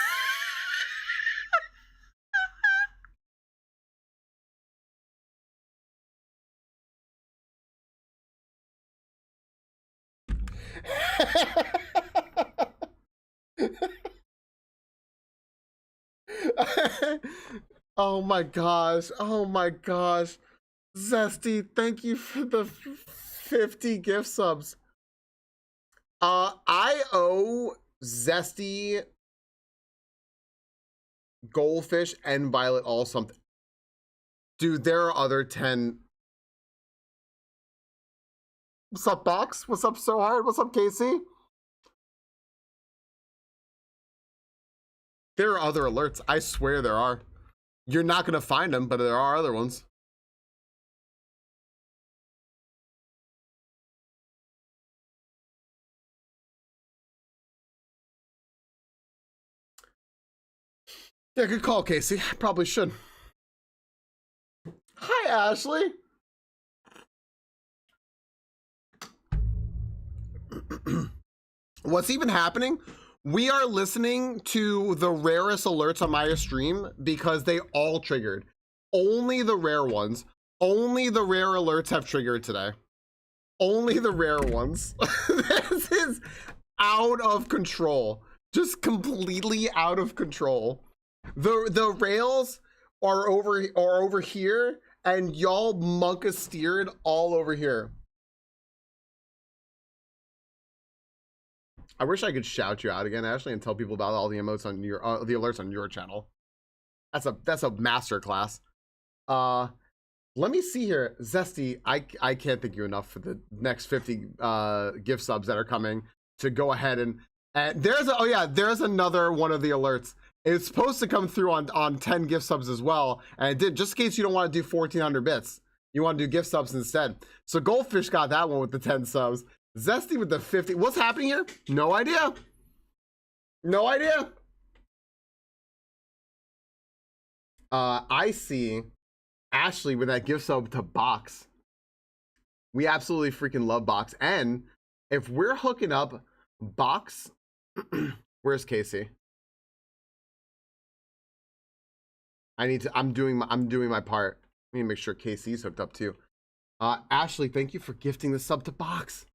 Oh my gosh. Oh my gosh. Zesty, thank you for the 50 gift subs. I owe Zesty, Goldfish, and Violet all something. Dude, there are other 10. What's up, Box? What's up, So Hard? What's up, Casey? There are other alerts. I swear there are. You're not going to find them, but there are other ones. Yeah, good call, Casey. I probably should. Hi, Ashley. What's even happening? We are listening to the rarest alerts on my stream because they all triggered. Only the rare ones. Only the rare alerts have triggered today. Only the rare ones. This is out of control. Just completely out of control. The rails are over here, and y'all monka steered all over here. I wish I could shout you out again, Ashley, and tell people about all the emotes on your the alerts on your channel. That's a master class. Let me see here, Zesty. I can't thank you enough for the next 50 gift subs that are coming to go ahead and there's another one of the alerts. It's supposed to come through on 10 gift subs as well, and it did. Just in case you don't want to do 1400 bits, you want to do gift subs instead. So Goldfish got that one with the 10 subs. Zesty with the 50. What's happening here? No idea. No idea. I see Ashley with that gift sub to Box. We absolutely freaking love Box. And if we're hooking up Box, where's Casey? I'm doing my part. I need to make sure Casey's hooked up too. Ashley, thank you for gifting the sub to Box.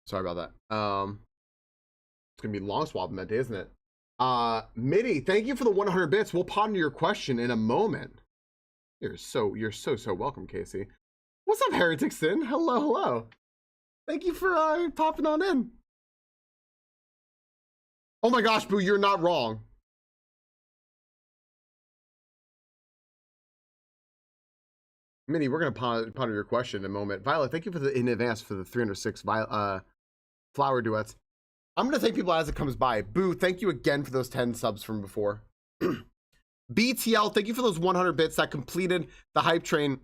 Sorry about that. It's gonna be long swapping that day, isn't it? Mitty, thank you for the 100 bits. We'll ponder your question in a moment. You're so welcome, Casey. What's up, Heretic Sin? Hello. Thank you for popping on in. Oh my gosh, Boo, you're not wrong. Mitty, we're gonna ponder your question in a moment. Violet, thank you in advance for the 306 flower duets. I'm gonna thank people as it comes by. Boo, thank you again for those 10 subs from before. BTL, thank you for those 100 bits that completed the hype train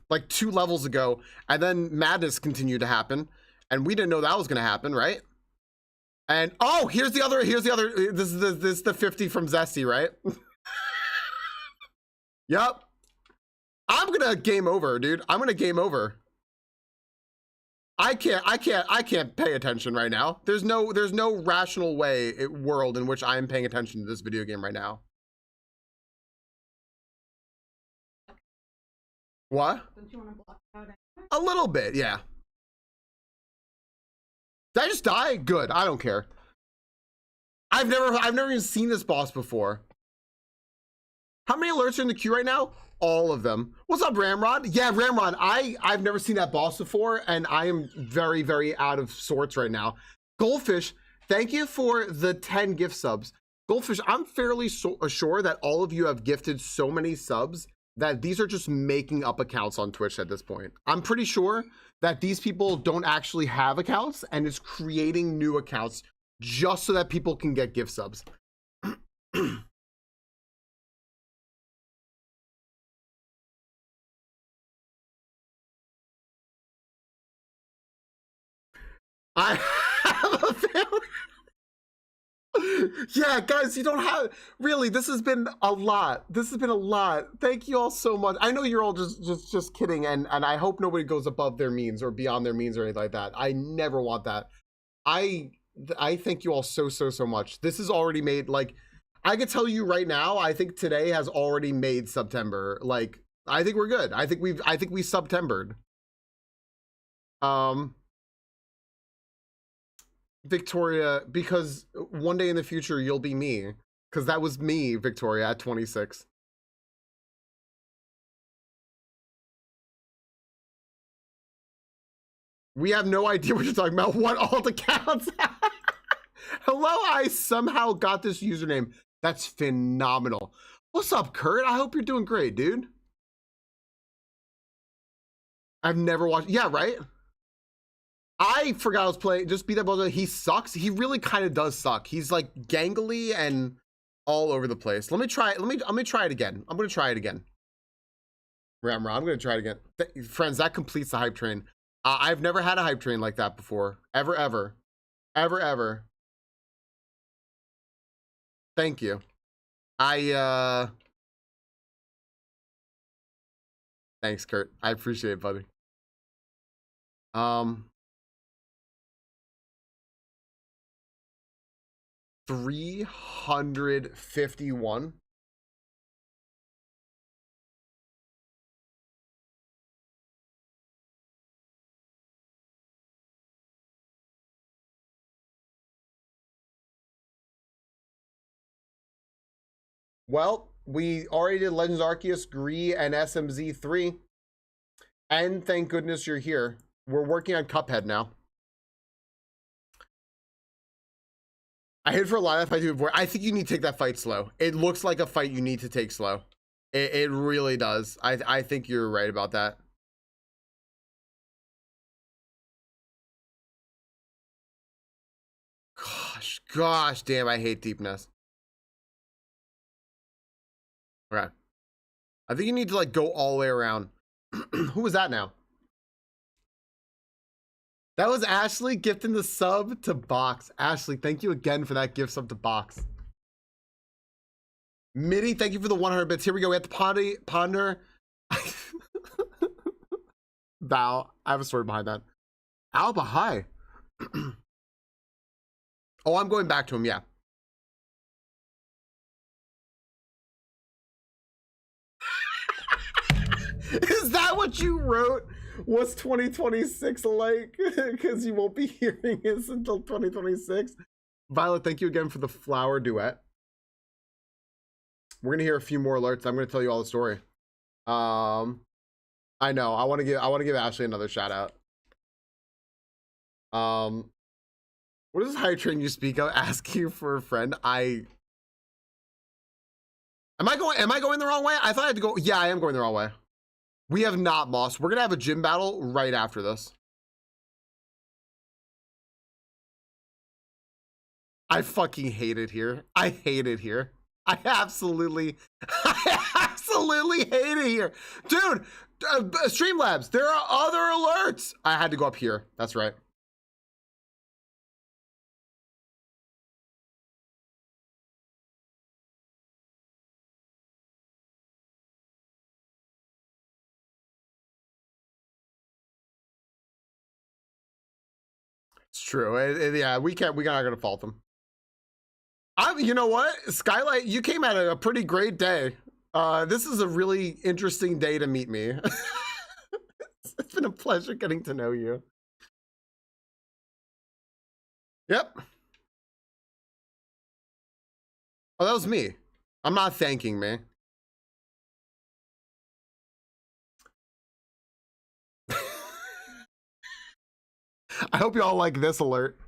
like 2 levels ago, and then madness continued to happen, and we didn't know that was gonna happen, right? And oh, here's the other. This is the 50 from Zesty, right? Yep. I'm gonna game over, dude. I'm gonna game over. I can't pay attention right now. There's no rational world in which I am paying attention to this video game right now. What? Don't you want to block out anyway? A little bit, yeah. Did I just die? Good. I don't care. I've never even seen this boss before. How many alerts are in the queue right now? All of them. What's up, Ramrod? Yeah, Ramrod, I've never seen that boss before, and I am very, very out of sorts right now. Goldfish, thank you for the 10 gift subs. Goldfish, I'm fairly sure that all of you have gifted so many subs that these are just making up accounts on Twitch at this point. I'm pretty sure that these people don't actually have accounts and is creating new accounts just so that people can get gift subs. I have a feeling. Yeah, guys, you don't have really. This has been a lot. This has been a lot. Thank you all so much. I know you're all just kidding, and I hope nobody goes above their means or beyond their means or anything like that. I never want that. I thank you all so much. This is already made. Like, I could tell you right now. I think today has already made September. Like, I think we're good. I think we Septembered. Victoria, because one day in the future you'll be me, because that was me, Victoria, at 26. We have no idea what you're talking about. What alt accounts? Hello, I somehow got this username. That's phenomenal. What's up, Kurt? I hope you're doing great, dude. I've never watched. Yeah, right? I forgot I was playing. Just beat that brother. He sucks. He really kind of does suck. He's like gangly and all over the place. Let me try it. I'm gonna try it again. I'm gonna try it again. Ramra, I'm gonna try it again. Friends, that completes the hype train. I've never had a hype train like that before. Ever. Thank you. Thanks, Kurt. I appreciate it, buddy. 351. Well, we already did Legends Arceus, Gree, and SMZ3. And thank goodness you're here. We're working on Cuphead now. I hit for a lot of that fight to avoid. I think you need to take that fight slow. It looks like a fight you need to take slow. It really does. I think you're right about that. Gosh damn, I hate deepness. Okay. I think you need to like go all the way around. Who was that now? That was Ashley gifting the sub to Box. Ashley, thank you again for that gift sub to Box. Mitty, thank you for the 100 bits. Here we go. We have to ponder. Bow. I have a story behind that. Alba, hi. Oh, I'm going back to him, yeah. Is that what you wrote? What's 2026 like? Because you won't be hearing this until 2026. Violet, thank you again for the flower duet. We're gonna hear a few more alerts. I'm gonna tell you all the story. I know. I want to give Ashley another shout out. What is high train you speak of? Ask you for a friend. Am I going the wrong way? I thought I had to go. Yeah, I am going the wrong way. We have not lost. We're gonna have a gym battle right after this. I fucking hate it here. I hate it here. I absolutely hate it here. Dude, Streamlabs, there are other alerts. I had to go up here. That's right. It's true. Yeah, we're not gonna fault them. You know what, Skylight, you came at a pretty great day. This is a really interesting day to meet me. It's been a pleasure getting to know you. Yep. Oh, that was me. I'm not thanking me. I hope you all like this alert.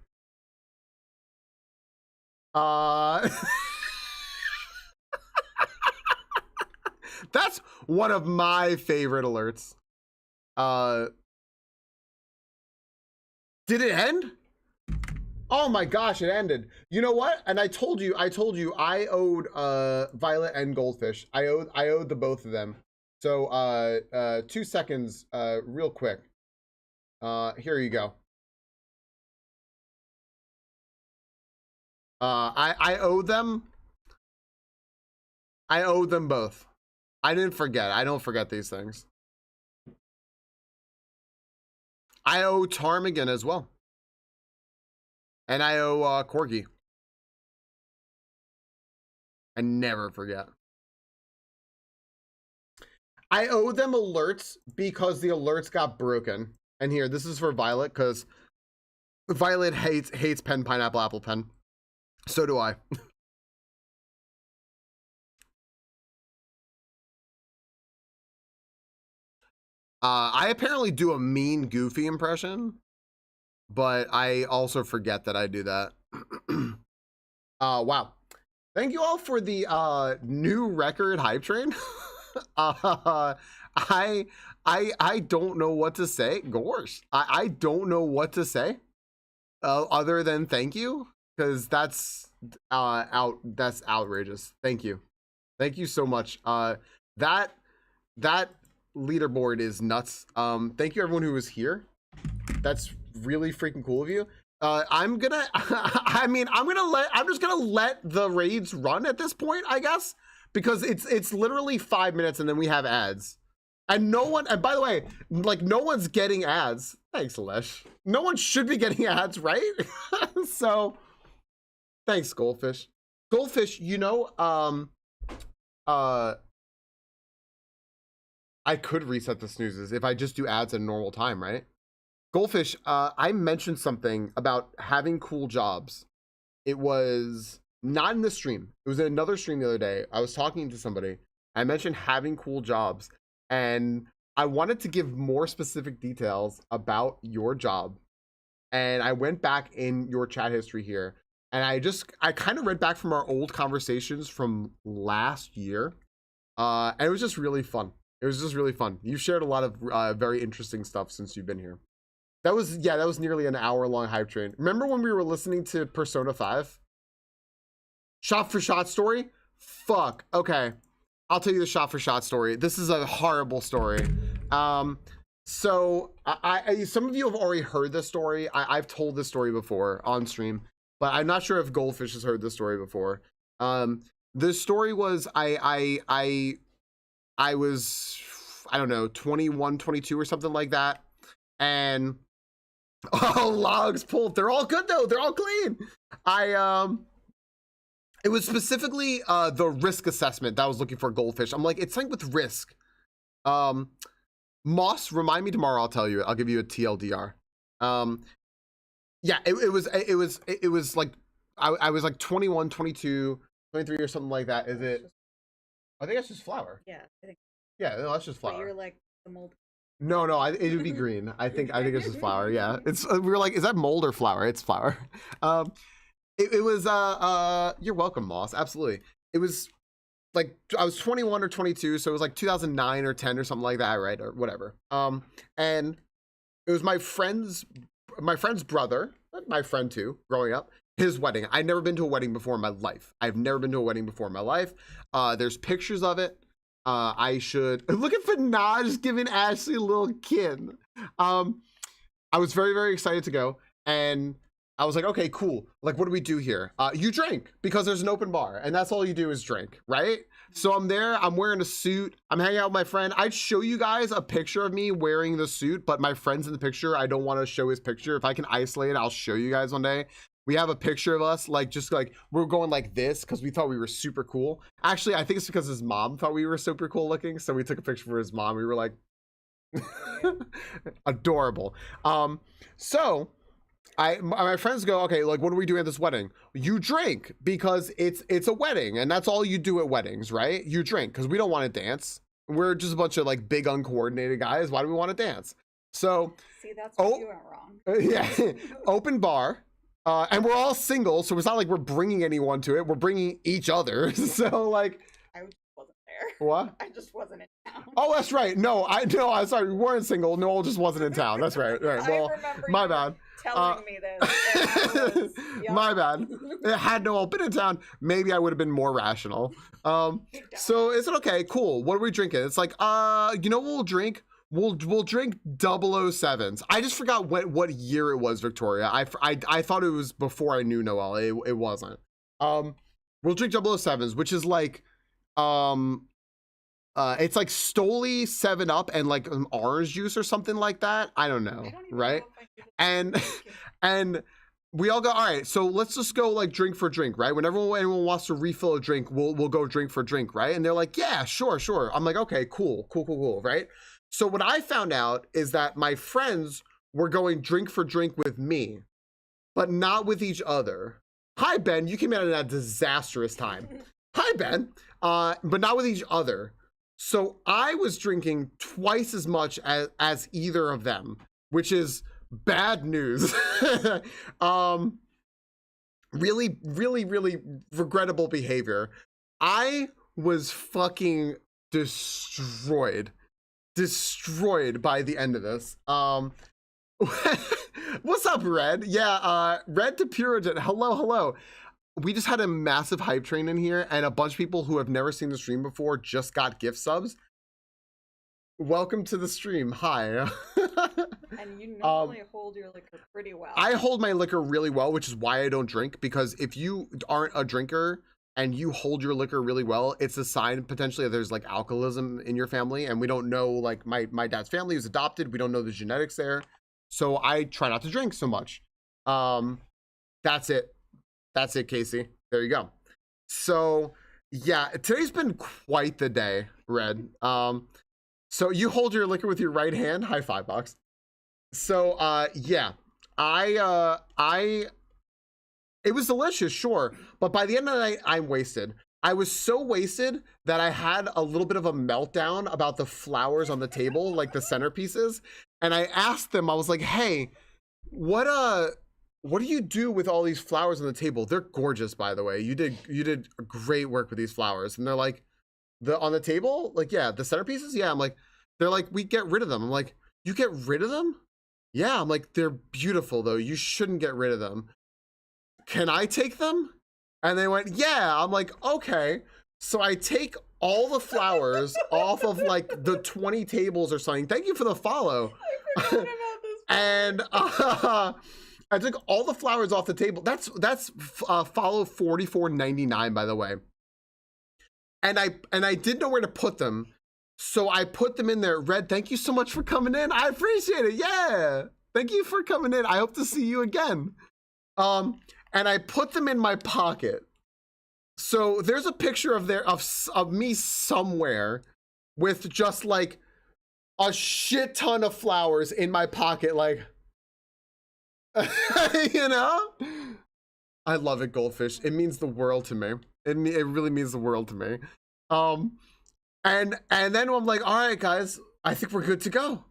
That's one of my favorite alerts. Did it end? Oh my gosh, it ended. You know what? And I told you I owed Violet and Goldfish. I owed the both of them. So 2 seconds, real quick. Here you go. I owe them. I owe them both. I didn't forget. I don't forget these things. I owe Ptarmigan as well. And I owe Corgi. I never forget. I owe them alerts because the alerts got broken. And here, this is for Violet, because Violet hates pen, pineapple, apple, pen. So do I. I apparently do a mean, goofy impression, but I also forget that I do that. Wow. Thank you all for the new record hype train. I don't know what to say. Gosh, I don't know what to say other than thank you, because that's outrageous. Thank you so much. That leaderboard is nuts. Thank you everyone who was here. That's really freaking cool of you. I'm just gonna let the raids run at this point, I guess, because it's literally 5 minutes and then we have ads. And no one, and by the way, like, no one's getting ads. Thanks, Lesh. No one should be getting ads, right? So thanks, Goldfish. Goldfish, you know, I could reset the snoozes if I just do ads at a normal time, right? Goldfish, I mentioned something about having cool jobs. It was not in the stream. It was in another stream the other day. I was talking to somebody. I mentioned having cool jobs, and I wanted to give more specific details about your job. And I went back in your chat history here, and I kind of read back from our old conversations from last year. And it was just really fun. It was just really fun. You shared a lot of very interesting stuff since you've been here. That was nearly an hour-long hype train. Remember when we were listening to Persona 5? Shot for shot story? Fuck. Okay. I'll tell you the shot for shot story. This is a horrible story. So some of you have already heard this story. I've told this story before on stream, but I'm not sure if Goldfish has heard this story before. The story was I was, I don't know, 21, 22 or something like that. And oh, logs pulled. They're all good though. They're all clean. It was specifically the risk assessment that I was looking for, Goldfish. I'm like, it's something with risk. Moss, remind me tomorrow. I'll tell you. I'll give you a TLDR. Yeah, it was like I was like 21, 22, 23 or something like that. Is it? I think that's just flour. Yeah, I think. Yeah, no, that's just flour. But you're like the mold. No, it would be green. I think it's just flour. Yeah, it's we were like, is that mold or flour? It's flour. It was you're welcome, Moss. Absolutely. It was like I was 21 or 22, so it was like 2009 or 10 or something like that, right? Or whatever. And it was my friend's brother, my friend too, growing up, his wedding. I'd never been to a wedding before in my life. I've never been to a wedding before in my life. There's pictures of it. I should look at Fanaj giving Ashley a little kin. I was very, very excited to go, and I was like, okay, cool. Like, what do we do here? You drink because there's an open bar, and that's all you do is drink, right? So I'm there, I'm wearing a suit, I'm hanging out with my friend. I'd show you guys a picture of me wearing the suit, but my friend's in the picture. I don't want to show his picture. If I can isolate it, I'll show you guys one day. We have a picture of us, like, just like, we're going like this because we thought we were super cool. Actually, I think it's because his mom thought we were super cool looking. So we took a picture for his mom. We were like, adorable. So my friends go, okay, like, what are we doing at this wedding? You drink because it's a wedding, and that's all you do at weddings, right? You drink because we don't want to dance. We're just a bunch of like big uncoordinated guys. Why do we want to dance? So see, that's where you went wrong. Yeah, open bar. And we're all single, so it's not like we're bringing anyone to it. We're bringing each other. So like, I wasn't there. What? I just wasn't in town. Oh, that's right. No, I'm sorry. We weren't single. Noel just wasn't in town. That's right. Right. Well, my bad. Telling me this. My bad. Had Noel been in town, maybe I would have been more rational. So is it okay? Cool. What are we drinking? It's like, you know what we'll drink? We'll drink 007s. I just forgot what year it was, Victoria. I thought it was before I knew Noel. It wasn't. We'll drink 007s, which is like, it's like Stoli 7-Up and like an orange juice or something like that. I don't know, I don't even right? know if I could And drink it. and we all go, all right, so let's just go like drink for drink, right? Whenever anyone wants to refill a drink, we'll go drink for drink, right? And they're like, yeah, sure. I'm like, okay, cool, right? So what I found out is that my friends were going drink for drink with me, but not with each other. Hi, Ben, you came in at a disastrous time. Hi, Ben, but not with each other. So I was drinking twice as much as either of them, which is bad news. Really regrettable behavior. I was fucking destroyed by the end of this. What's up, Red? Yeah, Red to Puritan. Hello. We just had a massive hype train in here, and a bunch of people who have never seen the stream before just got gift subs. Welcome to the stream. Hi. And you normally hold your liquor pretty well. I hold my liquor really well, which is why I don't drink, because if you aren't a drinker and you hold your liquor really well, it's a sign potentially that there's like alcoholism in your family, and we don't know, like my dad's family is adopted. We don't know the genetics there. So I try not to drink so much. That's it, Casey. There you go. So yeah, today's been quite the day, Red. So you hold your liquor with your right hand. High five, Box. So yeah, it was delicious, sure, but by the end of the night, I'm wasted. I was so wasted that I had a little bit of a meltdown about the flowers on the table, like the centerpieces. And I asked them, I was like, hey, what do you do with all these flowers on the table? They're gorgeous, by the way. You did great work with these flowers. And they're like, on the table? Like, yeah, the centerpieces? Yeah. I'm like, they're like, we get rid of them. I'm like, you get rid of them? Yeah. I'm like, they're beautiful though. You shouldn't get rid of them. Can I take them? And they went, yeah. I'm like, okay. So I take all the flowers off of like the 20 tables or something. Thank you for the follow. I forgot about this. And I took all the flowers off the table. That's follow 44.99, by the way. And I didn't know where to put them. So I put them in there. Red, thank you so much for coming in. I appreciate it. Yeah. Thank you for coming in. I hope to see you again. And I put them in my pocket. So there's a picture of me somewhere with just like a shit ton of flowers in my pocket, like, you know? I love it, Goldfish. It means the world to me. It really means the world to me. And then I'm like, all right, guys, I think we're good to go.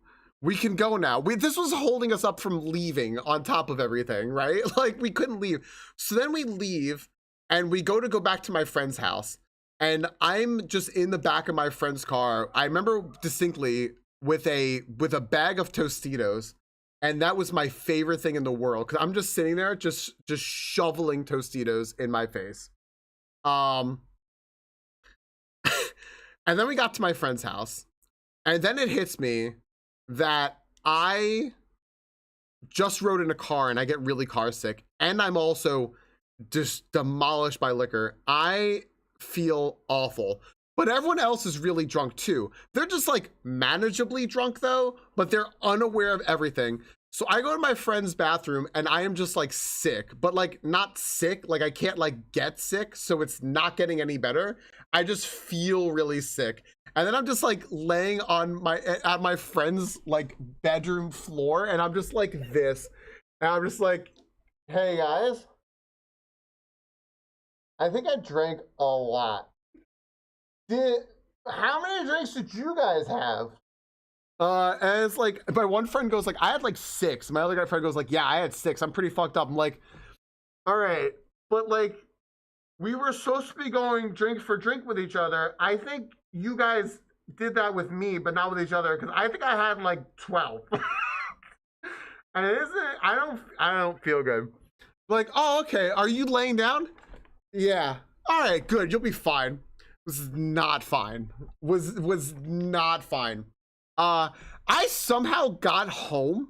We can go now. This was holding us up from leaving on top of everything, right? Like we couldn't leave. So then we leave and we go back to my friend's house. And I'm just in the back of my friend's car. I remember distinctly with a bag of Tostitos. And that was my favorite thing in the world. Cause I'm just sitting there, just shoveling Tostitos in my face. And then we got to my friend's house. And then it hits me that I just rode in a car and I get really car sick, and I'm also just demolished by liquor. I feel awful, but everyone else is really drunk too. They're just like manageably drunk though, but they're unaware of everything. So I go to my friend's bathroom and I am just like sick, but like not sick, like I can't like get sick, so it's not getting any better. I just feel really sick. And then I'm just like laying on my friend's like bedroom floor, and I'm just like this. And I'm just like, hey guys, I think I drank a lot. How many drinks did you guys have? And it's like, my one friend goes like, I had like 6. My other guy friend goes like, yeah, I had 6. I'm pretty fucked up. I'm like, all right, but like, we were supposed to be going drink for drink with each other. I think you guys did that with me, but not with each other, because I think I had like 12. And it isn't, I don't feel good. Like, oh, okay, are you laying down? Yeah. All right, good, you'll be fine. Was not fine. Was not fine. I somehow got home,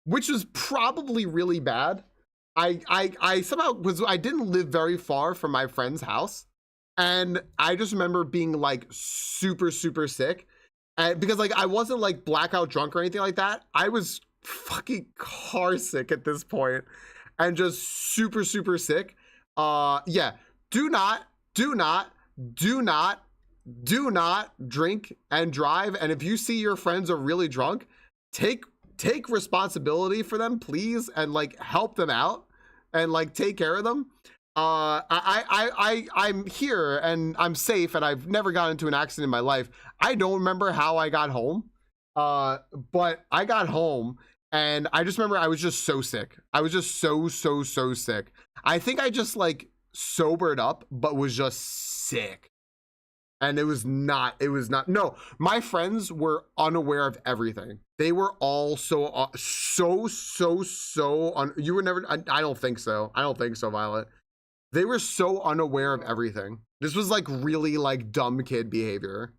which was probably really bad. I somehow I didn't live very far from my friend's house, and I just remember being like super sick, and because like I wasn't like blackout drunk or anything like that. I was fucking car sick at this point, and just super sick. Yeah, do not drink and drive. And if you see your friends are really drunk, take responsibility for them, please, and like help them out and like take care of them. I'm here and I'm safe and I've never gotten into an accident in my life. I don't remember how I got home, but I got home and I just remember I was just so sick. I was just so sick. I think I just like sobered up, but was just sick. And it was not, no, my friends were unaware of everything. They were all you were never, I don't think so. I don't think so, Violet. They were so unaware of everything. This was like really like dumb kid behavior.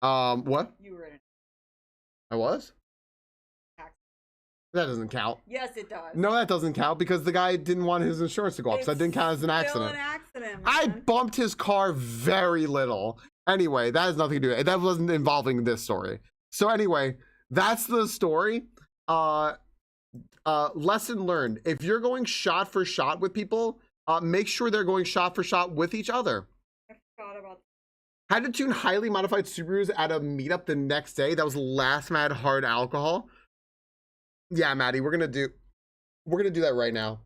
What? You were in I was? an accident. That doesn't count. Yes, it does. No, that doesn't count because the guy didn't want his insurance to go up, so that didn't count as an accident. Still an accident, I man. bumped his car very little. Anyway, that has nothing to do with it. That wasn't involving this story. So anyway, that's the story. Lesson learned. If you're going shot for shot with people, make sure they're going shot for shot with each other. I forgot about Had to tune highly modified Subarus at a meetup the next day. That was the last time I had hard alcohol. Yeah, Maddie, we're gonna do that right now.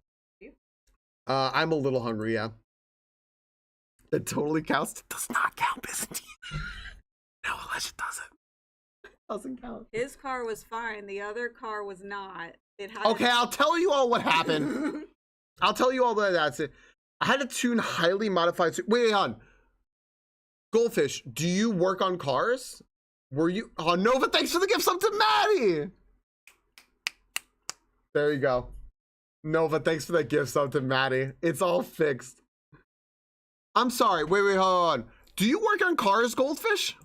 I'm a little hungry, yeah. That totally counts. It does not count, Byzantine. No, unless it doesn't count. His car was fine. The other car was not. It had Okay, I'll tell you all what happened. I'll tell you all that. That's it. I had to tune highly modified. Wait, hon. Goldfish, do you work on cars? Were you? Oh, Nova, thanks for the gift sub to Maddie. There you go. Nova, thanks for that gift sub to Maddie. It's all fixed. I'm sorry. Wait, hold on. Do you work on cars, Goldfish?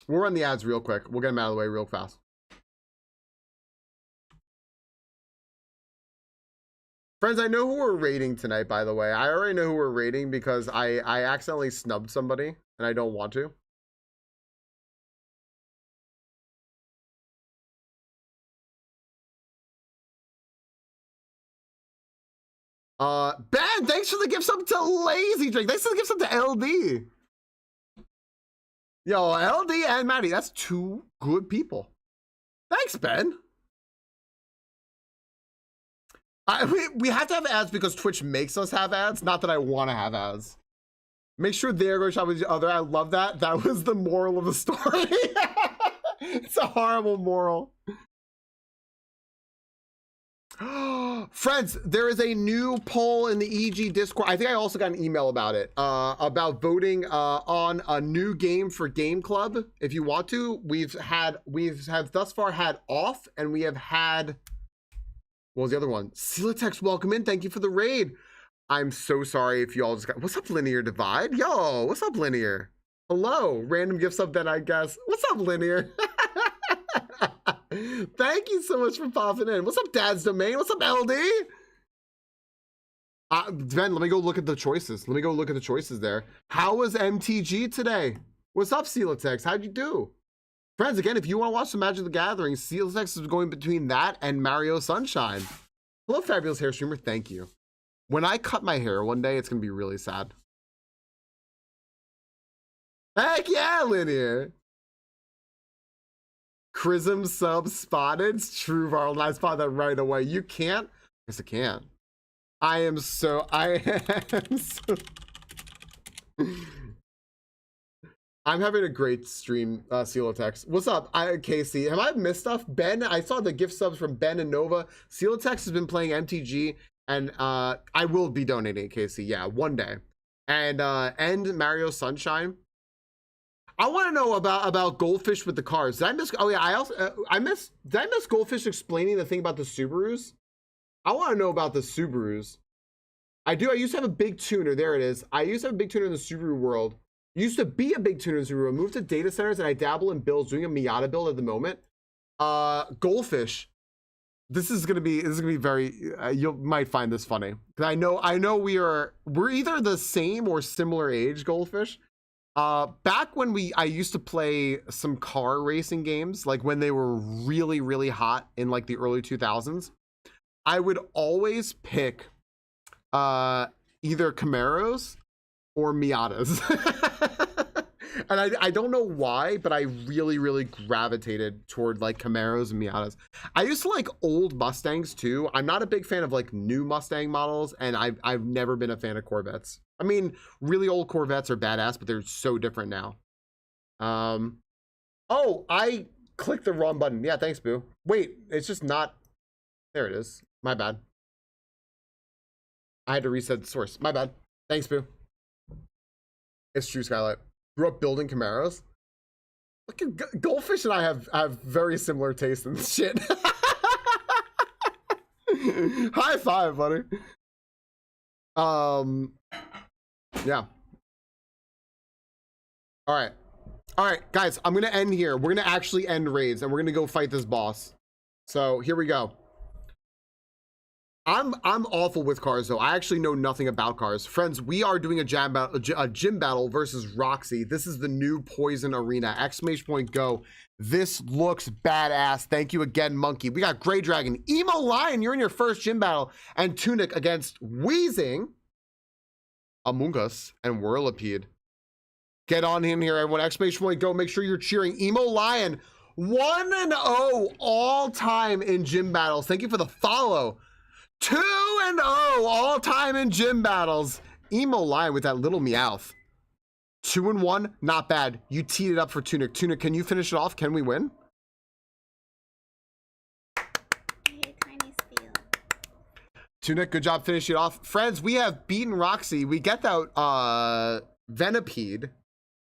We'll run the ads real quick. We'll get them out of the way real fast. Friends, I know who we're rating tonight, by the way. I already know who we're rating because I accidentally snubbed somebody and I don't want to. Ben, thanks for the gift sub to Lazy Drink. Thanks for the gift sub to LD. Yo, LD and Maddie, that's two good people. Thanks, Ben. We have to have ads because Twitch makes us have ads, not that I want to have ads. Make sure they're going to shop with each other. I love that. That was the moral of the story. It's a horrible moral. Friends, there is a new poll in the EG Discord. I think I also got an email about it, about voting on a new game for Game Club. If you want to, we've thus far had off, and we have had, what was the other one? Silatex, welcome in. Thank you for the raid. I'm so sorry if you all just got, what's up, Linear Divide? Yo, what's up, Linear? Hello, random gift sub then, I guess. What's up, Linear? Thank you so much for popping in. What's up, Dad's Domain? What's up, LD? Ben, let me go look at the choices. Let me go look at the choices there. How was MTG today? What's up, Silatex? How'd you do? Friends, again, if you want to watch the Magic the Gathering, Silatex is going between that and Mario Sunshine. Hello, Fabulous Hair Streamer. Thank you. When I cut my hair one day, it's going to be really sad. Heck yeah, Linear. Chrism sub spotted. It's true, Varl. I spotted that right away. You can't? Yes, I can. I am so. I'm having a great stream, Silatex. What's up, Casey? Have I missed stuff? Ben, I saw the gift subs from Ben and Nova. Silatex has been playing MTG, and I will be donating, Casey. Yeah, one day. And Mario Sunshine. I want to know about Goldfish with the cars. Did I miss? Oh yeah, Did I miss Goldfish explaining the thing about the Subarus? I want to know about the Subarus. I do. I used to have a big tuner. There it is. I used to have a big tuner in the Subaru world. Used to be a big tuner in Subaru. I moved to data centers and I dabble in builds, doing a Miata build at the moment. Goldfish. this is gonna be very. You might find this funny because I know we're either the same or similar age, Goldfish. Back when I used to play some car racing games, like when they were really really hot in like the early 2000s, I would always pick either Camaros or Miatas. And I don't know why, but I really, really gravitated toward like Camaros and Miatas. I used to like old Mustangs too. I'm not a big fan of like new Mustang models, and I've never been a fan of Corvettes. I mean, really old Corvettes are badass, but they're so different now. Oh, I clicked the wrong button. Yeah, thanks, Boo. Wait, it's just not. There it is. My bad. I had to reset the source. My bad. Thanks, Boo. It's true, Skylight. Grew up building Camaros. Look at Goldfish and I have very similar taste in shit. High five, buddy. Yeah. All right, guys. I'm gonna end here. We're gonna actually end raids, and we're gonna go fight this boss. So here we go. I'm awful with cars though. I actually know nothing about cars. Friends, we are doing a gym battle versus Roxy. This is the new Poison Arena. Exclamation point go. This looks badass. Thank you again, Monkey. We got Grey Dragon, Emo Lion, you're in your first gym battle, and Tunic against Wheezing, Among Us, and Whirlipede. Get on in here, everyone. Exclamation point go. Make sure you're cheering. Emo Lion, 1-0 all time in gym battles. Thank you for the follow. 2-0 all time in gym battles. Emo Lion with that little meowth. 2-1, not bad. You teed it up for Tunic. Tunic, can you finish it off? Can we win? Hey, tiny steal. Tunic, good job finishing it off. Friends, we have beaten Roxy. We get that Venipede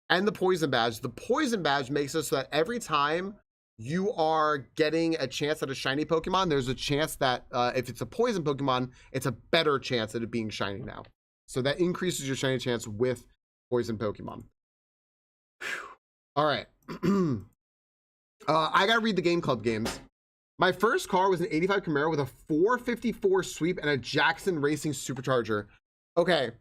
and the Poison Badge. The Poison Badge makes it so that every time you are getting a chance at a shiny Pokemon, there's a chance that if it's a poison Pokemon, it's a better chance at it being shiny now. So that increases your shiny chance with poison Pokemon. Whew. All right. I gotta read the Game Club games. My first car was an 85 Camaro with a 454 sweep and a Jackson Racing Supercharger. Okay.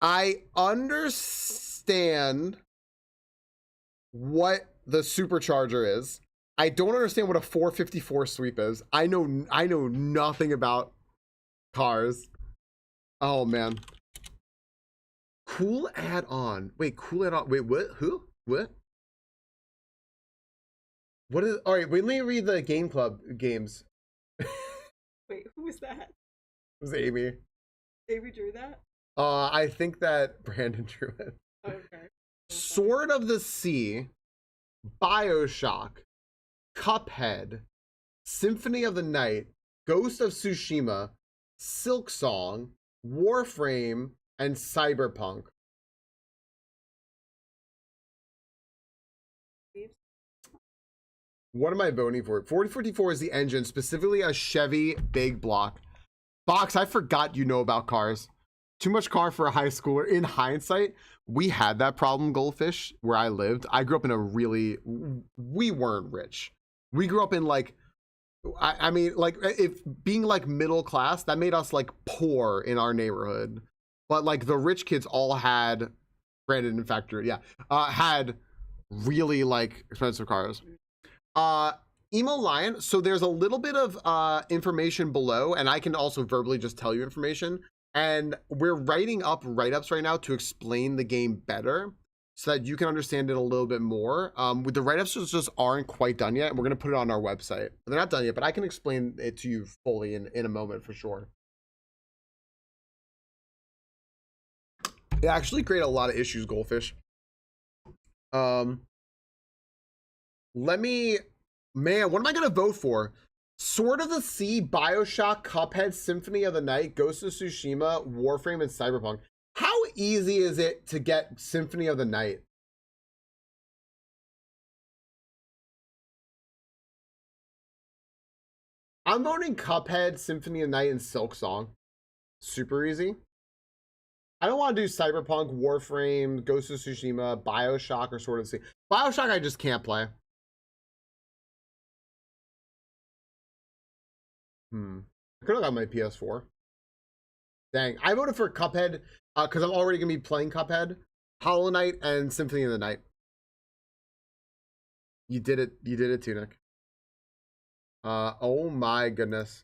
I understand what the supercharger is. I don't understand what a 454 sweep is. I know nothing about cars. Oh man. Cool add-on. Wait, cool add-on. Wait, what? Who? What? What is? All right, wait, let me read the Game Club games. Wait, who was that? It was Amy. Amy drew that? I think that Brandon drew it. Okay. Sword of the Sea, BioShock, Cuphead, Symphony of the Night, Ghost of Tsushima, Silk Song, Warframe, and Cyberpunk. What am I voting for? 4054 is the engine, specifically a Chevy big block. Box, I forgot you know about cars. Too much car for a high schooler. In hindsight, we had that problem, Goldfish, where I lived. I grew up in a really, we weren't rich. We grew up in like, I mean, like if being like middle class, that made us like poor in our neighborhood. But like the rich kids all had, Brandon in factory, yeah, had really like expensive cars. Emo Lion, so there's a little bit of information below, and I can also verbally just tell you information. And we're writing up write-ups right now to explain the game better so that you can understand it a little bit more. With the write-ups just aren't quite done yet. We're going to put it on our website. They're not done yet, but I can explain it to you fully in a moment for sure. It actually created a lot of issues, Goldfish. Man, what am I going to vote for? Sword of the Sea, BioShock, Cuphead, Symphony of the Night, Ghost of Tsushima, Warframe, and Cyberpunk. How easy is it to get Symphony of the Night? I'm voting Cuphead, Symphony of the Night, and Silk Song. Super easy. I don't want to do Cyberpunk, Warframe, Ghost of Tsushima, BioShock, or Sword of the Sea. BioShock I just can't play. I could have got my PS4. Dang, I voted for Cuphead because I'm already gonna be playing Cuphead, Hollow Knight, and Symphony of the Night. You did it. You did it, Tunic. Oh my goodness.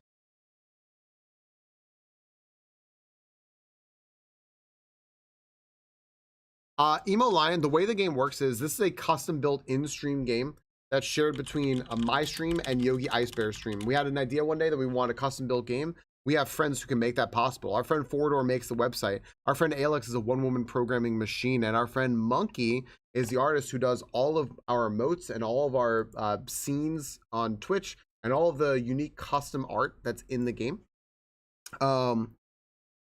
Emo Lion, the way the game works is this is a custom built in-stream game that's shared between my stream and Yogi Ice Bear's stream. We had an idea one day that we want a custom built game. We have friends who can make that possible. Our friend Forador makes the website. Our friend Alex is a one-woman programming machine, and our friend Monkey is the artist who does all of our emotes and all of our scenes on Twitch and all of the unique custom art that's in the game. And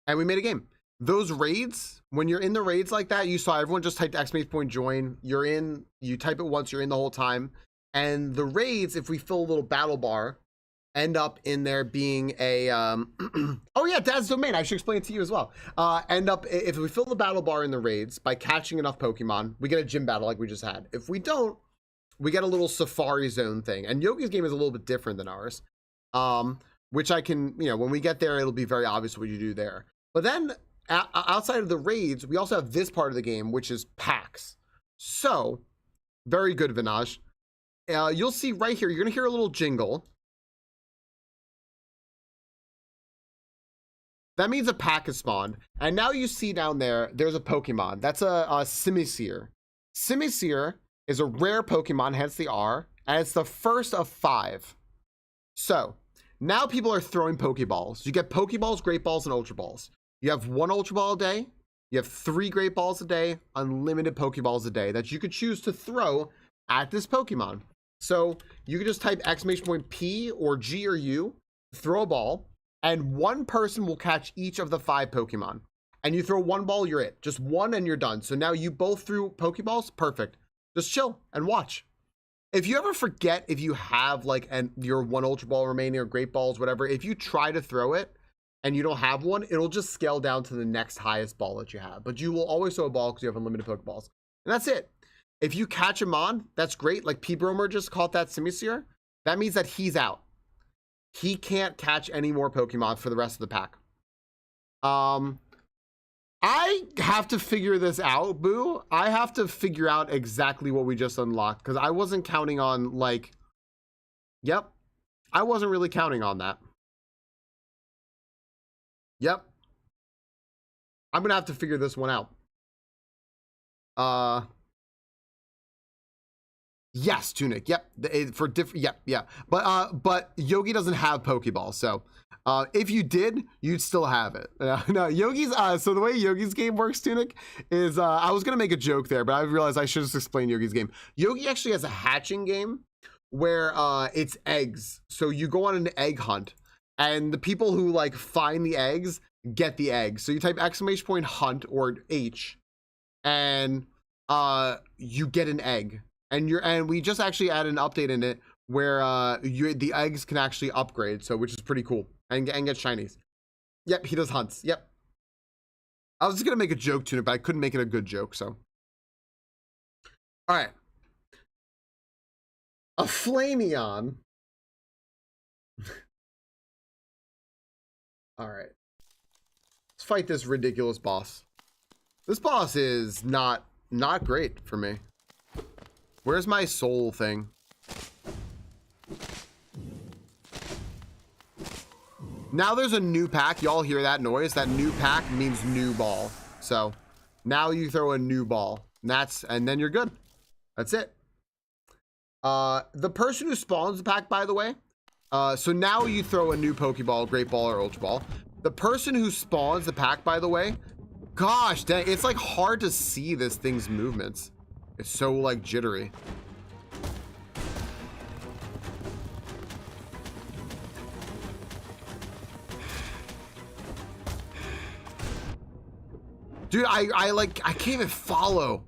we made a game. Those raids, when you're in the raids like that, you saw everyone just typed !join. You're in, you type it once, you're in the whole time. And the raids, if we fill a little battle bar, end up in there being a, oh yeah, Dad's Domain, I should explain it to you as well. End up, if we fill the battle bar in the raids by catching enough Pokemon, we get a gym battle like we just had. If we don't, we get a little Safari Zone thing. And Yogi's game is a little bit different than ours. Which I can, you know, when we get there, it'll be very obvious what you do there. But then, outside of the raids, we also have this part of the game, which is packs. So, very good, Vinaj. You'll see right here, you're going to hear a little jingle. That means a pack is spawned. And now you see down there, there's a Pokemon. That's a Simisear. Simisear is a rare Pokemon, hence the R, and it's the first of 5. So, now people are throwing Pokeballs. You get Pokeballs, Great Balls, and Ultra Balls. You have 1 Ultra Ball a day, you have 3 Great Balls a day, unlimited Pokeballs a day that you could choose to throw at this Pokemon. So you could just type !P or G or U, throw a ball, and 1 person will catch each of the 5 Pokemon. And you throw 1 ball, you're it. Just 1 and you're done. So now you both threw Pokeballs, perfect. Just chill and watch. If you ever forget if you have like your 1 Ultra Ball remaining or Great Balls, whatever, if you try to throw it, and you don't have one, it'll just scale down to the next highest ball that you have. But you will always throw a ball because you have unlimited Pokeballs. And that's it. If you catch him on, that's great. Like P-Bromer just caught that Simisear. That means that he's out. He can't catch any more Pokemon for the rest of the pack. I have to figure this out, Boo. I have to figure out exactly what we just unlocked because I wasn't counting on like, yep. I wasn't really counting on that. Yep. I'm gonna have to figure this one out. Yes, Tunic. Yep. For different. Yep. Yeah. But Yogi doesn't have Pokeball, so if you did, you'd still have it. No, Yogi's. So the way Yogi's game works, Tunic, is I was gonna make a joke there, but I realized I should just explain Yogi's game. Yogi actually has a hatching game where it's eggs. So you go on an egg hunt. And the people who like find the eggs get the eggs. So you type !hunt or H, and you get an egg. And we just actually added an update in it where the eggs can actually upgrade, so which is pretty cool, and get shinies. Yep, he does hunts. Yep. I was just gonna make a joke to it, but I couldn't make it a good joke. So, all right, a Flameon. All right, let's fight this ridiculous boss. This boss is not great for me. Where's my soul thing? Now there's a new pack. Y'all hear that noise? That new pack means new ball. So now you throw a new ball. And then you're good. That's it. The person who spawns the pack, by the way, so now you throw a new Pokeball, Great Ball, or Ultra Ball. The person who spawns the pack, by the way, gosh dang, it's like hard to see this thing's movements. It's so like jittery. Dude, I can't even follow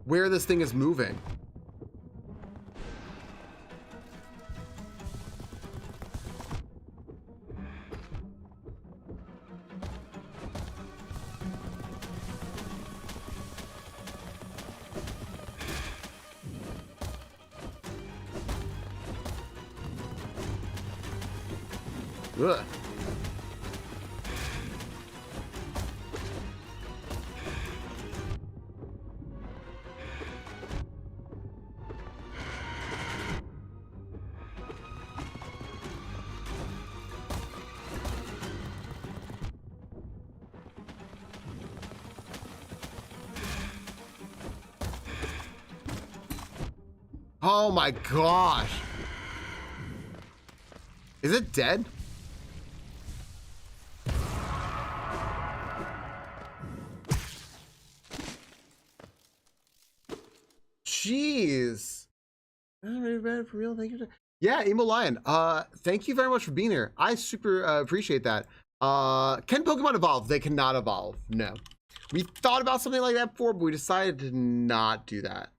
where this thing is moving. Ugh. Oh my gosh. Is it dead? Jeez. For real, thank you. Yeah, Emo Lion. Thank you very much for being here. I super appreciate that. Can Pokemon evolve? They cannot evolve. No. We thought about something like that before, but we decided to not do that.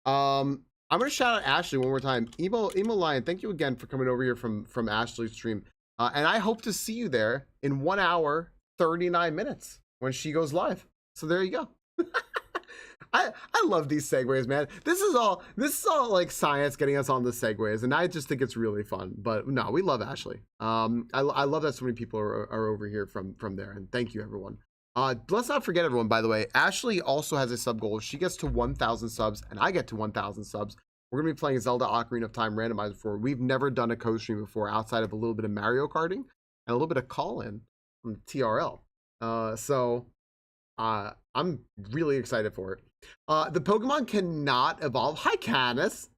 I'm gonna shout out Ashley one more time. Emo Lion, thank you again for coming over here from Ashley's stream. And I hope to see you there in 1 hour, 39 minutes when she goes live. So there you go. I love these segues, man. This is all like science getting us on the segues, and I just think it's really fun. But no, we love Ashley. I love that so many people are over here from there, and thank you everyone. Let's not forget everyone, by the way, Ashley also has a sub goal. If she gets to 1,000 subs and I get to 1,000 subs, we're gonna be playing Zelda Ocarina of Time randomized before. We've never done a co-stream before outside of a little bit of Mario Karting and a little bit of call-in from TRL. I'm really excited for it. The Pokemon cannot evolve. Hi, Canis.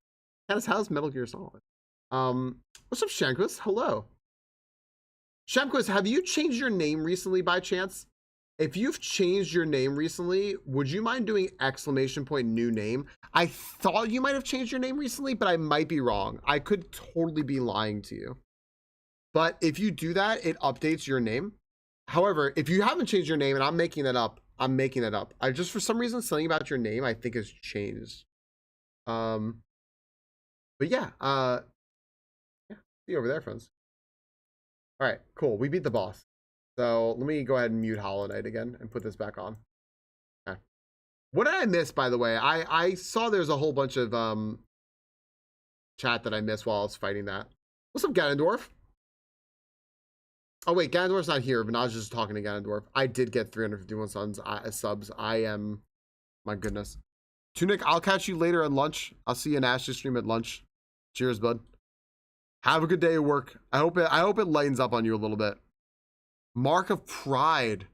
Canis, how's Metal Gear Solid? What's up, Shanquist? Hello. Shanquist, have you changed your name recently by chance? If you've changed your name recently, would you mind doing ! new name? I thought you might have changed your name recently, but I might be wrong. I could totally be lying to you. But if you do that, it updates your name. However, if you haven't changed your name, and I'm making that up, I just, for some reason, something about your name, I think has changed. But yeah, yeah, see you over there, friends. All right, cool. We beat the boss. So let me go ahead and mute Hollow Knight again and put this back on. Okay. What did I miss, by the way? I saw there's a whole bunch of chat that I missed while I was fighting that. What's up, Ganondorf? Oh wait, Ganondorf's not here, but I was just talking to Ganondorf. I did get 351 subs. I am, my goodness. Tunic, I'll catch you later at lunch. I'll see you in Ash's stream at lunch. Cheers, bud. Have a good day at work. I hope it lightens up on you a little bit. Mark of Pride.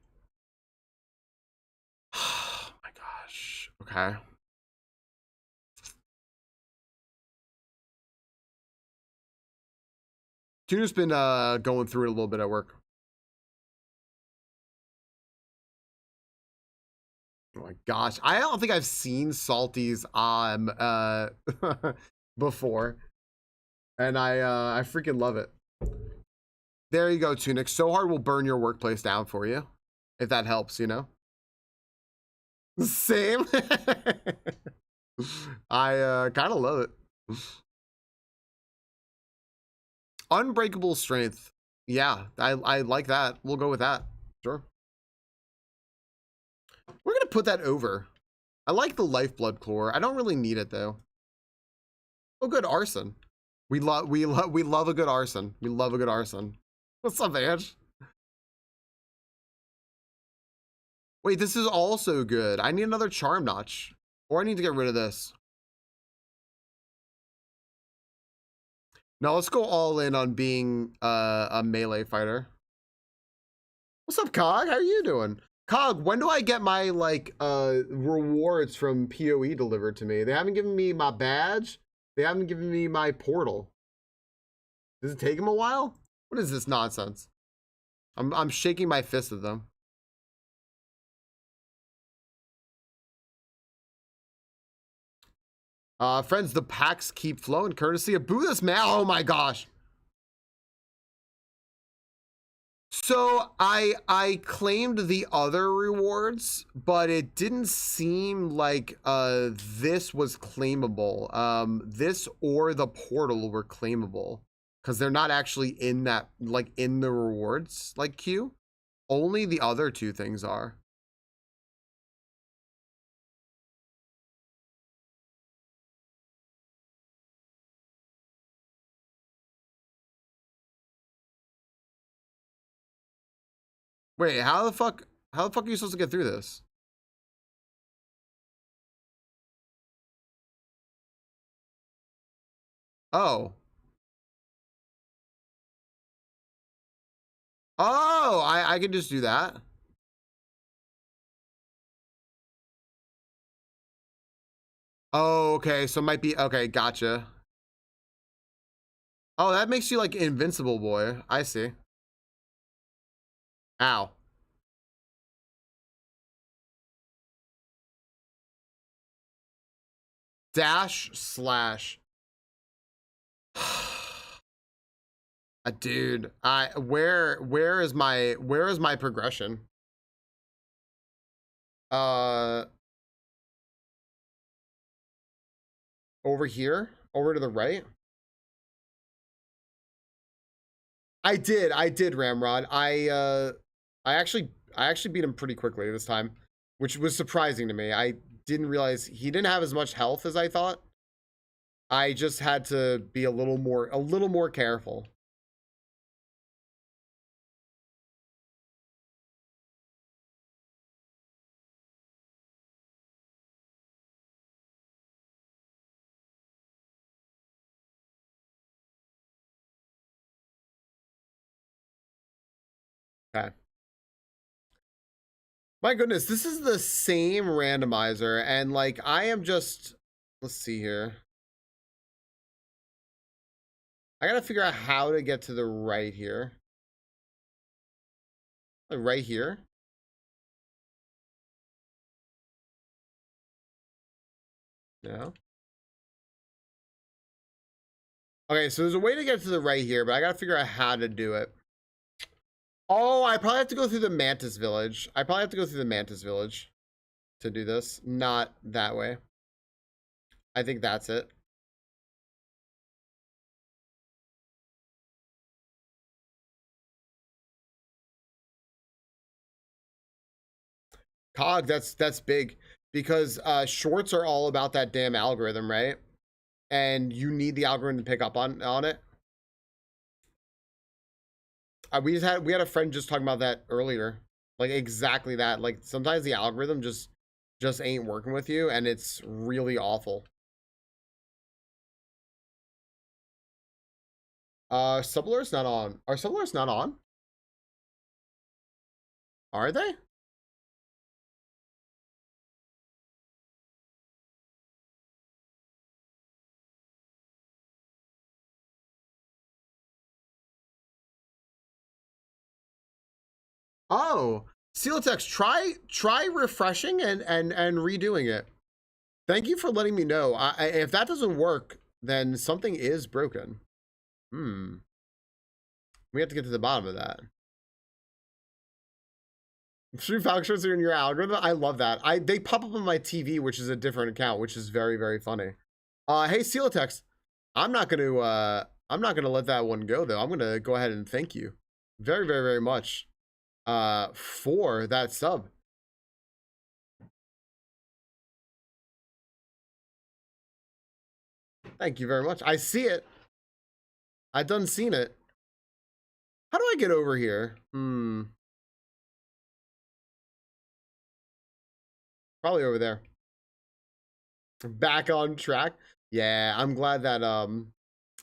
Oh my gosh. Okay. Tuna's been going through it a little bit at work. Oh my gosh. I don't think I've seen Salty's before. And I freaking love it. There you go, Tunic. So hard will burn your workplace down for you. If that helps, you know? Same. I kind of love it. Unbreakable strength. Yeah, I like that. We'll go with that. Sure. We're gonna put that over. I like the lifeblood core. I don't really need it though. Oh, good arson. We love a good arson. We love a good arson. What's up, Ange? Wait, this is also good. I need another charm notch. Or I need to get rid of this. No, let's go all in on being a melee fighter. What's up, Cog? How are you doing? Cog, when do I get my like rewards from PoE delivered to me? They haven't given me my badge. They haven't given me my portal. Does it take them a while? What is this nonsense? I'm shaking my fist at them. Friends, the packs keep flowing courtesy of Buddhist man. Oh my gosh. So I claimed the other rewards, but it didn't seem like this was claimable. This or the portal were claimable because they're not actually in that, like, in the rewards like queue. Only the other two things are. Wait, how the fuck are you supposed to get through this? Oh. Oh, I can just do that. Oh, okay, so it might be, okay, gotcha. Oh, that makes you like invincible, boy. I see. Ow. Dash slash. Dude, where is my progression? Over here, over to the right. I did Ramrod. I actually beat him pretty quickly this time, which was surprising to me. I didn't realize he didn't have as much health as I thought. I just had to be a little more careful. Okay. My goodness, this is the same randomizer, and like I am just, let's see here. I gotta figure out how to get to the right here. Like right here. No. Okay, so there's a way to get to the right here, but I gotta figure out how to do it. Oh, I probably have to go through the Mantis Village. I probably have to go through the Mantis Village to do this. Not that way. I think that's it. Cog, that's big because shorts are all about that damn algorithm, right? And you need the algorithm to pick up on it. We had a friend just talking about that earlier, like exactly that. Like sometimes the algorithm just ain't working with you, and it's really awful. Subaler's not on. Are subalers not on? Are they? Oh, Celotex, try refreshing and redoing it. Thank you for letting me know. If that doesn't work, then something is broken. We have to get to the bottom of that. StreamingFalcon shorts are in your algorithm. I love that. They pop up on my TV, which is a different account, which is very, very funny. Hey, Celotex, I'm not gonna let that one go though. I'm gonna go ahead and thank you very, very, very much for that sub. Thank you very much. I see it. I done seen it. How do I get over here? Probably over there. Back on track. Yeah, I'm glad that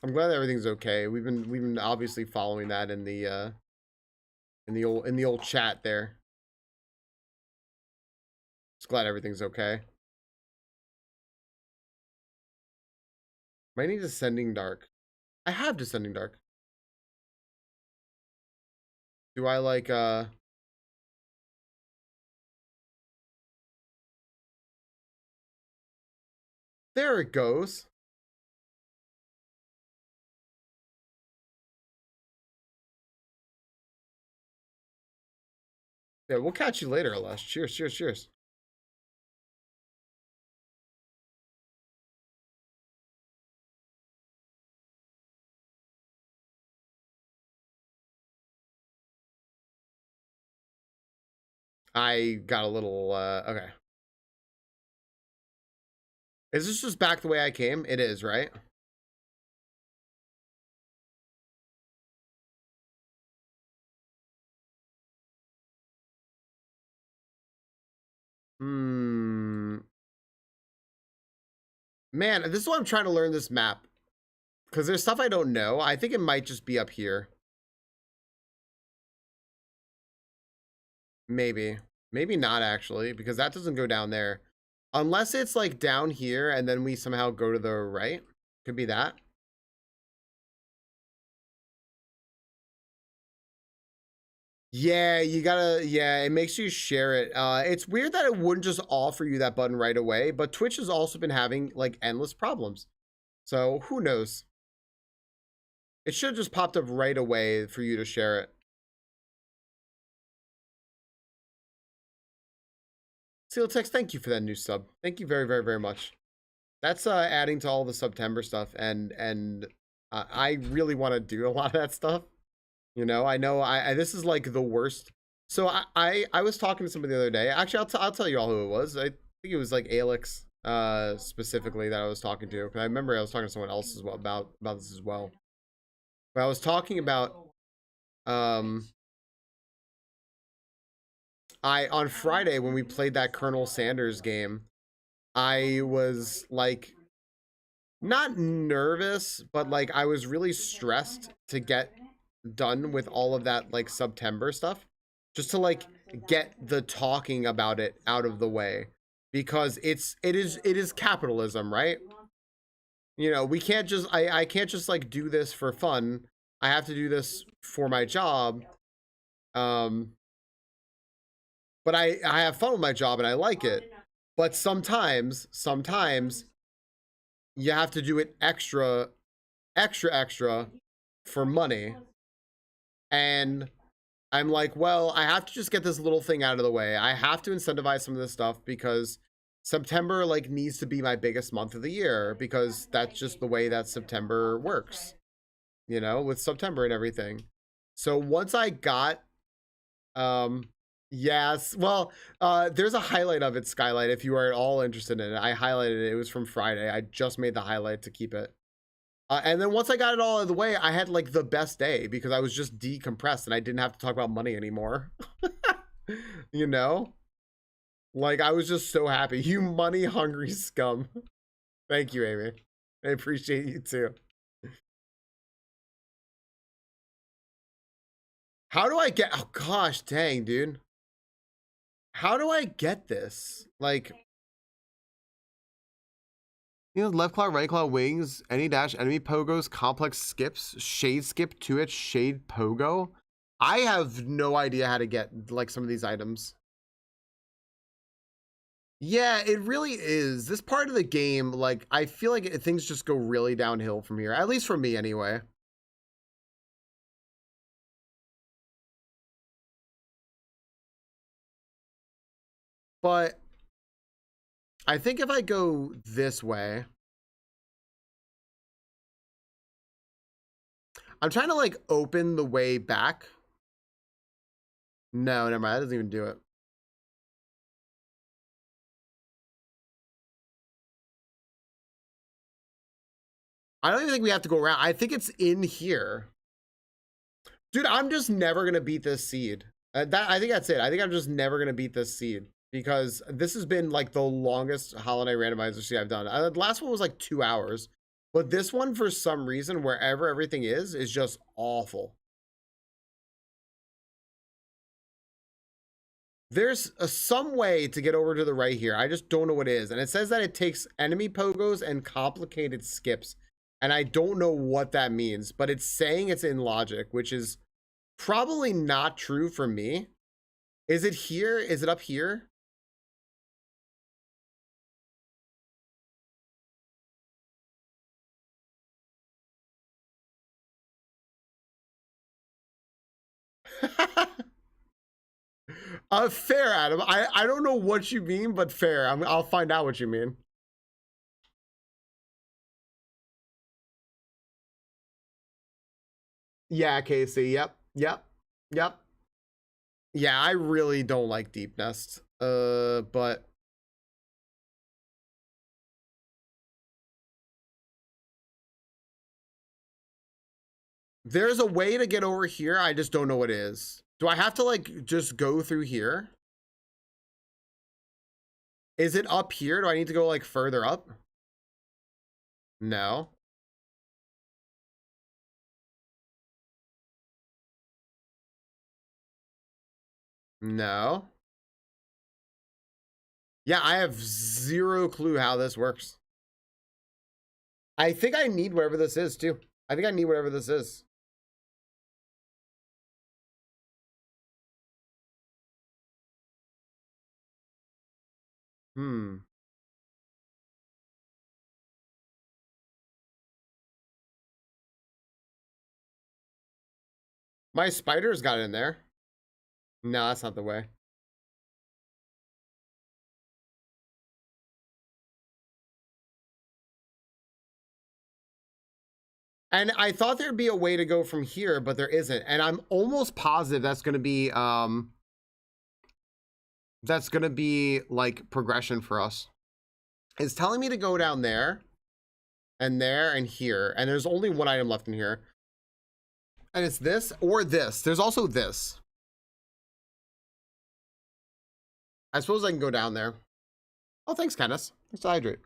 everything's okay. We've been obviously following that in the old chat there. Just glad everything's okay. Might need Descending Dark. I have Descending Dark. Do I like there it goes. Yeah, we'll catch you later, Les. Cheers, cheers, cheers. I got a little okay. Is this just back the way I came? It is, right? Man, this is why I'm trying to learn this map. Because there's stuff I don't know. I think it might just be up here. Maybe. Maybe not, actually, because that doesn't go down there. Unless it's, like, down here, and then we somehow go to the right. Could be that. Yeah, you gotta, yeah, it makes you share it. It's weird that it wouldn't just offer you that button right away, but Twitch has also been having, like, endless problems. So, who knows? It should have just popped up right away for you to share it. Seal Text, thank you for that new sub. Thank you very, very, very much. That's adding to all the September stuff, and I really want to do a lot of that stuff. You know I this is like the worst. So I was talking to somebody the other day. Actually, I'll tell you all who it was. I think it was like Alex specifically that I was talking to, because I remember I was talking to someone else as well about this as well. But I was talking about on Friday when we played that Colonel Sanders game, I was like not nervous, but like I was really stressed to get done with all of that like September stuff, just to like get the talking about it out of the way, because it is capitalism, right? You know, we can't just I can't just like do this for fun. I have to do this for my job. But I have fun with my job and I like it. But sometimes you have to do it extra for money. And I'm like, well, I have to just get this little thing out of the way. I have to incentivize some of this stuff, because September like needs to be my biggest month of the year, because that's just the way that September works, you know, with September and everything. So once I got, yes, well, there's a highlight of it, Skylight, if you are at all interested in it. I highlighted it. It was from Friday. I just made the highlight to keep it. And then once I got it all out of the way, I had like the best day, because I was just decompressed and I didn't have to talk about money anymore. You know? Like, I was just so happy. You money hungry scum. Thank you, Amy. I appreciate you too. How do I get, oh gosh, dang, dude. How do I get this? Like, you know, left claw, right claw, wings, any dash, enemy pogos, complex skips, shade skip, 2-hit, shade pogo. I have no idea how to get like some of these items. Yeah, it really is. This part of the game, like, I feel like things just go really downhill from here. At least for me, anyway. But I think if I go this way, I'm trying to like open the way back. No, never mind. That doesn't even do it. I don't even think we have to go around. I think it's in here. Dude, I'm just never going to beat this seed. I think that's it. I think I'm just never going to beat this seed, because this has been like the longest holiday randomizer seed I've done. The last one was like 2 hours. But this one, for some reason, wherever everything is just awful. There's some way to get over to the right here. I just don't know what it is. And it says that it takes enemy pogos and complicated skips. And I don't know what that means, but it's saying it's in logic, which is probably not true for me. Is it here? Is it up here? Fair, Adam. I don't know what you mean, but fair. I'll find out what you mean. Yeah, Casey. Yep. Yeah, I really don't like Deep Nest. But there's a way to get over here. I just don't know what it is. Do I have to like just go through here? Is it up here? Do I need to go like further up? No. No. Yeah, I have zero clue how this works. I think I need whatever this is too. I think I need whatever this is. Hmm. My spider's got in there. No, that's not the way. And I thought there'd be a way to go from here, but there isn't. And I'm almost positive that's gonna be like progression for us. It's telling me to go down there and here, and there's only one item left in here. And it's this or this. There's also this. I suppose I can go down there. Oh, thanks, Kenneth. Thanks to hydrate.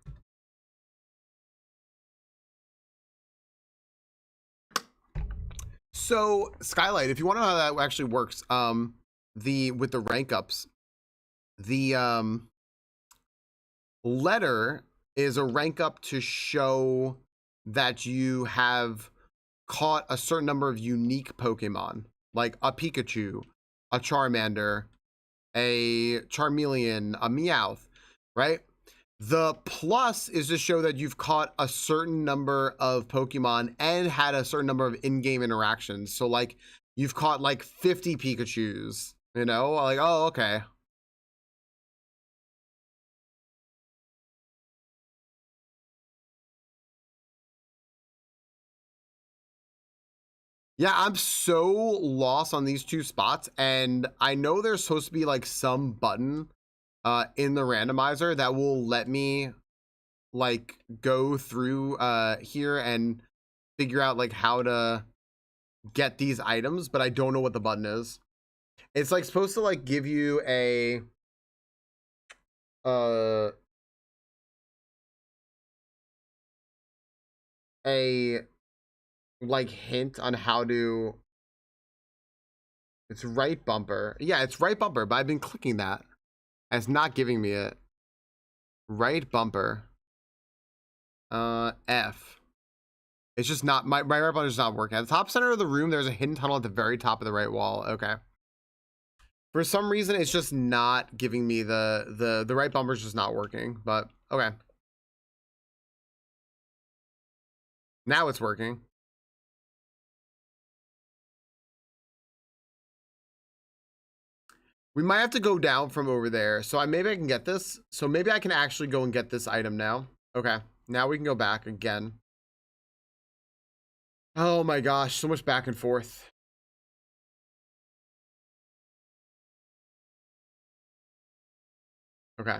So, Skylight, if you want to know how that actually works, with the rank ups, the letter is a rank up to show that you have caught a certain number of unique Pokemon, like a Pikachu, a Charmander, a Charmeleon, a Meowth, right? The plus is to show that you've caught a certain number of Pokemon and had a certain number of in-game interactions. So like you've caught like 50 Pikachus, you know, like, oh, okay. Yeah, I'm so lost on these two spots, and I know there's supposed to be like some button in the randomizer that will let me like go through here and figure out like how to get these items, but I don't know what the button is. It's like supposed to like give you a like hint on how to. It's right bumper. Yeah, it's right bumper, but I've been clicking that. And it's not giving me it. Right bumper. F. It's just not, my right bumper is not working. At the top center of the room, there's a hidden tunnel at the very top of the right wall. Okay. For some reason, it's just not giving me the right bumper is just not working, but okay. Now it's working. We might have to go down from over there. So maybe I can get this. So maybe I can actually go and get this item now. Okay. Now we can go back again. Oh my gosh. So much back and forth. Okay.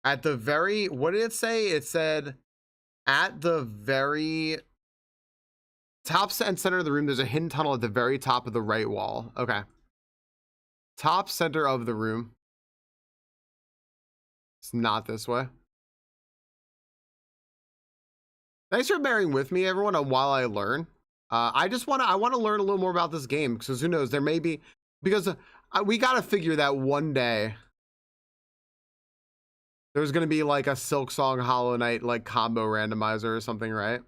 At the very, what did it say? It said at the very top and center of the room, there's a hidden tunnel at the very top of the right wall. Okay. Top center of the room. It's not this way. Thanks for bearing with me, everyone, while I learn. I want to learn a little more about this game, because who knows, there may be, because we got to figure that one day there's going to be like a Silk Song Hollow Knight like combo randomizer or something, right?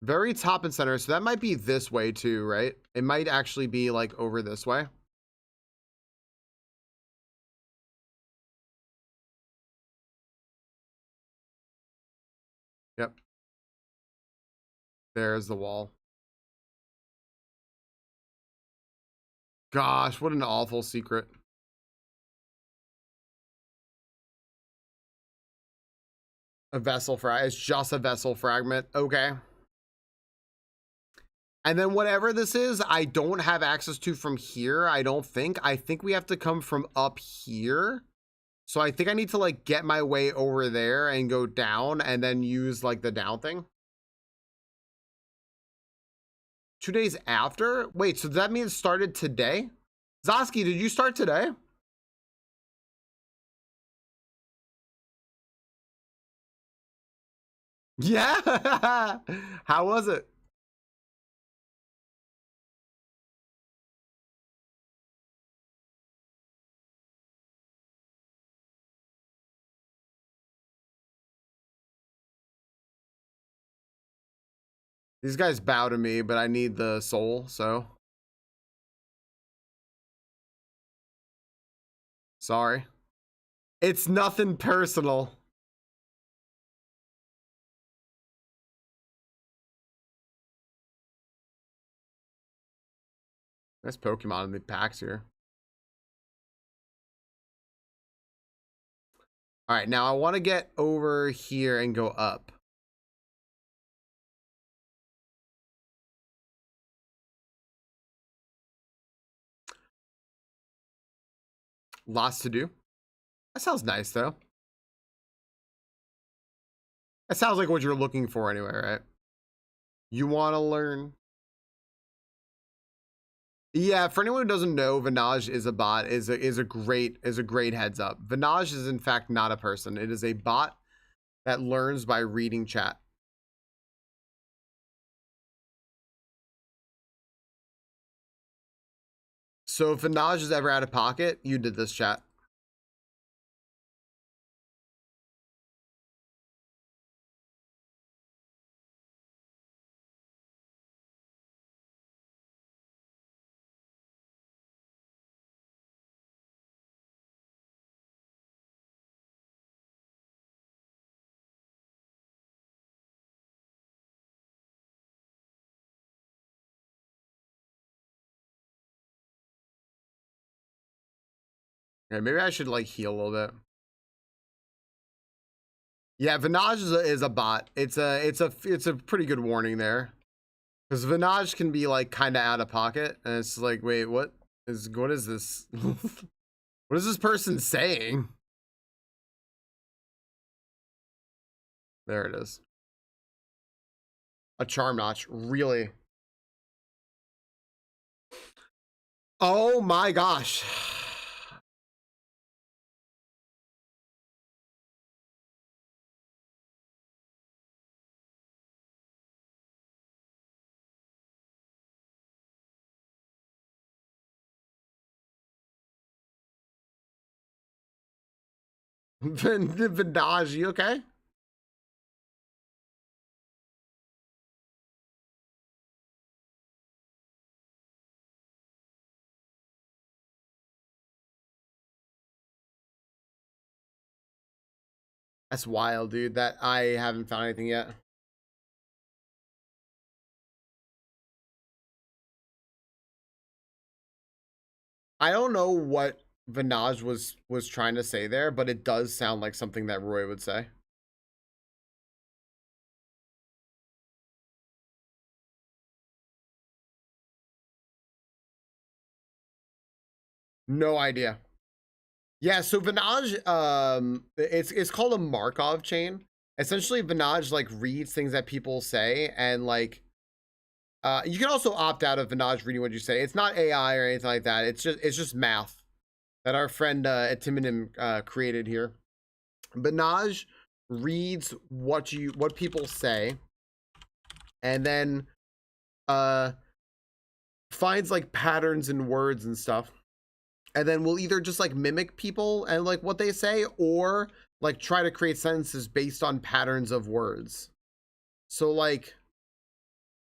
Very top and center. So that might be this way too, right? It might actually be like over this way. Yep. There's the wall. Gosh, what an awful secret. A vessel frag. It's just a vessel fragment. Okay. And then whatever this is, I don't have access to from here. I don't think. I think we have to come from up here. So I think I need to like get my way over there and go down and then use like the down thing. 2 days after? Wait, so that means it started today? Zoski, did you start today? Yeah. How was it? These guys bow to me, but I need the soul, so. Sorry. It's nothing personal. Nice Pokemon in the packs here. All right, now I want to get over here and go up. Lots to do. That sounds nice, though. That sounds like what you're looking for anyway, right? You want to learn. Yeah, for anyone who doesn't know, Vinage is a bot. Is a great heads up. Vinage is in fact not a person. It is a bot that learns by reading chat. So if Vinage is ever out of pocket, you did this, chat. Okay, maybe I should like heal a little bit. Yeah, Vinage is a bot. It's a pretty good warning there, because Vinage can be like kind of out of pocket, and it's like, wait, what is this? What is this person saying? There it is. A charm notch, really? Oh my gosh. Vinage, you okay? That's wild, dude. That I haven't found anything yet. I don't know what Vinage was trying to say there, but it does sound like something that Roy would say. No idea. Yeah, so Vinage, it's called a Markov chain. Essentially, Vinage like reads things that people say, and like, you can also opt out of Vinage reading what you say. It's not AI or anything like that. It's just math that our friend Timinim created here. Vinage reads what people say, and then finds like patterns in words and stuff, and then we'll either just like mimic people and like what they say, or like try to create sentences based on patterns of words. So like,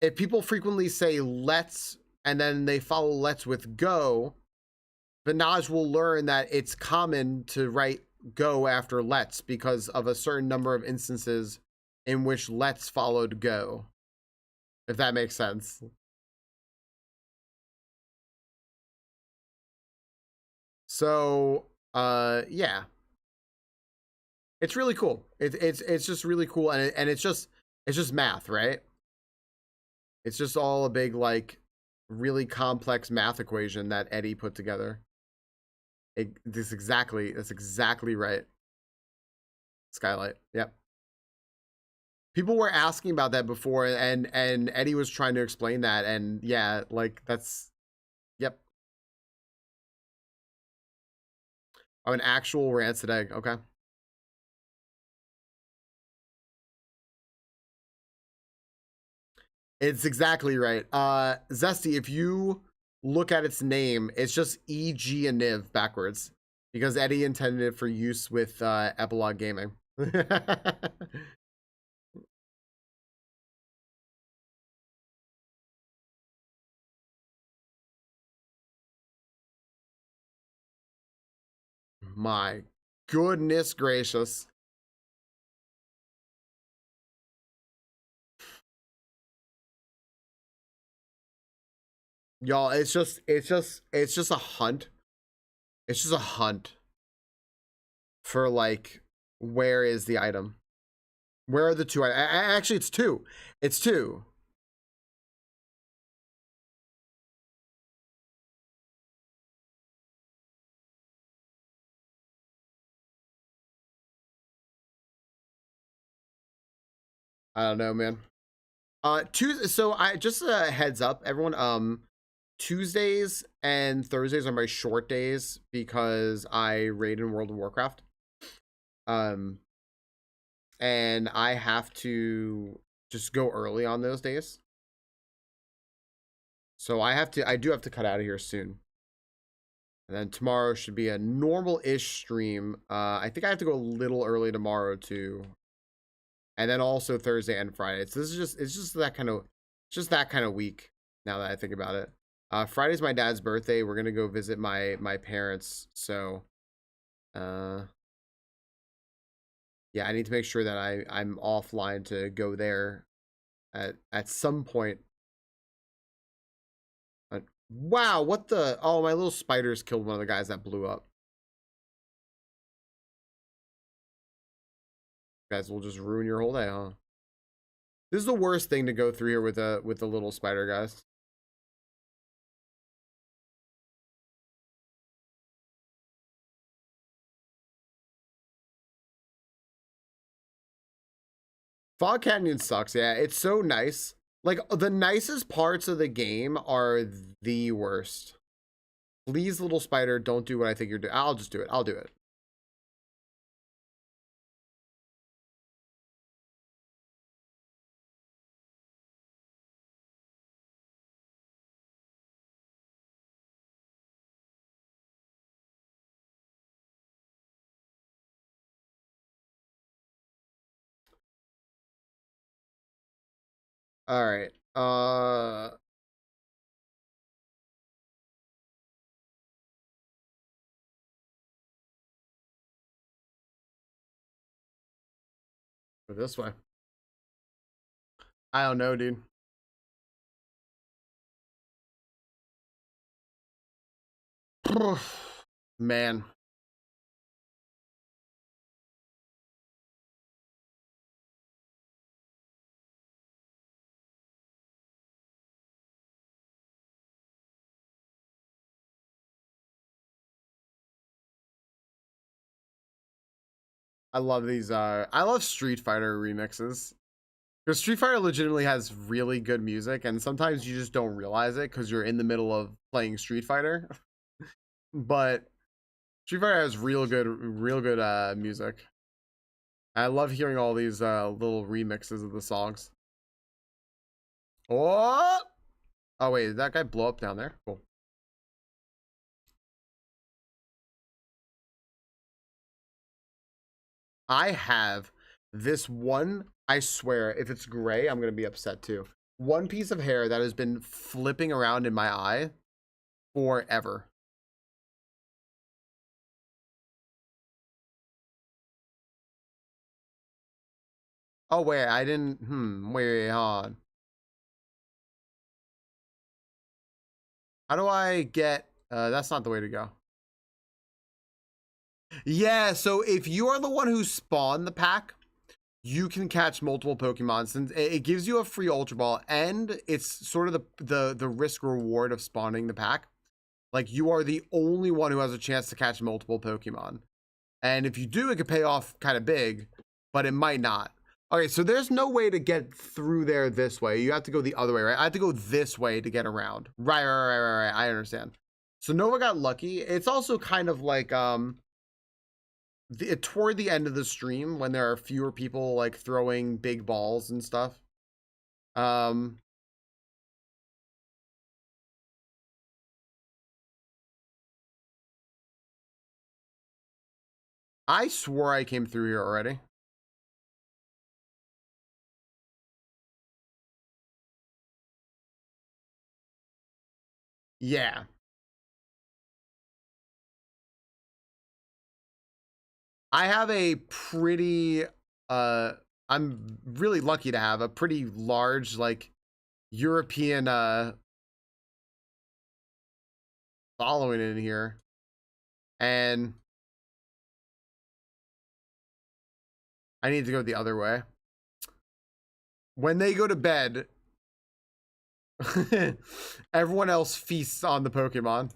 if people frequently say let's and then they follow let's with go, Vinage will learn that it's common to write go after let's because of a certain number of instances in which let's followed go, if that makes sense. So yeah, it's really cool. It's just really cool, and it's just math, right? It's just all a big like really complex math equation that Eddie put together. That's exactly right. Skylight. Yep. People were asking about that before, and Eddie was trying to explain that, and yeah, like that's, yep. Oh, an actual rancid egg. Okay. It's exactly right. Zesty, if you look at its name, it's just EG and Niv backwards because Eddie intended it for use with Epilogue Gaming. My goodness gracious. Y'all, it's just a hunt. It's just a hunt for like, where is the item? Where are the two? Actually, it's two. It's two. I don't know, man. Tuesday. So I just a heads up, everyone. Tuesdays and Thursdays are my short days because I raid in World of Warcraft. And I have to just go early on those days. So I do have to cut out of here soon. And then tomorrow should be a normal-ish stream. I think I have to go a little early tomorrow too. And then also Thursday and Friday. So this is just, it's just that kind of week now that I think about it. Friday's my dad's birthday. We're gonna go visit my parents. So yeah, I need to make sure that I'm offline to go there at some point. Wow, what the, oh, my little spiders killed one of the guys that blew up. Guys will just ruin your whole day, huh? This is the worst thing to go through here with the little spider guys. Fog Canyon sucks. Yeah, it's so nice. Like, the nicest parts of the game are the worst. Please, little spider, don't do what I think you're doing. I'll just do it. I'll do it. All right. Go this way. I don't know, dude. Man. I love these. I love Street Fighter remixes. Because Street Fighter legitimately has really good music, and sometimes you just don't realize it because you're in the middle of playing Street Fighter. But Street Fighter has real good music. I love hearing all these little remixes of the songs. Oh, oh wait, did that guy blow up down there? Cool. I have this one, I swear, if it's gray, I'm gonna be upset too. One piece of hair that has been flipping around in my eye forever. Oh wait, I didn't, wait, hold on. How do I get, that's not the way to go. Yeah, so if you are the one who spawned the pack, you can catch multiple Pokemon, since it gives you a free Ultra Ball, and it's sort of the risk reward of spawning the pack. Like, you are the only one who has a chance to catch multiple Pokemon. And if you do, it could pay off kind of big, but it might not. Okay, so there's no way to get through there this way. You have to go the other way, right? I have to go this way to get around. Right. I understand. So Nova got lucky. It's also kind of like toward the end of the stream when there are fewer people like throwing big balls and stuff. I swore I came through here already. Yeah. I have a pretty I'm really lucky to have a pretty large like European following in here. And I need to go the other way. When they go to bed, everyone else feasts on the Pokemon.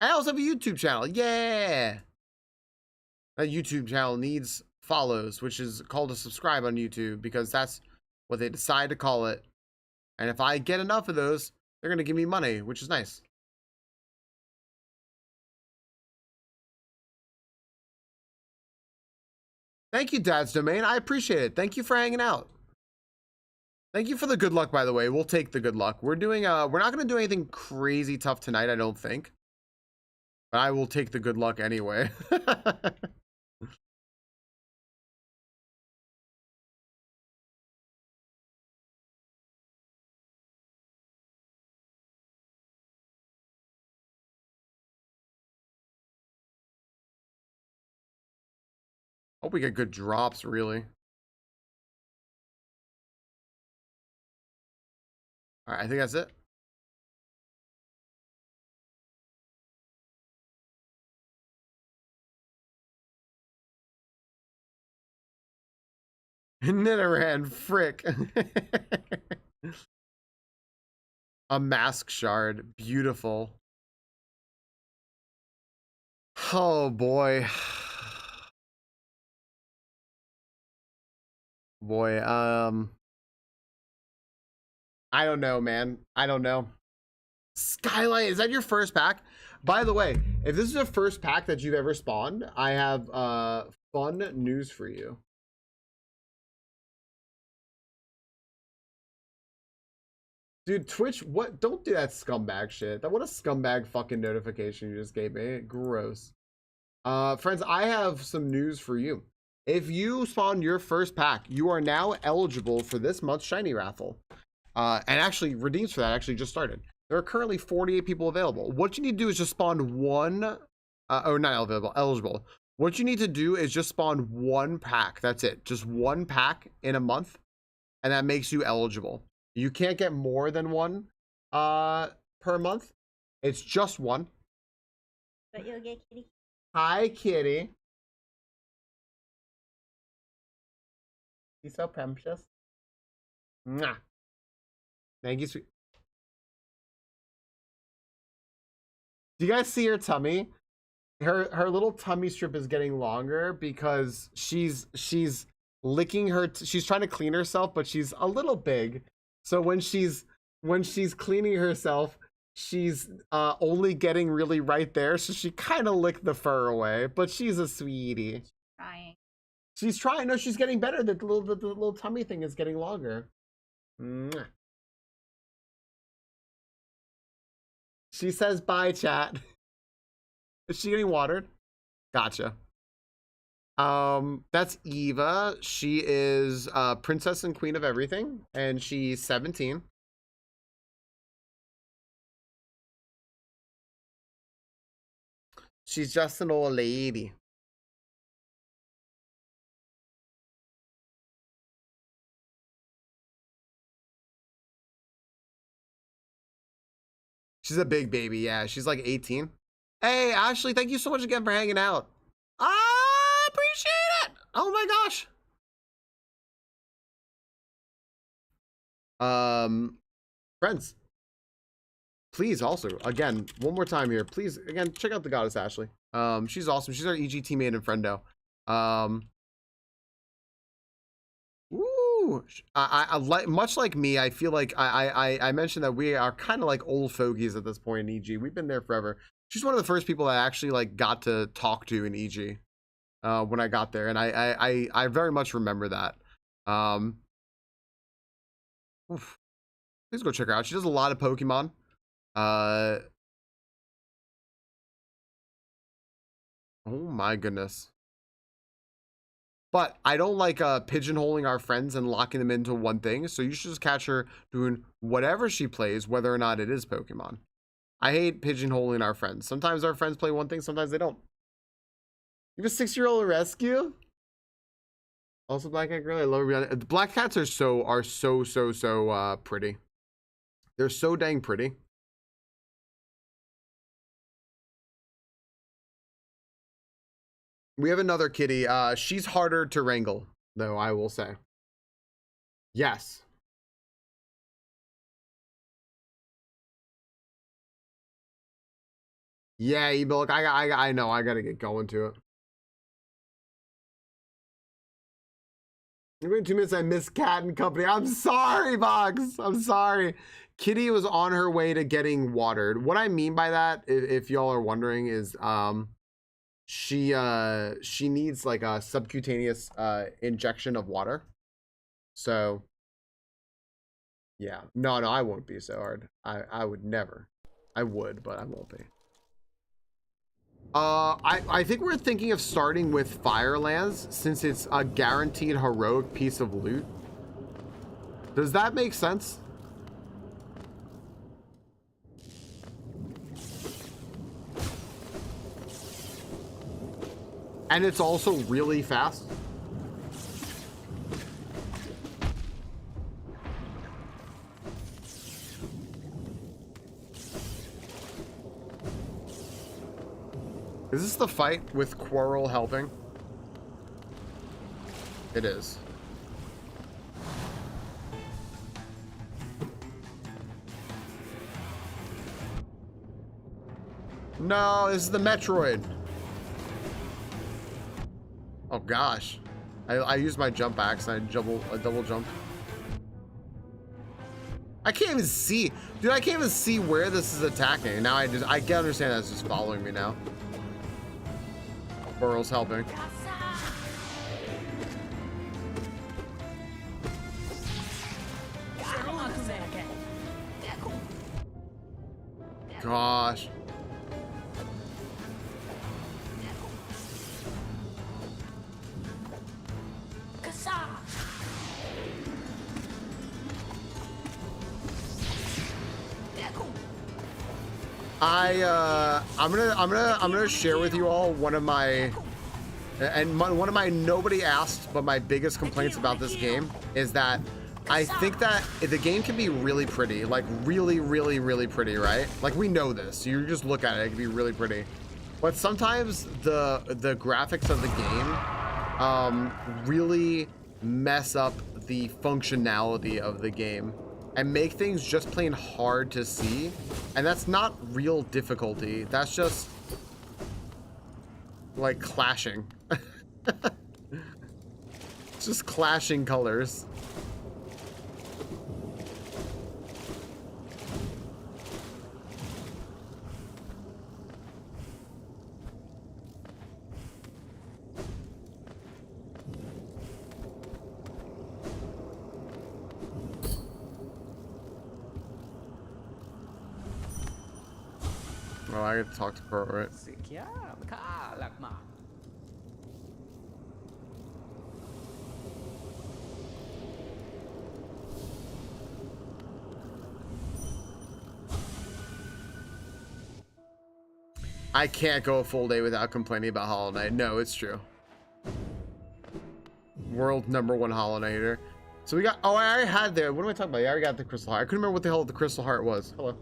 I also have a YouTube channel. Yeah. That YouTube channel needs follows, which is called a subscribe on YouTube because that's what they decide to call it. And if I get enough of those, they're going to give me money, which is nice. Thank you, Dad's Domain. I appreciate it. Thank you for hanging out. Thank you for the good luck, by the way. We'll take the good luck. We're doing we're not going to do anything crazy tough tonight, I don't think. But I will take the good luck anyway. Hope we get good drops, really. All right, I think that's it. Nidoran, frick. A mask shard, beautiful. Oh boy. Boy, I don't know, man. I don't know. Skylight, is that your first pack? By the way, if this is the first pack that you've ever spawned, I have fun news for you. Dude, Twitch, what? Don't do that scumbag shit. What a scumbag fucking notification you just gave me. Gross. Friends, I have some news for you. If you spawn your first pack, you are now eligible for this month's shiny raffle. And actually, redeems for that actually just started. There are currently 48 people available. What you need to do is just spawn one, or not available, eligible. What you need to do is just spawn one pack. That's it. Just one pack in a month. And that makes you eligible. You can't get more than one per month. It's just one. But you'll get kitty. Hi, kitty. He's so precious. Mwah. Thank you, sweet. Do you guys see her tummy? Her little tummy strip is getting longer because she's licking her. She's trying to clean herself, but she's a little big. So when she's cleaning herself, she's only getting really right there. So she kind of licked the fur away, but she's a sweetie. Trying. She's trying. No, she's getting better. The little tummy thing is getting longer. Mwah. She says bye, chat. Is she getting watered? Gotcha. That's Eva. She is princess and queen of everything, and she's 17. She's just an old lady. She's a big baby, yeah. She's like 18. Hey, Ashley, thank you so much again for hanging out. I appreciate it. Oh my gosh. Friends, please also, again, one more time here, please, again, check out the goddess Ashley. She's awesome. She's our EG teammate and friendo. you, I like, much like me, I feel like I mentioned that we are kind of like old fogies at this point in EG. We've been there forever. She's one of the first people I actually like got to talk to in EG when I got there, and I very much remember that. Oof. Please go check her out. She does a lot of Pokemon. Oh my goodness. But I don't like pigeonholing our friends and locking them into one thing. So you should just catch her doing whatever she plays, whether or not it is Pokemon. I hate pigeonholing our friends. Sometimes our friends play one thing, sometimes they don't. You have a 6-year-old rescue? Also Black Cat Girl. I love Rihanna. The black cats are so pretty. They're so dang pretty. We have another kitty. She's harder to wrangle, though, I will say. Yes. Yeah, Ebilk, I know. I gotta get going to it. I'm going 2 minutes. I miss Cat and Company. I'm sorry, Box. I'm sorry. Kitty was on her way to getting watered. What I mean by that, if y'all are wondering, is she needs like a subcutaneous injection of water. So yeah, no, I won't be so hard. I would never. I would, but I won't be. I think we're thinking of starting with Firelands since it's a guaranteed heroic piece of loot. Does that make sense? And it's also really fast. Is this the fight with Quarrel helping? It is. No, this is the Metroid. Oh gosh. I used my jump axe and I double jumped. I can't even see. Dude, I can't even see where this is attacking. Now I can understand that it's just following me now. Burrow's helping. Gosh. I'm gonna share with you all one of my nobody asked, but my biggest complaints about this game is that I think that the game can be really pretty, like really pretty, right? Like we know this. You just look at it, it can be really pretty. But sometimes the graphics of the game really mess up the functionality of the game and make things just plain hard to see. And that's not real difficulty. That's just like clashing. It's just clashing colors. Oh, I get to talk to Pearl, right? I can't go a full day without complaining about Hollow Knight. No, it's true. World #1 Hollow Knighter. So we got, oh, I already had the, what am I talking about? I already got the Crystal Heart. I couldn't remember what the hell the Crystal Heart was. Hello.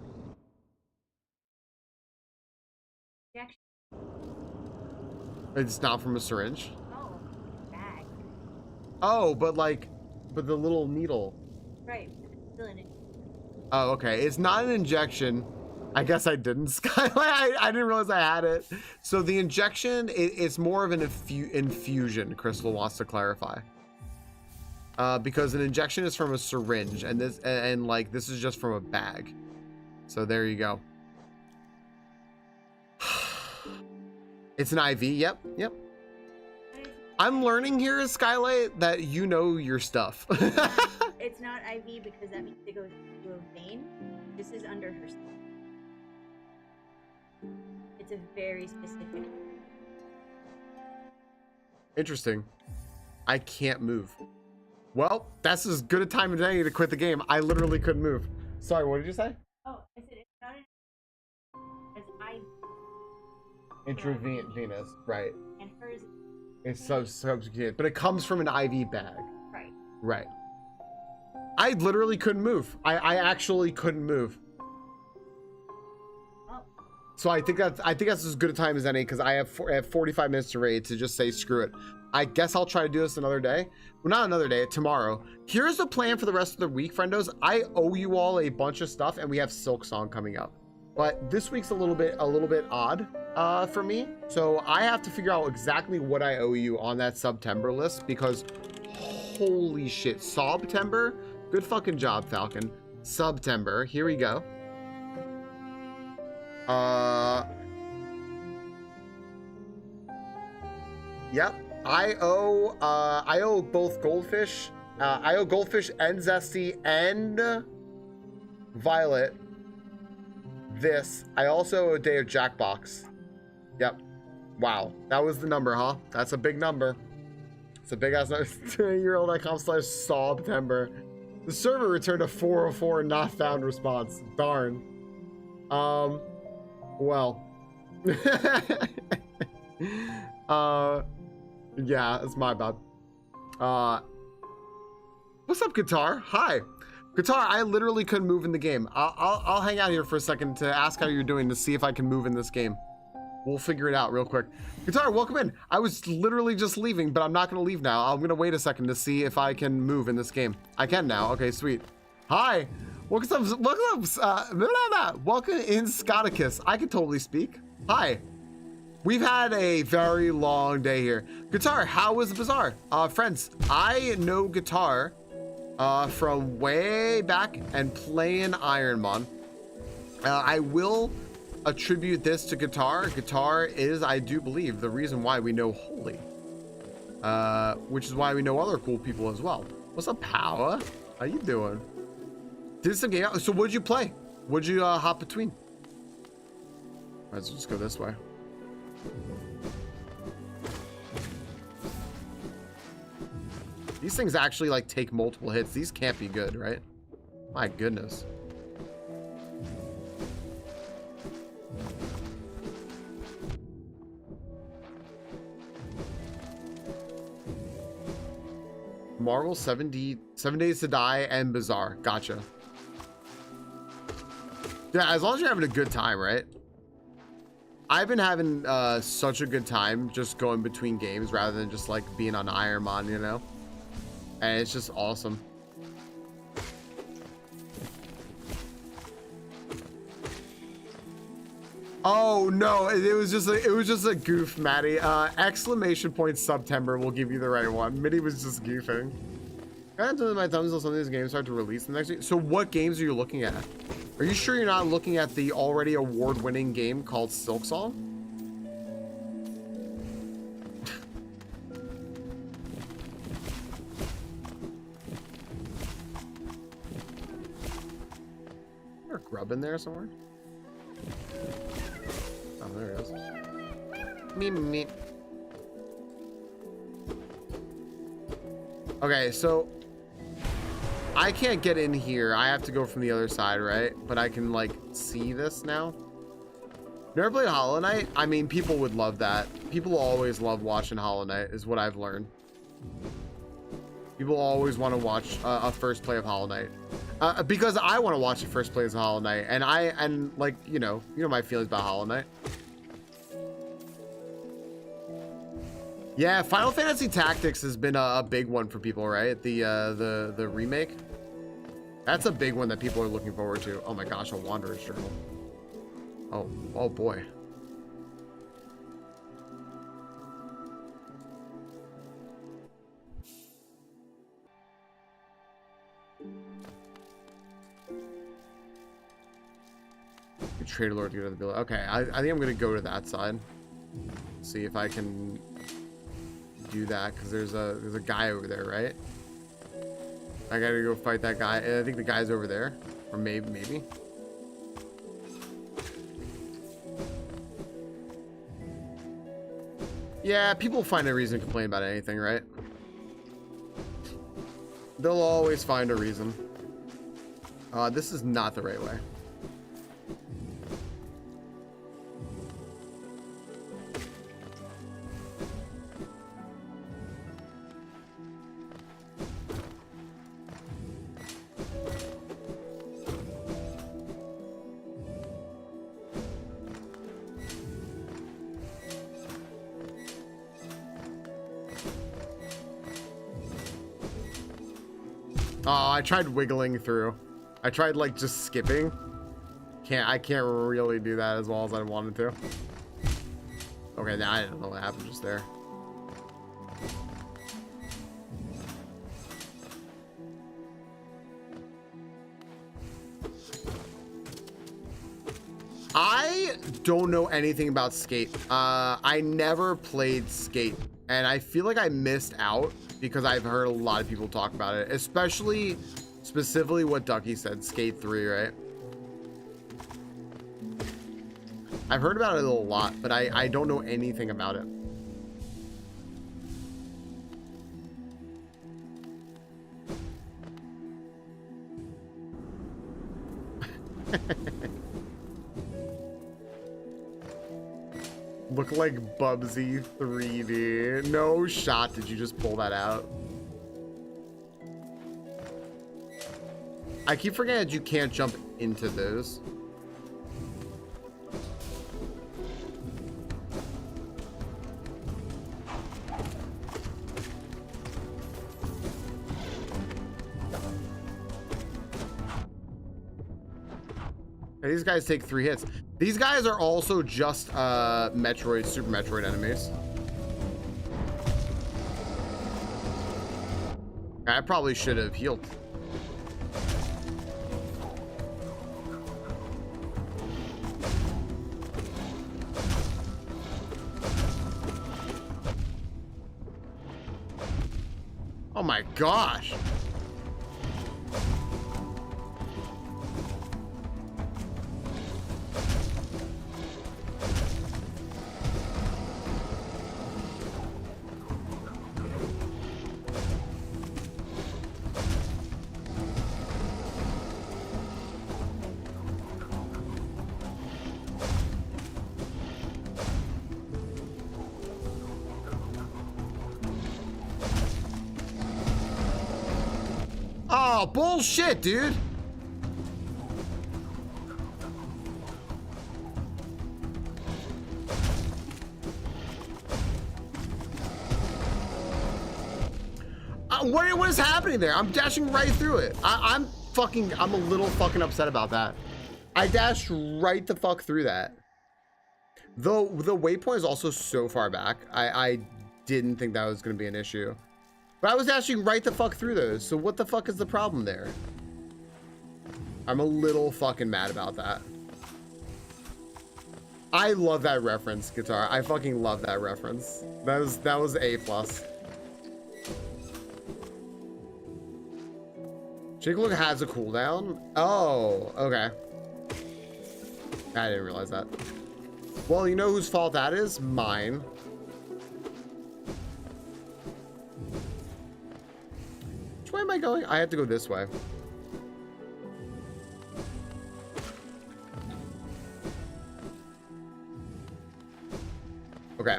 It's not from a syringe? Oh, bag. Oh, but like, but the little needle. Right, it's still in it. Oh, okay. It's not an injection. I guess I didn't, Skylight. I didn't realize I had it. So the injection, it's more of an infusion, Crystal wants to clarify. because an injection is from a syringe, and like this is just from a bag. So there you go. It's an IV. Yep. I'm learning here, Skylight, that you know your stuff. It's not IV because that means it goes into a vein. This is under her skin. It's a very specific. Interesting. I can't move. Well, that's as good a time as any to quit the game. I literally couldn't move. Sorry, what did you say? Oh, I said it's not as IV. Intravenous, right. And hers. It's subcutaneous, but it comes from an IV bag. Right. Right. I literally couldn't move. I actually couldn't move. Oh. So I think that's as good a time as any because I have 45 minutes to raid to just say screw it. I guess I'll try to do this another day. Well, not another day, tomorrow. Here's the plan for the rest of the week, friendos. I owe you all a bunch of stuff, and we have Silk Song coming up. But this week's a little bit odd for me. So I have to figure out exactly what I owe you on that September list because holy shit, Sobtember. Good fucking job, Falcon. September. Here we go. Yep. I owe both Goldfish. I owe Goldfish and Zesty and Violet this. I also owe a day of Jackbox. Yep. Wow. That was the number, huh? That's a big number. It's a big ass number. 2yearold.com/September. The server returned a 404 not found response. Darn. Well. Yeah, it's my bad. What's up, Guitar? Hi. Guitar, I literally couldn't move in the game. I'll hang out here for a second to ask how you're doing to see if I can move in this game. We'll figure it out real quick. Guitar, welcome in. I was literally just leaving, but I'm not gonna leave now. I'm gonna wait a second to see if I can move in this game. I can now. Okay, sweet. Hi. Welcome in, Scotticus. I can totally speak. Hi. We've had a very long day here. Guitar, how was the bazaar? Friends, I know Guitar from way back and playing Ironmon. I will attribute this to Guitar. Guitar is, I do believe, the reason why we know Holy. Which is why we know other cool people as well. What's up, Power? How you doing? Did some game. So what'd you play? What'd you hop between? Let's just go this way. These things actually like take multiple hits. These can't be good, right? My goodness. Marvel 7 Days to Die and Bazaar. Gotcha. Yeah, as long as you're having a good time, right? I've been having such a good time just going between games rather than just like being on Ironmon, you know? And it's just awesome. Oh no, it was just a goof, Maddie. Exclamation point September will give you the right one. Mitty was just goofing. I have to my thumbs until some of these games start to release the next week. So what games are you looking at? Are you sure you're not looking at the already award-winning game called Silk Song? Is there a grub in there somewhere? Oh, there it is. Me. Okay, so I can't get in here. I have to go from the other side, right? But I can like see this now. Never played Hollow Knight? I mean, people would love that. People always love watching Hollow Knight, is what I've learned. People always want to watch a first play of Hollow Knight. Because I want to watch the first play of Hollow Knight, and like, you know my feelings about Hollow Knight. Yeah, Final Fantasy Tactics has been a big one for people, right? The remake. That's a big one that people are looking forward to. Oh my gosh, a Wanderer's Journal. Oh boy. Trader Lord to go to the building. Okay, I think I'm gonna go to that side. See if I can do that, because there's a guy over there, right? I gotta go fight that guy. I think the guy's over there, or maybe. Yeah, people find a reason to complain about anything, right? They'll always find a reason. This is not the right way. Oh, I tried wiggling through. I tried like just skipping. I can't really do that as well as I wanted to. Okay, now I didn't know what happened just there. I don't know anything about Skate. I never played Skate, and I feel like I missed out because I've heard a lot of people talk about it, specifically what Ducky said, Skate 3, right? I've heard about it a lot, but I don't know anything about it. Look like Bubsy 3D. No shot. Did you just pull that out? I keep forgetting that you can't jump into those. And these guys take 3 hits. These guys are also just Super Metroid enemies. I probably should have healed. Oh my gosh. Oh, bullshit, dude. What is happening there? I'm dashing right through it. I'm a little fucking upset about that. I dashed right the fuck through that. Though the waypoint is also so far back, I didn't think that was going to be an issue. But I was dashing right the fuck through those, so what the fuck is the problem there? I'm a little fucking mad about that. I love that reference, Guitar. I fucking love that reference. That was A+. Shake Look has a cooldown? Oh, okay. I didn't realize that. Well, you know whose fault that is? Mine. Which way am I going? I have to go this way. Okay.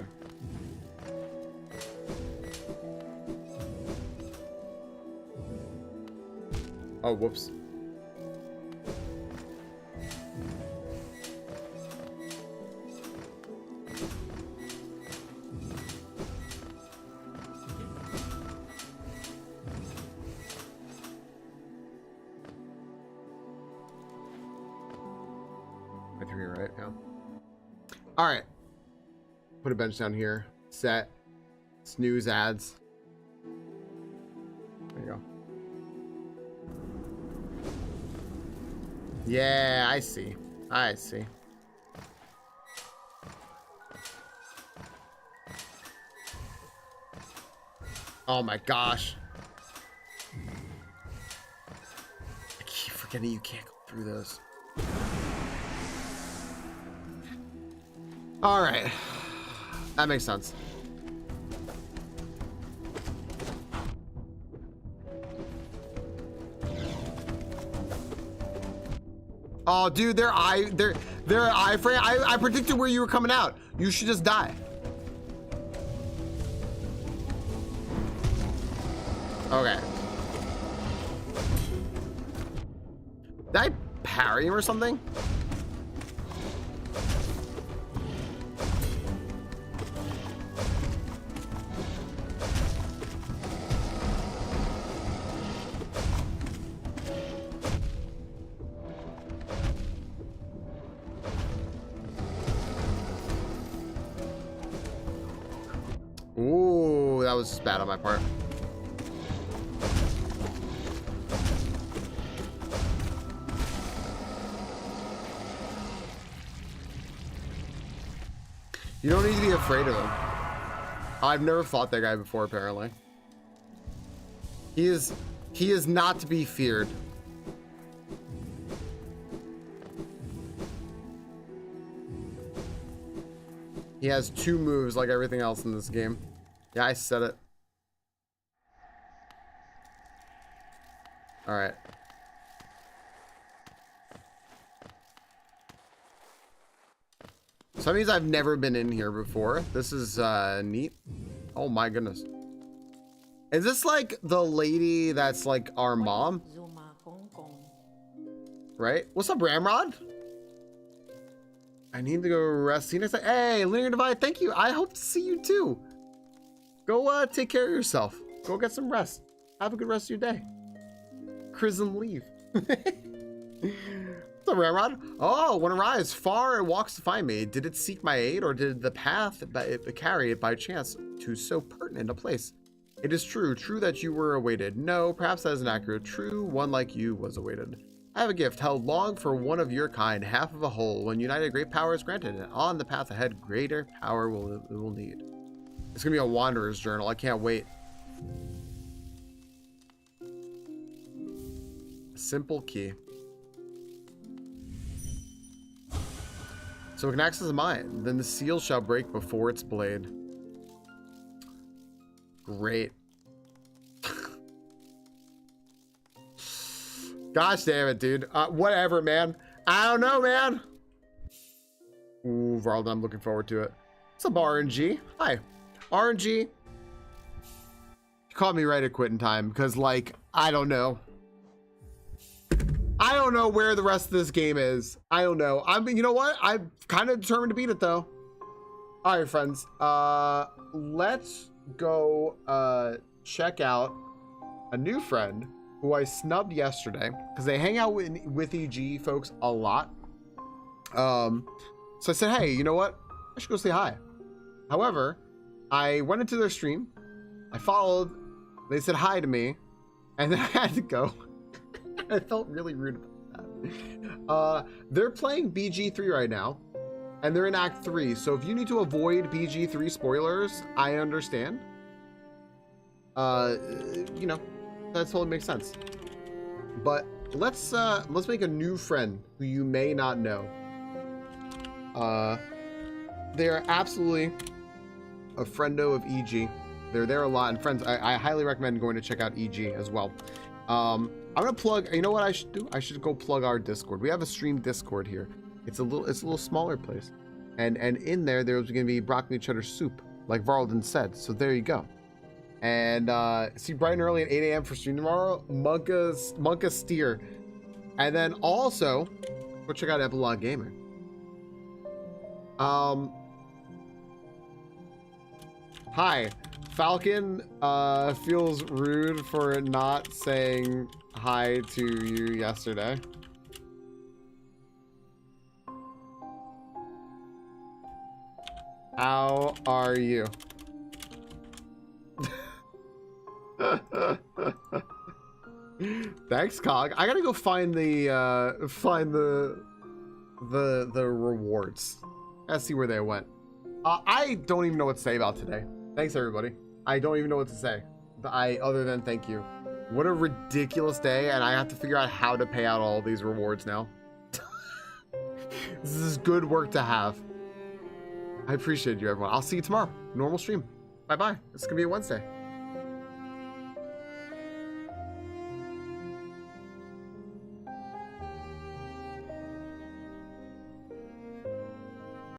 Oh, whoops. I think you're right now. All right. Put a bench down here. Set. Snooze ads. There you go. Yeah, I see. I see. Oh my gosh. I keep forgetting you can't go through those. All right. That makes sense. Oh, dude, their iframe. I predicted where you were coming out. You should just die. Okay. Did I parry him or something? Ooh, that was bad on my part. You don't need to be afraid of him. I've never fought that guy before, apparently. He is not to be feared. He has 2 moves like everything else in this game. Yeah, I said it. All right. So that means I've never been in here before. This is neat. Oh my goodness. Is this like the lady that's like our mom? Right? What's up, Ramrod? I need to go rest. See you next time. Hey, Linear Divide, thank you. I hope to see you too. Go take care of yourself. Go get some rest. Have a good rest of your day. Chrism leave. What's up, Ramrod? Oh, when it arrives far, it walks to find me. Did it seek my aid, or did the path carry it by chance to so pertinent a place? It is true that you were awaited. No, perhaps that is inaccurate. True, one like you was awaited. I have a gift held long for one of your kind, half of a whole. When united, great power is granted, and on the path ahead, greater power will need. It's gonna be a wanderer's journal. I can't wait. A simple key. So it can access mine. Then the seal shall break before its blade. Great. Gosh damn it, dude. Whatever, man. I don't know, man. Ooh, Varlden, I'm looking forward to it. What's up, RNG? Hi. RNG. You caught me right at quitting time because, like, I don't know. I don't know where the rest of this game is. I don't know. I mean, you know what? I'm kind of determined to beat it, though. All right, friends. Let's go check out a new friend who I snubbed yesterday because they hang out with EG folks a lot. So I said, hey, you know what? I should go say hi. However, I went into their stream. I followed. They said hi to me. And then I had to go. I felt really rude about that. They're playing BG3 right now. And they're in Act 3. So if you need to avoid BG3 spoilers, I understand. You know, that totally makes sense. But let's make a new friend who you may not know. They are absolutely a friendo of EG. They're there a lot, and friends, I highly recommend going to check out EG as well. I'm gonna plug. You know what I should do? I should go plug our Discord. We have a stream Discord here. It's a little smaller place, and in there's gonna be broccoli cheddar soup, like Varlden said. So there you go. And see bright and early at 8 a.m. for stream tomorrow. Monka Steer, and then also go check out Epilogue Gamer. Hi, Falcon feels rude for not saying hi to you yesterday. How are you? Thanks, Cog. I gotta go find the rewards. Let's see where they went. I don't even know what to say about today. Thanks, everybody. I don't even know what to say. other than thank you. What a ridiculous day, and I have to figure out how to pay out all these rewards now. This is good work to have. I appreciate you, everyone. I'll see you tomorrow. Normal stream. Bye-bye. It's gonna be a Wednesday.